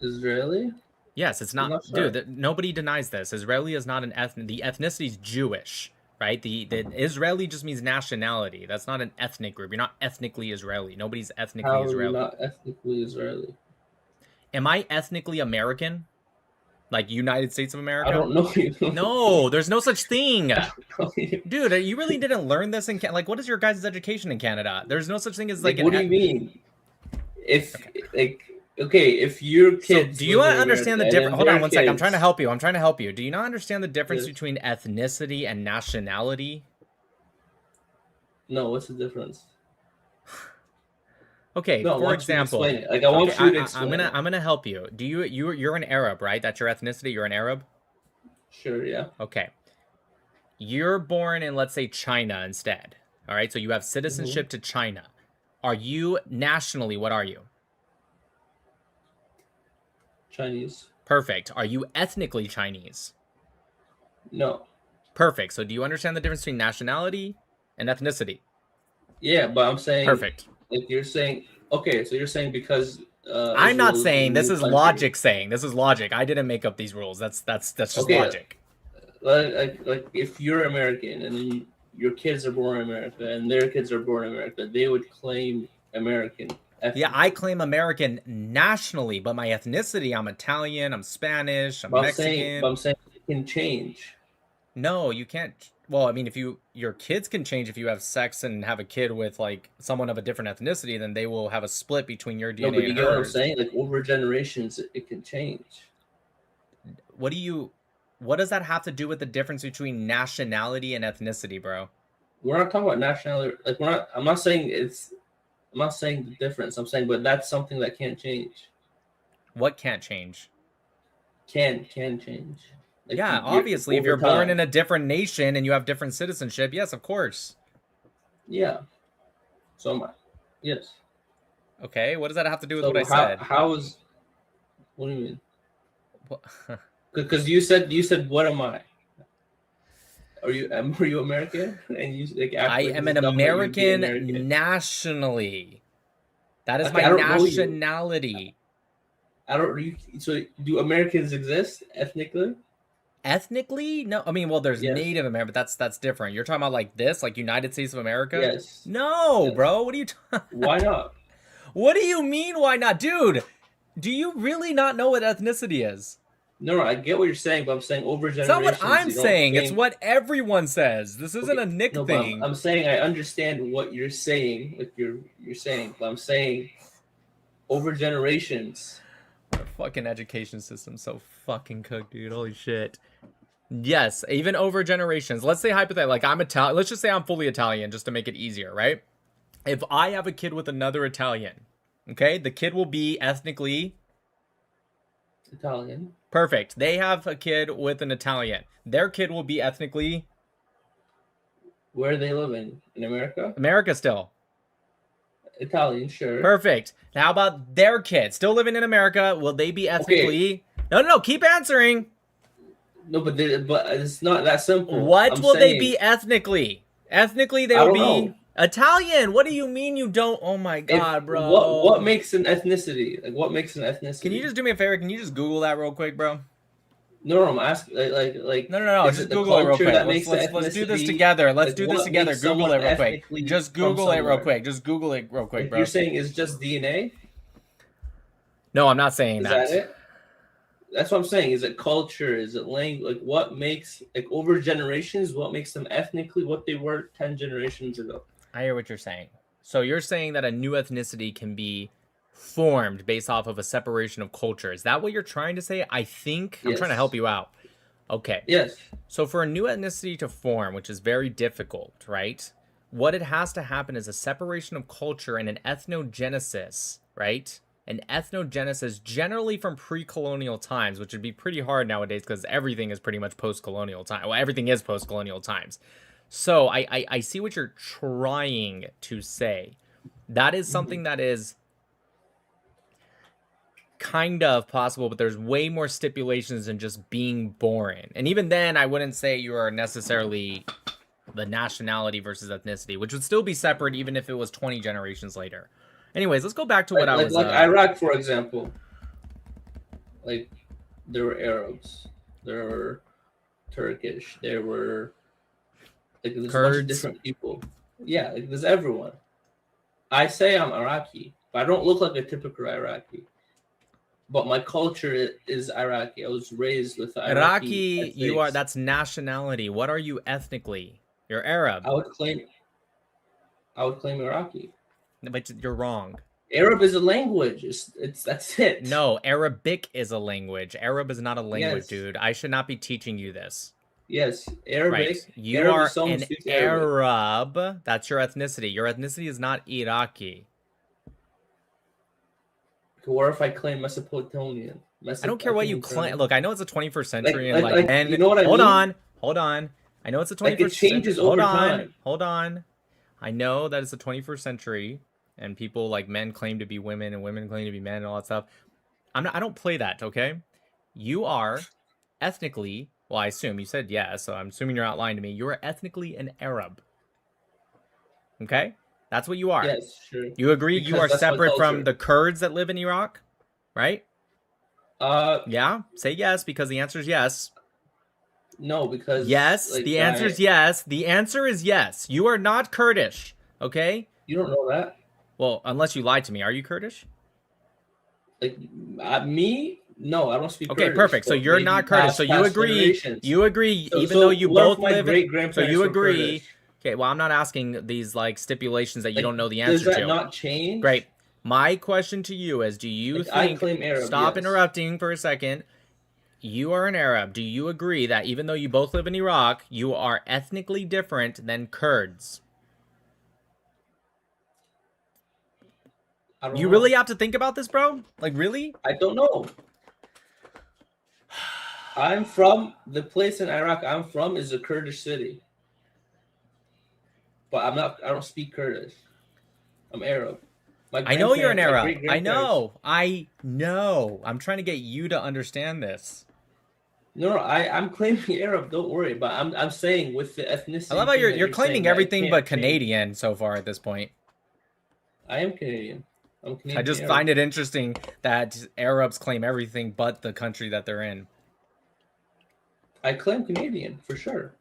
Israeli? Yes, it's not. Dude, nobody denies this. Israeli is not an ethnic. The ethnicity is Jewish, right? The Israeli just means nationality. That's not an ethnic group. You're not ethnically Israeli. Nobody's ethnically Israeli. How are you not ethnically Israeli? Am I ethnically American? Like United States of America? I don't know you. No, there's no such thing. Dude, you really didn't learn this in Canada? Like, what is your guys' education in Canada? There's no such thing as like. What do you mean? If if your kids. So, do you not understand the difference? Hold on 1 second. I'm trying to help you. Do you not understand the difference between ethnicity and nationality? No, what's the difference? Okay, for example, like I want you to explain. I'm gonna help you. Do you're an Arab, right? That's your ethnicity. You're an Arab. Sure. Yeah. Okay. You're born in, let's say, China instead. All right. So you have citizenship to China. Are you nationally? What are you? Chinese. Perfect. Are you ethnically Chinese? No. Perfect. So do you understand the difference between nationality and ethnicity? Yeah, but I'm saying perfect. Like you're saying, okay, so you're saying because I'm not saying this is logic. Saying this is logic. I didn't make up these rules. That's just logic. Like if you're American and then your kids are born in America and their kids are born in America, they would claim American. Yeah, I claim American nationally, but my ethnicity, I'm Italian, I'm Spanish, I'm Mexican. I'm saying it can change. No, you can't. Well, I mean, if your kids can change if you have sex and have a kid with like someone of a different ethnicity, then they will have a split between your DNA no, but you and get hers. what I'm saying? Like over generations, it can change. What does that have to do with the difference between nationality and ethnicity, bro? We're not talking about nationality. Like I'm not saying the difference. I'm saying, but that's something that can't change. What can't change? Can change. Like yeah, obviously, if you're born in a different nation and you have different citizenship, yes, of course. Yeah. So, yes. Okay, what does that have to do with what I said? What do you mean? Because you said what am I? Are you American? And you like I act like am it's an dumb that you'd be American American. nationally. That is Okay, my I don't know you. nationality. So do Americans exist ethnically? Ethnically? No. I mean, well, there's Yes. Native American, but that's different. You're talking about like this, like United States of America? Yes. No, Yes. bro. What are you Why not? What do you mean why not? Dude, do you really not know what ethnicity is? No, I get what you're saying, but I'm saying over It's generations. not what I'm you don't saying. It's think- what everyone says. This isn't Okay, a Nick no, but thing. I'm saying I understand what you're saying, like you're saying, but I'm saying over generations. Our fucking education system's so fucking cooked, dude. Holy shit. Yes, even over generations. Let's say hypothetically, like I'm Italian. Let's just say I'm fully Italian, just to make it easier, right? If I have a kid with another Italian, okay, the kid will be ethnically Italian. perfect. They have a kid with an Italian. Their kid will be ethnically Where are they living? In America? America still. Italian, sure. Perfect. Now, how about their kid still living in America? Will they be ethnically? No. Keep answering. No, but it's not that simple. What I'm will they saying- be ethnically? Ethnically, they I will don't be know. Italian. What do you mean you don't? Oh my god, bro. What makes an ethnicity? Like what makes an ethnicity? Can you just do me a favor? Can you just Google that real quick, bro? No, I'm asking like. No. is Just the Google it real culture quick. that makes Let's do this ethnicity- together. Let's like, do this what together. makes Google it someone real quick. ethnically Just from Google it real somewhere? quick. Just Google it real quick, Like bro. you're saying it's just DNA? No, I'm not saying Is that. that it? That's what I'm saying. Is it culture? Is it language? Like what makes over generations? What makes them ethnically what they were 10 generations ago? I hear what you're saying. So you're saying that a new ethnicity can be formed based off of a separation of culture. Is that what you're trying to say? I think I'm trying to Yes. help you out. Okay. Yes. So for a new ethnicity to form, which is very difficult, right? What it has to happen is a separation of culture and an ethnogenesis, right? An ethnogenesis generally from pre-colonial times, which would be pretty hard nowadays because everything is pretty much post-colonial time. Well, everything is post-colonial times. So I see what you're trying to say. That is something that is kind of possible, but there's way more stipulations than just being born. And even then, I wouldn't say you are necessarily the nationality versus ethnicity, which would still be separate even if it was 20 generations later. Anyways, let's go back to what I was... Like Iraq, for example. Like, there were Arabs. There were Turkish. There were... Like, there's a bunch of Kurds. different people. Yeah, like, there's everyone. I say I'm Iraqi, but I don't look like a typical Iraqi. But my culture is Iraqi. I was raised with Iraqi, ethics. you are... That's nationality. What are you ethnically? You're Arab. I would claim Iraqi. But you're wrong. Arab is a language. That's it. No, Arabic is a language. Arab is not a language, Yes. dude. I should not be teaching you this. Yes, Arabic. Right. You Arab are is someone an who speaks Arabic. Arab. That's your ethnicity. Your ethnicity is not Iraqi. Or if I claim Mesopotamian. I don't care what you claim. Look, I know it's the 21st century, Like- and like, and you know what I hold mean? on. I know it's the 21st Like, it changes century. over time. Hold on. I know that it's the 21st century, and people like men claim to be women, and women claim to be men, and all that stuff. I don't play that. Okay, you are ethnically. Well, I assume you said yes, so I'm assuming you're not lying to me. You are ethnically an Arab. Okay, that's what you are. Yes, sure. You agree? You Because are that's my separate from culture. the Kurds that live in Iraq, right? Yeah. Say yes because the answer is yes. No, because Yes, like, the answer is yes. The answer is yes. You are not Kurdish, okay? You don't know that. Well, unless you lied to me. Are you Kurdish? Like me? No, I don't speak. Okay, Kurdish, perfect. So but you're maybe not Kurdish. So you past agree. generations. You agree, So- even so though you what if both my live. So great-grandparents you were agree. Kurdish? Okay, well, I'm not asking these like stipulations that you Like, don't know the does answer that to. not change? Great. My question to you is: do you Like, I think? claim Arab, Stop yes. interrupting for a second. You are an Arab. Do you agree that even though you both live in Iraq, you are ethnically different than Kurds? I don't You know. really have to think about this, bro? Like, really? I don't know. I'm from the place in Iraq I'm from is a Kurdish city. But I don't speak Kurdish. I'm Arab. My I know you're an grandparents- my Arab. I great-grandparents- know. I'm trying to get you to understand this. No, I'm claiming Arab. Don't worry, but I'm saying with the ethnicity. I love how thing you're that you're claiming saying that it everything can't but change. Canadian so far at this point. I am Canadian. I'm Canadian. I just find it interesting that Arabs claim everything but the country that they're in. I claim Canadian for sure.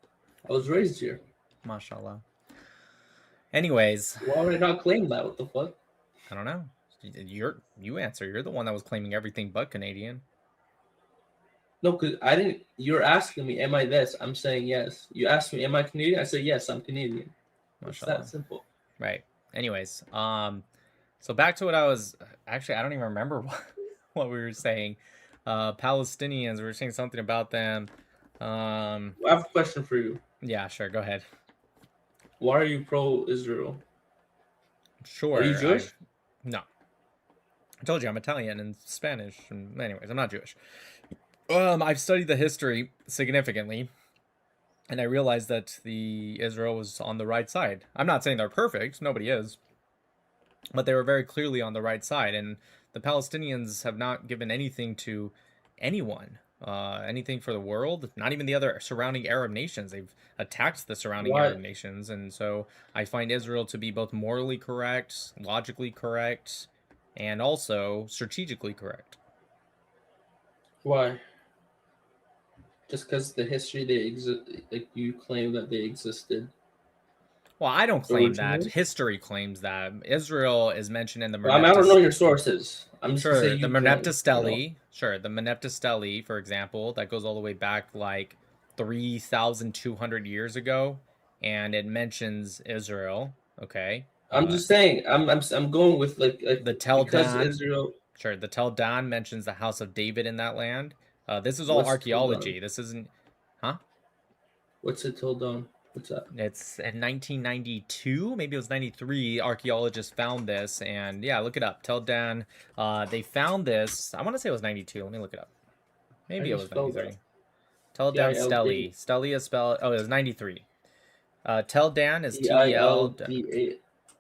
I was raised here. Mashallah. Anyways, why would I not claim that? What the fuck? I don't know. You answer. You're the one that was claiming everything but Canadian. No, because I didn't. You're asking me, am I this? I'm saying yes. You asked me, am I Canadian? I say yes, I'm Canadian. It's Mashallah. that simple. Right. Anyways, so back to what I was actually. I don't even remember what we were saying. Palestinians. We were saying something about them. I have a question for you. Yeah, sure. Go ahead. Why are you pro-Israel? Sure. Are you Jewish? No. I told you I'm Italian and Spanish. And anyways, I'm not Jewish. I've studied the history significantly, and I realized that Israel was on the right side. I'm not saying they're perfect. Nobody is. But they were very clearly on the right side. And the Palestinians have not given anything to anyone. Anything for the world, not even the other surrounding Arab nations. They've attacked the surrounding Arab nations, and so I find Israel to be both morally correct, logically correct, and also strategically correct. Why? Just because the history they exist, like you claim that they existed. Well, I don't claim that. History claims that. Israel is mentioned in the I don't know your sources. I'm just sure saying the you Merneptah claim, Stele. Sure, the Merneptah Stele, for example, that goes all the way back like 3,200 years ago, and it mentions Israel. Okay. I'm just saying. I'm going with like the Tel because Dan. Israel. Sure, the Tel Dan mentions the house of David in that land. This is all What's archaeology. This isn't, huh? What's the Tel Dan? What's that? It's in 1992, maybe it was 93. Archaeologists found this, and yeah, look it up. Tel Dan. They found this. I want to say it was 92. Let me look it up. Maybe it was 93. Tel Dan Stele. Stele is spelled. Oh, it was 93. Tel Dan is T-E-L,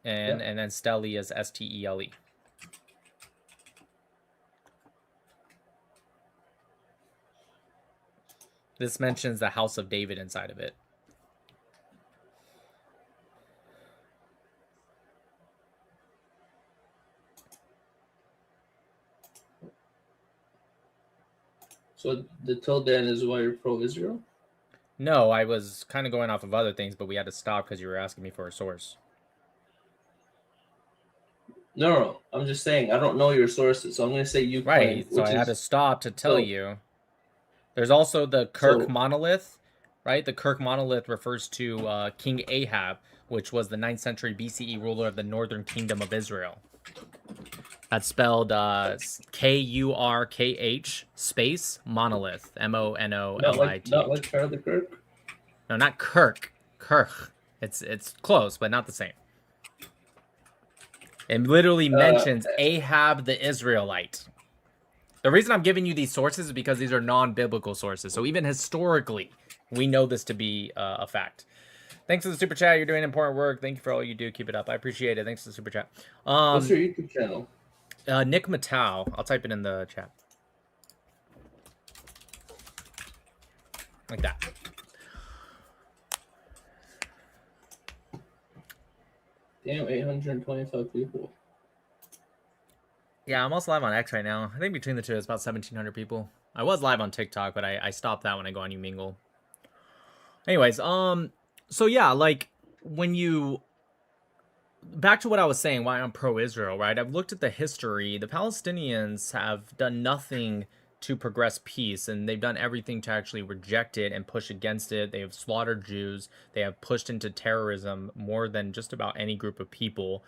and then Stele is S-T-E-L-E. This mentions the house of David inside of it. So the Tel Dan is why you're pro-Israel? No, I was kind of going off of other things, but we had to stop because you were asking me for a source. No, I'm just saying I don't know your sources, so I'm going to say you claim. Right, so I had to stop to tell you. There's also the Kirk monolith, right? The Kirk monolith refers to King Ahab, which was the 9th century BCE ruler of the northern kingdom of Israel. That's spelled K-U-R-K-H space monolith, M-O-N-O-L-I-T-H. Not like Charlie Kirk? No, not Kirk. Kirk. It's close, but not the same. It literally mentions Ahab the Israelite. The reason I'm giving you these sources is because these are non-biblical sources. So even historically, we know this to be a fact. Thanks for the super chat. You're doing important work. Thank you for all you do. Keep it up. I appreciate it. Thanks for the super chat. What's your YouTube channel? Nick Matau. I'll type it in the chat. Like that. Damn, 825 people. Yeah, I'm also live on X right now. I think between the two, it's about 1,700 people. I was live on TikTok, but I stopped that when I go on Umingle. Anyways, so yeah, like when you back to what I was saying, why I'm pro-Israel, right? I've looked at the history. The Palestinians have done nothing to progress peace, and they've done everything to actually reject it and push against it. They have slaughtered Jews. They have pushed into terrorism more than just about any group of people.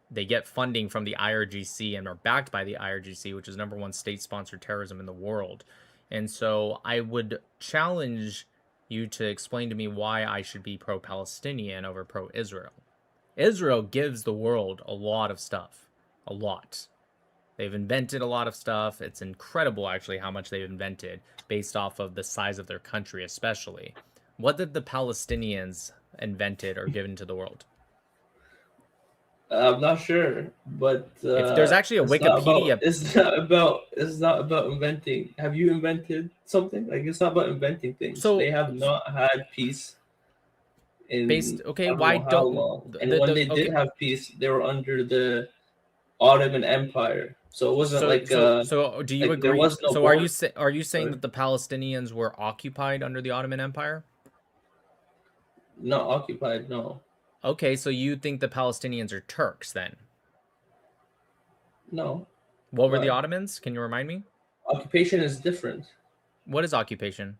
They get funding from the IRGC and are backed by the IRGC, which is #1 state-sponsored terrorism in the world. And so I would challenge you to explain to me why I should be pro-Palestinian over pro-Israel. Israel gives the world a lot of stuff. A lot. They've invented a lot of stuff. It's incredible, actually, how much they've invented based off of the size of their country, especially. What did the Palestinians invented or given to the world? I'm not sure, but If there's actually a Wikipedia, it's not about inventing. Have you invented something? Like, it's not about inventing things. So- they have not had peace in okay, I don't why know how don't long. And when they okay. did have peace, they were under the Ottoman Empire. So it wasn't So do you like there agree? was no So border. are you saying Sorry. that the Palestinians were occupied under the Ottoman Empire? Not occupied, no. Okay, so you think the Palestinians are Turks then? No. What were the Why? Ottomans? Can you remind me? Occupation is different. What is occupation?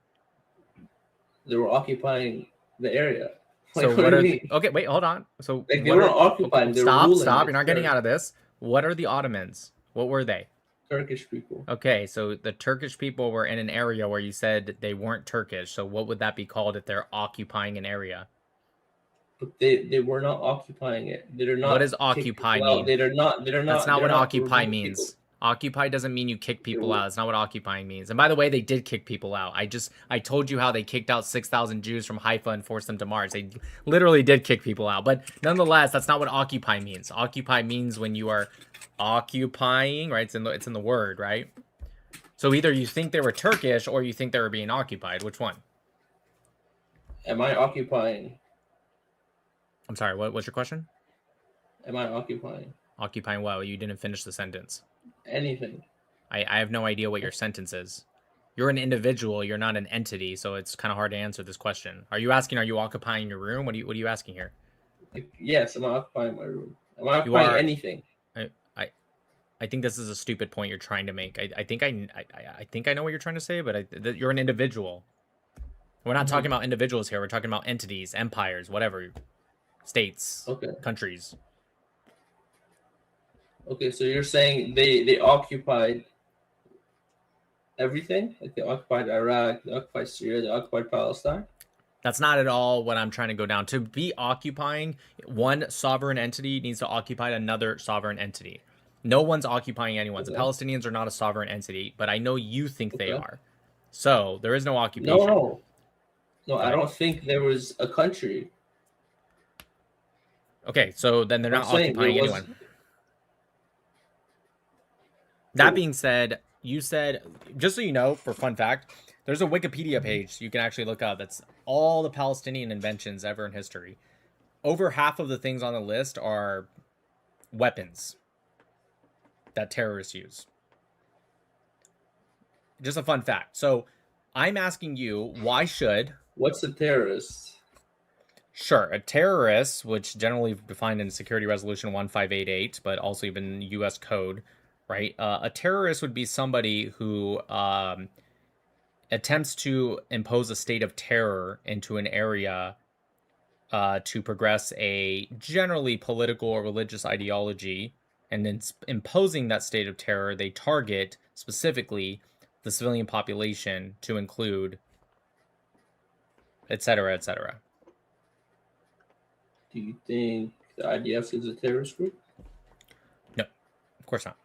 They were occupying the area. So Like, what do are you the, mean? okay, wait, hold on. So Like, they what weren't are, occupying, they were stop, ruling stop. it. You're not getting They're out of this. What are the Ottomans? What were they? Turkish people. Okay, so the Turkish people were in an area where you said they weren't Turkish. So what would that be called if they're occupying an area? But they were not occupying it. They're not. What does kick occupy people out. mean? They're not. That's not they're what not occupy removing means. people. Occupy doesn't mean you kick people were- out. That's not what occupying means. And by the way, they did kick people out. I told you how they kicked out 6,000 Jews from Haifa and forced them to Mars. They literally did kick people out. But nonetheless, that's not what occupy means. Occupy means when you are occupying, right? It's in the word, right? So either you think they were Turkish or you think they were being occupied. Which one? Am I occupying? I'm sorry, what's your question? Am I occupying Occupying what? You didn't finish the sentence. anything? I have no idea what your sentence is. You're an individual, you're not an entity, so it's kind of hard to answer this question. Are you occupying your room? What are you asking here? Yes, am I occupying my room? Am I occupying anything? I think this is a stupid point you're trying to make. I think I know what you're trying to say, but you're an individual. We're not talking about individuals here. We're talking about entities, empires, whatever, states, countries. Okay, so you're saying they occupied everything? Like they occupied Iraq, they occupied Syria, they occupied Palestine? That's not at all what I'm trying to go down. To be occupying, one sovereign entity needs to occupy another sovereign entity. No one's occupying anyone. The Palestinians are not a sovereign entity, but I know you think they are. So there is no occupation. No, I don't think there was a country. Okay, so then they're not occupying anyone. That being said, you said, just so you know, for fun fact, there's a Wikipedia page you can actually look up. That's all the Palestinian inventions ever in history. Over half of the things on the list are weapons that terrorists use. Just a fun fact. So I'm asking you, why should... What's a terrorist? Sure, a terrorist, which generally defined in Security Resolution 1588, but also even in U.S. Code, right? A terrorist would be somebody who attempts to impose a state of terror into an area to progress a generally political or religious ideology, and in imposing that state of terror, they target specifically the civilian population to include, etc., etc. Do you think the IDF is a terrorist group? No, of course not.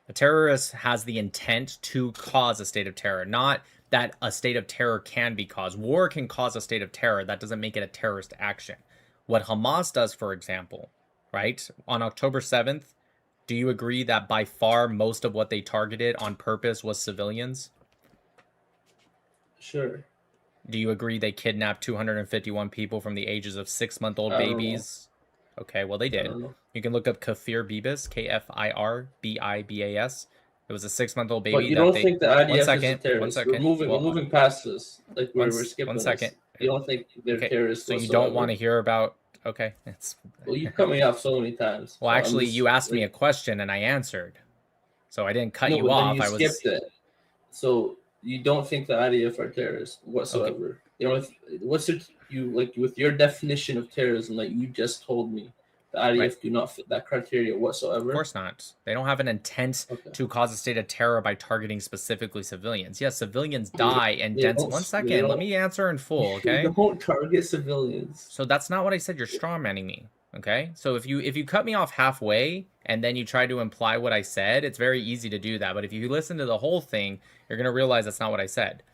A terrorist has the intent to cause a state of terror, not that a state of terror can be caused. War can cause a state of terror. That doesn't make it a terrorist action. What Hamas does, for example, right, on October 7th, do you agree that by far most of what they targeted on purpose was civilians? Sure. Do you agree they kidnapped 251 people from the ages of 6-month-old babies? Okay, well, they did. You can look up Kafir Bibas, Kfirbibas. It was a 6-month-old baby. But you don't think the IDF is a terrorist? One second. We're moving past this. Like we're skipping 1 second. this. You don't think they're terrorists? So you don't want to hear about... Okay. Well, you cut me off so many times. Well, actually, you asked me a question and I answered. So I didn't cut you off. Then you skipped it. So you don't think the IDF are terrorists whatsoever? Okay. You know, with your definition of terrorism that you just told me, the IDF do not fit that criteria whatsoever? Of course not. They don't have an intent to cause a state of terror by targeting specifically civilians. Yes, civilians die in dense... 1 second, let me answer in full, okay? They don't target civilians. So that's not what I said. You're strawmanning me, okay? So if you cut me off halfway and then you try to imply what I said, it's very easy to do that. But if you listen to the whole thing, you're going to realize that's not what I said.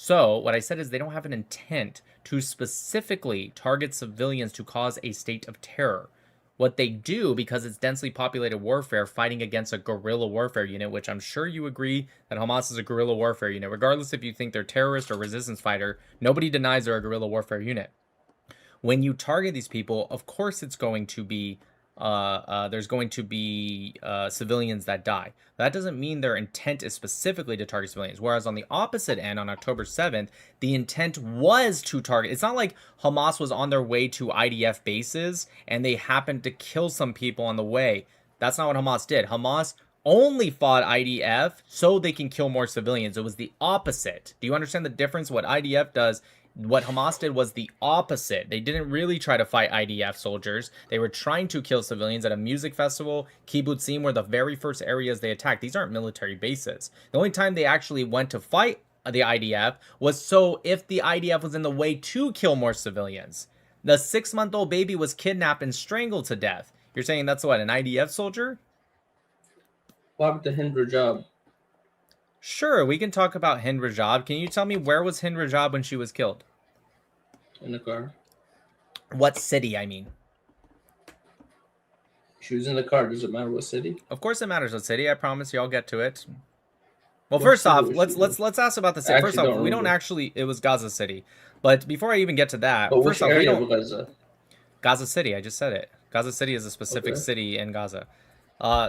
So what I said is they don't have an intent to specifically target civilians to cause a state of terror. What they do, because it's densely populated warfare, fighting against a guerrilla warfare unit, which I'm sure you agree that Hamas is a guerrilla warfare unit. Regardless if you think they're terrorist or resistance fighter, nobody denies they're a guerrilla warfare unit. When you target these people, of course it's going to be there's going to be civilians that die. That doesn't mean their intent is specifically to target civilians. Whereas on the opposite end, on October 7th, the intent was to target. It's not like Hamas was on their way to IDF bases and they happened to kill some people on the way. That's not what Hamas did. Hamas only fought IDF so they can kill more civilians. It was the opposite. Do you understand the difference? What IDF does, what Hamas did was the opposite. They didn't really try to fight IDF soldiers. They were trying to kill civilians at a music festival. Kibbutzim were the very first areas they attacked. These aren't military bases. The only time they actually went to fight the IDF was so if the IDF was in the way to kill more civilians. The 6-month-old baby was kidnapped and strangled to death. You're saying that's what, an IDF soldier? What happened to Hind Rajab? Sure, we can talk about Hind Rajab. Can you tell me where was Hind Rajab when she was killed? In the car. What city, I mean? She was in the car. Does it matter what city? Of course it matters what city. I promise you I'll get to it. Well, What first city off, was she in? let's ask about the I city. First actually off, don't we don't remember. actually, it was Gaza City. But before I even get to that, But first which off, we area don't... of Gaza? Gaza City, I just said it. Gaza City is a specific Okay. city in Gaza.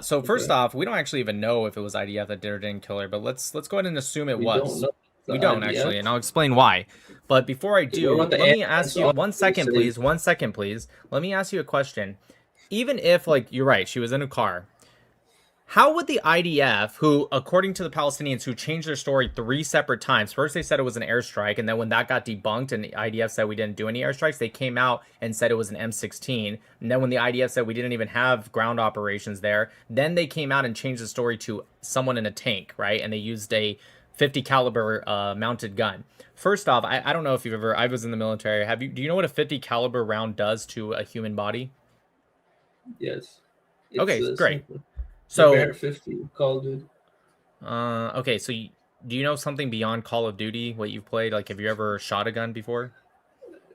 So first Okay. off, we don't actually even know if it was IDF that did or didn't kill her, but let's go ahead and assume it We was. don't know. The We don't IDF? actually, and I'll explain why. But before I do, What about the let me ambulance ask you 1 second, officers? please. 1 second, please. Let me ask you a question. Even if, like, you're right, she was in a car. How would the IDF, who, according to the Palestinians, who changed their story 3 separate times, first they said it was an airstrike, and then when that got debunked and the IDF said we didn't do any airstrikes, they came out and said it was an M16. And then when the IDF said we didn't even have ground operations there, then they came out and changed the story to someone in a tank, right? And they used a 50 caliber mounted gun. First off, I don't know if you've ever, I was in the military. Do you know what a 50 caliber round does to a human body? Yes. Okay, great. Simple. So, Bear 50 Call of Duty. okay, so do you know something beyond Call of Duty, what you've played? Like, have you ever shot a gun before?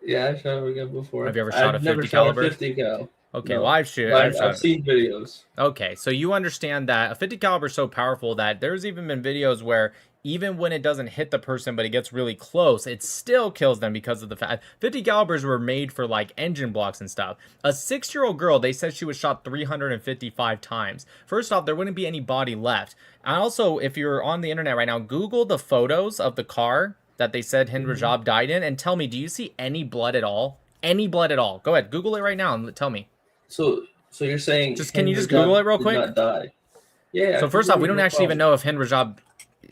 Yeah, I've shot a gun before. Have you ever shot I've a never 50 shot caliber? a 50 cal. Okay, No. well, I've But shot. I've seen videos. Okay, so you understand that a 50 caliber is so powerful that there's even been videos where even when it doesn't hit the person, but it gets really close, it still kills them because of the fact 50 calibers were made for like engine blocks and stuff. A 6-year-old girl, they said she was shot 355 times. First off, there wouldn't be any body left. And also, if you're on the internet right now, Google the photos of the car that they said Hind Rajab died in, and tell me, do you see any blood at all? Any blood at all? Go ahead, Google it right now and tell me. So you're saying Can you Hind just Rajab Google it real did quick? not die. Yeah. So I first can off, we do it, don't no actually even problem. know if Hind Rajab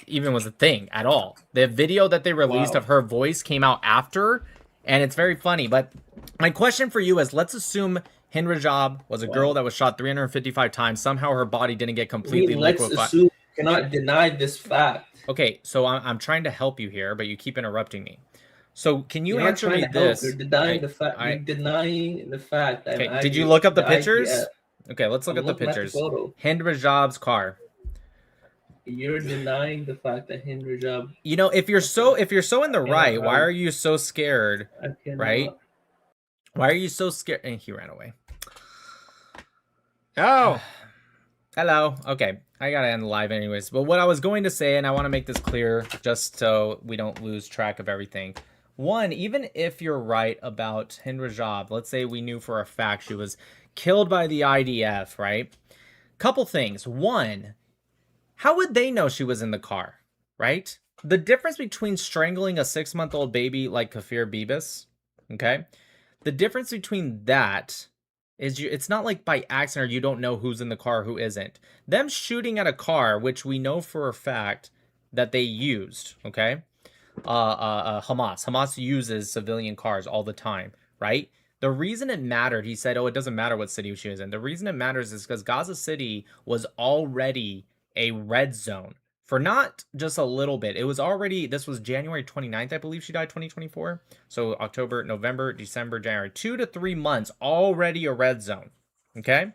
even was a thing at all. The video that they released Wow. of her voice came out after, and it's very funny. But my question for you is, let's assume Hind Rajab was a girl that was shot 355 times. Somehow her body didn't get completely Let's liquefied. assume you cannot deny this fact. Okay, so I'm trying to help you here, but you keep interrupting me. So can you You're not answer trying me to help. this? You're denying I- the fact. I- You're denying the fact that Okay, did you look up the pictures? IDF. Okay, let's look I'm at the looking at the pictures. photo. Hind Rajab's car. You're denying the fact that Hind Rajab. You know, if you're so in the cannot right, why argue. are you so scared? I cannot. Right? Why are you so scared? And he ran away. Oh. Hello. Okay, I gotta end the live anyways. But what I was going to say, and I want to make this clear just so we don't lose track of everything. One, even if you're right about Hind Rajab, let's say we knew for a fact she was killed by the IDF, right? Couple things. One, how would they know she was in the car, right? The difference between strangling a 6-month-old baby like Kafir Bibis, okay? The difference between that is it's not like by accident or you don't know who's in the car, who isn't. Them shooting at a car, which we know for a fact that they used, okay? Hamas uses civilian cars all the time, right? The reason it mattered, he said, oh, it doesn't matter what city she was in. The reason it matters is because Gaza City was already a red zone for not just a little bit. It was already, this was January 29th, I believe she died, 2024. So October, November, December, January, 2 to 3 months, already a red zone, okay?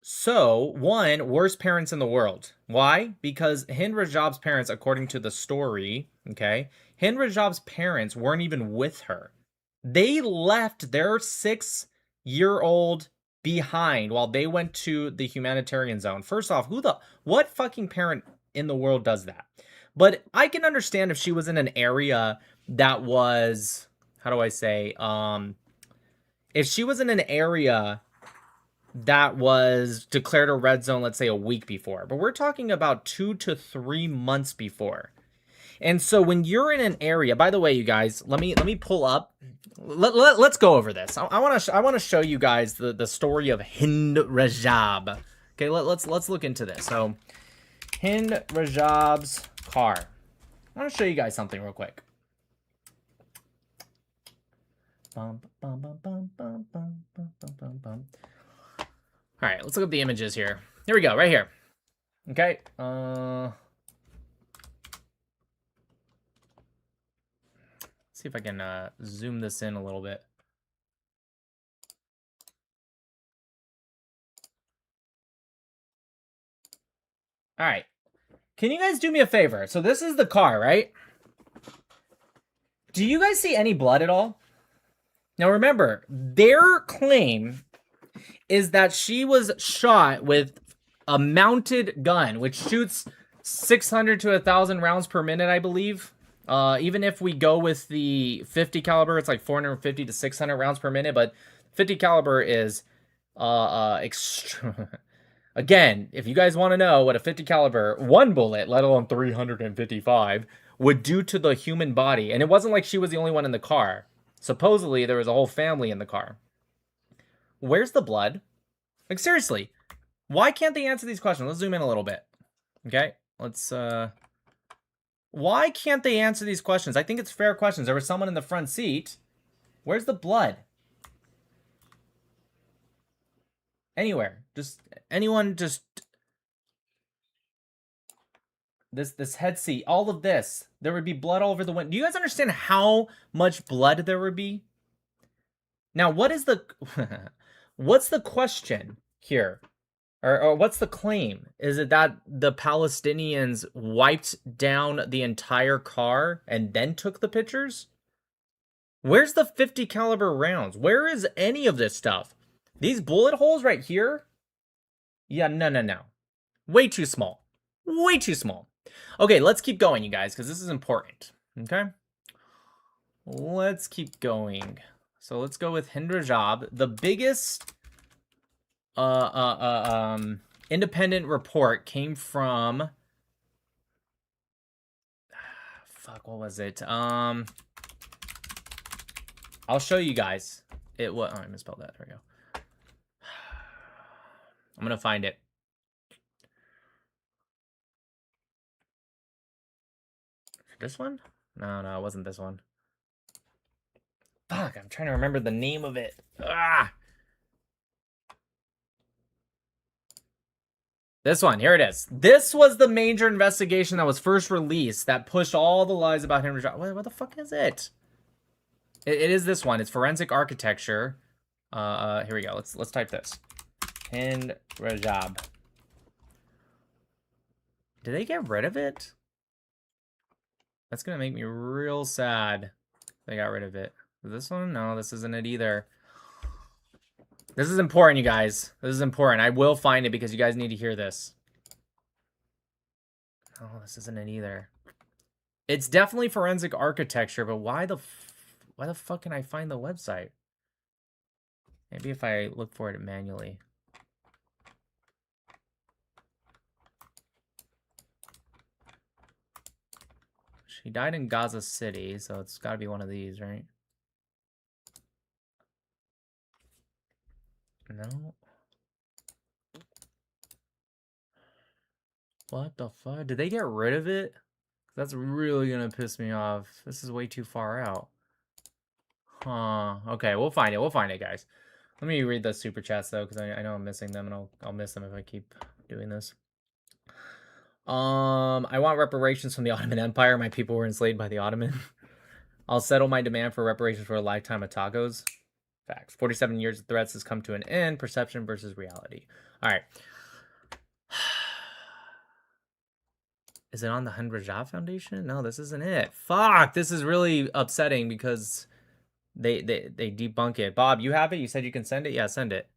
So, one, worst parents in the world. Why? Because Hind Rajab's parents, according to the story, okay? Hind Rajab's parents weren't even with her. They left their 6-year-old behind while they went to the humanitarian zone. First off, what fucking parent in the world does that? But I can understand if she was in an area that was, how do I say, if she was in an area that was declared a red zone, let's say a week before, but we're talking about 2 to 3 months before. And so when you're in an area, by the way, you guys, let me pull up. Let's go over this. I want to show you guys the story of Hind Rajab. Okay, let's look into this. So Hind Rajab's car. I want to show you guys something real quick. All right, let's look up the images here. Here we go, right here. Okay. See if I can zoom this in a little bit. All right. Can you guys do me a favor? So this is the car, right? Do you guys see any blood at all? Now remember, their claim is that she was shot with a mounted gun, which shoots 600 to 1,000 rounds per minute, I believe. Even if we go with the 50 caliber, it's like 450 to 600 rounds per minute, but 50 caliber is again, if you guys want to know what a 50 caliber, one bullet, let alone 355, would do to the human body. And it wasn't like she was the only one in the car. Supposedly, there was a whole family in the car. Where's the blood? Like, seriously, why can't they answer these questions? Let's zoom in a little bit. Okay, let's, why can't they answer these questions? I think it's fair questions. There was someone in the front seat. Where's the blood? Anywhere. Just, anyone just... This head seat, all of this. There would be blood all over the window. Do you guys understand how much blood there would be? Now, what is the... what's the question here? Or what's the claim? Is it that the Palestinians wiped down the entire car and then took the pictures? Where's the 50 caliber rounds? Where is any of this stuff? These bullet holes right here? Yeah, no. Way too small. Way too small. Okay, let's keep going, you guys, because this is important. Okay? Let's keep going. So let's go with Hind Rajab. The biggest independent report came from fuck, what was it? I'll show you guys. It was, oh, I misspelled that. There we go. I'm gonna find it. This one? No, it wasn't this one. Fuck, I'm trying to remember the name of it. Ah! This one, here it is. This was the major investigation that was first released that pushed all the lies about Hind Rajab. What the fuck is it? It is this one. It's forensic architecture. Here we go. Let's type this. Hind Rajab. Did they get rid of it? That's gonna make me real sad. They got rid of it. This one? No, this isn't it either. This is important, you guys. This is important. I will find it because you guys need to hear this. Oh, this isn't it either. It's definitely forensic architecture, but why the fuck can I find the website? Maybe if I look for it manually. She died in Gaza City, so it's got to be one of these, right? No. What the fuck? Did they get rid of it? That's really gonna piss me off. This is way too far out. Huh. Okay, we'll find it. We'll find it, guys. Let me read the super chats though, because I know I'm missing them, and I'll miss them if I keep doing this. I want reparations from the Ottoman Empire. My people were enslaved by the Ottoman. I'll settle my demand for reparations for a lifetime of tacos. Facts. 47 years of threats has come to an end. Perception versus reality. All right. Is it on the Hun Rajab Foundation? No, this isn't it. Fuck, this is really upsetting because they debunk it. Bob, you have it? You said you can send it? Yeah, send it.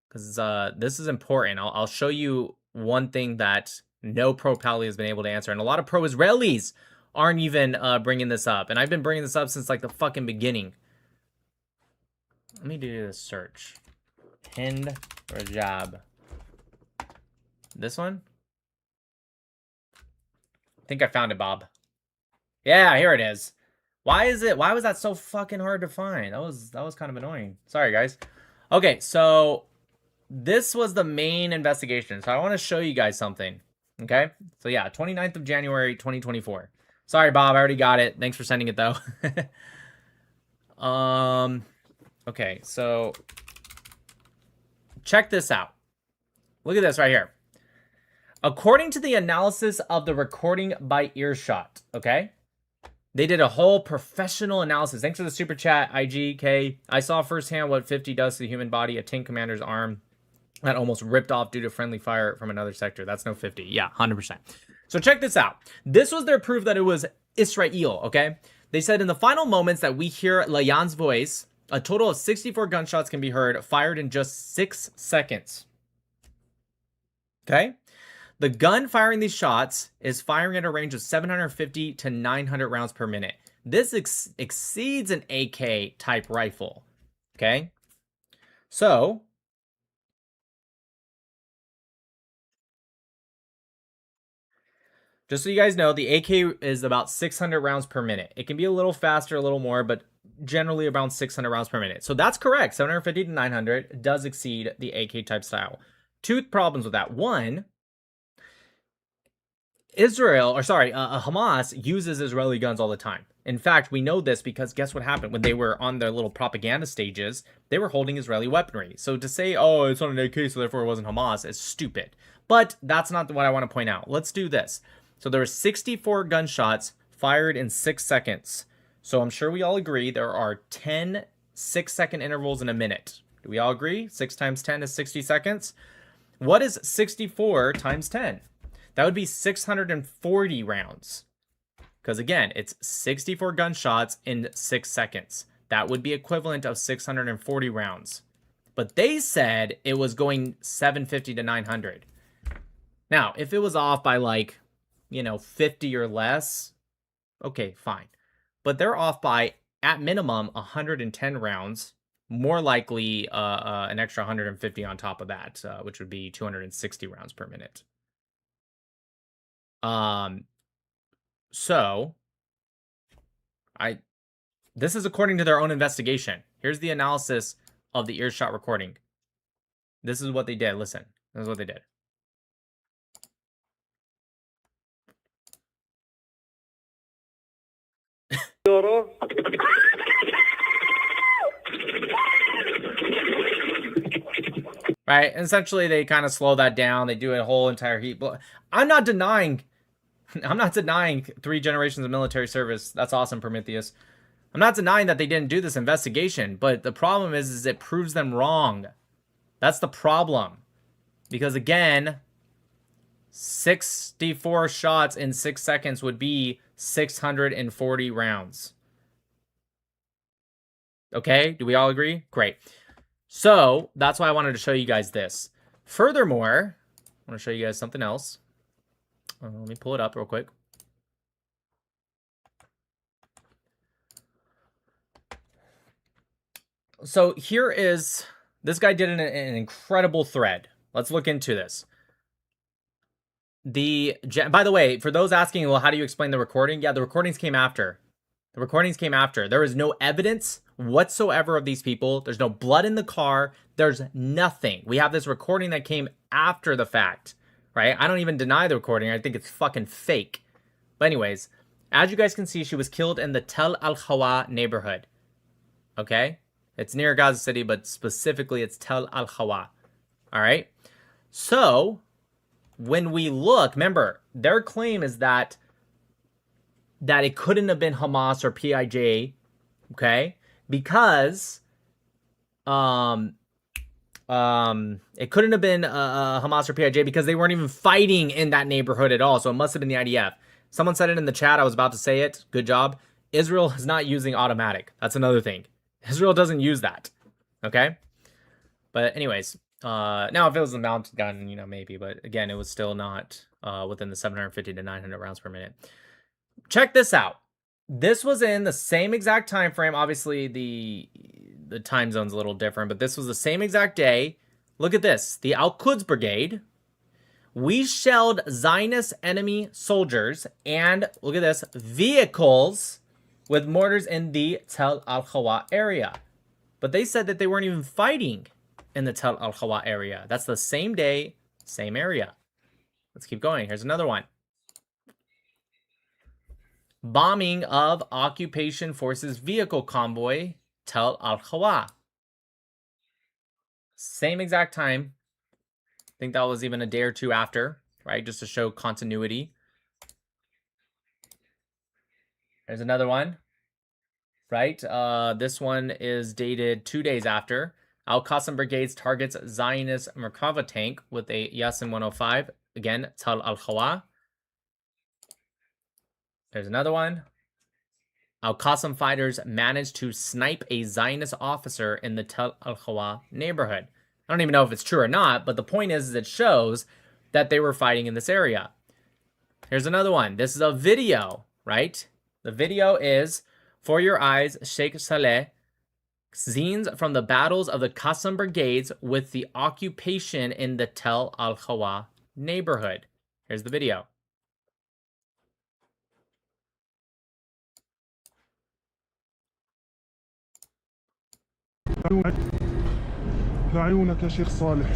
Because this is important. I'll show you one thing that no pro-Pali has been able to answer. And a lot of pro-Israelis aren't even bringing this up. And I've been bringing this up since like the fucking beginning. Let me do this search. Hind Rajab. This one? I think I found it, Bob. Yeah, here it is. Why was that so fucking hard to find? That was kind of annoying. Sorry, guys. Okay, so this was the main investigation. So I want to show you guys something. Okay? So yeah, 29th of January, 2024. Sorry, Bob, I already got it. Thanks for sending it though. Okay, so check this out. Look at this right here. According to the analysis of the recording by earshot, okay? They did a whole professional analysis. Thanks for the super chat, IGK. I saw firsthand what 50 does to the human body. A tank commander's arm that almost ripped off due to friendly fire from another sector. That's no 50. Yeah, 100%. So check this out. This was their proof that it was Israel, okay? They said in the final moments that we hear Layan's voice, a total of 64 gunshots can be heard, fired in just 6 seconds. Okay? The gun firing these shots is firing at a range of 750 to 900 rounds per minute. This exceeds an AK type rifle. Okay? So, just so you guys know, the AK is about 600 rounds per minute. It can be a little faster, a little more, but generally around 600 rounds per minute. So that's correct. 750 to 900 does exceed the AK type style. Two problems with that. One, Hamas uses Israeli guns all the time. In fact, we know this because guess what happened? When they were on their little propaganda stages, they were holding Israeli weaponry. So to say, oh, it's not an AK, so therefore it wasn't Hamas, is stupid. But that's not what I want to point out. Let's do this. So there were 64 gunshots fired in 6 seconds. So I'm sure we all agree there are 10 6-second intervals in a minute. Do we all agree? 6 times 10 is 60 seconds. What is 64 times 10? That would be 640 rounds. Because again, it's 64 gunshots in 6 seconds. That would be equivalent of 640 rounds. But they said it was going 750 to 900. Now, if it was off by like, 50 or less, okay, fine. But they're off by, at minimum, 110 rounds. More likely, an extra 150 on top of that, which would be 260 rounds per minute. So this is according to their own investigation. Here's the analysis of the earshot recording. This is what they did. Listen, this is what they did. Right, and essentially they kind of slow that down. They do a whole entire heat. I'm not denying 3 generations of military service. That's awesome, Prometheus. I'm not denying that they didn't do this investigation, but the problem is it proves them wrong. That's the problem. Because again, 64 shots in 6 seconds would be 640 rounds. Okay, do we all agree? Great. So that's why I wanted to show you guys this. Furthermore, I want to show you guys something else. Let me pull it up real quick. So here is, this guy did an incredible thread. Let's look into this. By the way, for those asking, well, how do you explain the recording? Yeah, the recordings came after. The recordings came after. There is no evidence whatsoever of these people. There's no blood in the car. There's nothing. We have this recording that came after the fact, right? I don't even deny the recording. I think it's fucking fake. But anyways, as you guys can see, she was killed in the Tel Al-Hawa neighborhood. Okay? It's near Gaza City, but specifically it's Tel Al-Hawa. All right? So, when we look, remember, their claim is that it couldn't have been Hamas or PIJ, okay? Because it couldn't have been Hamas or PIJ because they weren't even fighting in that neighborhood at all. So it must have been the IDF. Someone said it in the chat. I was about to say it. Good job. Israel is not using automatic. That's another thing. Israel doesn't use that. Okay. But anyways, now if it was a mounted gun, you know, maybe. But again, it was still not within the 750 to 900 rounds per minute. Check this out. This was in the same exact time frame. Obviously, the time zone's a little different, but this was the same exact day. Look at this. The Al-Quds Brigade. We shelled Zionist enemy soldiers and, look at this, vehicles with mortars in the Tel Al-Khawa area. But they said that they weren't even fighting in the Tel Al-Khawa area. That's the same day, same area. Let's keep going. Here's another one. Bombing of occupation forces vehicle convoy, Tel Al-Khawa. Same exact time. I think that was even a day or two after, right? Just to show continuity. There's another one, right? This one is dated 2 days after. Al-Qassam Brigades targets Zionist Merkava tank with a Yasin 105. Again, Tel Al-Khawa. There's another one. Al-Qassam fighters managed to snipe a Zionist officer in the Tel Al-Khawa neighborhood. I don't even know if it's true or not, but the point is it shows that they were fighting in this area. Here's another one. This is a video, right? The video is, for your eyes, Sheikh Saleh, scenes from the battles of the Qassam Brigades with the occupation in the Tel Al-Khawa neighborhood. Here's the video. لعيونك يا شيخ صالح.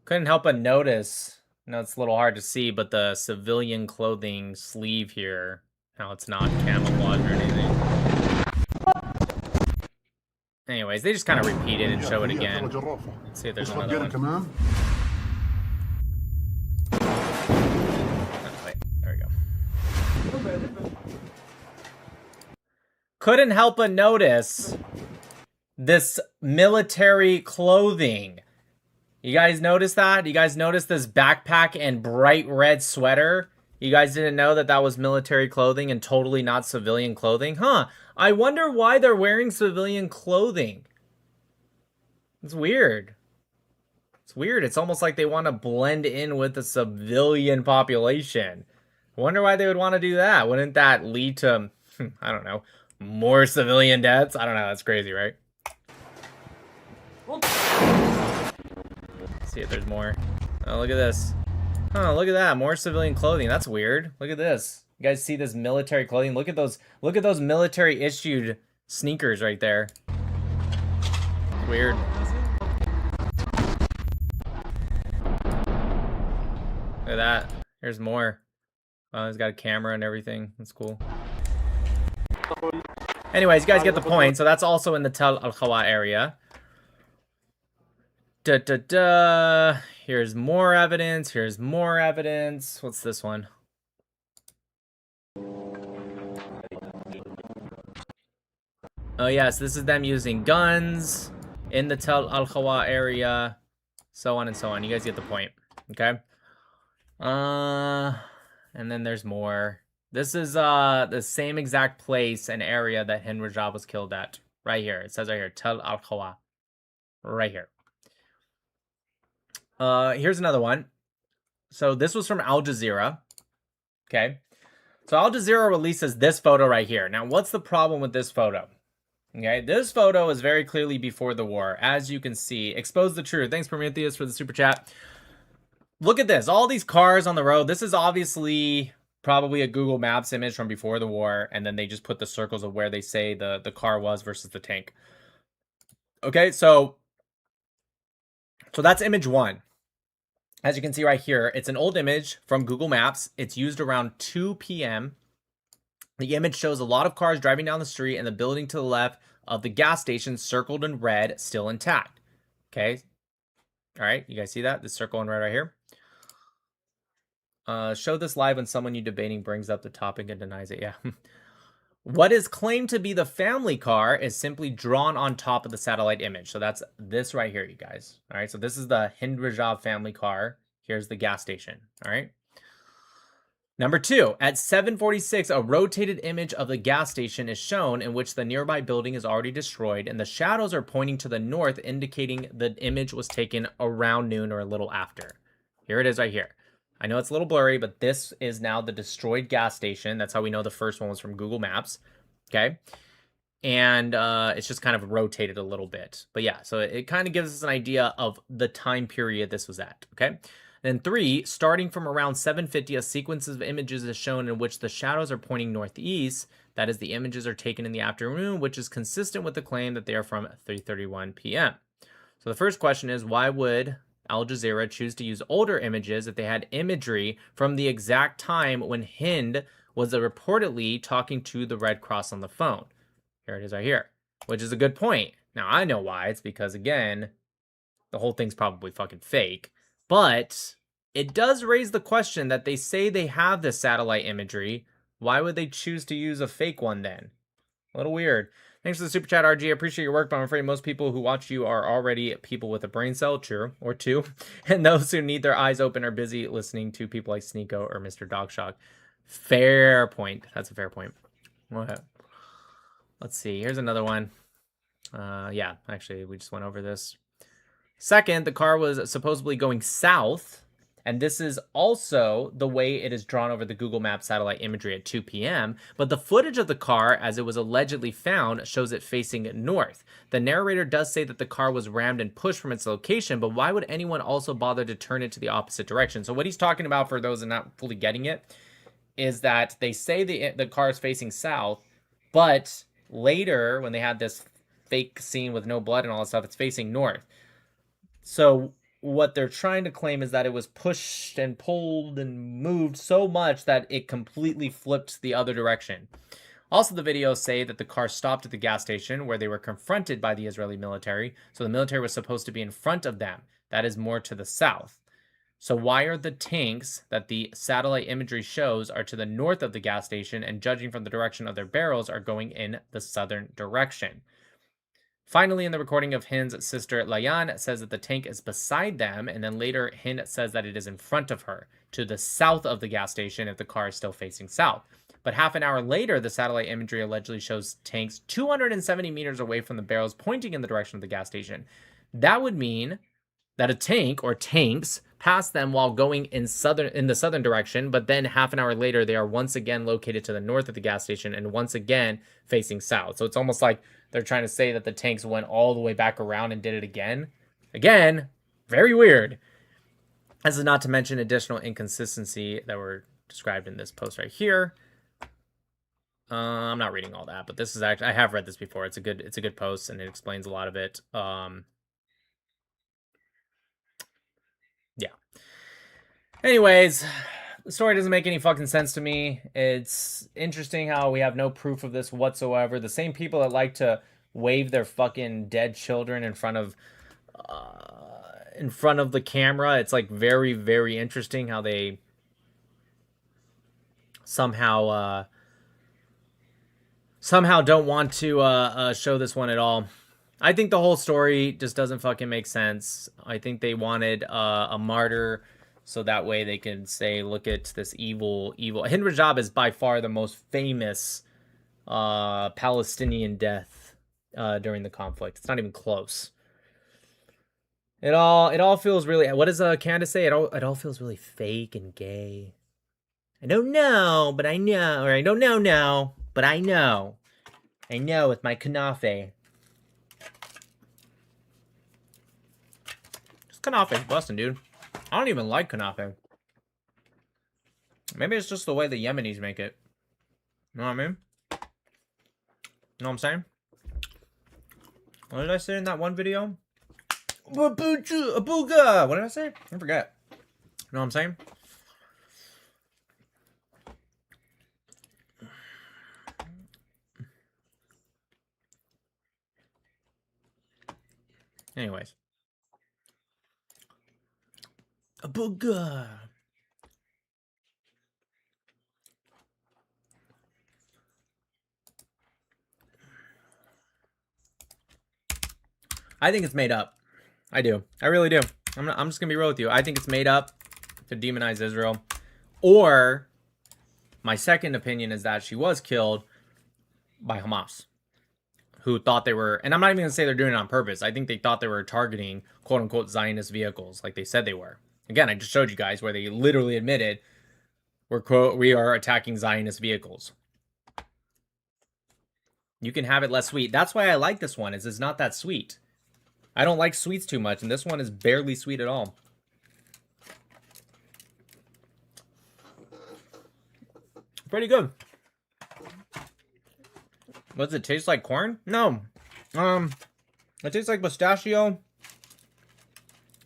Couldn't help but notice, I know it's a little hard to see, but the civilian clothing sleeve here, how it's not camouflage or anything. Anyways, they just kind of repeat it and show it again. Let's see if there's another one. Oh, wait, there we go. Couldn't help but notice this military clothing. You guys notice that? You guys notice this backpack and bright red sweater? You guys didn't know that that was military clothing and totally not civilian clothing? Huh. I wonder why they're wearing civilian clothing. It's weird. It's weird. It's almost like they want to blend in with the civilian population. I wonder why they would want to do that. Wouldn't that lead to, I don't know, more civilian deaths? I don't know. That's crazy, right? Let's see if there's more. Oh, look at this. Huh, look at that. More civilian clothing. That's weird. Look at this. You guys see this military clothing? Look at those military issued sneakers right there. Weird. Look at that. Here's more. Oh, he's got a camera and everything. That's cool. Anyways, you guys get the point. So that's also in the Tel Al-Khawa area. Here's more evidence. Here's more evidence. What's this one? Oh, yes. This is them using guns in the Tel Al-Khawa area. So on and so on. You guys get the point. Okay. And then there's more. This is the same exact place and area that Hind Rajab was killed at. Right here. It says right here. Tel Al-Khawa. Right here. Here's another one. So this was from Al Jazeera. Okay. So Al Jazeera releases this photo right here. Now, what's the problem with this photo? Okay. This photo is very clearly before the war. As you can see, expose the truth. Thanks, Prometheus, for the super chat. Look at this. All these cars on the road. This is obviously probably a Google Maps image from before the war. And then they just put the circles of where they say the car was versus the tank. Okay. So that's image one. As you can see right here, it's an old image from Google Maps. It's used around 2 p.m. The image shows a lot of cars driving down the street and the building to the left of the gas station circled in red still intact. Okay. All right. You guys see that? The circle in red right here. Show this live when someone you debating brings up the topic and denies it. Yeah. What is claimed to be the family car is simply drawn on top of the satellite image. So that's this right here, you guys. All right. So this is the Hind Rajab family car. Here's the gas station. All right. Number 2, at 7:46, a rotated image of the gas station is shown in which the nearby building is already destroyed and the shadows are pointing to the north, indicating the image was taken around noon or a little after. Here it is right here. I know it's a little blurry, but this is now the destroyed gas station. That's how we know the first one was from Google Maps. Okay. And it's just kind of rotated a little bit. But yeah, so it kind of gives us an idea of the time period this was at. Okay. Then 3, starting from around 7:50, a sequence of images is shown in which the shadows are pointing northeast. That is, the images are taken in the afternoon, which is consistent with the claim that they are from 3:31 p.m. So the first question is, why would Al Jazeera choose to use older images if they had imagery from the exact time when Hind was reportedly talking to the Red Cross on the phone? Here it is right here, which is a good point. Now, I know why. It's because, again, the whole thing's probably fucking fake. But it does raise the question that they say they have this satellite imagery. Why would they choose to use a fake one then? A little weird. Thanks for the super chat, RG. I appreciate your work, but I'm afraid most people who watch you are already people with a brain cell, true, or 2. And those who need their eyes open are busy listening to people like Sneeko or Mr. Dogshock. Fair point. That's a fair point. Okay. Let's see. Here's another one. Yeah, actually, we just went over this. Second, the car was supposedly going south, and this is also the way it is drawn over the Google Maps satellite imagery at 2 p.m., but the footage of the car, as it was allegedly found, shows it facing north. The narrator does say that the car was rammed and pushed from its location, but why would anyone also bother to turn it to the opposite direction? So what he's talking about, for those who are not fully getting it, is that they say the car is facing south, but later, when they had this fake scene with no blood and all that stuff, it's facing north. So what they're trying to claim is that it was pushed and pulled and moved so much that it completely flipped the other direction. Also, the videos say that the car stopped at the gas station where they were confronted by the Israeli military. So the military was supposed to be in front of them. That is more to the south. So why are the tanks that the satellite imagery shows are to the north of the gas station, and judging from the direction of their barrels are going in the southern direction? Finally, in the recording of Hind's sister, Layan says that the tank is beside them, and then later Hind says that it is in front of her, to the south of the gas station if the car is still facing south. But half an hour later, the satellite imagery allegedly shows tanks 270 meters away from the barrels pointing in the direction of the gas station. That would mean that a tank or tanks pass them while going in the southern direction, but then half an hour later, they are once again located to the north of the gas station and once again facing south. So it's almost like they're trying to say that the tanks went all the way back around and did it again. Again, very weird. This is not to mention additional inconsistency that were described in this post right here. I'm not reading all that, but this is actually, I have read this before. It's a good post and it explains a lot of it. Yeah. Anyways, the story doesn't make any fucking sense to me. It's interesting how we have no proof of this whatsoever. The same people that like to wave their fucking dead children in front of the camera. It's like very, very interesting how they somehow don't want to show this one at all. I think the whole story just doesn't fucking make sense. I think they wanted a martyr so that way they can say, look at this evil. Hind Rajab is by far the most famous Palestinian death during the conflict. It's not even close. It all feels really, what does Candace say? It all feels really fake and gay. I don't know, but I know. Or I don't know now, but I know. I know with my kanafe. Kanafe's busting, dude. I don't even like kanafe. Maybe it's just the way the Yemenis make it. You know what I mean? You know what I'm saying? What did I say in that one video? Booga! What did I say? I forget. You know what I'm saying? Anyways. A booga. I think it's made up. I do. I really do. I'm just gonna be real with you. I think it's made up to demonize Israel. Or my second opinion is that she was killed by Hamas, who thought they were, and I'm not even gonna say they're doing it on purpose. I think they thought they were targeting quote unquote Zionist vehicles, like they said they were. Again, I just showed you guys where they literally admitted we are attacking Zionist vehicles. You can have it less sweet. That's why I like this one, is it's not that sweet. I don't like sweets too much, and this one is barely sweet at all. Pretty good. Does it taste like corn? No. It tastes like pistachio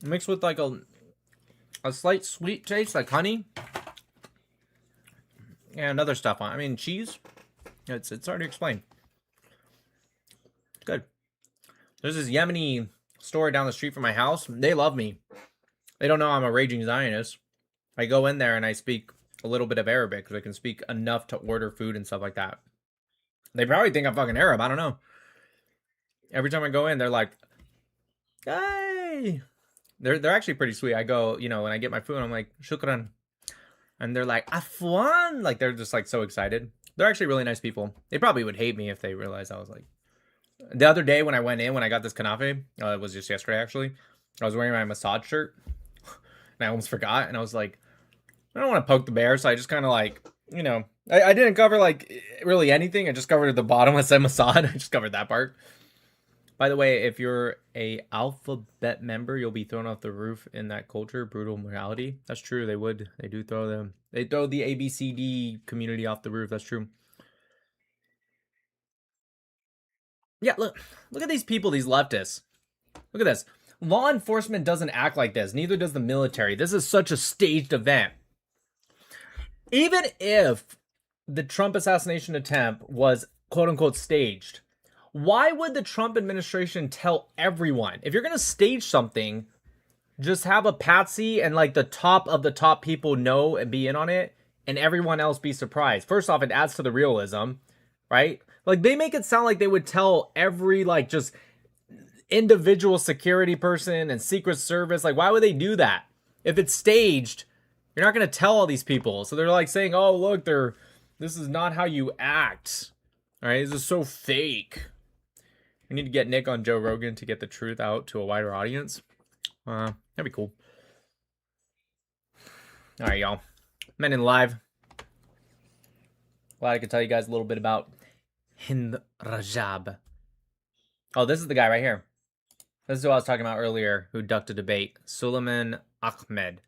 mixed with like a slight sweet taste, like honey. And other stuff on. I mean, cheese. It's hard to explain. It's good. There's this Yemeni store down the street from my house. They love me. They don't know I'm a raging Zionist. I go in there and I speak a little bit of Arabic because I can speak enough to order food and stuff like that. They probably think I'm fucking Arab. I don't know. Every time I go in, they're like, "Hey." They're actually pretty sweet. I go, you know, when I get my food, I'm like, "Shukran." And they're like, "Afwan." Like, they're just like so excited. They're actually really nice people. They probably would hate me if they realized I was like. The other day when I went in, when I got this kanafe, it was just yesterday actually, I was wearing my massage shirt. And I almost forgot. And I was like, I don't want to poke the bear. So I just kind of like, you know, I didn't cover like really anything. I just covered the bottom. I said massage. I just covered that part. By the way, if you're a alphabet member, you'll be thrown off the roof in that culture. Brutal morality. That's true. They would. They do throw them. They throw the ABCD community off the roof. That's true. Yeah, look at these people, these leftists. Look at this. Law enforcement doesn't act like this. Neither does the military. This is such a staged event. Even if the Trump assassination attempt was quote unquote staged, why would the Trump administration tell everyone? If you're going to stage something, just have a patsy and like the top of the top people know and be in on it and everyone else be surprised. First off, it adds to the realism, right? Like they make it sound like they would tell every like just individual security person and Secret Service. Like, why would they do that? If it's staged, you're not going to tell all these people. So they're like saying, oh, look, this is not how you act. All right, this is so fake. We need to get Nick on Joe Rogan to get the truth out to a wider audience. That'd be cool. All right, y'all. Men in Live. Glad I could tell you guys a little bit about Hind Rajab. Oh, this is the guy right here. This is who I was talking about earlier, who ducked a debate. Suleiman Ahmed.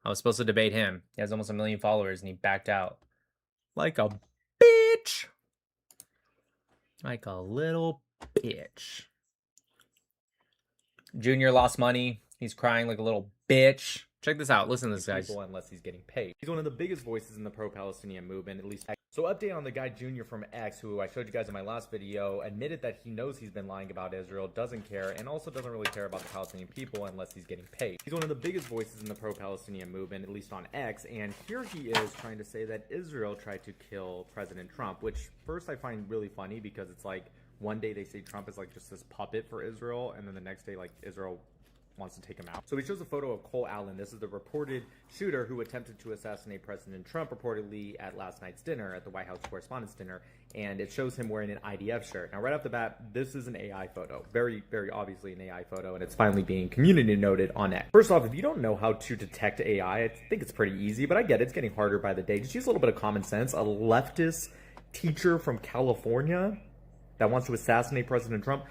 I was supposed to debate him. He has almost 1 million followers, and he backed out. Like a bitch. Like a little bitch. Junior lost money. He's crying like a little bitch. Check this out. Listen to this, guys. Unless he's getting paid. He's one of the biggest voices in the pro-Palestinian movement, at least. So update on the guy Junior from X, who I showed you guys in my last video, admitted that he knows he's been lying about Israel, doesn't care, and also doesn't really care about the Palestinian people unless he's getting paid. He's one of the biggest voices in the pro-Palestinian movement, at least on X, and here he is trying to say that Israel tried to kill President Trump, which first I find really funny because it's like one day they say Trump is like just this puppet for Israel, and then the next day like Israel wants to take him out. So he shows a photo of Cole Allen. This is the reported shooter who attempted to assassinate President Trump reportedly at last night's dinner, at the White House Correspondents' Dinner, and it shows him wearing an IDF shirt. Now, right off the bat, this is an AI photo. Very, very obviously an AI photo, and it's finally being community noted on X. First off, if you don't know how to detect AI, I think it's pretty easy, but I get it. It's getting harder by the day. Just use a little bit of common sense. A leftist teacher from California that wants to assassinate President Trump,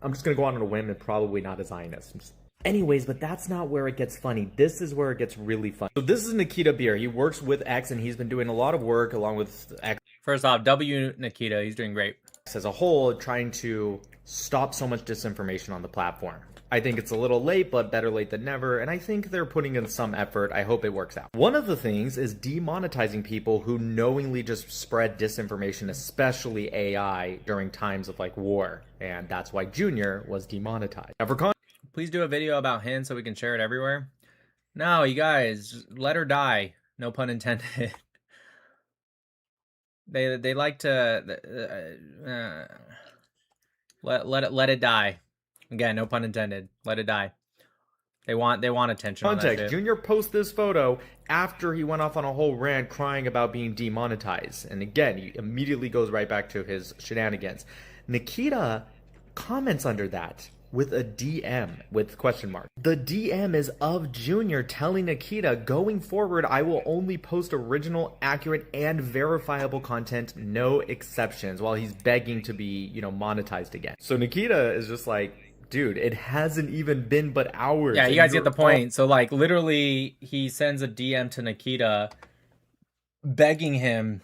I'm just going to go out on a whim and probably not a Zionist. Anyways, but that's not where it gets funny. This is where it gets really funny. So this is Nikita Beer. He works with X, and he's been doing a lot of work along with X. First off, W Nikita, he's doing great. As a whole, trying to stop so much disinformation on the platform. I think it's a little late, but better late than never, and I think they're putting in some effort. I hope it works out. One of the things is demonetizing people who knowingly just spread disinformation, especially AI, during times of like war, and that's why Junior was demonetized. Now for Please do a video about Hind so we can share it everywhere. No, you guys, let her die. No pun intended. They like to let it die. Again, no pun intended. Let it die. They want attention on that Context, shit. Junior posts this photo after he went off on a whole rant crying about being demonetized. And again, he immediately goes right back to his shenanigans. Nikita comments under that with a DM with question mark. The DM is of Junior telling Nikita, going forward, I will only post original, accurate, and verifiable content, no exceptions, while he's begging to be, monetized again. So Nikita is just like, dude, it hasn't even been but hours. Yeah, you guys get the point. So, like, literally, he sends a DM to Nikita begging him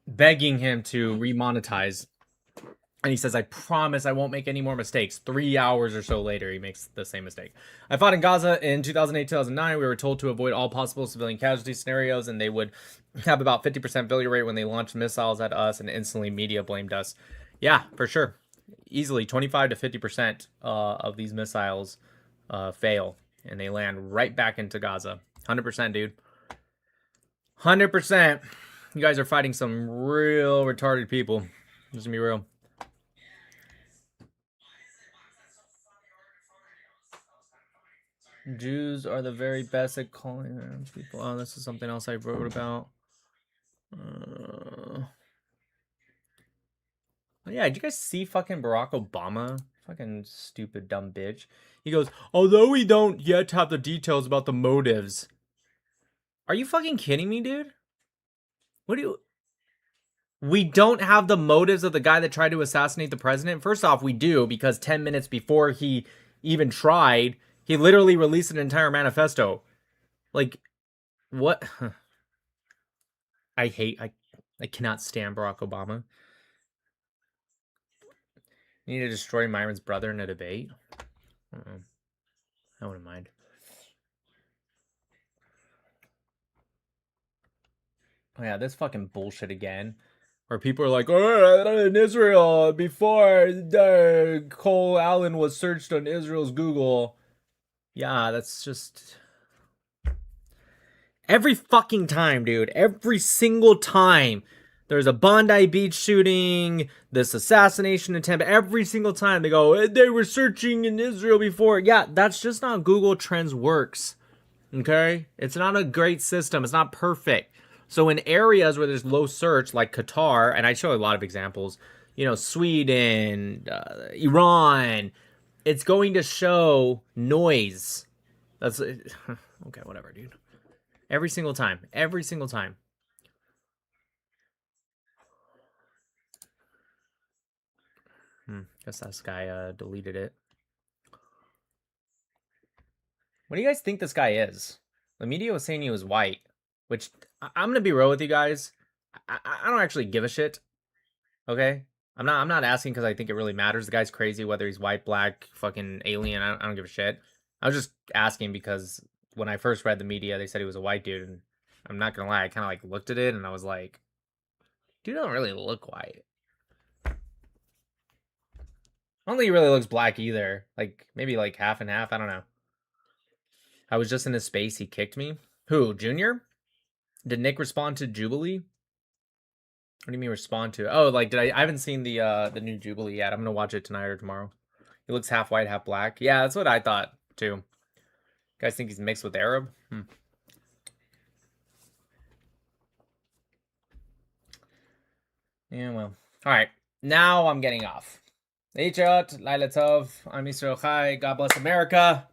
to remonetize. And he says, I promise I won't make any more mistakes. 3 hours or so later, he makes the same mistake. I fought in Gaza in 2008-2009. We were told to avoid all possible civilian casualty scenarios, and they would have about 50% failure rate when they launched missiles at us, and instantly media blamed us. Yeah, for sure. Easily 25 to 50% of these missiles fail, and they land right back into Gaza. 100%, dude. 100%. You guys are fighting some real retarded people. Just to be real. Jews are the very best at calling their people. Oh, this is something else I wrote about. Yeah, did you guys see fucking Barack Obama? Fucking stupid dumb bitch. He goes, although we don't yet have the details about the motives. Are you fucking kidding me, dude? What do you... We don't have the motives of the guy that tried to assassinate the president? First off, we do, because 10 minutes before he even tried, he literally released an entire manifesto. Like, what? I cannot stand Barack Obama. You need to destroy Myron's brother in a debate? I wouldn't mind. Oh yeah, this fucking bullshit again. Where people are like, oh, in Israel, before Cole Allen was searched on Israel's Google. Yeah, that's just... Every fucking time, dude. Every single time. There's a Bondi Beach shooting, this assassination attempt. Every single time they go, they were searching in Israel before. Yeah, that's just not how Google Trends works. Okay? It's not a great system. It's not perfect. So in areas where there's low search, like Qatar, and I show a lot of examples, Sweden, Iran, it's going to show noise. That's... Okay, whatever, dude. Every single time. Every single time. Guess this guy deleted it. What do you guys think this guy is? The media was saying he was white, which I'm gonna be real with you guys. I don't actually give a shit. Okay, I'm not asking because I think it really matters. The guy's crazy, whether he's white, black, fucking alien. I don't give a shit. I was just asking because when I first read the media, they said he was a white dude, and I'm not gonna lie, I kind of like looked at it and I was like, dude, don't really look white. I don't think he really looks black either. Like, maybe like half and half. I don't know. I was just in his space. He kicked me. Who? Junior? Did Nick respond to Jubilee? What do you mean respond to? Oh, like, I haven't seen the new Jubilee yet. I'm going to watch it tonight or tomorrow. He looks half white, half black. Yeah, that's what I thought, too. You guys think he's mixed with Arab? Yeah, well. All right. Now I'm getting off. Echot, Laila Tov, I'm Israel Chai. God bless America.